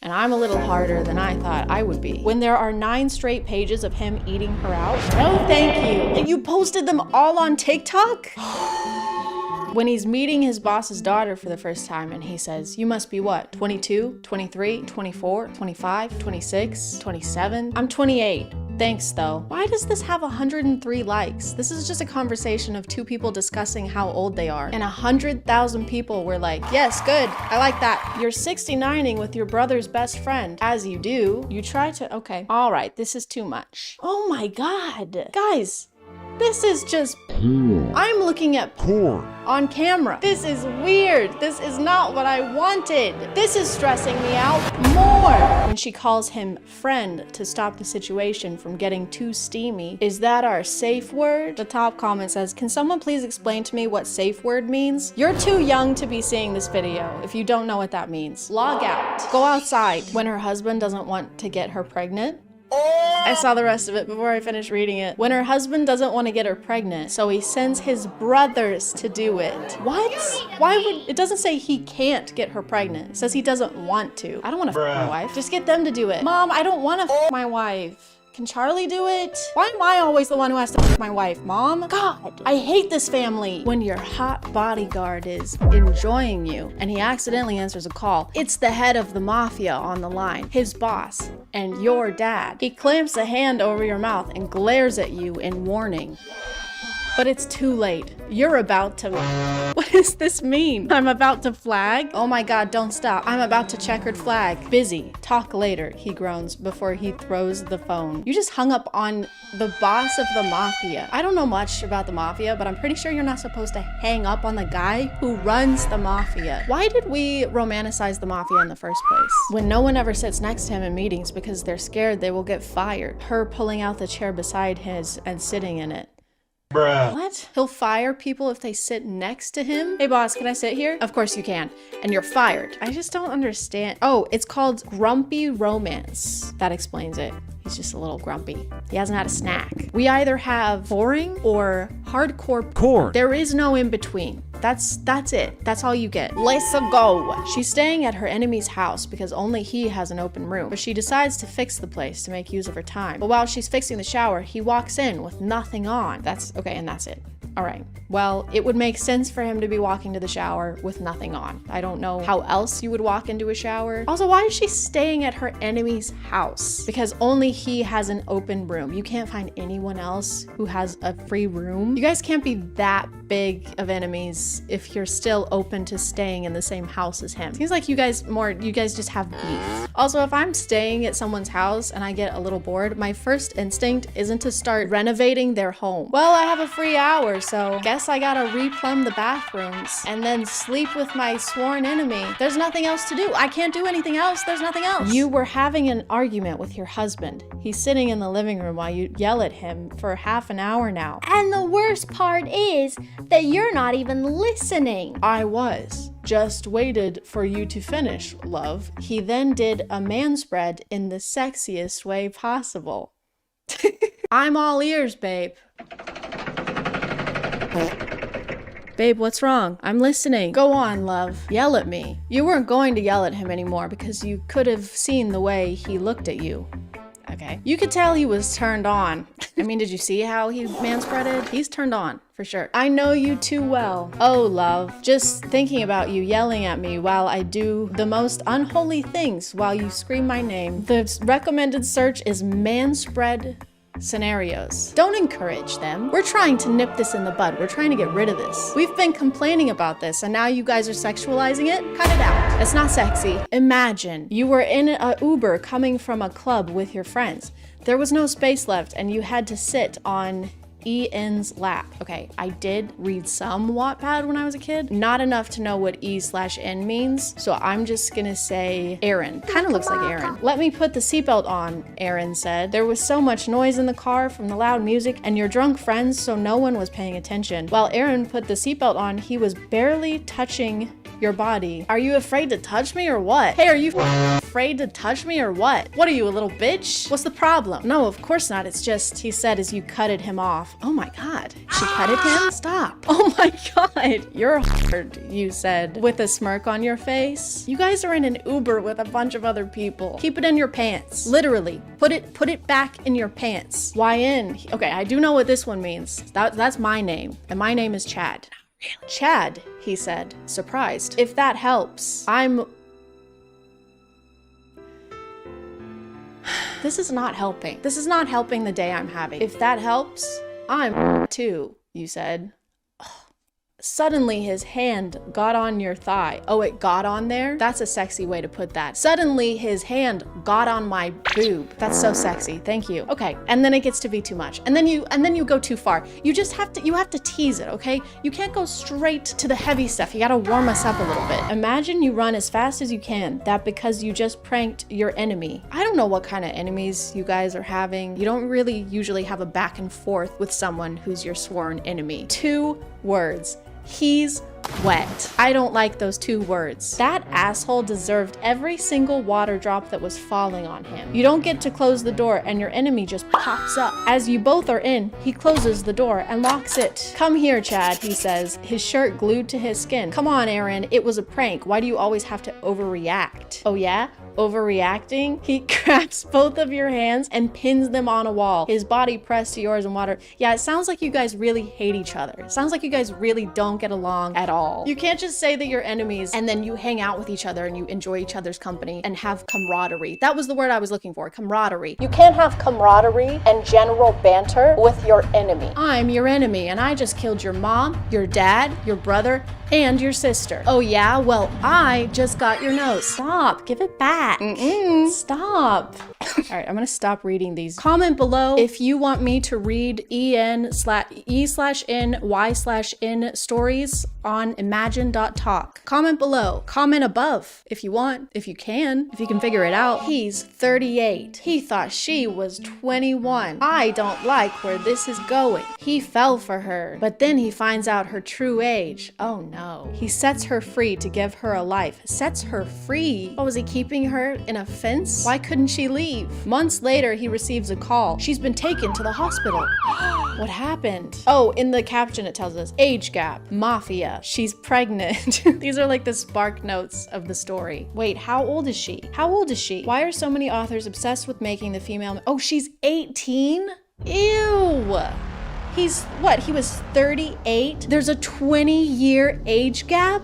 And I'm a little harder than I thought I would be. When there are 9 straight pages of him eating her out, no thank you. And you posted them all on TikTok? When he's meeting his boss's daughter for the first time and he says, "You must be what, 22, 23, 24, 25, 26, 27? I'm 28. Thanks though." Why does this have 103 likes? This is just a conversation of 2 people discussing how old they are. And 100,000 people were like, "Yes, good, I like that." You're 69ing with your brother's best friend. As you do, you try to, okay. All right, this is too much. Oh my God. Guys, this is just, I'm looking at porn on camera. This is weird. This is not what I wanted. This is stressing me out more. When she calls him friend to stop the situation from getting too steamy, is that our safe word? The top comment says, "Can someone please explain to me what safe word means?" You're too young to be seeing this video if you don't know what that means. Log out. Go outside. When her husband doesn't want to get her pregnant, I saw the rest of it before I finished reading it. When her husband doesn't want to get her pregnant, so he sends his brothers to do it. What? Why would, it doesn't say he can't get her pregnant. It says he doesn't want to. I don't want to f my wife. Just get them to do it. Mom, I don't want to f my wife. Can Charlie do it? Why am I always the one who has to f my wife, Mom? God, I hate this family. When your hot bodyguard is enjoying you and he accidentally answers a call, it's the head of the mafia on the line, his boss, and your dad. He clamps a hand over your mouth and glares at you in warning. But it's too late. You're about to... What does this mean? I'm about to flag? Oh my God, don't stop. I'm about to checkered flag. Busy. Talk later, he groans before he throws the phone. You just hung up on the boss of the mafia. I don't know much about the mafia, but I'm pretty sure you're not supposed to hang up on the guy who runs the mafia. Why did we romanticize the mafia in the first place? When no one ever sits next to him in meetings because they're scared they will get fired. Her pulling out the chair beside his and sitting in it. Bruh. What? He'll fire people if they sit next to him? Hey boss, can I sit here? Of course you can. And you're fired. I just don't understand. Oh, it's called grumpy romance. That explains it. He's just a little grumpy. He hasn't had a snack. We either have boring or hardcore porn. There is no in between. That's it. That's all you get. Let's go. She's staying at her enemy's house because only he has an open room, but she decides to fix the place to make use of her time. But while she's fixing the shower, he walks in with nothing on. That's okay, and that's it. All right. Well, it would make sense for him to be walking to the shower with nothing on. I don't know how else you would walk into a shower. Also, why is she staying at her enemy's house? Because only he has an open room. You can't find anyone else who has a free room. You guys can't be that big of enemies if you're still open to staying in the same house as him. Seems like you guys just have beef. Also, if I'm staying at someone's house and I get a little bored, my first instinct isn't to start renovating their home. Well, I have a free hour, so guess I gotta replumb the bathrooms and then sleep with my sworn enemy. There's nothing else to do. I can't do anything else. There's nothing else. You were having an argument with your husband. He's sitting in the living room while you yell at him for half an hour now. And the worst part is that you're not even listening. I was. Just waited for you to finish, love. He then did a manspread in the sexiest way possible. I'm all ears, babe. Babe, what's wrong? I'm listening. Go on, love. Yell at me. You weren't going to yell at him anymore because you could have seen the way he looked at you. Okay. You could tell he was turned on. I mean, did you see how he manspreaded? He's turned on, for sure. I know you too well. Oh, love. Just thinking about you yelling at me while I do the most unholy things while you scream my name. The recommended search is manspread scenarios. Don't encourage them. We're trying to nip this in the bud. We're trying to get rid of this. We've been complaining about this and now you guys are sexualizing it? Cut it out. It's not sexy. Imagine you were in a Uber coming from a club with your friends. There was no space left and you had to sit on Ian's lap. Okay, I did read some Wattpad when I was a kid. Not enough to know what E/N means, so I'm just gonna say Aaron. Kind of looks like Aaron. Let me put the seatbelt on, Aaron said. There was so much noise in the car from the loud music and your drunk friends, so no one was paying attention. While Aaron put the seatbelt on, he was barely touching your body. Are you afraid to touch me or what? Hey, are you afraid to touch me or what? What are you, a little bitch? What's the problem? No, of course not. It's just, he said as you cutted him off. Oh my God. She cutted him? Stop. Oh my God. You're hard, you said, with a smirk on your face. You guys are in an Uber with a bunch of other people. Keep it in your pants. Literally. Put it back in your pants. Why in? Okay, I do know what this one means. That's my name. And my name is Chad. Really? Chad, he said, surprised. If that helps, This is not helping. This is not helping the day I'm having. If that helps, I'm too, you said. Suddenly his hand got on your thigh. Oh, it got on there? That's a sexy way to put that. Suddenly his hand got on my boob. That's so sexy. Thank you. Okay, and then it gets to be too much. And then you go too far. You have to tease it, okay? You can't go straight to the heavy stuff. You gotta warm us up a little bit. Imagine you run as fast as you can. That because you just pranked your enemy. I don't know what kind of enemies you guys are having. You don't really usually have a back and forth with someone who's your sworn enemy. 2 words. He's wet. I don't like those 2 words. That asshole deserved every single water drop that was falling on him. You don't get to close the door and your enemy just pops up. As you both are in, he closes the door and locks it. Come here, Chad, he says, his shirt glued to his skin. Come on, Aaron, it was a prank. Why do you always have to overreact? Oh yeah? Overreacting? He grabs both of your hands and pins them on a wall, his body pressed to yours in water. Yeah, it sounds like you guys really hate each other. It sounds like you guys really don't get along at all. You can't just say that you're enemies and then you hang out with each other and you enjoy each other's company and have camaraderie. That was the word I was looking for, camaraderie. You can't have camaraderie and general banter with your enemy. I'm your enemy and I just killed your mom, your dad, your brother, and your sister. Oh yeah? Well, I just got your note. Stop, give it back. Stop. All right, I'm gonna stop reading these. Comment below if you want me to read E/N/Y/N stories on imagine.talk. Comment below. Comment above if you want, if you can figure it out. He's 38. He thought she was 21. I don't like where this is going. He fell for her, but then he finds out her true age. Oh no. He sets her free to give her a life. Sets her free? Oh, was he keeping her in a fence? Why couldn't she leave? Months later, he receives a call. She's been taken to the hospital. What happened? Oh, in the caption it tells us, age gap, mafia, she's pregnant. These are like the spark notes of the story. Wait, how old is she? How old is she? Why are so many authors obsessed with making the female? Oh, she's 18? Ew. He's, what, he was 38? There's a 20-year age gap?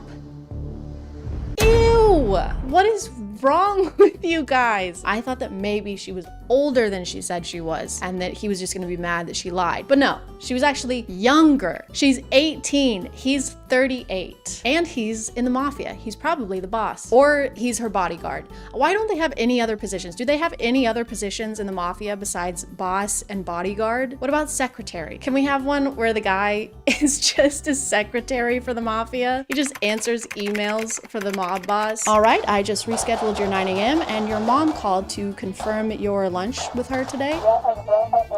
Ew. What is wrong with you guys? I thought that maybe she was older than she said she was and that he was just gonna be mad that she lied. But no, she was actually younger. She's 18, he's 38. And he's in the mafia. He's probably the boss. Or he's her bodyguard. Why don't they have any other positions? Do they have any other positions in the mafia besides boss and bodyguard? What about secretary? Can we have one where the guy is just a secretary for the mafia? He just answers emails for the mob boss. All right, I just rescheduled your 9 a.m. and your mom called to confirm your lunch with her today.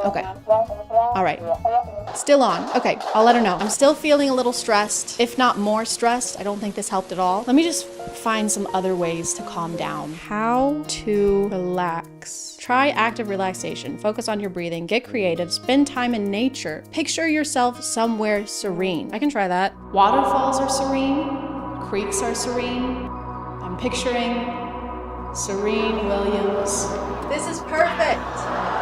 Okay. All right. Still on. Okay, I'll let her know. I'm still feeling a little stressed, if not more stressed. I don't think this helped at all. Let me just find some other ways to calm down. How to relax. Try active relaxation. Focus on your breathing. Get creative. Spend time in nature. Picture yourself somewhere serene. I can try that. Waterfalls are serene. Creeks are serene. I'm picturing Serene Williams. This is perfect.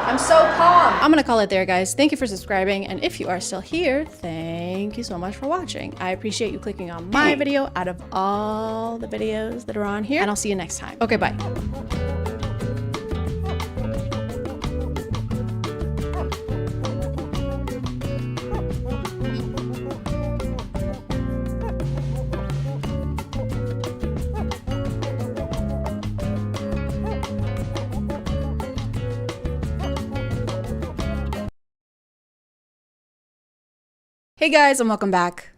I'm so calm. I'm gonna call it there, guys. Thank you for subscribing, and if you are still here, thank you so much for watching. I appreciate you clicking on my video out of all the videos that are on here, and I'll see you next time. Okay, bye. Hey guys, and welcome back.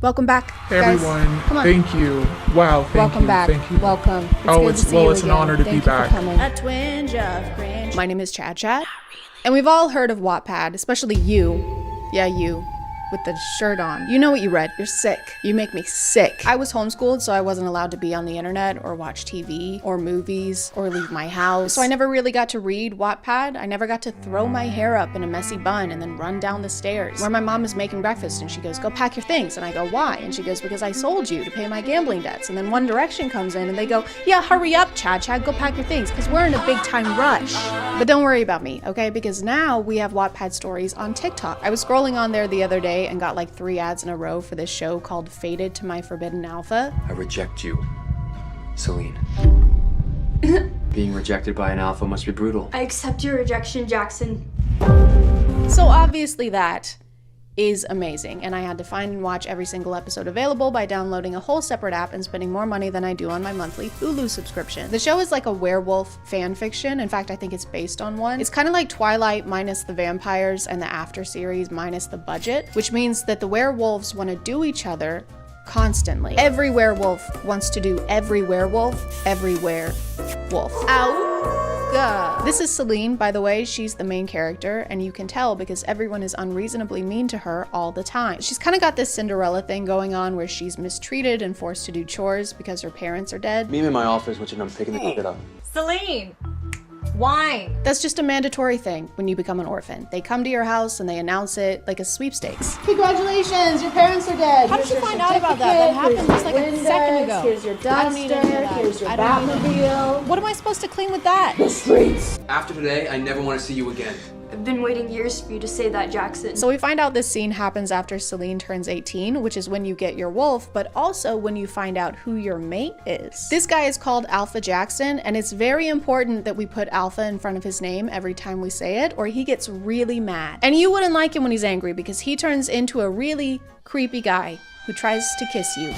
Welcome back, Hey guys. everyone, Come on. thank you. Wow, thank Welcome you. back. Thank you. Welcome. It's Oh, good it's to see well, you it's an again. honor to Thank be you for back. coming. A twinge of cringe. My name is ChadChad, and we've all heard of Wattpad, especially you. Yeah, you. With the shirt on. You know what you read. You're sick. You make me sick. I was homeschooled, so I wasn't allowed to be on the internet or watch TV or movies or leave my house. So I never really got to read Wattpad. I never got to throw my hair up in a messy bun and then run down the stairs where my mom is making breakfast and she goes, go pack your things. And I go, why? And she goes, because I sold you to pay my gambling debts. And then One Direction comes in and they go, yeah, hurry up, Chad, go pack your things, because we're in a big time rush. But don't worry about me, okay? Because now we have Wattpad stories on TikTok. I was scrolling on there the other day and got like 3 ads in a row for this show called Fated to My Forbidden Alpha. I reject you, Celine. Being rejected by an alpha must be brutal. I accept your rejection, Jackson. So obviously that is amazing, and I had to find and watch every single episode available by downloading a whole separate app and spending more money than I do on my monthly Hulu subscription. The show is like a werewolf fan fiction. In fact, I think it's based on one. It's kind of like Twilight minus the vampires and the after series minus the budget, which means that the werewolves want to do each other constantly. Every werewolf wants to do every werewolf everywhere wolf. Ow! This is Celine, by the way. She's the main character, and you can tell because everyone is unreasonably mean to her all the time. She's kind of got this Cinderella thing going on where she's mistreated and forced to do chores because her parents are dead. Meet me in my office, which I'm picking the shit up. Celine! Wine! That's just a mandatory thing when you become an orphan. They come to your house and they announce it like a sweepstakes. Congratulations, your parents are dead. How did you find out about that? That happened just like a second ago. Here's your I don't need any of duster, that. here's your I don't need any of Batmobile. that. What am I supposed to clean with that? The streets. After today, I never want to see you again. I've been waiting years for you to say that, Jackson. So we find out this scene happens after Celine turns 18, which is when you get your wolf, but also when you find out who your mate is. This guy is called Alpha Jackson, and it's very important that we put Alpha in front of his name every time we say it, or he gets really mad. And you wouldn't like him when he's angry because he turns into a really creepy guy who tries to kiss you.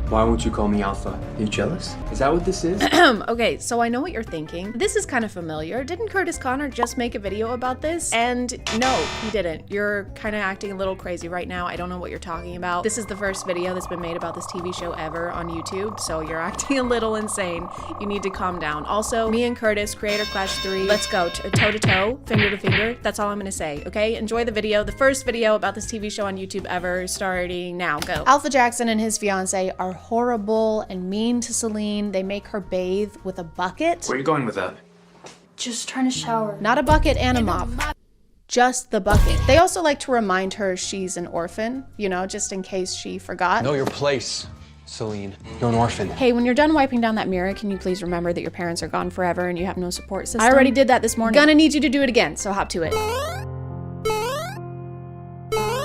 Why won't you call me Alpha? Are you jealous? Is that what this is? Okay, so I know what you're thinking. This is kind of familiar. Didn't Curtis Connor just make a video about this? And no, he didn't. You're kind of acting a little crazy right now. I don't know what you're talking about. This is the first video that's been made about this TV show ever on YouTube, so you're acting a little insane. You need to calm down. Also, me and Curtis, Creator Clash 3, let's go toe to toe, finger to finger. That's all I'm gonna say, okay? Enjoy the video. The first video about this TV show on YouTube ever, starting now. Go. Alpha Jackson and his fiance are horrible and mean to Celine. They make her bathe with a bucket. Where are you going with that? Just trying to shower. Not a bucket and a mop. Just the bucket. They also like to remind her she's an orphan, you know, just in case she forgot. Know your place, Celine. You're an orphan. Hey, when you're done wiping down that mirror, can you please remember that your parents are gone forever and you have no support system? I already did that this morning. Gonna need you to do it again, so hop to it.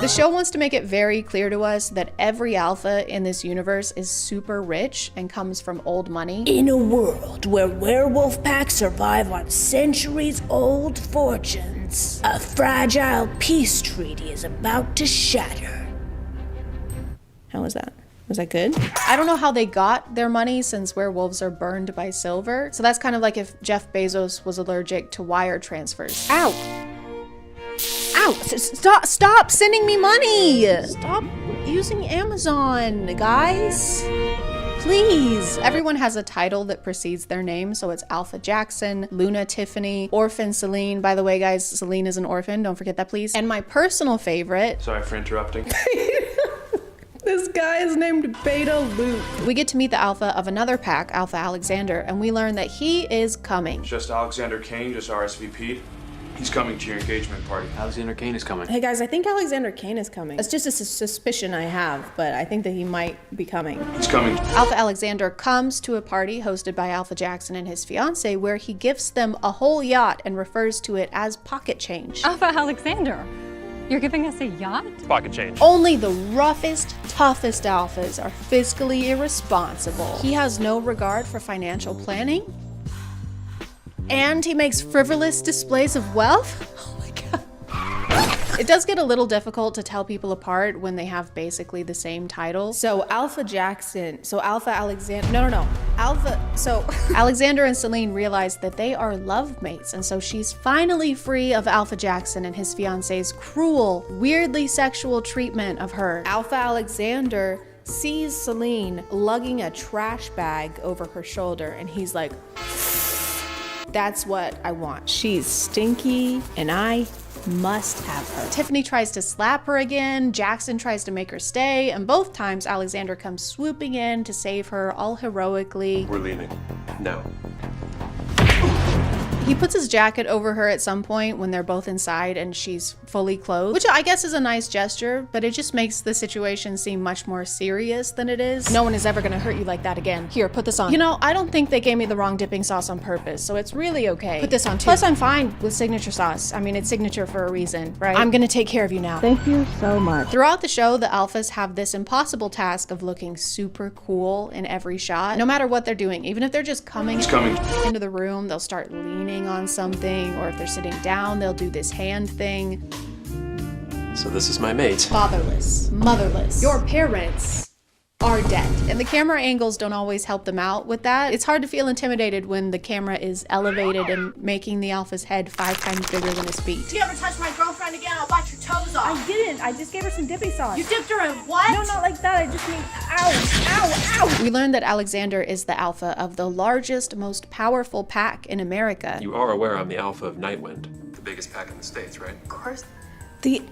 The show wants to make it very clear to us that every alpha in this universe is super rich and comes from old money. In a world where werewolf packs survive on centuries-old fortunes, a fragile peace treaty is about to shatter. How was that? Was that good? I don't know how they got their money since werewolves are burned by silver. So that's kind of like if Jeff Bezos was allergic to wire transfers. Ow! Ow! Stop sending me money! Stop using Amazon, guys. Please. Everyone has a title that precedes their name, so it's Alpha Jackson, Luna Tiffany, Orphan Celine. By the way, guys, Celine is an orphan. Don't forget that, please. And my personal favorite. Sorry for interrupting. This guy is named Beta Luke. We get to meet the alpha of another pack, Alpha Alexander, and we learn that he is coming. Just Alexander Kane, just RSVP'd. He's coming to your engagement party. Alexander Kane is coming. Hey guys, I think Alexander Kane is coming. That's just a suspicion I have, but I think that he might be coming. He's coming. Alpha Alexander comes to a party hosted by Alpha Jackson and his fiance where he gifts them a whole yacht and refers to it as pocket change. Alpha Alexander, you're giving us a yacht? Pocket change. Only the roughest, toughest alphas are fiscally irresponsible. He has no regard for financial planning. And he makes frivolous displays of wealth? Oh my god. It does get a little difficult to tell people apart when they have basically the same title. So Alpha Alexander and Celine realize that they are love mates, and so she's finally free of Alpha Jackson and his fiance's cruel, weirdly sexual treatment of her. Alpha Alexander sees Celine lugging a trash bag over her shoulder, and he's like, that's what I want. She's stinky, and I must have her. Tiffany tries to slap her again, Jackson tries to make her stay, and both times Alexander comes swooping in to save her, all heroically. We're leaving. Now. He puts his jacket over her at some point when they're both inside and she's fully clothed, which I guess is a nice gesture, but it just makes the situation seem much more serious than it is. No one is ever gonna hurt you like that again. Here, put this on. You know, I don't think they gave me the wrong dipping sauce on purpose, so it's really okay. Put this on too. Plus, I'm fine with signature sauce. I mean, it's signature for a reason, right? I'm gonna take care of you now. Thank you so much. Throughout the show, the alphas have this impossible task of looking super cool in every shot, no matter what they're doing. Even if they're just coming into the room, they'll start leaning on something, or if they're sitting down, they'll do this hand thing. So this is my mate. Fatherless, motherless. Your parents are dead. And the camera angles don't always help them out with that. It's hard to feel intimidated when the camera is elevated and making the alpha's head 5 times bigger than his feet. If you ever touch my girlfriend again, I'll bite your toes off. I didn't. I just gave her some dipping sauce. You dipped her in what? No, not like that. I just mean, ow. We learned that Alexander is the alpha of the largest, most powerful pack in America. You are aware I'm the alpha of Nightwind, the biggest pack in the States, right? Of course. The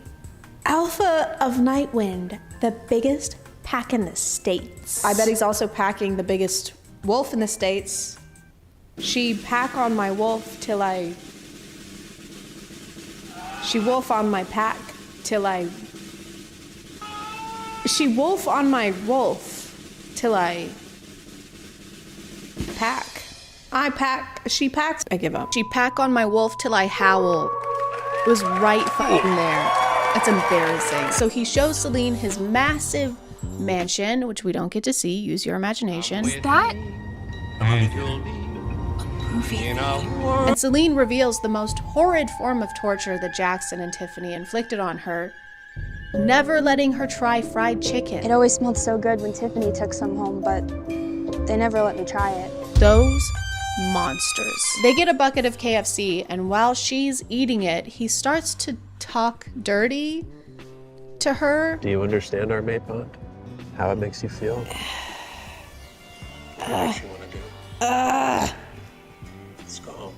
alpha of Nightwind, the biggest pack in the States. I bet he's also packing the biggest wolf in the States. She pack on my wolf till I... She wolf on my pack till I... She wolf on my wolf till I... Pack. I pack. She packs. I give up. She pack on my wolf till I howl. It was right fucking there. That's embarrassing. So he shows Celine his massive mansion, which we don't get to see. Use your imagination. Is that And Celine reveals the most horrid form of torture that Jackson and Tiffany inflicted on her, never letting her try fried chicken. It always smelled so good when Tiffany took some home, but they never let me try it. Those monsters. They get a bucket of KFC, and while she's eating it, he starts to talk dirty to her. Do you understand our mate bond? How it makes you feel? What makes you want to do? Let's go home.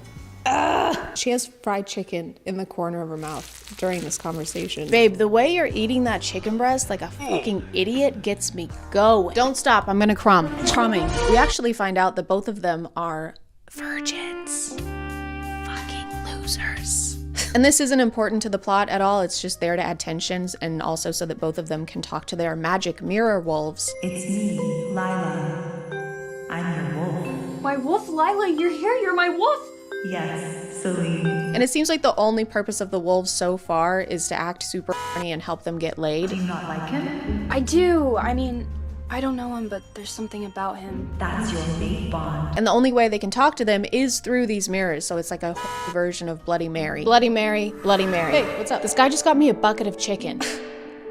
She has fried chicken in the corner of her mouth during this conversation. Babe, the way you're eating that chicken breast like a fucking idiot gets me going. Don't stop, I'm gonna crumb. Crumbing. We actually find out that both of them are virgins. Fucking losers. And this isn't important to the plot at all, it's just there to add tensions and also so that both of them can talk to their magic mirror wolves. It's me, Lila. I'm your wolf. My wolf, Lila, you're here. You're my wolf. Yes, Celine. And it seems like the only purpose of the wolves so far is to act super funny and help them get laid. Do you not like him? I do. I mean, I don't know him, but there's something about him. That's your mate bond. And the only way they can talk to them is through these mirrors, so it's like a version of Bloody Mary. Bloody Mary, Bloody Mary. Hey, what's up? This guy just got me a bucket of chicken.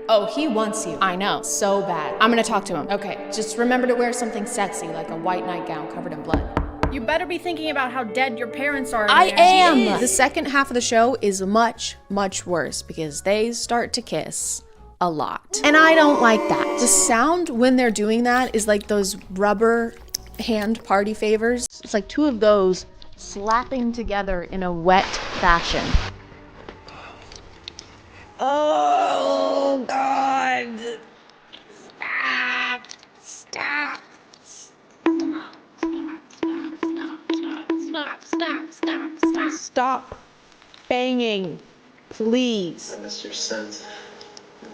Oh, he wants you. I know, so bad. I'm gonna talk to him. Okay, just remember to wear something sexy, like a white nightgown covered in blood. You better be thinking about how dead your parents are. I am! The second half of the show is much, much worse because they start to kiss a lot. And I don't like that. The sound when they're doing that is like those rubber hand party favors. It's like two of those slapping together in a wet fashion. Oh, God. Stop. Stop. banging. Please. I missed your scent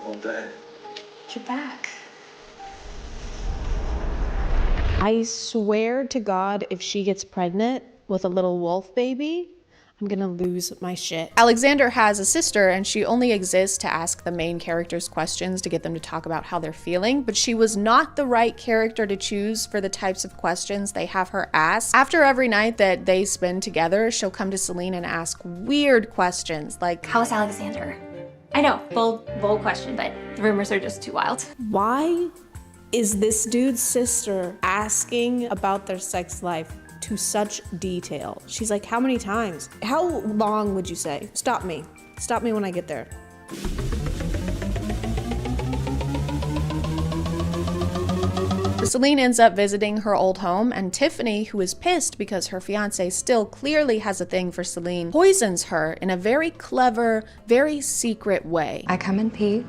all day. You're back. I swear to God, if she gets pregnant with a little wolf baby, I'm gonna lose my shit. Alexander has a sister and she only exists to ask the main characters questions to get them to talk about how they're feeling, but she was not the right character to choose for the types of questions they have her ask. After every night that they spend together, she'll come to Celine and ask weird questions like, How's Alexander? I know, bold question, but the rumors are just too wild. why is this dude's sister asking about their sex life to such detail? She's like, how many times? How long would you say? Stop me. Stop me when I get there. Celine ends up visiting her old home, and Tiffany, who is pissed because her fiance still clearly has a thing for Celine, poisons her in a very clever, very secret way. I come in peace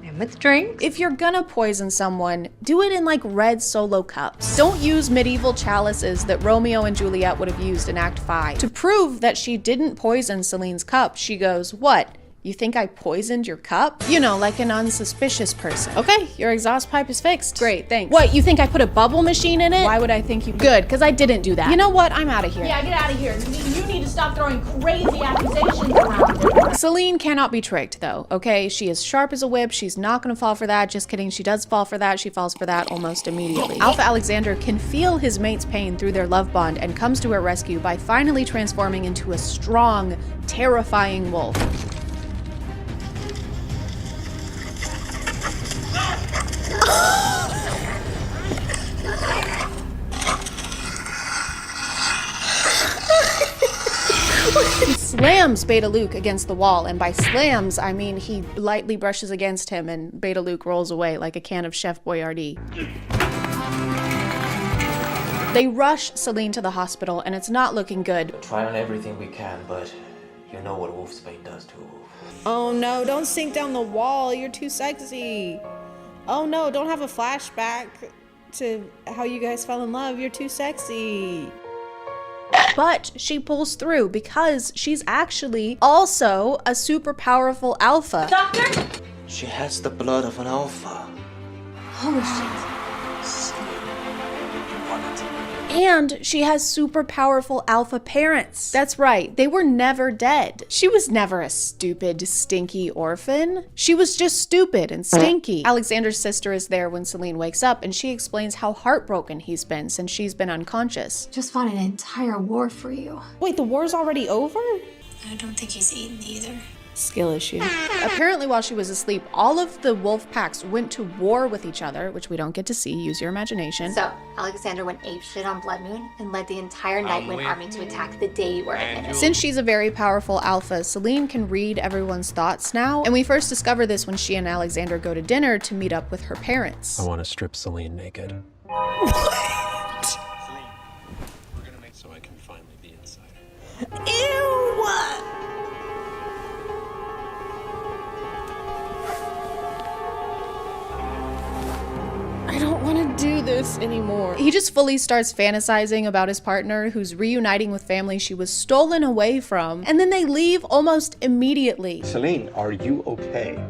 and with drinks. If you're gonna poison someone, do it in like red Solo cups. Don't use medieval chalices that Romeo and Juliet would have used in Act 5. To prove that she didn't poison Celine's cup, she goes, what? You think I poisoned your cup? You know, like an unsuspicious person. Okay, your exhaust pipe is fixed. Great, thanks. What, you think I put a bubble machine in it? Why would I think you— Good, because I didn't do that. You know what? I'm out of here. Yeah, get out of here. You need to stop throwing crazy accusations around. Celine cannot be tricked though, okay? She is sharp as a whip. She's not gonna fall for that. Just kidding, she does fall for that. She falls for that almost immediately. Alpha Alexander can feel his mate's pain through their love bond and comes to her rescue by finally transforming into a strong, terrifying wolf. He slams Beta Luke against the wall, and by slams, I mean he lightly brushes against him and Beta Luke rolls away like a can of Chef Boyardee. They rush Celine to the hospital, and it's not looking good. We're trying everything we can, but you know what wolfsbane does to a wolf. Oh no, don't sink down the wall, you're too sexy. Oh no, don't have a flashback to how you guys fell in love, you're too sexy. But she pulls through because she's actually also a super powerful alpha. Doctor? She has the blood of an alpha. Holy shit. And she has super powerful alpha parents. That's right, they were never dead. She was never a stupid, stinky orphan. She was just stupid and stinky. Alexander's sister is there when Celine wakes up, and she explains how heartbroken he's been since she's been unconscious. Just fought an entire war for you. Wait, the war's already over? I don't think he's eaten either. Skill issue. Apparently while she was asleep, all of the wolf packs went to war with each other, which we don't get to see. Use your imagination. So, Alexander went apeshit on Blood Moon and led the entire Nightwind army to attack the day you were admitted. Since she's a very powerful alpha, Celine can read everyone's thoughts now, and we first discover this when she and Alexander go to dinner to meet up with her parents. I want to strip Celine naked. What? Celine, we're gonna make so I can finally be inside. Ew! I don't want to do this anymore. He just fully starts fantasizing about his partner who's reuniting with family she was stolen away from, and then they leave almost immediately. Celine, are you okay?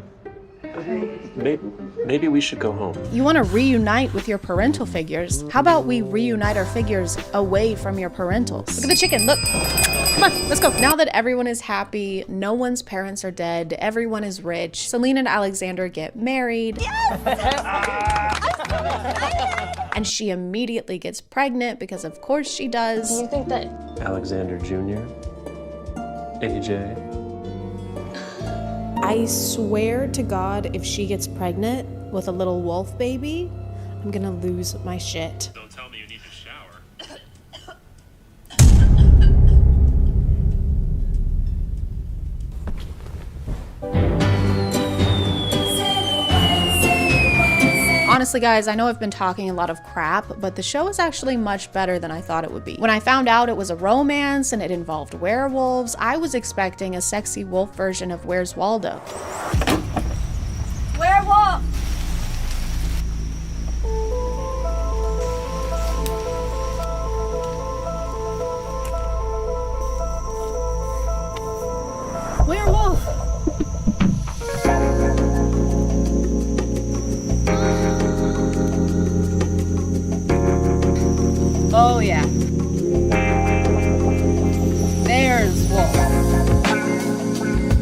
Maybe we should go home. You want to reunite with your parental figures? How about we reunite our figures away from your parentals? Look at the chicken, look. Come on, let's go. Now that everyone is happy, no one's parents are dead, everyone is rich, Celine and Alexander get married. Yes! And she immediately gets pregnant because of course she does. You think that Alexander Jr., AJ. I swear to God, if she gets pregnant with a little wolf baby, I'm gonna lose my shit. Don't tell me you need to shower. Honestly, guys, I know I've been talking a lot of crap, but the show is actually much better than I thought it would be. When I found out it was a romance and it involved werewolves, I was expecting a sexy wolf version of Where's Waldo. werewolf? Werewolf! Oh yeah. There's Wolf.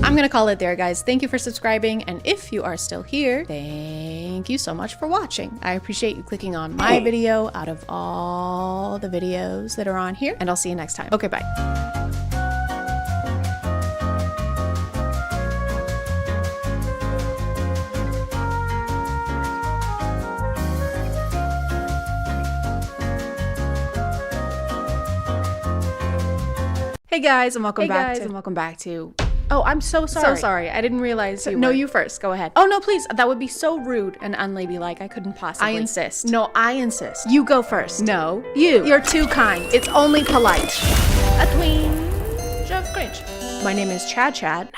I'm gonna call it there, guys. Thank you for subscribing, and if you are still here, thank you so much for watching. I appreciate you clicking on my video out of all the videos that are on here, and I'll see you next time. Okay, bye. Hey guys, and welcome back to. Oh, I'm so sorry. So sorry. I didn't realize you. No, you first. Go ahead. Oh no, please. That would be so rude and unladylike. I couldn't possibly. I insist. No, I insist. You go first. No, you. You're too kind. It's only polite. A twinge of cringe. My name is ChadChad.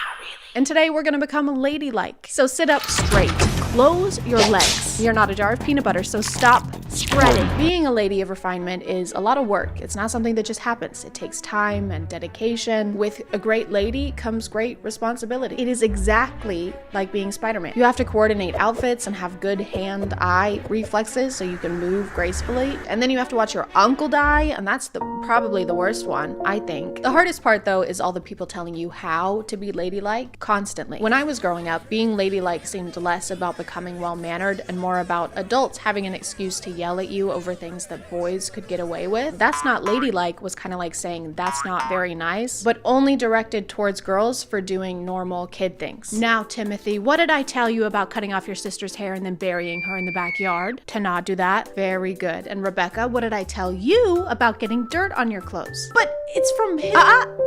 And today we're gonna become ladylike. So sit up straight. Close your legs. You're not a jar of peanut butter, so stop spreading. Being a lady of refinement is a lot of work. It's not something that just happens. It takes time and dedication. With a great lady comes great responsibility. It is exactly like being Spider-Man. You have to coordinate outfits and have good hand-eye reflexes so you can move gracefully. And then you have to watch your uncle die, and that's probably the worst one, I think. The hardest part, though, is all the people telling you how to be ladylike constantly. When I was growing up, being ladylike seemed less about becoming well-mannered and more about adults having an excuse to yell at you over things that boys could get away with. That's not ladylike was kind of like saying that's not very nice, but only directed towards girls for doing normal kid things. Now, Timothy, what did I tell you about cutting off your sister's hair and then burying her in the backyard? To not do that? Very good. And Rebecca, what did I tell you about getting dirt on your clothes? But it's from him.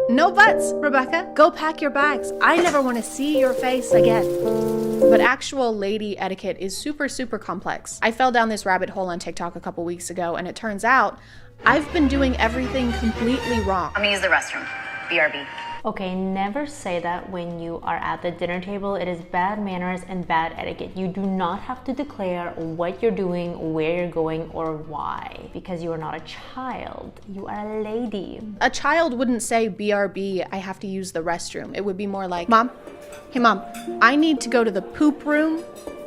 No buts, Rebecca. Go pack your bags. I never want to see your face again. But actual lady etiquette is super, super complex. I fell down this rabbit hole on TikTok a couple weeks ago, and it turns out I've been doing everything completely wrong. I'm gonna use the restroom. BRB. Okay, never say that when you are at the dinner table. It is bad manners and bad etiquette. You do not have to declare what you're doing, where you're going, or why, because you are not a child. You are a lady. A child wouldn't say, BRB, I have to use the restroom. It would be more like, Mom, hey Mom, I need to go to the poop room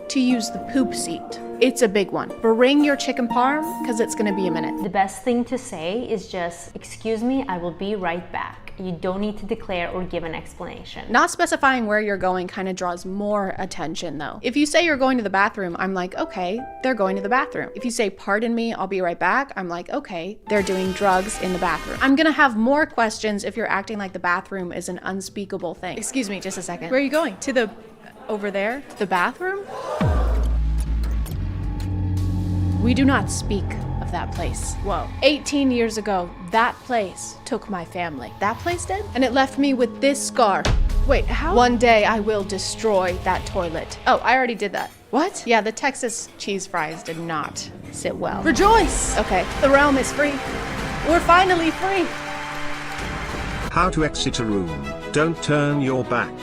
to use the poop seat. It's a big one. Bring your chicken parm, because it's gonna be a minute. The best thing to say is just, excuse me, I will be right back. You don't need to declare or give an explanation. Not specifying where you're going kind of draws more attention though. If you say you're going to the bathroom, I'm like, okay, they're going to the bathroom. If you say, pardon me, I'll be right back, I'm like, okay, they're doing drugs in the bathroom. I'm gonna have more questions if you're acting like the bathroom is an unspeakable thing. Excuse me, just a second. Where are you going? To the, over there? The bathroom? We do not speak of that place. Whoa. 18 years ago, that place took my family. That place did? And it left me with this scar. Wait, how? One day I will destroy that toilet. Oh, I already did that. What? Yeah, the Texas cheese fries did not sit well. Rejoice! Okay, the realm is free. We're finally free. How to exit a room. Don't turn your back.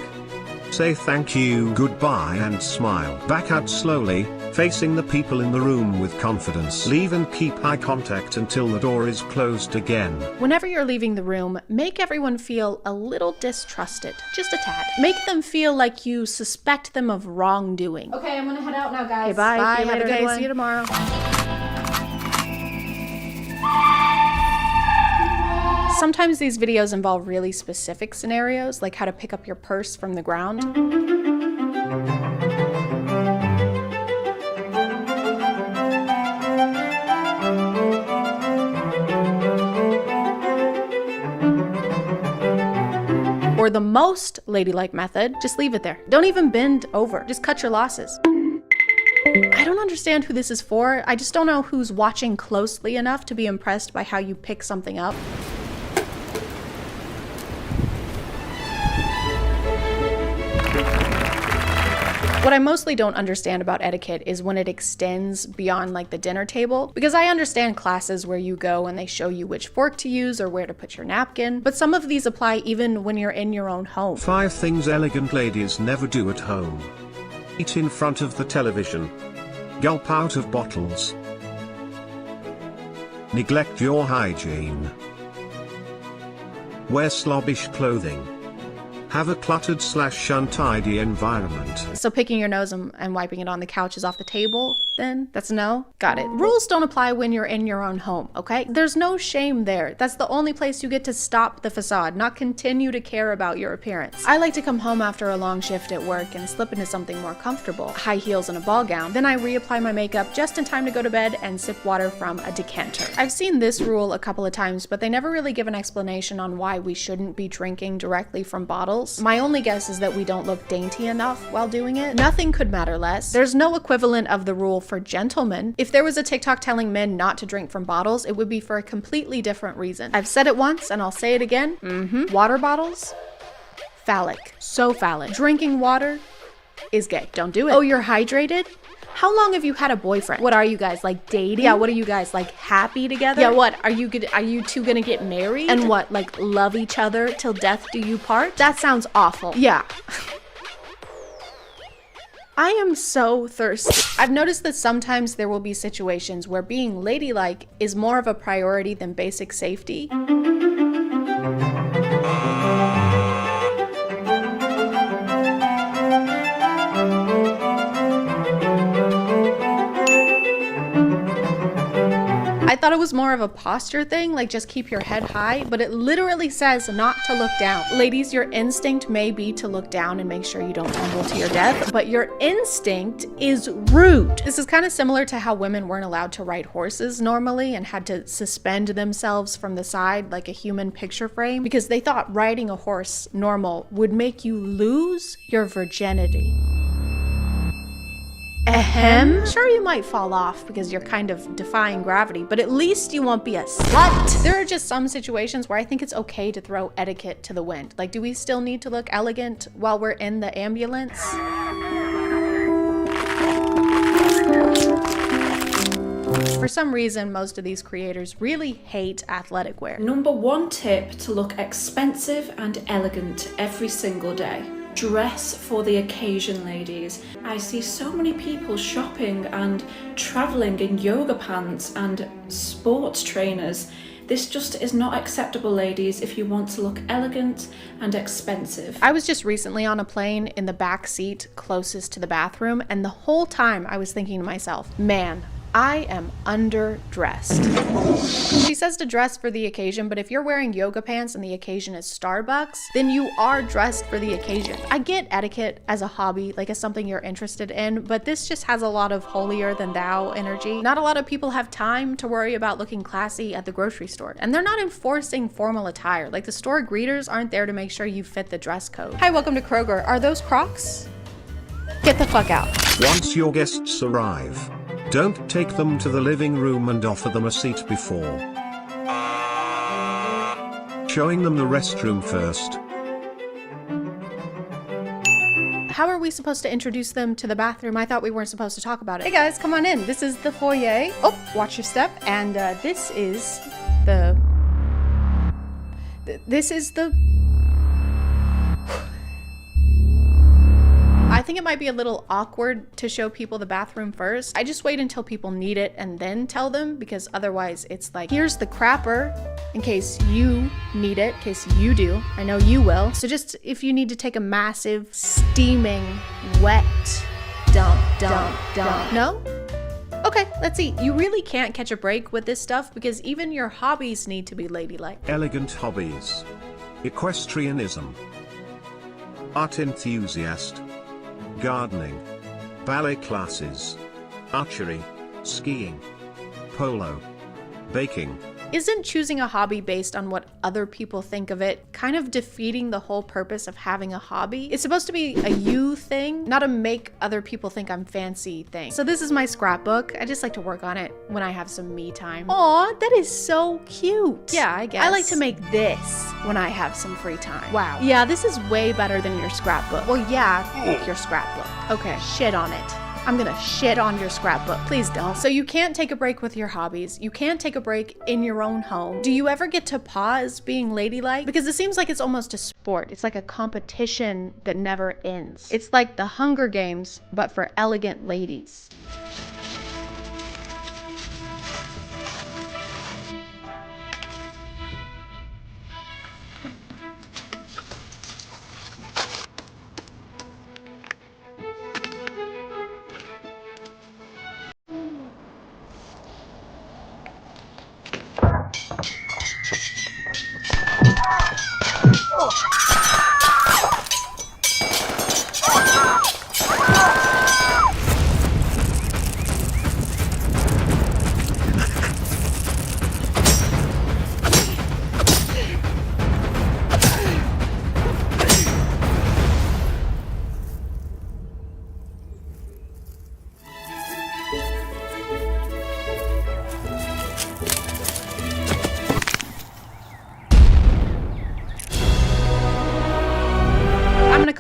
Say thank you, goodbye, and smile. Back out slowly, facing the people in the room with confidence. Leave and keep eye contact until the door is closed again. Whenever you're leaving the room, make everyone feel a little distrusted. Just a tad. Make them feel like you suspect them of wrongdoing. Okay, I'm gonna head out now, guys. Okay, bye. Bye. See you later. Okay, see you tomorrow. Sometimes these videos involve really specific scenarios, like how to pick up your purse from the ground. Or the most ladylike method, just leave it there. Don't even bend over, just cut your losses. I don't understand who this is for. I just don't know who's watching closely enough to be impressed by how you pick something up. What I mostly don't understand about etiquette is when it extends beyond like the dinner table, because I understand classes where you go and they show you which fork to use or where to put your napkin, but some of these apply even when you're in your own home. 5 things elegant ladies never do at home. Eat in front of the television. Gulp out of bottles. Neglect your hygiene. Wear slobbish clothing. Have a cluttered/untidy environment. So picking your nose and wiping it on the couch is off the table, then? That's a no? Got it. Rules don't apply when you're in your own home, okay? There's no shame there. That's the only place you get to stop the facade, not continue to care about your appearance. I like to come home after a long shift at work and slip into something more comfortable, high heels and a ball gown. Then I reapply my makeup just in time to go to bed and sip water from a decanter. I've seen this rule a couple of times, but they never really give an explanation on why we shouldn't be drinking directly from bottles. My only guess is that we don't look dainty enough while doing it. Nothing could matter less. There's no equivalent of the rule for gentlemen. If there was a TikTok telling men not to drink from bottles, it would be for a completely different reason. I've said it once and I'll say it again. Water bottles? Phallic. So phallic. Drinking water is gay. Don't do it. Oh, you're hydrated? How long have you had a boyfriend? What are you guys, like dating? Yeah, what are you guys, like happy together? Yeah, what? Are you two gonna get married? And what, like love each other till death do you part? That sounds awful. Yeah. I am so thirsty. I've noticed that sometimes there will be situations where being ladylike is more of a priority than basic safety. I thought it was more of a posture thing, like just keep your head high, but it literally says not to look down. Ladies, your instinct may be to look down and make sure you don't tumble to your death, but your instinct is rude. This is kind of similar to how women weren't allowed to ride horses normally and had to suspend themselves from the side like a human picture frame because they thought riding a horse normal would make you lose your virginity. Ahem. Sure, you might fall off because you're kind of defying gravity, but at least you won't be a slut. There are just some situations where I think it's okay to throw etiquette to the wind. Like, do we still need to look elegant while we're in the ambulance? For some reason, most of these creators really hate athletic wear. Number one tip to look expensive and elegant every single day. Dress for the occasion, ladies. I see so many people shopping and traveling in yoga pants and sports trainers. This just is not acceptable, ladies, if you want to look elegant and expensive. I was just recently on a plane in the back seat closest to the bathroom, and the whole time I was thinking to myself, man, I am underdressed. She says to dress for the occasion, but if you're wearing yoga pants and the occasion is Starbucks, then you are dressed for the occasion. I get etiquette as a hobby, like as something you're interested in, but this just has a lot of holier than thou energy. Not a lot of people have time to worry about looking classy at the grocery store, and they're not enforcing formal attire. Like the store greeters aren't there to make sure you fit the dress code. Hi, welcome to Kroger. Are those Crocs? Get the fuck out. Once your guests arrive, don't take them to the living room and offer them a seat before showing them the restroom first. How are we supposed to introduce them to the bathroom? I thought we weren't supposed to talk about it. Hey guys, come on in. This is the foyer. Oh, watch your step. And this is the... I think it might be a little awkward to show people the bathroom first. I just wait until people need it and then tell them, because otherwise it's like, here's the crapper in case you need it, in case you do. I know you will. So just if you need to take a massive, steaming, wet dump. No? Okay, let's see. You really can't catch a break with this stuff because even your hobbies need to be ladylike. Elegant hobbies. Equestrianism. Art enthusiast. Gardening. Ballet classes. Archery. Skiing. Polo. Baking. Isn't choosing a hobby based on what other people think of it kind of defeating the whole purpose of having a hobby? It's supposed to be a you thing, not a make other people think I'm fancy thing. So this is my scrapbook. I just like to work on it when I have some me time. Aw, that is so cute. Yeah, I guess. I like to make this when I have some free time. Wow. Yeah, this is way better than your scrapbook. Well, yeah, your scrapbook. Okay, shit on it. I'm gonna shit on your scrapbook. Please don't. So you can't take a break with your hobbies. You can't take a break in your own home. Do you ever get to pause being ladylike? Because it seems like it's almost a sport. It's like a competition that never ends. It's like the Hunger Games, but for elegant ladies.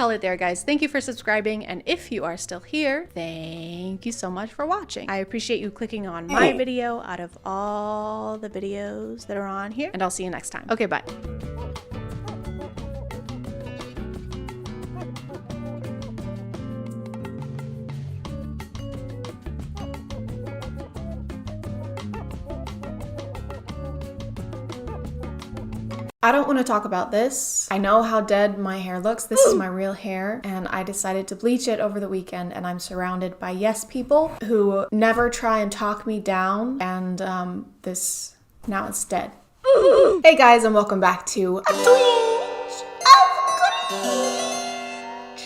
call it there, guys. Thank you for subscribing, and if you are still here, thank you so much for watching. I appreciate you clicking on my video out of all the videos that are on here, and I'll see you next time. Okay, bye. I don't want to talk about this. I know how dead my hair looks. This is my real hair, and I decided to bleach it over the weekend, and I'm surrounded by yes people who never try and talk me down, and now it's dead. Hey guys, and welcome back to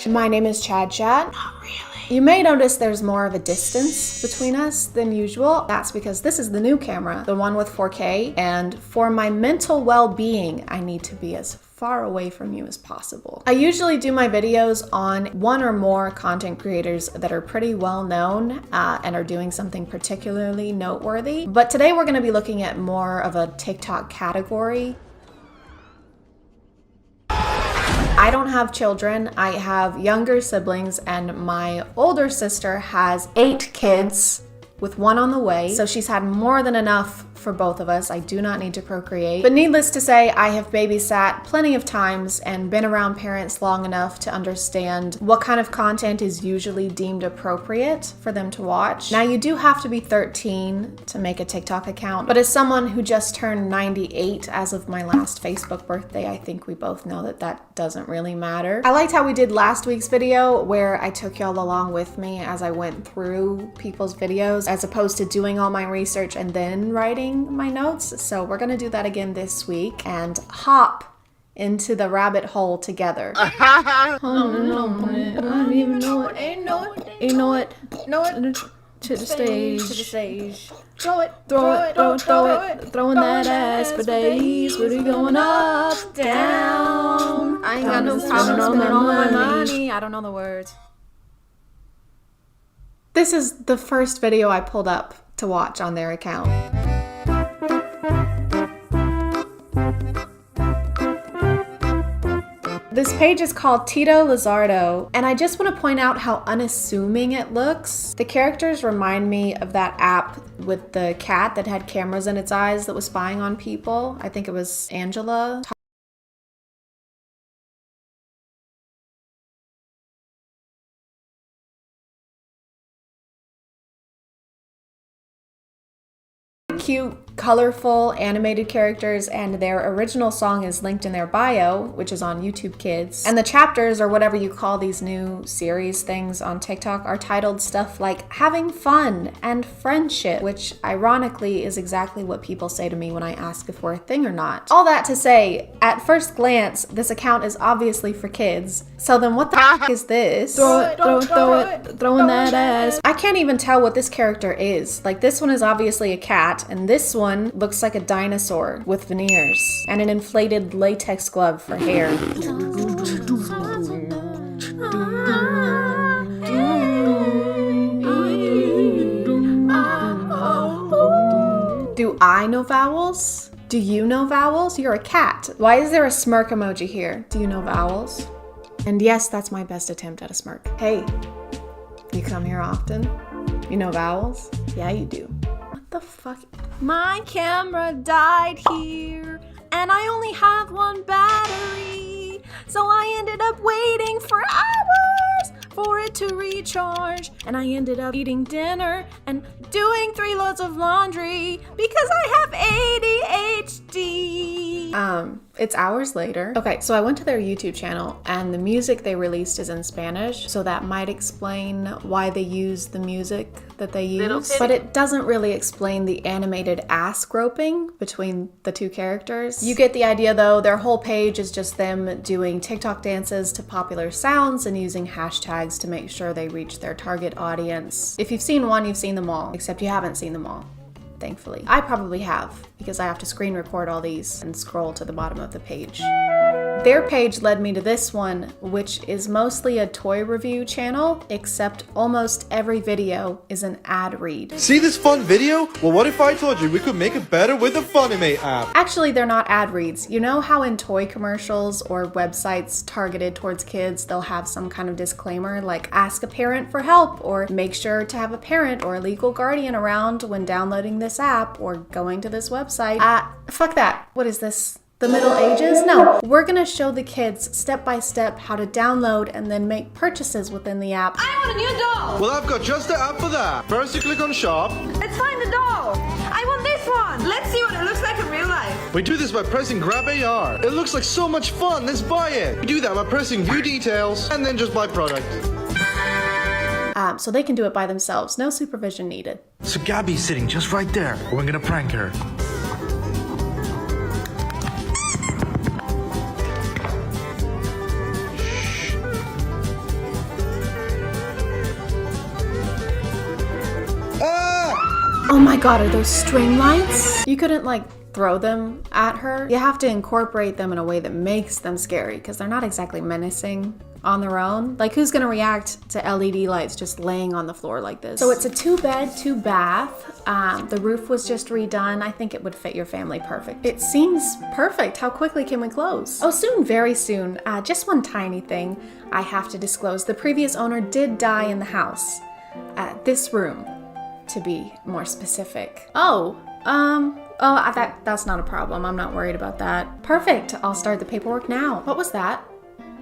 My name is ChadChad. Not really. You may notice there's more of a distance between us than usual. That's because this is the new camera, the one with 4K, and for my mental well-being, I need to be as far away from you as possible. I usually do my videos on one or more content creators that are pretty well known and are doing something particularly noteworthy, but today we're gonna be looking at more of a TikTok category. I don't have children, I have younger siblings, and my older sister has 8 kids with 1 on the way, so she's had more than enough for both of us. I do not need to procreate. But needless to say, I have babysat plenty of times and been around parents long enough to understand what kind of content is usually deemed appropriate for them to watch. Now, you do have to be 13 to make a TikTok account, but as someone who just turned 98 as of my last Facebook birthday, I think we both know that that doesn't really matter. I liked how we did last week's video where I took y'all along with me as I went through people's videos, as opposed to doing all my research and then writing my notes. So we're gonna do that again this week and hop into the rabbit hole together. I don't even know it. Ain't know it. To the stage. Throw it. Throwing that ass for days. We're going up, down. I ain't got no problem spending all my money. I don't know the words. This is the first video I pulled up to watch on their account. This page is called Tito Lizardo, and I just want to point out how unassuming it looks. The characters remind me of that app with the cat that had cameras in its eyes that was spying on people. I think it was Angela. Cute, colorful, animated characters, and their original song is linked in their bio, which is on YouTube Kids. And the chapters, or whatever you call these new series things on TikTok, are titled stuff like having fun and friendship, which ironically is exactly what people say to me when I ask if we're a thing or not. All that to say, at first glance, this account is obviously for kids. So then what the f is this? Throw it, throwing that ass. I can't even tell what this character is. Like, this one is obviously a cat, and this one looks like a dinosaur with veneers and an inflated latex glove for hair. Do I know vowels? Do you know vowels? You're a cat. Why is there a smirk emoji here? Do you know vowels? And yes, that's my best attempt at a smirk. Hey, you come here often? You know vowels? Yeah, you do. What the fuck? My camera died here, and I only have 1 battery, so I ended up waiting for hours for it to recharge, and I ended up eating dinner and doing 3 loads of laundry because I have ADHD. It's hours later. Okay, so I went to their YouTube channel, and the music they released is in Spanish, so that might explain why they use the music that they use. But it doesn't really explain the animated ass groping between the 2 characters. You get the idea though. Their whole page is just them doing TikTok dances to popular sounds and using hashtags to make sure they reach their target audience. If you've seen one, you've seen them all, except you haven't seen them all. Thankfully. I probably have, because I have to screen record all these and scroll to the bottom of the page. Their page led me to this one, which is mostly a toy review channel, except almost every video is an ad read. See this fun video? Well, what if I told you we could make it better with the Funimate app? Actually, they're not ad reads. You know how in toy commercials or websites targeted towards kids, they'll have some kind of disclaimer like ask a parent for help or make sure to have a parent or a legal guardian around when downloading this app or going to this website. Fuck that. What is this? The Middle Ages? No, we're gonna show the kids step by step how to download and then make purchases within the app. I want a new doll! Well, I've got just the app for that. First you click on shop. Let's find the doll! I want this one! Let's see what it looks like in real life. We do this by pressing grab AR. It looks like so much fun, let's buy it. We do that by pressing view details and then just buy product. So they can do it by themselves, no supervision needed. So Gabby's sitting just right there. We're gonna prank her. Oh my god, are those string lights? You couldn't like throw them at her. You have to incorporate them in a way that makes them scary because they're not exactly menacing on their own. Like who's gonna react to LED lights just laying on the floor like this? So it's a 2-bed, 2-bath. The roof was just redone. I think it would fit your family perfect. It seems perfect. How quickly can we close? Oh, soon, very soon. Just one tiny thing I have to disclose. The previous owner did die in the house. This room, to be more specific. That's not a problem. I'm not worried about that. Perfect. I'll start the paperwork now. What was that?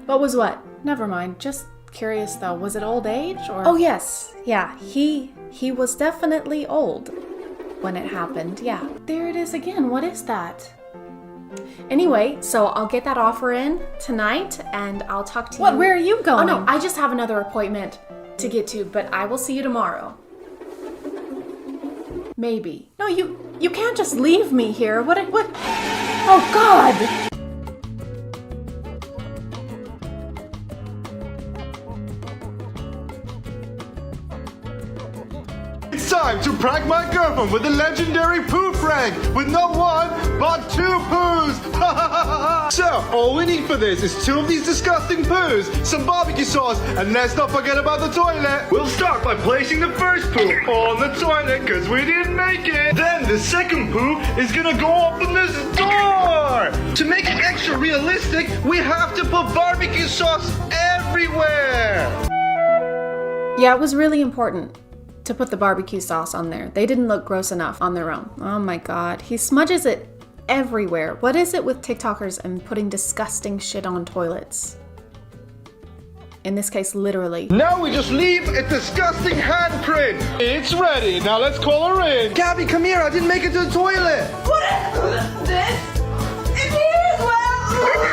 What was what? Never mind. Just curious though. Was it old age or? Oh yes. Yeah. He was definitely old when it happened. Yeah. There it is again. What is that? Anyway, so I'll get that offer in tonight and I'll talk to you. What? Where are you going? Oh no, I just have another appointment to get to, but I will see you tomorrow. Maybe. No, you can't just leave me here. What? Oh God! It's time to prank my girlfriend with a legendary poo prank with not one, but 2 poos. So, all we need for this is 2 of these disgusting poos, some barbecue sauce, and let's not forget about the toilet. We'll start by placing the first poo on the toilet because we didn't make it. Then the second poo is gonna go up in this door. To make it extra realistic, we have to put barbecue sauce everywhere. Yeah, it was really important to put the barbecue sauce on there. They didn't look gross enough on their own. Oh my God, he smudges it everywhere. What is it with TikTokers and putting disgusting shit on toilets? In this case, literally. Now we just leave a disgusting handprint. It's ready. Now let's call her in. Gabby, come here. I didn't make it to the toilet. What is this? It's here as well!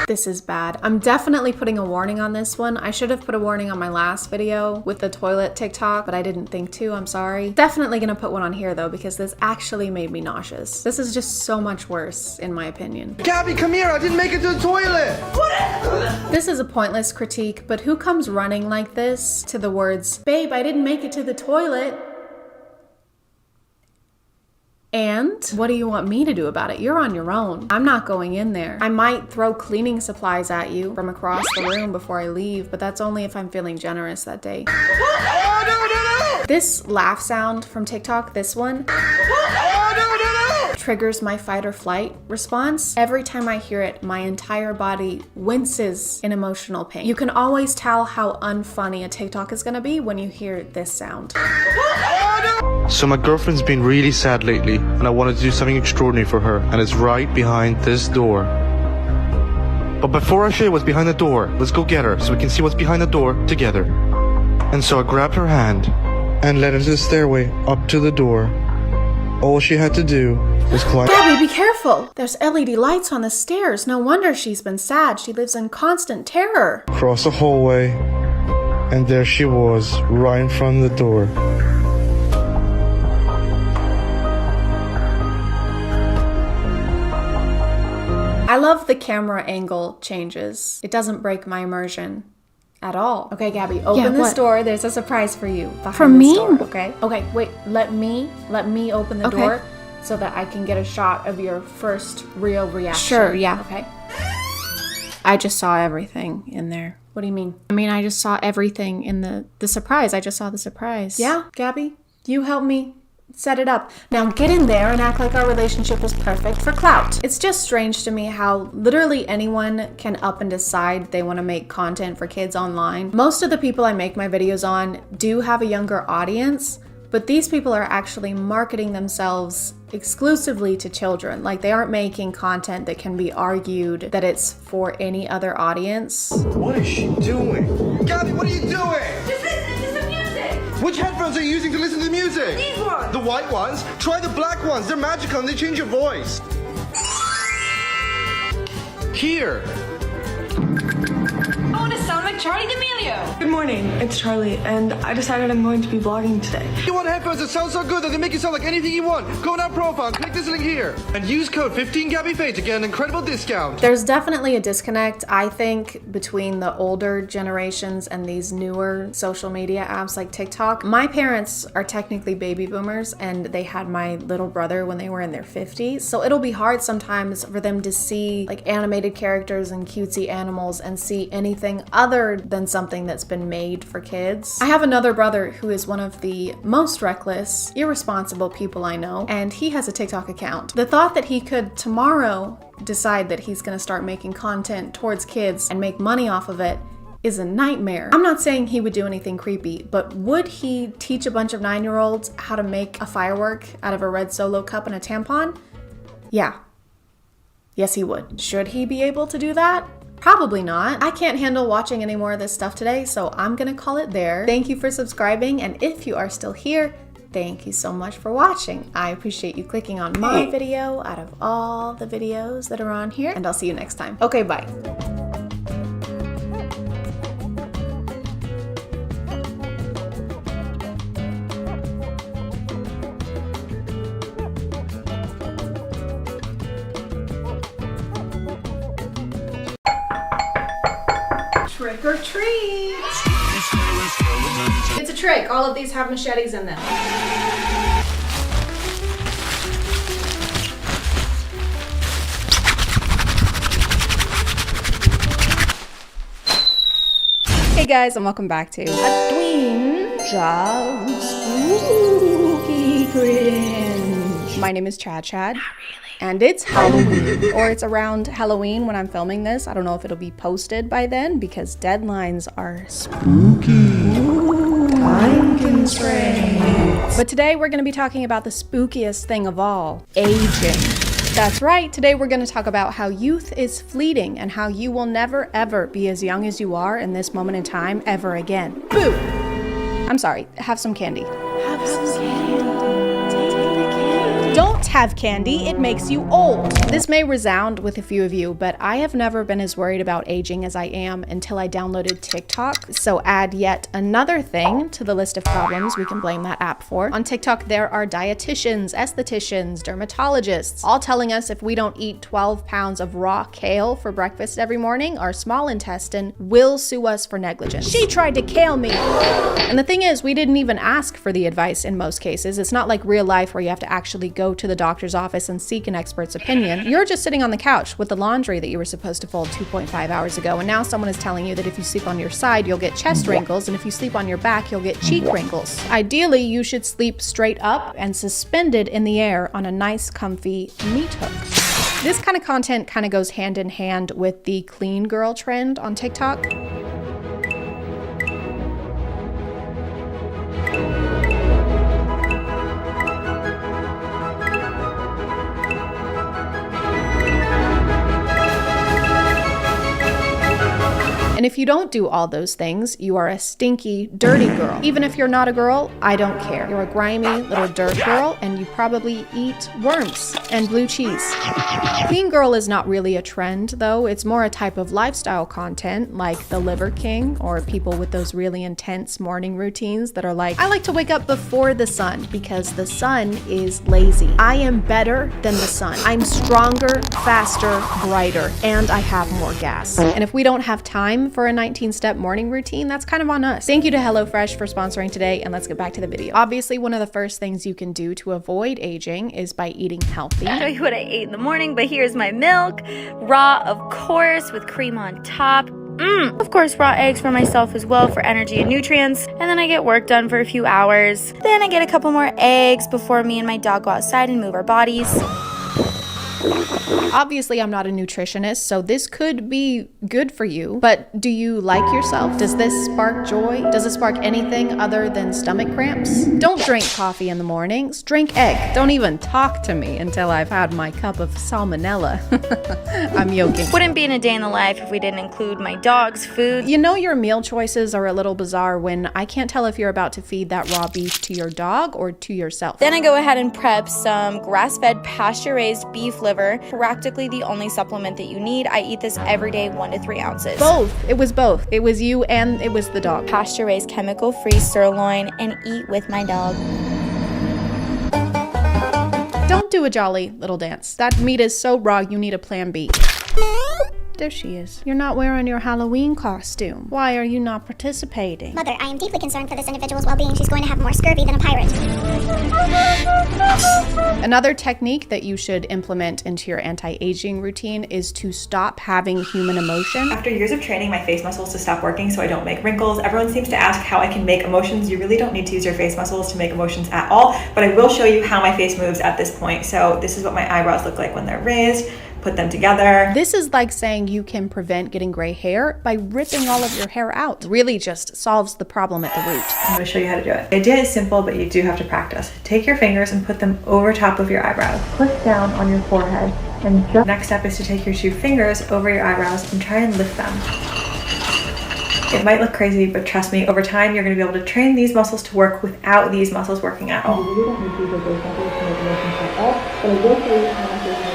This is bad. I'm definitely putting a warning on this one. I should have put a warning on my last video with the toilet TikTok, but I didn't think to. I'm sorry. Definitely gonna put one on here though, because this actually made me nauseous. This is just so much worse, in my opinion. Gabby, come here. I didn't make it to the toilet. This is a pointless critique, but who comes running like this to the words, "Babe, I didn't make it to the toilet"? And what do you want me to do about it? You're on your own. I'm not going in there. I might throw cleaning supplies at you from across the room before I leave, but that's only if I'm feeling generous that day. Oh, no. This laugh sound from TikTok, this one, triggers my fight or flight response. Every time I hear it, my entire body winces in emotional pain. You can always tell how unfunny a TikTok is gonna be when you hear this sound. So my girlfriend's been really sad lately, and I wanted to do something extraordinary for her, and it's right behind this door. But before I show you what's behind the door, let's go get her so we can see what's behind the door together. And so I grabbed her hand and led her to the stairway up to the door. All she had to do was climb. Gabby, be careful! There's LED lights on the stairs. No wonder she's been sad. She lives in constant terror. Across the hallway, and there she was, right in front of the door. I love the camera angle changes. It doesn't break my immersion at all. Okay, Gabby, open this door. There's a surprise for you behind this door, okay? Okay, wait, let me open the door so that I can get a shot of your first real reaction. Sure, yeah. Okay. I just saw everything in there. What do you mean? I mean, I just saw everything in the surprise. I just saw the surprise. Yeah, Gabby, you help me set it up. Now get in there and act like our relationship is perfect for clout. It's just strange to me how literally anyone can up and decide they want to make content for kids online. Most of the people I make my videos on do have a younger audience, but these people are actually marketing themselves exclusively to children. Like, they aren't making content that can be argued that it's for any other audience. What is she doing? Gabby, what are you doing? Just listen to the music. Which headphones are you using to listen to the music? These ones. The white ones? Try the black ones. They're magical and they change your voice. Here. I want to sound like Charlie D'Amelio. Good morning, it's Charlie, and I decided I'm going to be vlogging today. You want headphones that sound so good that they make you sound like anything you want? Go in our profile, click this link here, and use code 15GabbyFaye to get an incredible discount. There's definitely a disconnect, I think, between the older generations and these newer social media apps like TikTok. My parents are technically baby boomers, and they had my little brother when they were in their 50s, so it'll be hard sometimes for them to see like animated characters and cutesy animals and see anything other than something that's been made for kids. I have another brother who is one of the most reckless, irresponsible people I know, and he has a TikTok account. The thought that he could tomorrow decide that he's gonna start making content towards kids and make money off of it is a nightmare. I'm not saying he would do anything creepy, but would he teach a bunch of 9-year-olds how to make a firework out of a red Solo cup and a tampon? Yeah. Yes, he would. Should he be able to do that? Probably not. I can't handle watching any more of this stuff today, so I'm gonna call it there. Thank you for subscribing, and if you are still here, thank you so much for watching. I appreciate you clicking on my video out of all the videos that are on here, and I'll see you next time. Okay, bye. Trick or treat! It's a trick. All of these have machetes in them. Hey guys, and welcome back to A Job Spooky Cringe. My name is ChadChad. And it's Halloween, or it's around Halloween when I'm filming this. I don't know if it'll be posted by then because deadlines are spooky. Time constraints. But today we're gonna be talking about the spookiest thing of all, aging. That's right, today we're gonna talk about how youth is fleeting and how you will never ever be as young as you are in this moment in time ever again. Boo! I'm sorry, have some candy. Have some candy. Don't have candy, it makes you old. This may resound with a few of you, but I have never been as worried about aging as I am until I downloaded TikTok. So add yet another thing to the list of problems we can blame that app for. On TikTok, there are dietitians, estheticians, dermatologists, all telling us if we don't eat 12 pounds of raw kale for breakfast every morning, our small intestine will sue us for negligence. She tried to kale me. And the thing is, we didn't even ask for the advice in most cases. It's not like real life where you have to actually go to the doctor's office and seek an expert's opinion. You're just sitting on the couch with the laundry that you were supposed to fold 2.5 hours ago, and now someone is telling you that if you sleep on your side, you'll get chest wrinkles, and if you sleep on your back, you'll get cheek wrinkles. Ideally, you should sleep straight up and suspended in the air on a nice, comfy meat hook. This kind of content kind of goes hand in hand with the clean girl trend on TikTok. And if you don't do all those things, you are a stinky, dirty girl. Even if you're not a girl, I don't care. You're a grimy little dirt girl, and you probably eat worms and blue cheese. Clean girl is not really a trend, though. It's more a type of lifestyle content, like the Liver King, or people with those really intense morning routines that are like, I like to wake up before the sun because the sun is lazy. I am better than the sun. I'm stronger, faster, brighter, and I have more gas. And if we don't have time looking for a 19-step morning routine, that's kind of on us. Thank you to HelloFresh for sponsoring today, and let's get back to the video. Obviously, one of the first things you can do to avoid aging is by eating healthy. I'll show you what I ate in the morning, but here's my milk. Raw, of course, with cream on top. Of course, raw eggs for myself as well for energy and nutrients. And then I get work done for a few hours. Then I get a couple more eggs before me and my dog go outside and move our bodies. Obviously, I'm not a nutritionist, so this could be good for you, but do you like yourself? Does this spark joy? Does it spark anything other than stomach cramps? Don't drink coffee in the mornings, drink egg. Don't even talk to me until I've had my cup of salmonella. I'm joking. Wouldn't be in a day in the life if we didn't include my dog's food. You know your meal choices are a little bizarre when I can't tell if you're about to feed that raw beef to your dog or to yourself. Then I go ahead and prep some grass-fed pasture-raised beef liver, practically the only supplement that you need. I eat this every day, 1 to 3 ounces. Both. It was both. It was you and it was the dog. Pasture-raised, chemical-free sirloin, and eat with my dog. Don't do a jolly little dance. That meat is so raw, you need a plan B. There she is. You're not wearing your Halloween costume. Why are you not participating? Mother, I am deeply concerned for this individual's well-being. She's going to have more scurvy than a pirate. Another technique that you should implement into your anti-aging routine is to stop having human emotion. After years of training my face muscles to stop working so I don't make wrinkles, everyone seems to ask how I can make emotions. You really don't need to use your face muscles to make emotions at all, but I will show you how my face moves at this point. So this is what my eyebrows look like when they're raised. Put them together. This is like saying you can prevent getting gray hair by ripping all of your hair out. Really just solves the problem at the root. I'm gonna show you how to do it. The idea is simple, but you do have to practice. Take your fingers and put them over top of your eyebrows. Push down on your forehead. And just next step is to take your 2 fingers over your eyebrows and try and lift them. It might look crazy, but trust me, over time, you're gonna be able to train these muscles to work without these muscles working at all. You really don't need to use your face muscles to make emotions at all, but I will show you how to do it.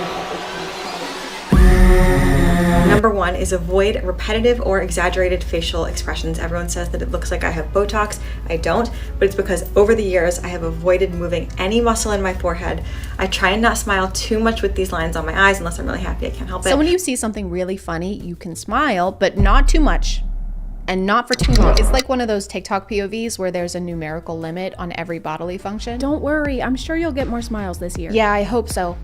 Number 1 is avoid repetitive or exaggerated facial expressions. Everyone says that it looks like I have Botox. I don't, but it's because over the years I have avoided moving any muscle in my forehead. I try and not smile too much with these lines on my eyes unless I'm really happy. I can't help it. So when you see something really funny, you can smile, but not too much. And not for too long. It's like one of those TikTok POVs where there's a numerical limit on every bodily function. Don't worry, I'm sure you'll get more smiles this year. Yeah, I hope so.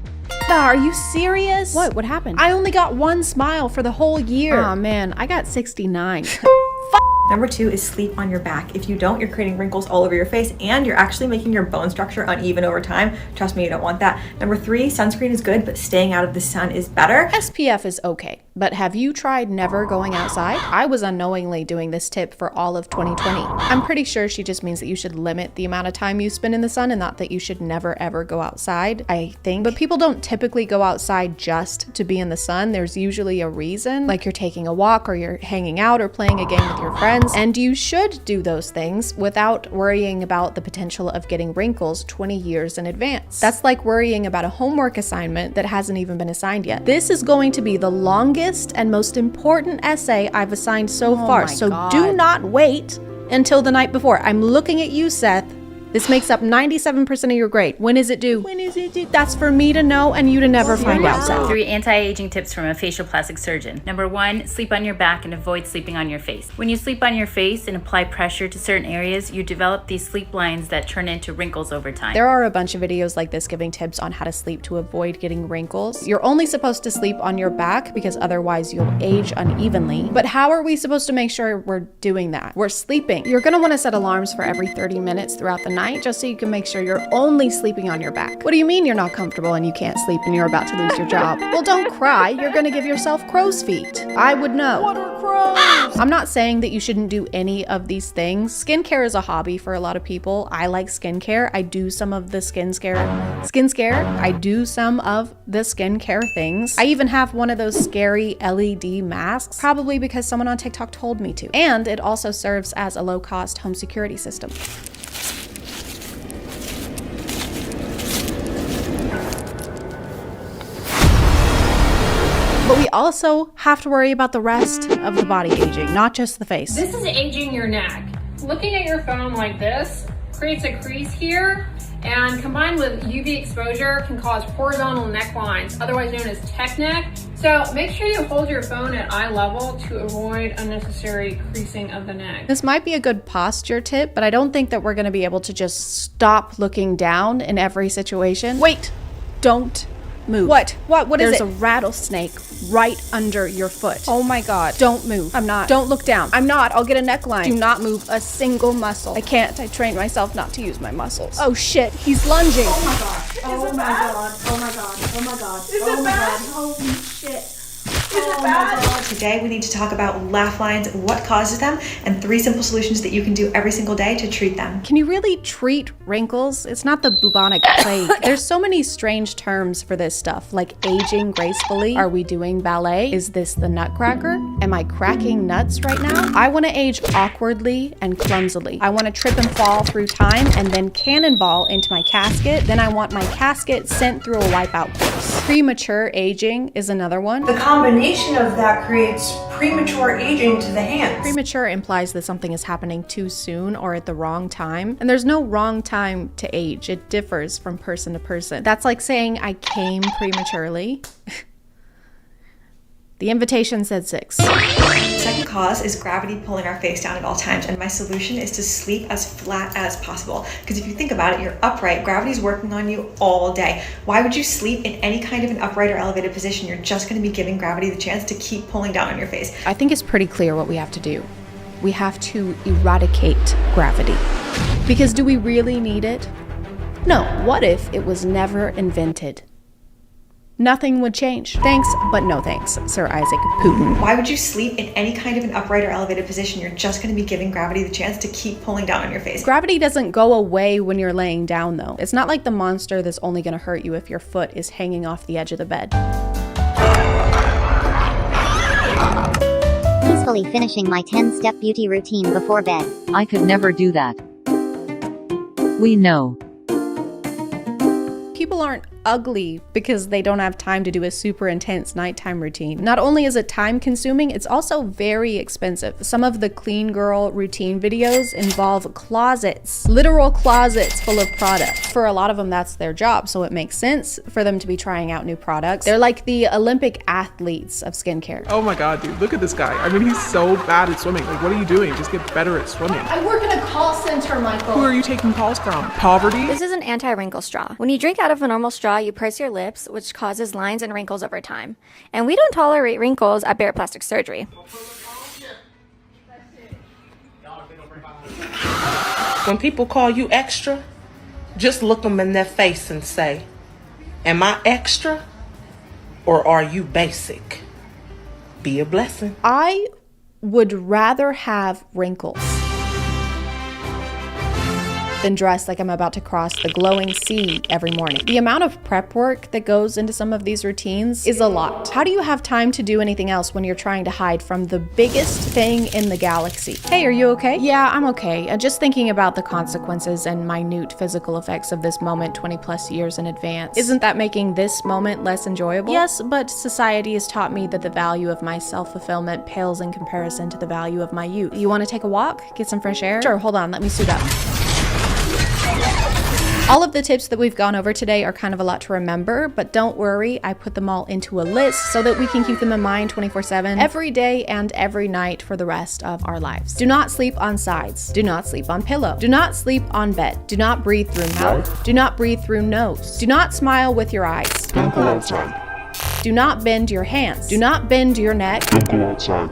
Are you serious? What happened? I only got 1 smile for the whole year. Oh man, I got 69. Number 2 is sleep on your back. If you don't, you're creating wrinkles all over your face and you're actually making your bone structure uneven over time. Trust me, you don't want that. Number 3, sunscreen is good, but staying out of the sun is better. SPF is okay, but have you tried never going outside? I was unknowingly doing this tip for all of 2020. I'm pretty sure she just means that you should limit the amount of time you spend in the sun and not that you should never ever go outside, I think. But people don't typically go outside just to be in the sun. There's usually a reason, like you're taking a walk or you're hanging out or playing a game with your friends. And you should do those things without worrying about the potential of getting wrinkles 20 years in advance. That's like worrying about a homework assignment that hasn't even been assigned yet. This is going to be the longest and most important essay I've assigned so far, so do not wait until the night before. I'm looking at you, Seth. This makes up 97% of your grade. When is it due? When is it due? That's for me to know and you to never find out, Seth. 3 anti-aging tips from a facial plastic surgeon. Number 1, sleep on your back and avoid sleeping on your face. When you sleep on your face and apply pressure to certain areas, you develop these sleep lines that turn into wrinkles over time. There are a bunch of videos like this giving tips on how to sleep to avoid getting wrinkles. You're only supposed to sleep on your back because otherwise you'll age unevenly. But how are we supposed to make sure we're doing that? We're sleeping. You're gonna wanna set alarms for every 30 minutes throughout the night just so you can make sure you're only sleeping on your back. What do you mean you're not comfortable and you can't sleep and you're about to lose your job? Well, don't cry. You're gonna give yourself crow's feet. I would know. What are crows? I'm not saying that you shouldn't do any of these things. Skincare is a hobby for a lot of people. I like skincare. I do some of the skincare. I do some of the skincare things. I even have one of those scary LED masks, probably because someone on TikTok told me to. And it also serves as a low-cost home security system. But we also have to worry about the rest of the body aging, not just the face. This is aging your neck. Looking at your phone like this creates a crease here, and combined with UV exposure can cause horizontal necklines, otherwise known as tech neck. So make sure you hold your phone at eye level to avoid unnecessary creasing of the neck. This might be a good posture tip, but I don't think that we're going to be able to just stop looking down in every situation. Wait, don't move. What is it? There's a rattlesnake right under your foot. Oh my God. Don't move. I'm not. Don't look down. I'm not. I'll get a neckline. Do not move a single muscle. I can't. I trained myself not to use my muscles. Oh shit. He's lunging. Oh my God. Oh my God. Oh my God. Oh my God. Is it bad? Holy shit. Today we need to talk about laugh lines, what causes them, and 3 simple solutions that you can do every single day to treat them. Can you really treat wrinkles? It's not the bubonic plague. There's so many strange terms for this stuff, like aging gracefully. Are we doing ballet? Is this the nutcracker? Am I cracking nuts right now? I want to age awkwardly and clumsily. I want to trip and fall through time and then cannonball into my casket. Then I want my casket sent through a wipeout course. Premature aging is another one. The combination of that creates premature aging to the hands. Premature implies that something is happening too soon or at the wrong time. And there's no wrong time to age. It differs from person to person. That's like saying I came prematurely. The invitation said 6. Second cause is gravity pulling our face down at all times, and my solution is to sleep as flat as possible. Because if you think about it, you're upright, gravity's working on you all day. Why would you sleep in any kind of an upright or elevated position? You're just going to be giving gravity the chance to keep pulling down on your face. I think it's pretty clear what we have to do. We have to eradicate gravity. Because do we really need it? No, what if it was never invented? Nothing would change. Thanks, but no thanks, Sir Isaac Putin. Why would you sleep in any kind of an upright or elevated position? You're just going to be giving gravity the chance to keep pulling down on your face. Gravity doesn't go away when you're laying down, though. It's not like the monster that's only going to hurt you if your foot is hanging off the edge of the bed. Peacefully finishing my 10-step beauty routine before bed. I could never do that. We know. People aren't ugly because they don't have time to do a super intense nighttime routine. Not only is it time consuming, it's also very expensive. Some of the clean girl routine videos involve closets, literal closets full of products. For a lot of them, that's their job, so it makes sense for them to be trying out new products. They're like the Olympic athletes of skincare. Oh my God, dude, look at this guy. I mean, he's so bad at swimming. Like, what are you doing? Just get better at swimming. I work in a call center, Michael. Who are you taking calls from? Poverty? This is an anti-wrinkle straw. When you drink out of a normal straw, you purse your lips, which causes lines and wrinkles over time. And we don't tolerate wrinkles at Barrett Plastic Surgery. When people call you extra, just look them in their face and say, am I extra or are you basic? Be a blessing. I would rather have wrinkles than dress like I'm about to cross the glowing sea every morning. The amount of prep work that goes into some of these routines is a lot. How do you have time to do anything else when you're trying to hide from the biggest thing in the galaxy? Hey, are you okay? Yeah, I'm okay. Just thinking about the consequences and minute physical effects of this moment 20 plus years in advance. Isn't that making this moment less enjoyable? Yes, but society has taught me that the value of my self-fulfillment pales in comparison to the value of my youth. You want to take a walk? Get some fresh air? Sure, hold on, let me suit up. All of the tips that we've gone over today are kind of a lot to remember, but don't worry, I put them all into a list so that we can keep them in mind 24/7, every day and every night for the rest of our lives. Do not sleep on sides. Do not sleep on pillow. Do not sleep on bed. Do not breathe through mouth. Do not breathe through nose. Do not smile with your eyes. Don't go outside. Do not bend your hands. Do not bend your neck. Don't go outside.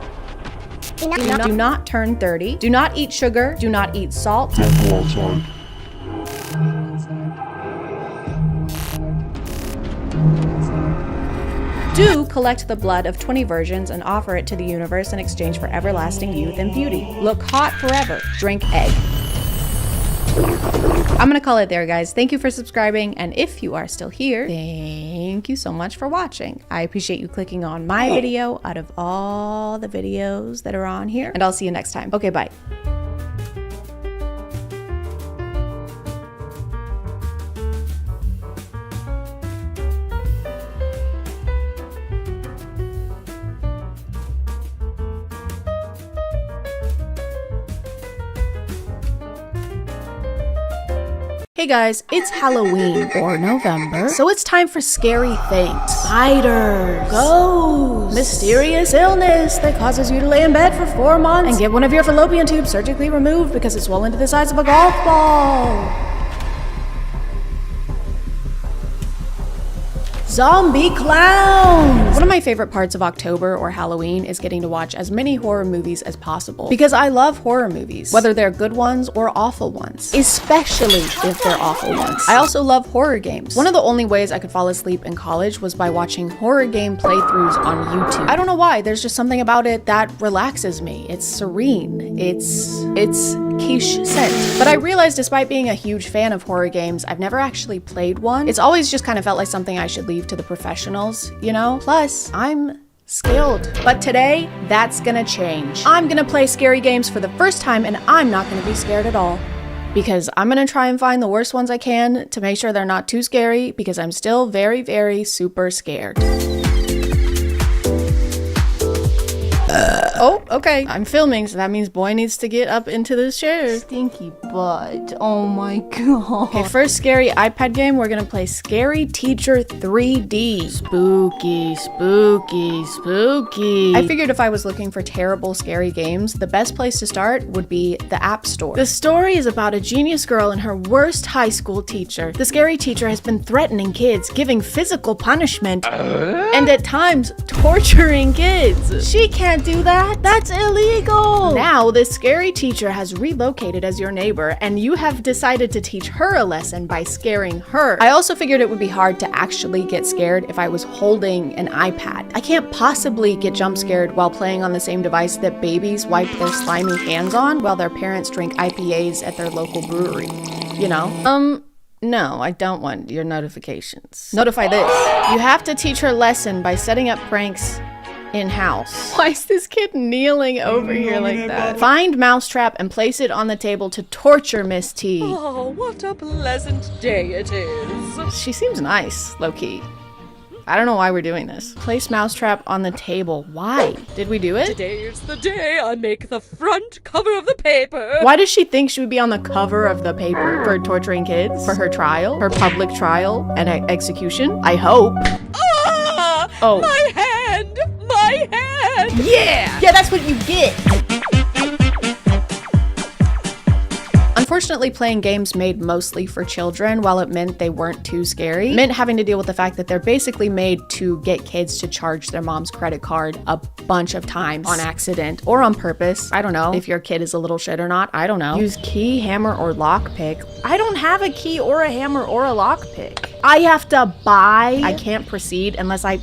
Do not turn 30. Do not eat sugar. Do not eat salt. Don't go outside. Do collect the blood of 20 virgins and offer it to the universe in exchange for everlasting youth and beauty. Look hot forever. Drink egg. I'm gonna call it there, guys. Thank you for subscribing, and if you are still here, thank you so much for watching. I appreciate you clicking on my video out of all the videos that are on here, and I'll see you next time. Okay, bye. Hey guys, it's Halloween, or November, so it's time for scary things. Spiders, ghosts, mysterious illness that causes you to lay in bed for 4 months and get one of your fallopian tubes surgically removed because it's swollen to the size of a golf ball. Zombie clowns! One of my favorite parts of October or Halloween is getting to watch as many horror movies as possible. Because I love horror movies, whether they're good ones or awful ones. Especially if they're awful ones. I also love horror games. One of the only ways I could fall asleep in college was by watching horror game playthroughs on YouTube. I don't know why, there's just something about it that relaxes me. It's serene. It's quiche scent. But I realized despite being a huge fan of horror games, I've never actually played one. It's always just kind of felt like something I should leave to the professionals, you know? Plus, I'm skilled. But today, that's gonna change. I'm gonna play scary games for the first time and I'm not gonna be scared at all. Because I'm gonna try and find the worst ones I can to make sure they're not too scary because I'm still very, very super scared. Oh, okay. I'm filming, so that means boy needs to get up into this chair. Stinky butt. Oh my god. Okay, first scary iPad game, we're gonna play Scary Teacher 3D. Spooky, spooky, spooky. I figured if I was looking for terrible, scary games, the best place to start would be the App Store. The story is about a genius girl and her worst high school teacher. The scary teacher has been threatening kids, giving physical punishment, and at times torturing kids. She can't do that. That's illegal. Now, this scary teacher has relocated as your neighbor, and you have decided to teach her a lesson by scaring her. I also figured it would be hard to actually get scared if I was holding an iPad. I can't possibly get jump scared while playing on the same device that babies wipe their slimy hands on while their parents drink IPAs at their local brewery. You know? No, I don't want your notifications. Notify this. You have to teach her lesson by setting up pranks in-house. Why is this kid kneeling over here like that? Find Mousetrap and place it on the table to torture Miss T. Oh, what a pleasant day it is. She seems nice, low-key. I don't know why we're doing this. Place Mousetrap on the table. Why? Did we do it? Today's the day I make the front cover of the paper. Why does she think she would be on the cover of the paper? For torturing kids? For her trial? Her public trial and execution? I hope. Ah! Oh. My hand! My hand! Yeah! Yeah, that's what you get! Unfortunately, playing games made mostly for children, while it meant they weren't too scary, meant having to deal with the fact that they're basically made to get kids to charge their mom's credit card a bunch of times on accident or on purpose. I don't know if your kid is a little shit or not. I don't know. Use key, hammer, or lockpick. I don't have a key or a hammer or a lockpick. I have to buy. I can't proceed unless I...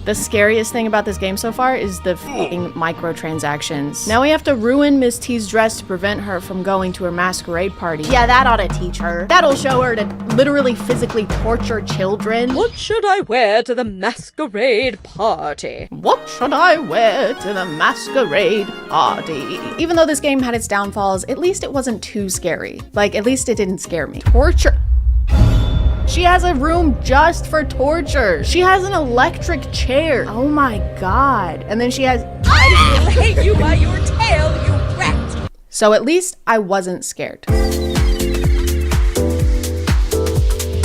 The scariest thing about this game so far is the f***ing microtransactions. Now we have to ruin Miss T's dress to prevent her from going to her masquerade party. Yeah, that ought to teach her. That'll show her to literally physically torture children. What should I wear to the masquerade party? What should I wear to the masquerade party? Even though this game had its downfalls, at least it wasn't too scary. Like, at least it didn't scare me. Torture. She has a room just for torture. She has an electric chair. Oh my god. And then she has... I will hang you by your tail, you rat! So at least I wasn't scared.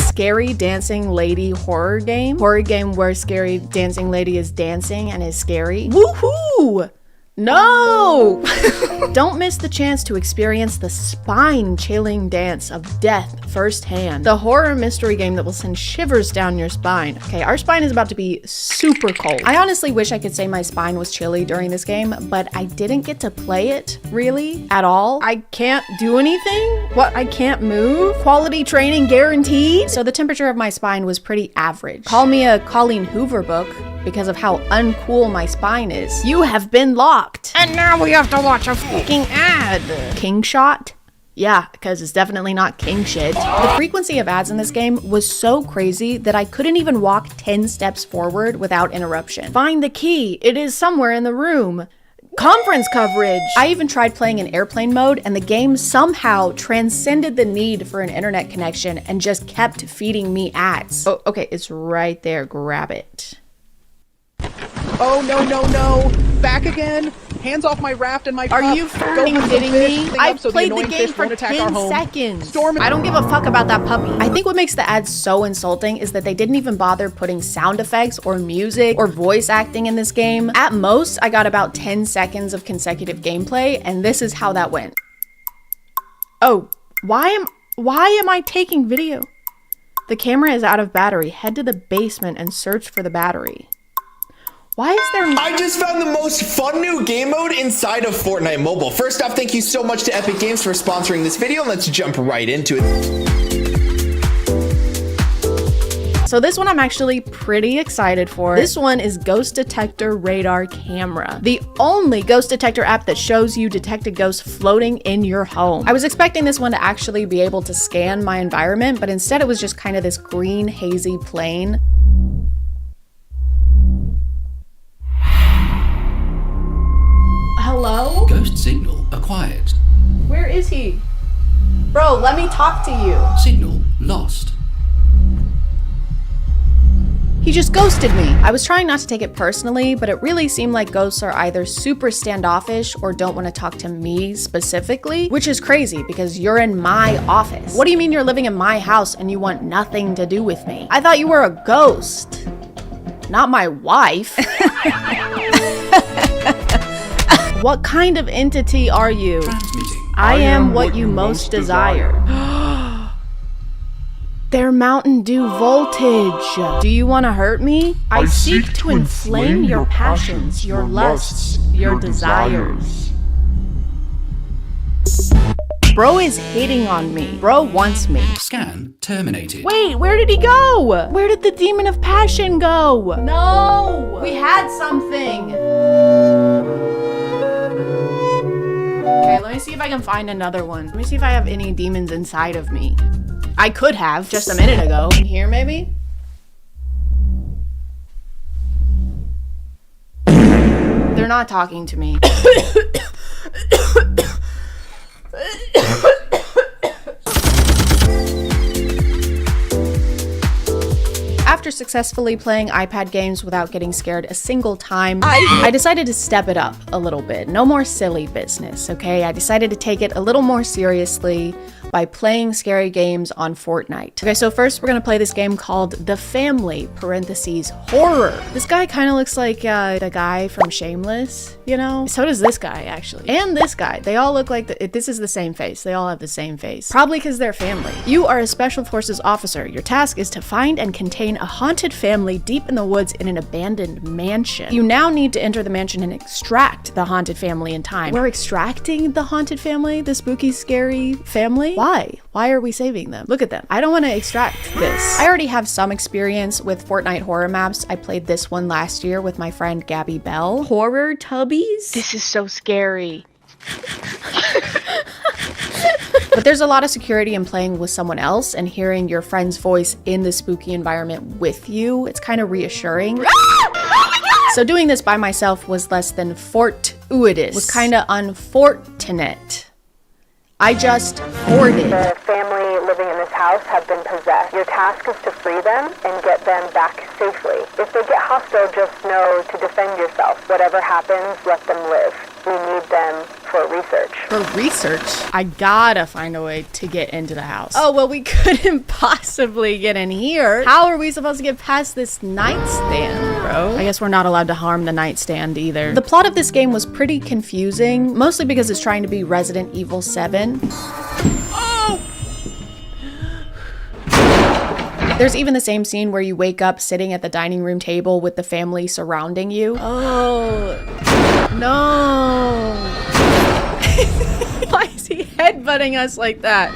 Scary Dancing Lady horror game. Horror game where scary dancing lady is dancing and is scary. Woohoo! No! Don't miss the chance to experience the spine-chilling dance of death firsthand. The horror mystery game that will send shivers down your spine. Okay, our spine is about to be super cold. I honestly wish I could say my spine was chilly during this game, but I didn't get to play it, really, at all. I can't do anything? What, I can't move? Quality training guaranteed? So the temperature of my spine was pretty average. Call me a Colleen Hoover book because of how uncool my spine is. You have been locked. And now we have to watch a fucking ad. King shot? Yeah, because it's definitely not king shit. The frequency of ads in this game was so crazy that I couldn't even walk 10 steps forward without interruption. Find the key. It is somewhere in the room. Conference coverage. I even tried playing in airplane mode and the game somehow transcended the need for an internet connection and just kept feeding me ads. Oh, okay, it's right there. Grab it. Oh, no, no, no. Back again. Hands off my raft and my Are cup. you Go fucking hunt some kidding fish, me? clean I up so the played the annoying game fish for won't attack our 10 home. seconds. Storm it. I don't give a fuck about that puppy. I think what makes the ad so insulting is that they didn't even bother putting sound effects or music or voice acting in this game. At most, I got about 10 seconds of consecutive gameplay, and this is how that went. Oh, why am I taking video? The camera is out of battery. Head to the basement and search for the battery. Why is there... I just found the most fun new game mode inside of Fortnite Mobile. First off, thank you so much to Epic Games for sponsoring this video. Let's jump right into it. So this one I'm actually pretty excited for. This one is Ghost Detector Radar Camera, the only ghost detector app that shows you detected ghosts floating in your home. I was expecting this one to actually be able to scan my environment, but instead it was just kind of this green hazy plane. Hello? Ghost signal acquired. Where is he? Bro, let me talk to you. Signal lost. He just ghosted me. I was trying not to take it personally, but it really seemed like ghosts are either super standoffish or don't want to talk to me specifically, which is crazy because you're in my office. What do you mean you're living in my house and you want nothing to do with me? I thought you were a ghost, not my wife. What kind of entity are you? I am what you most desire. They're Mountain Dew voltage. Do you want to hurt me? I seek to inflame your passions, your lusts, your desires. Bro is hitting on me. Bro wants me. Scan terminated. Wait, where did he go? Where did the demon of passion go? No! We had something. Okay, let me see if I can find another one. Let me see if I have any demons inside of me. I could have just a minute ago. In here, maybe? They're not talking to me. After successfully playing iPad games without getting scared a single time, I decided to step it up a little bit. No more silly business, okay? I decided to take it a little more seriously by playing scary games on Fortnite. Okay, so first we're gonna play this game called The Family, parentheses, horror. This guy kind of looks like the guy from Shameless, you know? So does this guy, actually. And this guy. They all look like, this is the same face. They all have the same face. Probably because they're family. You are a Special Forces officer. Your task is to find and contain a haunted family deep in the woods in an abandoned mansion. You now need to enter the mansion and extract the haunted family in time. We're extracting the haunted family? The spooky, scary family? Why? Why are we saving them? Look at them. I don't want to extract this. I already have some experience with Fortnite horror maps. I played this one last year with my friend Gabby Bell. Horror tubbies? This is so scary. But there's a lot of security in playing with someone else and hearing your friend's voice in the spooky environment with you. It's kind of reassuring. So doing this by myself was less than fortuitous. Was kind of unfortunate. I just hoarded. The family living in this house have been possessed. Your task is to free them and get them back safely. If they get hostile, just know to defend yourself. Whatever happens, let them live. We need them for research. For research? I gotta find a way to get into the house. Oh, well, we couldn't possibly get in here. How are we supposed to get past this nightstand, bro? I guess we're not allowed to harm the nightstand either. The plot of this game was pretty confusing, mostly because it's trying to be Resident Evil 7. Oh! There's even the same scene where you wake up sitting at the dining room table with the family surrounding you. Oh, no. Why is he headbutting us like that?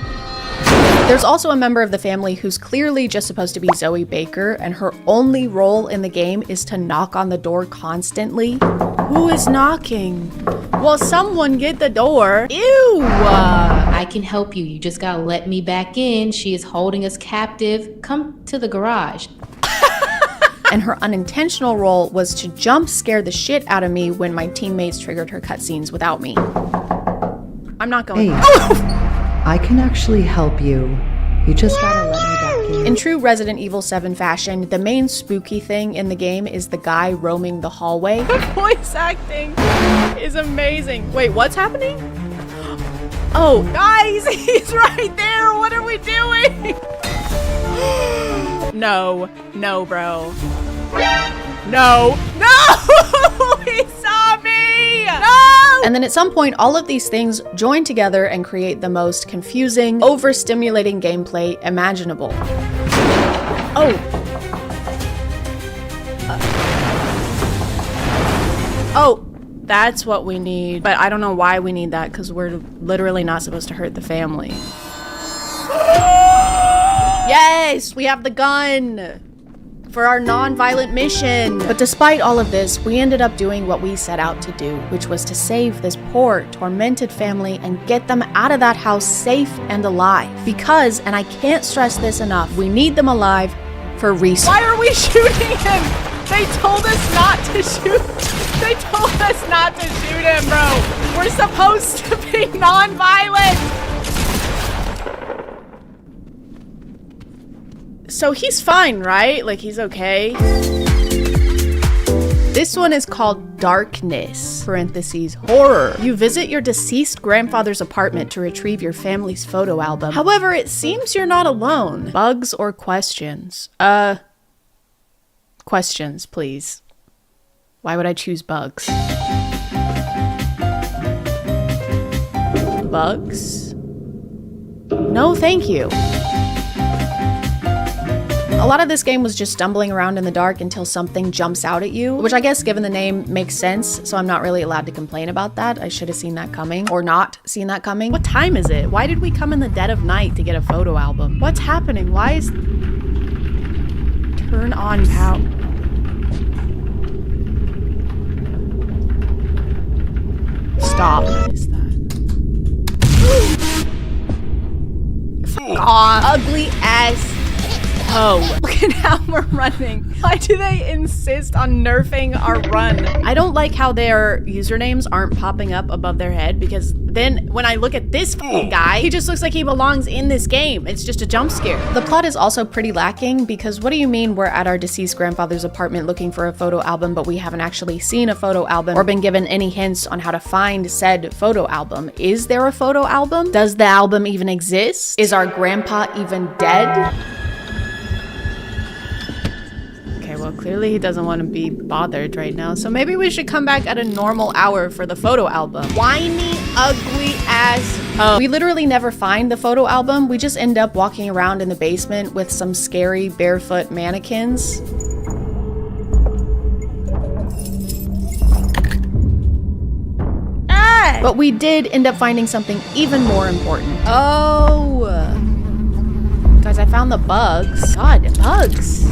There's also a member of the family who's clearly just supposed to be Zoe Baker, and her only role in the game is to knock on the door constantly. Who is knocking? Well, someone get the door. Ew! I can help you. You just gotta let me back in. She is holding us captive. Come to the garage. And her unintentional role was to jump scare the shit out of me when my teammates triggered her cutscenes without me. I'm not going. Hey, I can actually help you. You just gotta let me back In true Resident Evil 7 fashion, the main spooky thing in the game is the guy roaming the hallway. The voice acting is amazing. Wait, what's happening? Oh, guys, he's right there. What are we doing? No, bro. No, he saw me. No! And then at some point, all of these things join together and create the most confusing, overstimulating gameplay imaginable. Oh, that's what we need. But I don't know why we need that, because we're literally not supposed to hurt the family. Yes, we have the gun for our non-violent mission. But despite all of this, we ended up doing what we set out to do, which was to save this poor, tormented family and get them out of that house safe and alive. Because, and I can't stress this enough, we need them alive for research. Why are we shooting him? They told us not to shoot. They told us not to shoot him, bro. We're supposed to be non-violent. So he's fine, right? Like, he's okay. This one is called Darkness, parentheses, horror. You visit your deceased grandfather's apartment to retrieve your family's photo album. However, it seems you're not alone. Bugs or questions? Questions, please. Why would I choose bugs? Bugs? No, thank you. A lot of this game was just stumbling around in the dark until something jumps out at you, which I guess given the name makes sense, so I'm not really allowed to complain about that. I should have seen that coming, or not seen that coming. What time is it? Why did we come in the dead of night to get a photo album? What's happening? Why is... Turn on power. Stop. What is that? Aw, ugly ass. Oh, look at how we're running. Why do they insist on nerfing our run? I don't like how their usernames aren't popping up above their head, because then when I look at this guy, he just looks like he belongs in this game. It's just a jump scare. The plot is also pretty lacking, because what do you mean we're at our deceased grandfather's apartment looking for a photo album, but we haven't actually seen a photo album or been given any hints on how to find said photo album? Is there a photo album? Does the album even exist? Is our grandpa even dead? Well, clearly he doesn't want to be bothered right now, so maybe we should come back at a normal hour for the photo album. Whiny, ugly ass. Oh. We literally never find the photo album. We just end up walking around in the basement with some scary barefoot mannequins. Ah! But we did end up finding something even more important. Oh. Guys, I found the bugs. God, bugs.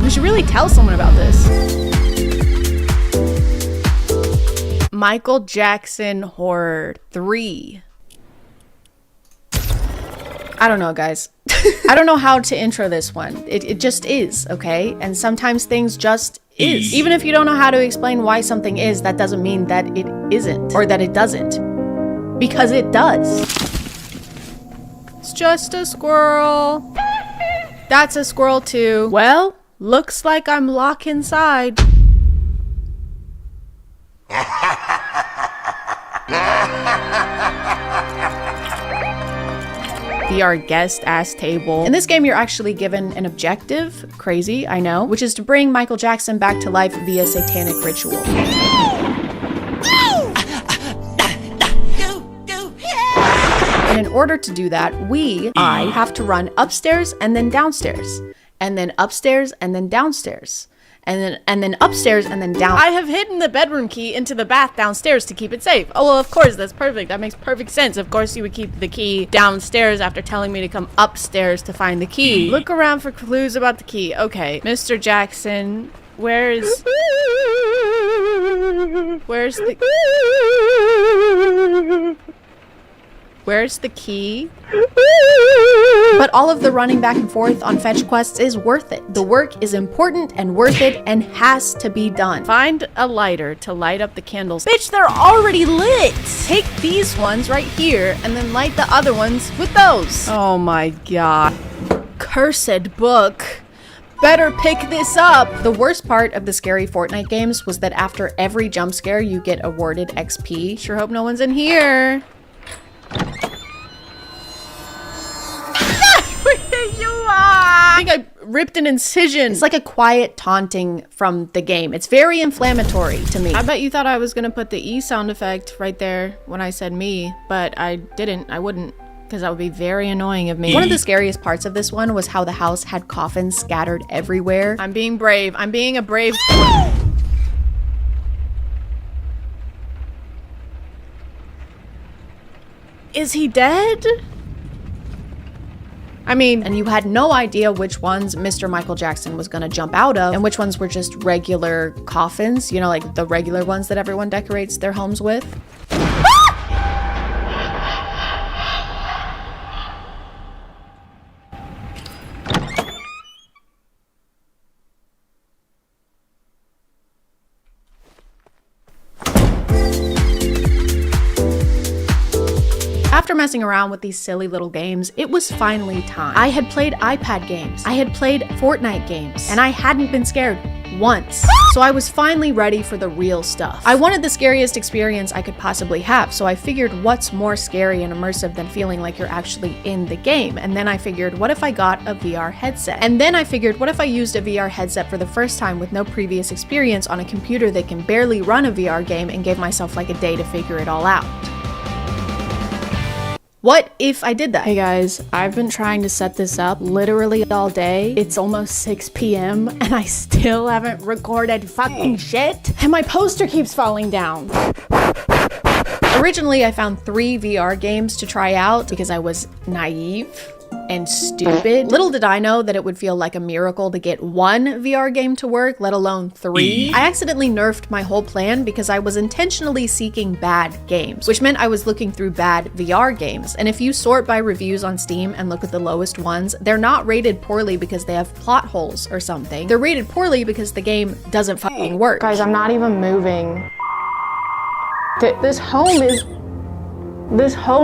We should really tell someone about this. Michael Jackson Horror 3. I don't know, guys. I don't know how to intro this one. It just is, okay? And sometimes things just is. Even if you don't know how to explain why something is, that doesn't mean that it isn't, or that it doesn't. Because it does. It's just a squirrel. That's a squirrel too. Well, looks like I'm locked inside. Be our guest ass table. In this game, you're actually given an objective, crazy, I know, which is to bring Michael Jackson back to life via satanic ritual. And in order to do that, I have to run upstairs and then downstairs, and then upstairs and then downstairs, and then upstairs and then down. I have hidden the bedroom key into the bath downstairs to keep it safe. Oh, well, of course, that's perfect. That makes perfect sense. Of course, you would keep the key downstairs after telling me to come upstairs to find the key. Look around for clues about the key. Okay, Mr. Jackson, where's the key? But all of the running back and forth on fetch quests is worth it. The work is important and worth it and has to be done. Find a lighter to light up the candles. Bitch, they're already lit! Take these ones right here and then light the other ones with those. Oh my god. cursed book. Better pick this up. The worst part of the scary Fortnite games was that after every jump scare, you get awarded XP. Sure hope no one's in here. You are! I think I ripped an incision. It's like a quiet taunting from the game. It's very inflammatory to me. I bet you thought I was gonna put the E sound effect right there when I said me, but I didn't. I wouldn't, because that would be very annoying of me. One of the scariest parts of this one was how the house had coffins scattered everywhere. I'm being brave. I'm being a brave. Is he dead? I mean, and you had no idea which ones Mr. Michael Jackson was gonna jump out of and which ones were just regular coffins, you know, like the regular ones that everyone decorates their homes with. After messing around with these silly little games, it was finally time. I had played iPad games, I had played Fortnite games, and I hadn't been scared once. So I was finally ready for the real stuff. I wanted the scariest experience I could possibly have, so I figured what's more scary and immersive than feeling like you're actually in the game? And then I figured, what if I got a VR headset? And then I figured, what if I used a VR headset for the first time with no previous experience on a computer that can barely run a VR game and gave myself like a day to figure it all out? What if I did that? Hey guys, I've been trying to set this up literally all day. It's almost 6 p.m. and I still haven't recorded fucking shit. And my poster keeps falling down. Originally, I found 3 VR games to try out because I was naive and stupid. Little did I know that it would feel like a miracle to get 1 VR game to work, let alone 3. I accidentally nerfed my whole plan because I was intentionally seeking bad games, which meant I was looking through bad VR games. And if you sort by reviews on Steam and look at the lowest ones, they're not rated poorly because they have plot holes or something. They're rated poorly because the game doesn't fucking work. Guys, I'm not even moving. This home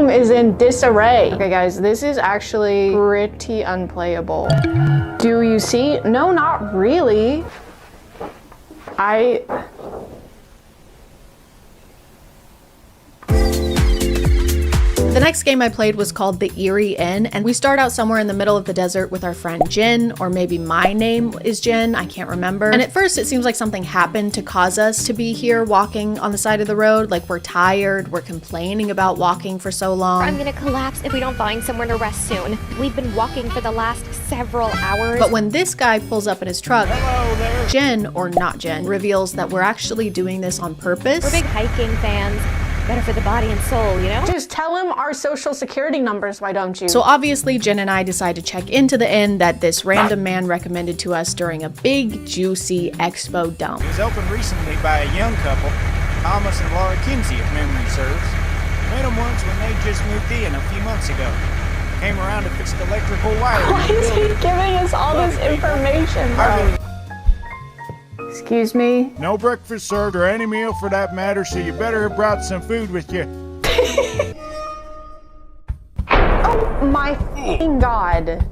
is in disarray. Okay guys, this is actually pretty unplayable. Do you see? No, not really. The next game I played was called The Eerie Inn, and we start out somewhere in the middle of the desert with our friend Jen, or maybe my name is Jen, I can't remember. And at first it seems like something happened to cause us to be here walking on the side of the road, like we're tired, we're complaining about walking for so long. I'm gonna collapse if we don't find somewhere to rest soon. We've been walking for the last several hours. But when this guy pulls up in his truck, Jen, or not Jen, reveals that we're actually doing this on purpose. We're big hiking fans. Better for the body and soul, you know? Just tell him our social security numbers, why don't you? So obviously, Jen and I decide to check into the inn that this random man recommended to us during a big, juicy expo dump. It was opened recently by a young couple, Thomas and Laura Kinsey, if memory serves. Met them once when they just moved in a few months ago. Came around to fix the electrical wiring. Why is he giving us all this information, bro? Excuse me? No breakfast served or any meal for that matter, so you better have brought some food with you. Oh my f***ing god.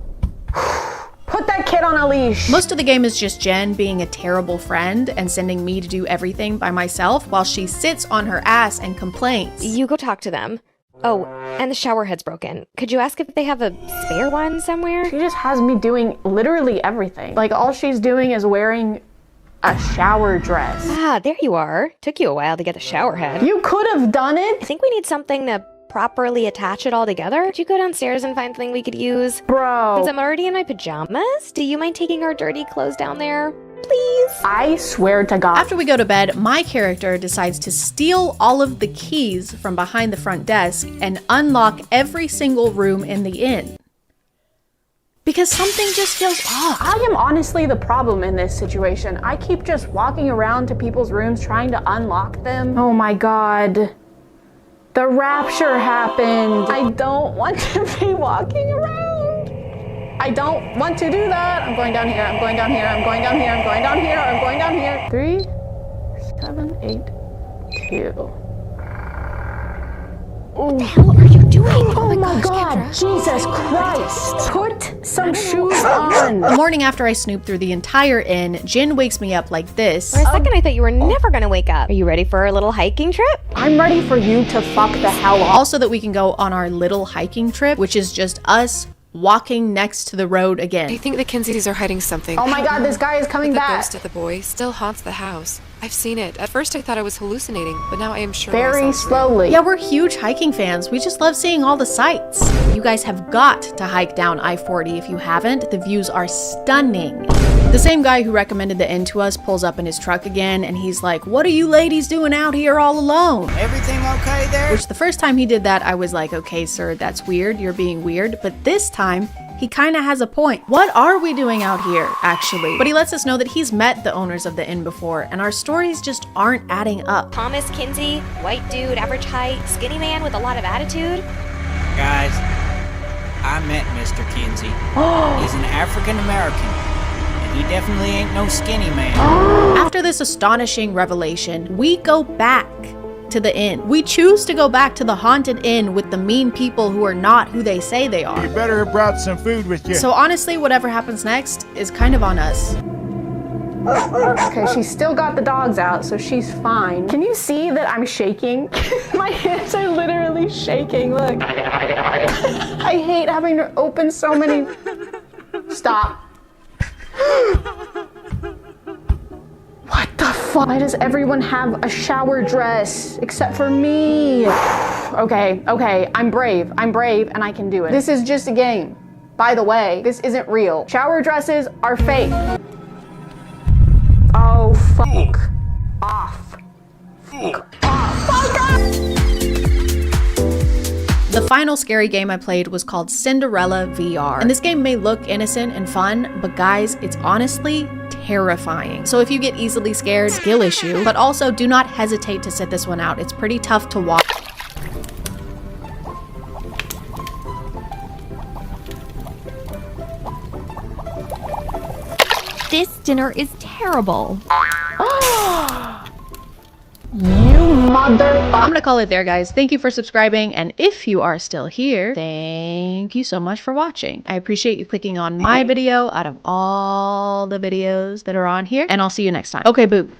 Put that kid on a leash. Most of the game is just Jen being a terrible friend and sending me to do everything by myself while she sits on her ass and complains. You go talk to them. Oh, and the shower head's broken. Could you ask if they have a spare one somewhere? She just has me doing literally everything. Like all she's doing is wearing a shower dress. Ah, there you are. Took you a while to get the shower head. You could have done it. I think we need something to properly attach it all together. Could you go downstairs and find something we could use? Bro. Since I'm already in my pajamas, do you mind taking our dirty clothes down there? Please? I swear to God. After we go to bed, my character decides to steal all of the keys from behind the front desk and unlock every single room in the inn. Because something just feels off. I am honestly the problem in this situation. I keep just walking around to people's rooms trying to unlock them. Oh my God. The rapture happened. I don't want to be walking around. I don't want to do that. I'm going down here, I'm going down here, I'm going down here, I'm going down here, I'm going down here. 3, 7, 8, 2. What the hell are you doing? Oh my god, Jesus Christ! Put some shoes on! The morning after I snooped through the entire inn, Jin wakes me up like this. For a second, I thought you were never gonna wake up. Are you ready for a little hiking trip? I'm ready for you to fuck the hell off. Also that we can go on our little hiking trip, which is just us walking next to the road again. I think the Kinseys are hiding something. Oh my god, this guy is coming The back. ghost of the boy still haunts the house. I've seen it. At first I thought I was hallucinating, but now I am sure Very slowly. Yeah, we're huge hiking fans. We just love seeing all the sights. You guys have got to hike down I-40 if you haven't. The views are stunning. The same guy who recommended the inn to us pulls up in his truck again, and he's like, "What are you ladies doing out here all alone?" Everything okay there? Which the first time he did that, I was like, okay, sir, that's weird. You're being weird. But this time, he kind of has a point. What are we doing out here, actually? But he lets us know that he's met the owners of the inn before, and our stories just aren't adding up. Thomas Kinsey, white dude, average height, skinny man with a lot of attitude. Guys, I met Mr. Kinsey. He's an African American, and he definitely ain't no skinny man. After this astonishing revelation, we go back to the inn. We choose to go back to the haunted inn with the mean people who are not who they say they are. You better have brought some food with you. So honestly, whatever happens next is kind of on us. Okay, she's still got the dogs out, so she's fine. Can you see that I'm shaking? My hands are literally shaking, look. I hate having to open so many... Stop. What the fuck? Why does everyone have a shower dress except for me? Okay, I'm brave, and I can do it. This is just a game. By the way, this isn't real. Shower dresses are fake. Oh, fuck off. Fuck off. The final scary game I played was called Cinderella VR. And this game may look innocent and fun, but guys, it's honestly terrifying. So if you get easily scared, skill issue, but also do not hesitate to sit this one out. It's pretty tough to watch. This dinner is terrible. You mother... I'm gonna call it there, guys. Thank you for subscribing, and if you are still here, thank you so much for watching. I appreciate you clicking on my video out of all the videos that are on here, and I'll see you next time. Okay, boo.